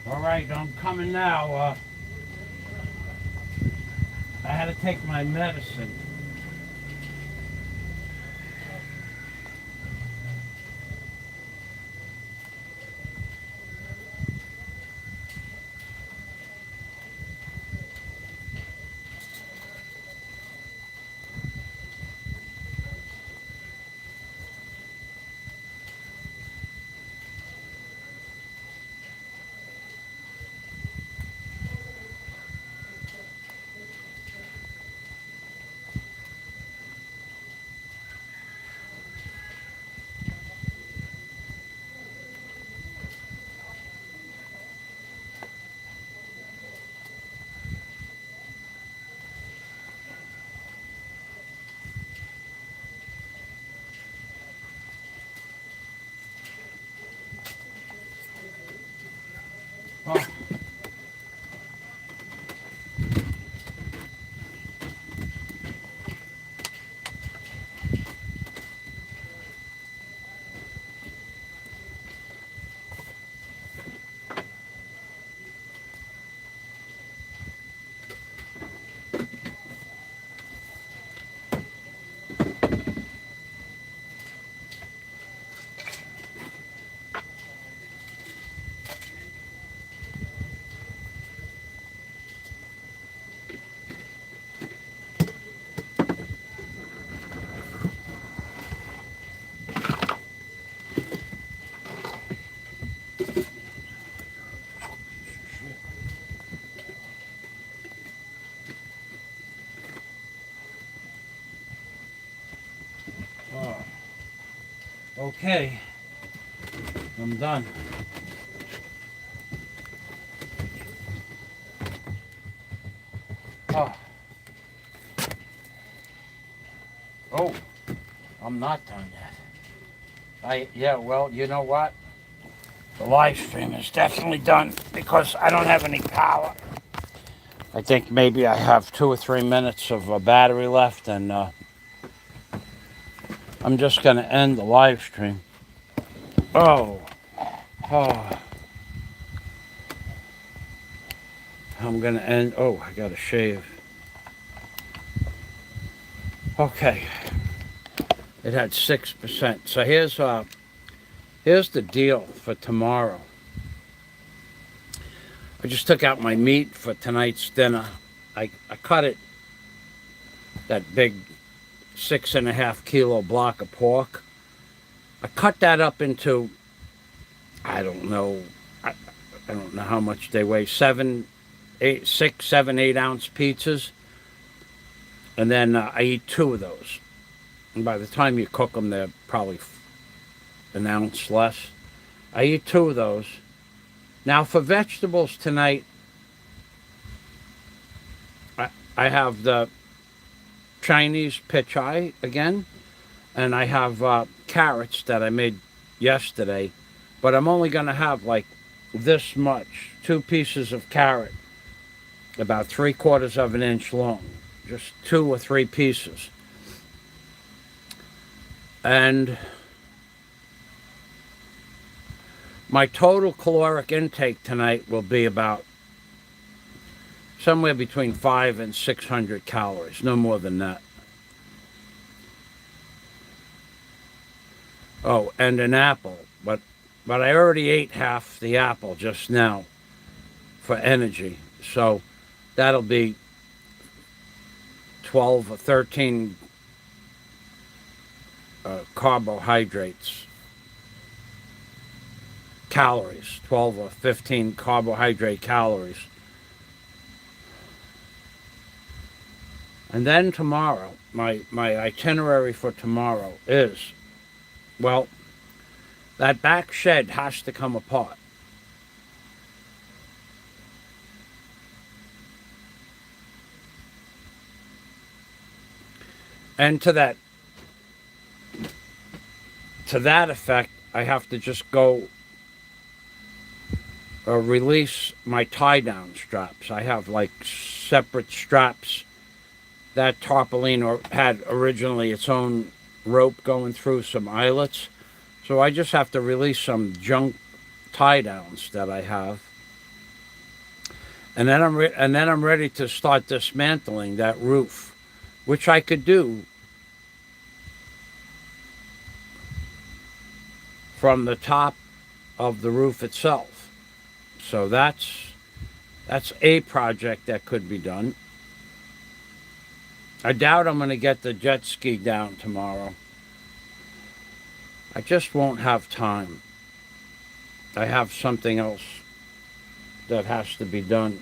All right, I'm coming now. I had to take my medicine. Oh, oh. Okay, I'm done. Oh, oh, I'm not done yet. Yeah, well, you know what? The live stream is definitely done because I don't have any power. I think maybe I have 2 or 3 minutes of battery left, and I'm just going to end the live stream. Oh, oh. I'm going to end. Oh, I got to shave. Okay. It had 6%. So here's the deal for tomorrow. I just took out my meat for tonight's dinner. I cut it, that big 6.5 kilo block of pork. I cut that up into, I don't know, I don't know how much they weigh, 6, 7, 8 ounce pizzas. And then I eat 2 of those. And by the time you cook them, they're probably an ounce less. I eat 2 of those. Now for vegetables tonight, I have the Chinese pichay again, and I have carrots that I made yesterday, but I'm only going to have like this much, 2 pieces of carrot, about 3/4 of an inch long, just 2 or 3 pieces. And my total caloric intake tonight will be about somewhere between 500 and 600 calories, no more than that. Oh, and an apple, but I already ate half the apple just now for energy, so that'll be 12 or 13 carbohydrates, calories, 12 or 15 carbohydrate calories. And then tomorrow, my itinerary for tomorrow is, well, that back shed has to come apart. And to that effect, I have to just go release my tie-down straps. I have like separate straps. That tarpaulin had originally its own rope going through some eyelets. So I just have to release some junk tie-downs that I have. And then I'm ready to start dismantling that roof, which I could do from the top of the roof itself. So that's a project that could be done. I doubt I'm going to get the jet ski down tomorrow. I just won't have time. I have something else that has to be done.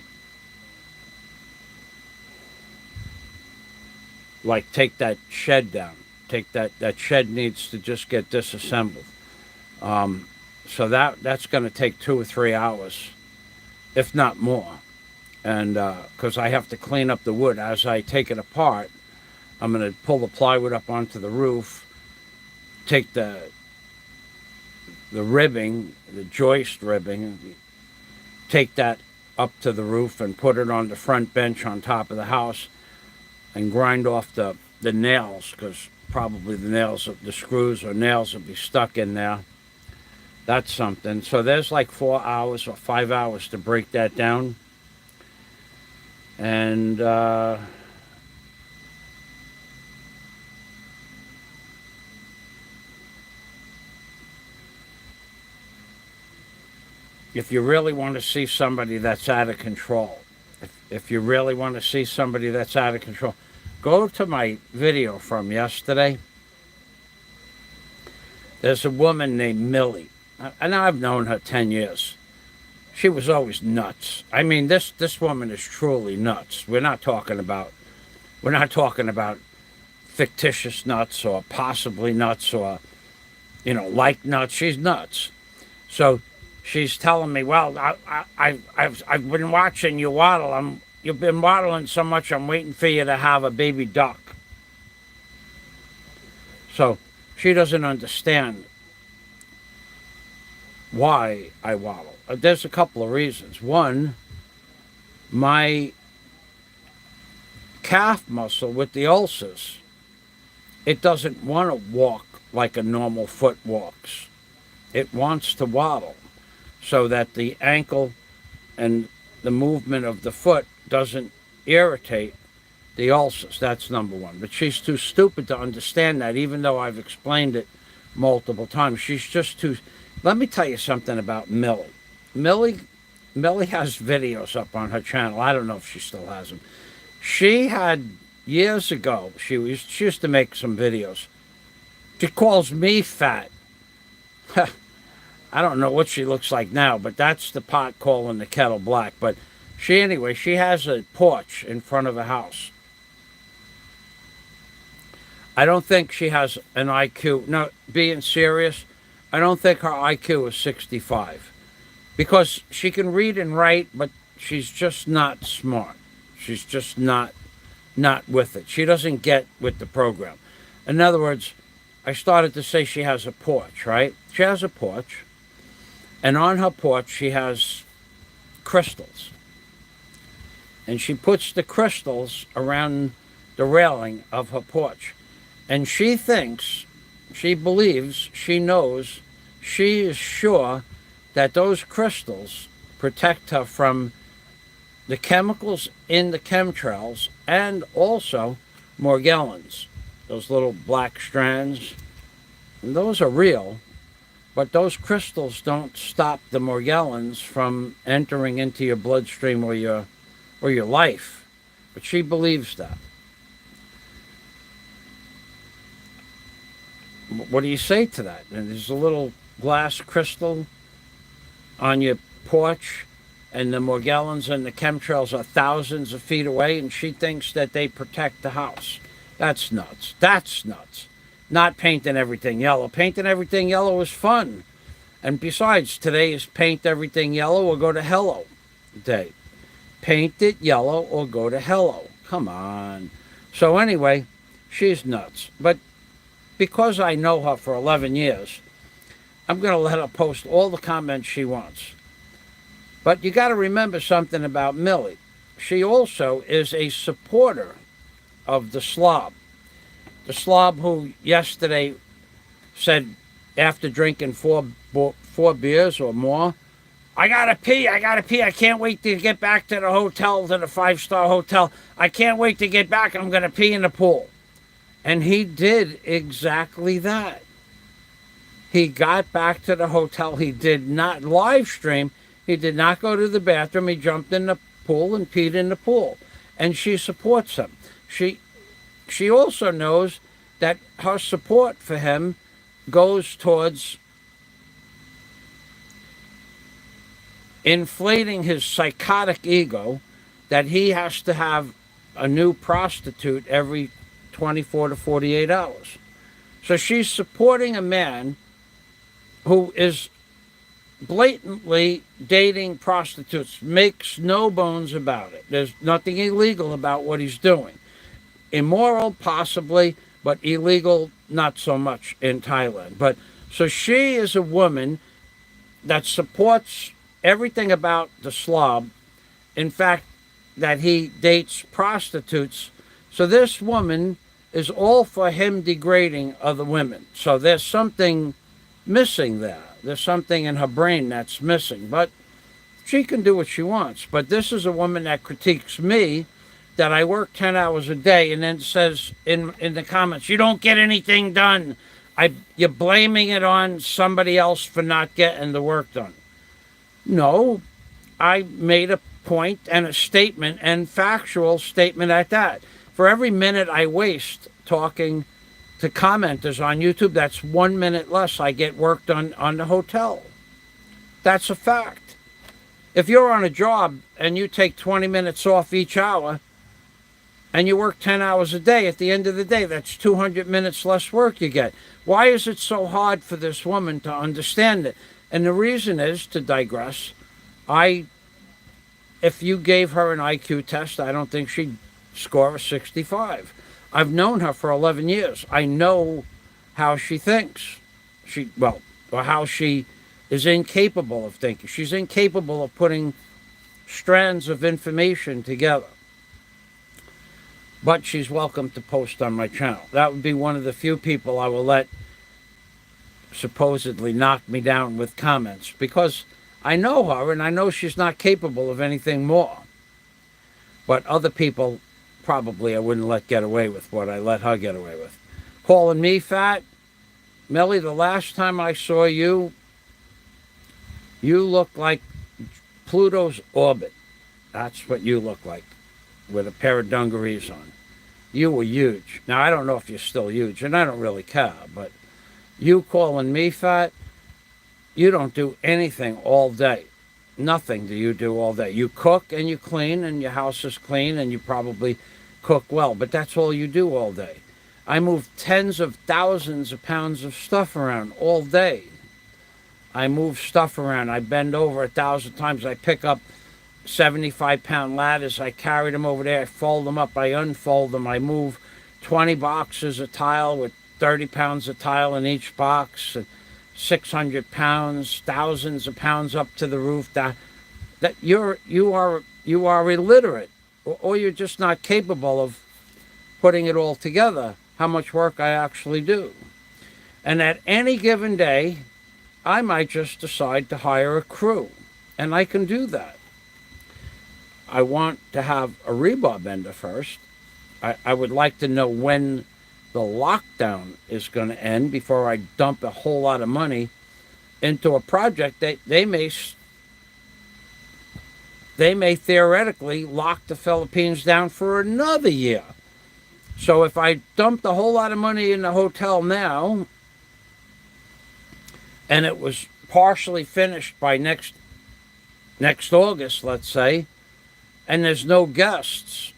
Like take that shed down. That shed needs to just get disassembled. So that's going to take 2 or 3 hours, if not more. And because I have to clean up the wood as I take it apart. I'm going to pull the plywood up onto the roof, take the ribbing, the joist ribbing, take that up to the roof and put it on the front bench on top of the house and grind off the nails, because probably the screws or nails will be stuck in there. That's something. So there's like 4 hours or 5 hours to break that down. And if you really want to see somebody that's out of control, if you really want to see somebody that's out of control, go to my video from yesterday. There's a woman named Millie, and I've known her 10 years. She was always nuts. I mean, this woman is truly nuts. We're not talking about fictitious nuts or possibly nuts or, like nuts. She's nuts. So she's telling me, well, I've been watching you waddle. You've been waddling so much, I'm waiting for you to have a baby duck. So she doesn't understand why I waddle. There's a couple of reasons. One, my calf muscle with the ulcers, it doesn't want to walk like a normal foot walks. It wants to waddle so that the ankle and the movement of the foot doesn't irritate the ulcers. That's number one. But she's too stupid to understand that, even though I've explained it multiple times. She's just too... Let me tell you something about Millie. Millie has videos up on her channel. I don't know if she still has them. She had, years ago, she used to make some videos. She calls me fat. I don't know what she looks like now, but that's the pot calling the kettle black. But she has a porch in front of a house. I don't think she has an IQ. No, being serious, I don't think her IQ is 65. Because she can read and write, but she's just not smart. She's just not with it. She doesn't get with the program. In other words, I started to say she has a porch, right? She has a porch. And on her porch, she has crystals. And she puts the crystals around the railing of her porch. And she thinks, she believes, she knows, she is sure that those crystals protect her from the chemicals in the chemtrails and also Morgellons, those little black strands. And those are real, but those crystals don't stop the Morgellons from entering into your bloodstream or your life. But she believes that. What do you say to that? And there's a little glass crystal on your porch, and the Morgellons and the chemtrails are thousands of feet away, and she thinks that they protect the house. That's nuts. That's nuts. Not painting everything yellow. Painting everything yellow is fun. And besides, today is paint everything yellow or go to hello day. Paint it yellow or go to hello. Come on. So anyway, she's nuts. But because I know her for 11 years, I'm going to let her post all the comments she wants. But you got to remember something about Millie. She also is a supporter of the slob. The slob who yesterday said after drinking four beers or more, I gotta pee, I can't wait to get back to the hotel, to the 5-star hotel. I can't wait to get back, I'm gonna pee in the pool. And he did exactly that. He got back to the hotel, he did not live stream, he did not go to the bathroom, he jumped in the pool and peed in the pool. And she supports him. She also knows that her support for him goes towards inflating his psychotic ego that he has to have a new prostitute every 24 to 48 hours. So she's supporting a man who is blatantly dating prostitutes, makes no bones about it. There's nothing illegal about what he's doing. Immoral, possibly, but illegal, not so much in Thailand. But so she is a woman that supports everything about the slob. In fact, that he dates prostitutes. So this woman is all for him degrading other women. So there's something missing there. There's something in her brain that's missing. But she can do what she wants. But this is a woman that critiques me, that I work 10 hours a day, and then says in the comments, you don't get anything done. You're blaming it on somebody else for not getting the work done. No, I made a point and a statement, and factual statement at that. For every minute I waste talking to commenters on YouTube, that's 1 minute less I get work done on the hotel. That's a fact. If you're on a job and you take 20 minutes off each hour and you work 10 hours a day, at the end of the day, that's 200 minutes less work you get. Why is it so hard for this woman to understand it? And the reason is, to digress, if you gave her an IQ test, I don't think she'd score a 65. I've known her for 11 years. I know how she thinks. Or how she is incapable of thinking. She's incapable of putting strands of information together. But she's welcome to post on my channel. That would be one of the few people I will let supposedly knock me down with comments, because I know her and I know she's not capable of anything more. But other people, probably I wouldn't let get away with what I let her get away with. Calling me fat? Melly, the last time I saw you, you looked like Pluto's orbit. That's what you look like, with a pair of dungarees on. You were huge. Now, I don't know if you're still huge, and I don't really care, but you calling me fat, you don't do anything all day. Nothing do you do all day. You cook and you clean, and your house is clean, and you probably cook well, but that's all you do all day. I move tens of thousands of pounds of stuff around all day. I move stuff around. I bend over 1,000 times. I pick up 75-pound ladders. I carry them over there. I fold them up. I unfold them. I move 20 boxes of tile with 30 pounds of tile in each box, 600 pounds, thousands of pounds up to the roof. That you are illiterate, or you're just not capable of putting it all together, how much work I actually do. And at any given day, I might just decide to hire a crew, and I can do that. I want to have a rebar bender first. I would like to know when the lockdown is going to end before I dump a whole lot of money into a project that they may theoretically lock the Philippines down for another year. So if I dumped a whole lot of money in the hotel now, and it was partially finished by next August, let's say, and there's no guests,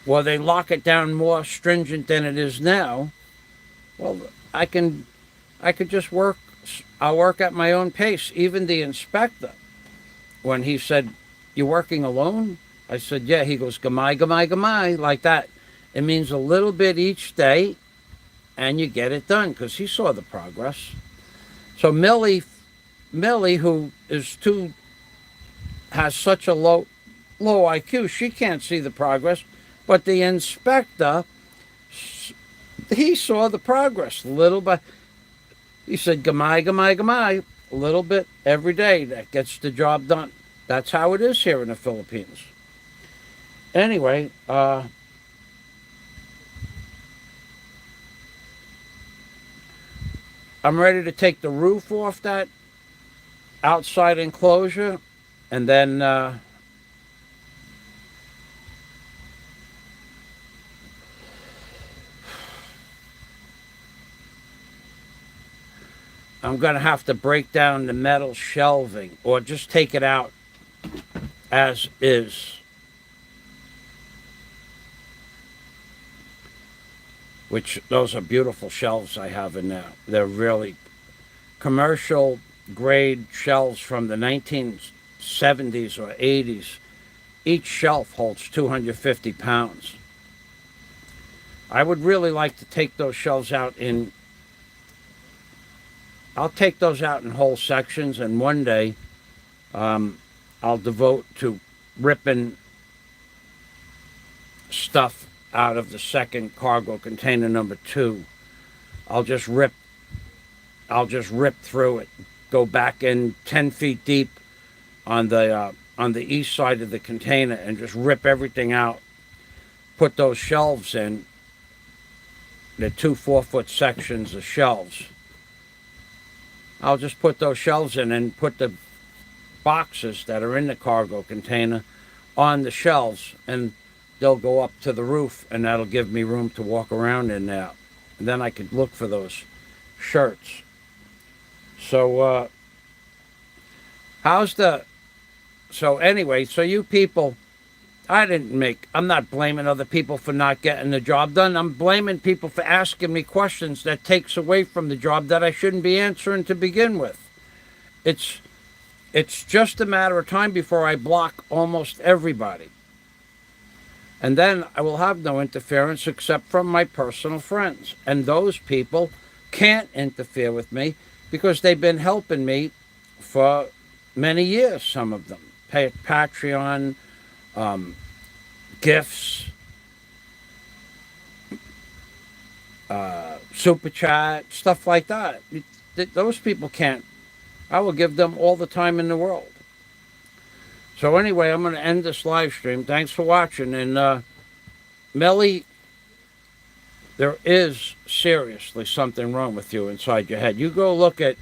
well, they lock it down more stringent than it is now. Well, I can I could just work. I'll work at my own pace. Even the inspector, when he said, "You working alone?" I said, "Yeah." He goes, "Gamai, gamai, gamai," like that. It means a little bit each day, and you get it done because he saw the progress. So Millie, who is too has such a low IQ, she can't see the progress, but the inspector, he saw the progress little by. He said, "Gamai, gamai, gamai," a little bit every day. That gets the job done. That's how it is here in the Philippines. Anyway, I'm ready to take the roof off that outside enclosure, and then I'm going to have to break down the metal shelving or just take it out as is, which those are beautiful shelves I have in there. They're really commercial grade shelves from the 1970s or 80s. Each shelf holds 250 pounds. I would really like to take those shelves out in. I'll take those out in whole sections, and one day I'll devote to ripping stuff out of the second cargo container number 2. I'll just rip through it, go back in 10 feet deep on the east side of the container, and just rip everything out. Put those shelves in. They're 2 4-foot sections of shelves. I'll just put those shelves in and put the boxes that are in the cargo container on the shelves, and they'll go up to the roof, and that'll give me room to walk around in there. And then I could look for those shirts. So, so anyway, so you people, I'm not blaming other people for not getting the job done. I'm blaming people for asking me questions that takes away from the job that I shouldn't be answering to begin with. It's just a matter of time before I block almost everybody. And then I will have no interference except from my personal friends. And those people can't interfere with me because they've been helping me for many years, some of them. Patreon, gifts, super chat, stuff like that. Those people can't. I will give them all the time in the world. So anyway, I'm going to end this live stream. Thanks for watching. And Melly, there is seriously something wrong with you inside your head. You go look at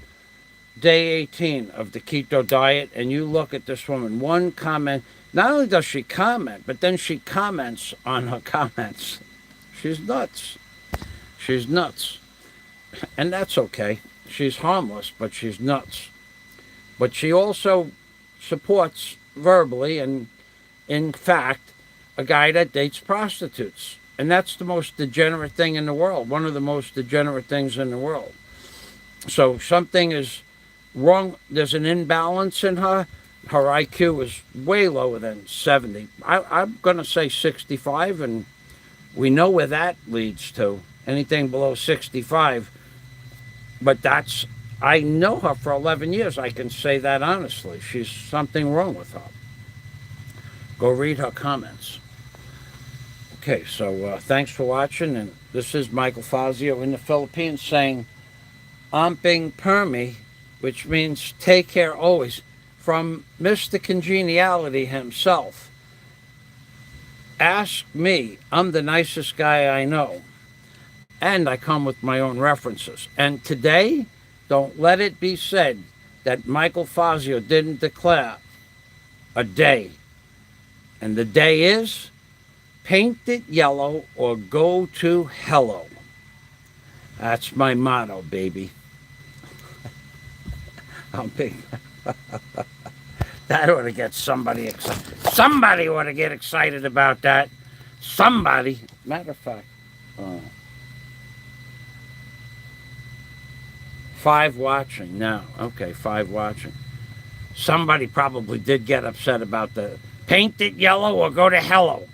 day 18 of the keto diet, and you look at this woman. One comment. Not only does she comment, but then she comments on her comments. She's nuts. She's nuts. And that's okay. She's harmless, but she's nuts. But she also supports verbally and in fact a guy that dates prostitutes. And that's the most degenerate thing in the world. One of the most degenerate things in the world. So something is wrong. There's an imbalance in her. Her IQ is way lower than 70. I'm going to say 65, and we know where that leads to. Anything below 65. But I know her for 11 years. I can say that honestly. She's something wrong with her. Go read her comments. Okay, so thanks for watching. And this is Michael Fazio in the Philippines saying, Amping Permi, which means take care always. From Mr. Congeniality himself. Ask me. I'm the nicest guy I know. And I come with my own references. And today, don't let it be said that Michael Fazio didn't declare a day. And the day is paint it yellow or go to hello. That's my motto, baby. Humping. That ought to get somebody excited. Somebody ought to get excited about that. Somebody. Matter of fact. 5 watching now. Okay, 5 watching. Somebody probably did get upset about the paint it yellow or go to hello.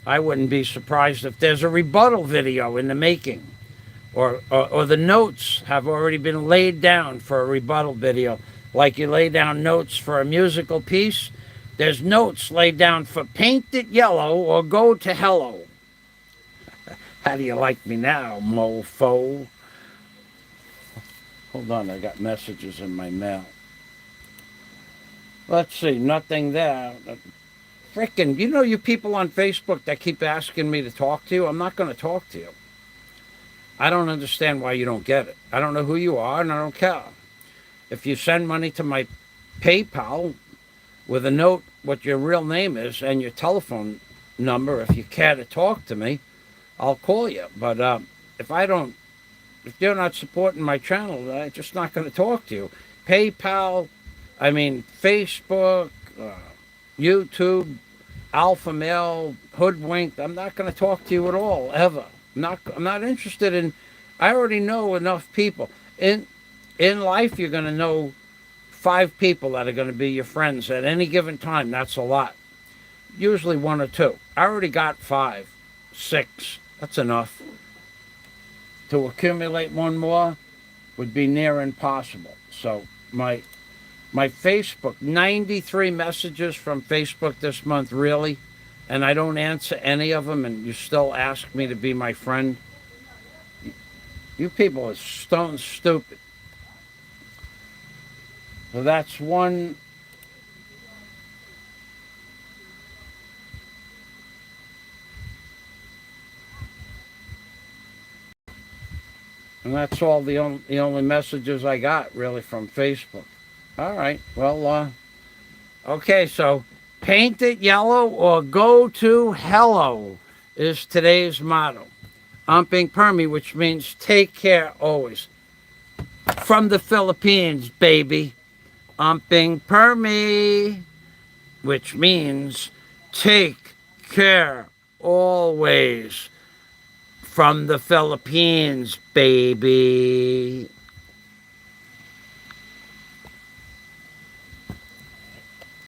I wouldn't be surprised if there's a rebuttal video in the making. Or the notes have already been laid down for a rebuttal video. Like you lay down notes for a musical piece, there's notes laid down for paint it yellow or go to hello. How do you like me now, mofo? Hold on, I got messages in my mail. Let's see, nothing there. Frickin', you people on Facebook that keep asking me to talk to you, I'm not going to talk to you. I don't understand why you don't get it. I don't know who you are, and I don't care. If you send money to my PayPal with a note what your real name is and your telephone number, if you care to talk to me, I'll call you. But if you're not supporting my channel, I'm just not going to talk to you. PayPal, Facebook, YouTube, Alpha Male, Hoodwinked, I'm not going to talk to you at all, ever. I'm not interested in. I already know enough people. In life, you're going to know 5 people that are going to be your friends at any given time. That's a lot. Usually 1 or 2. I already got 5, 6. That's enough. To accumulate 1 more would be near impossible. So my Facebook, 93 messages from Facebook this month, really? And I don't answer any of them, and you still ask me to be my friend? You people are stone stupid. So that's one. And that's all the only messages I got, really, from Facebook. All right, well, okay, so paint it yellow or go to hello is today's motto. Umping Permi, which means take care always. From the Philippines, baby. Umping Permi, which means take care always. From the Philippines, baby.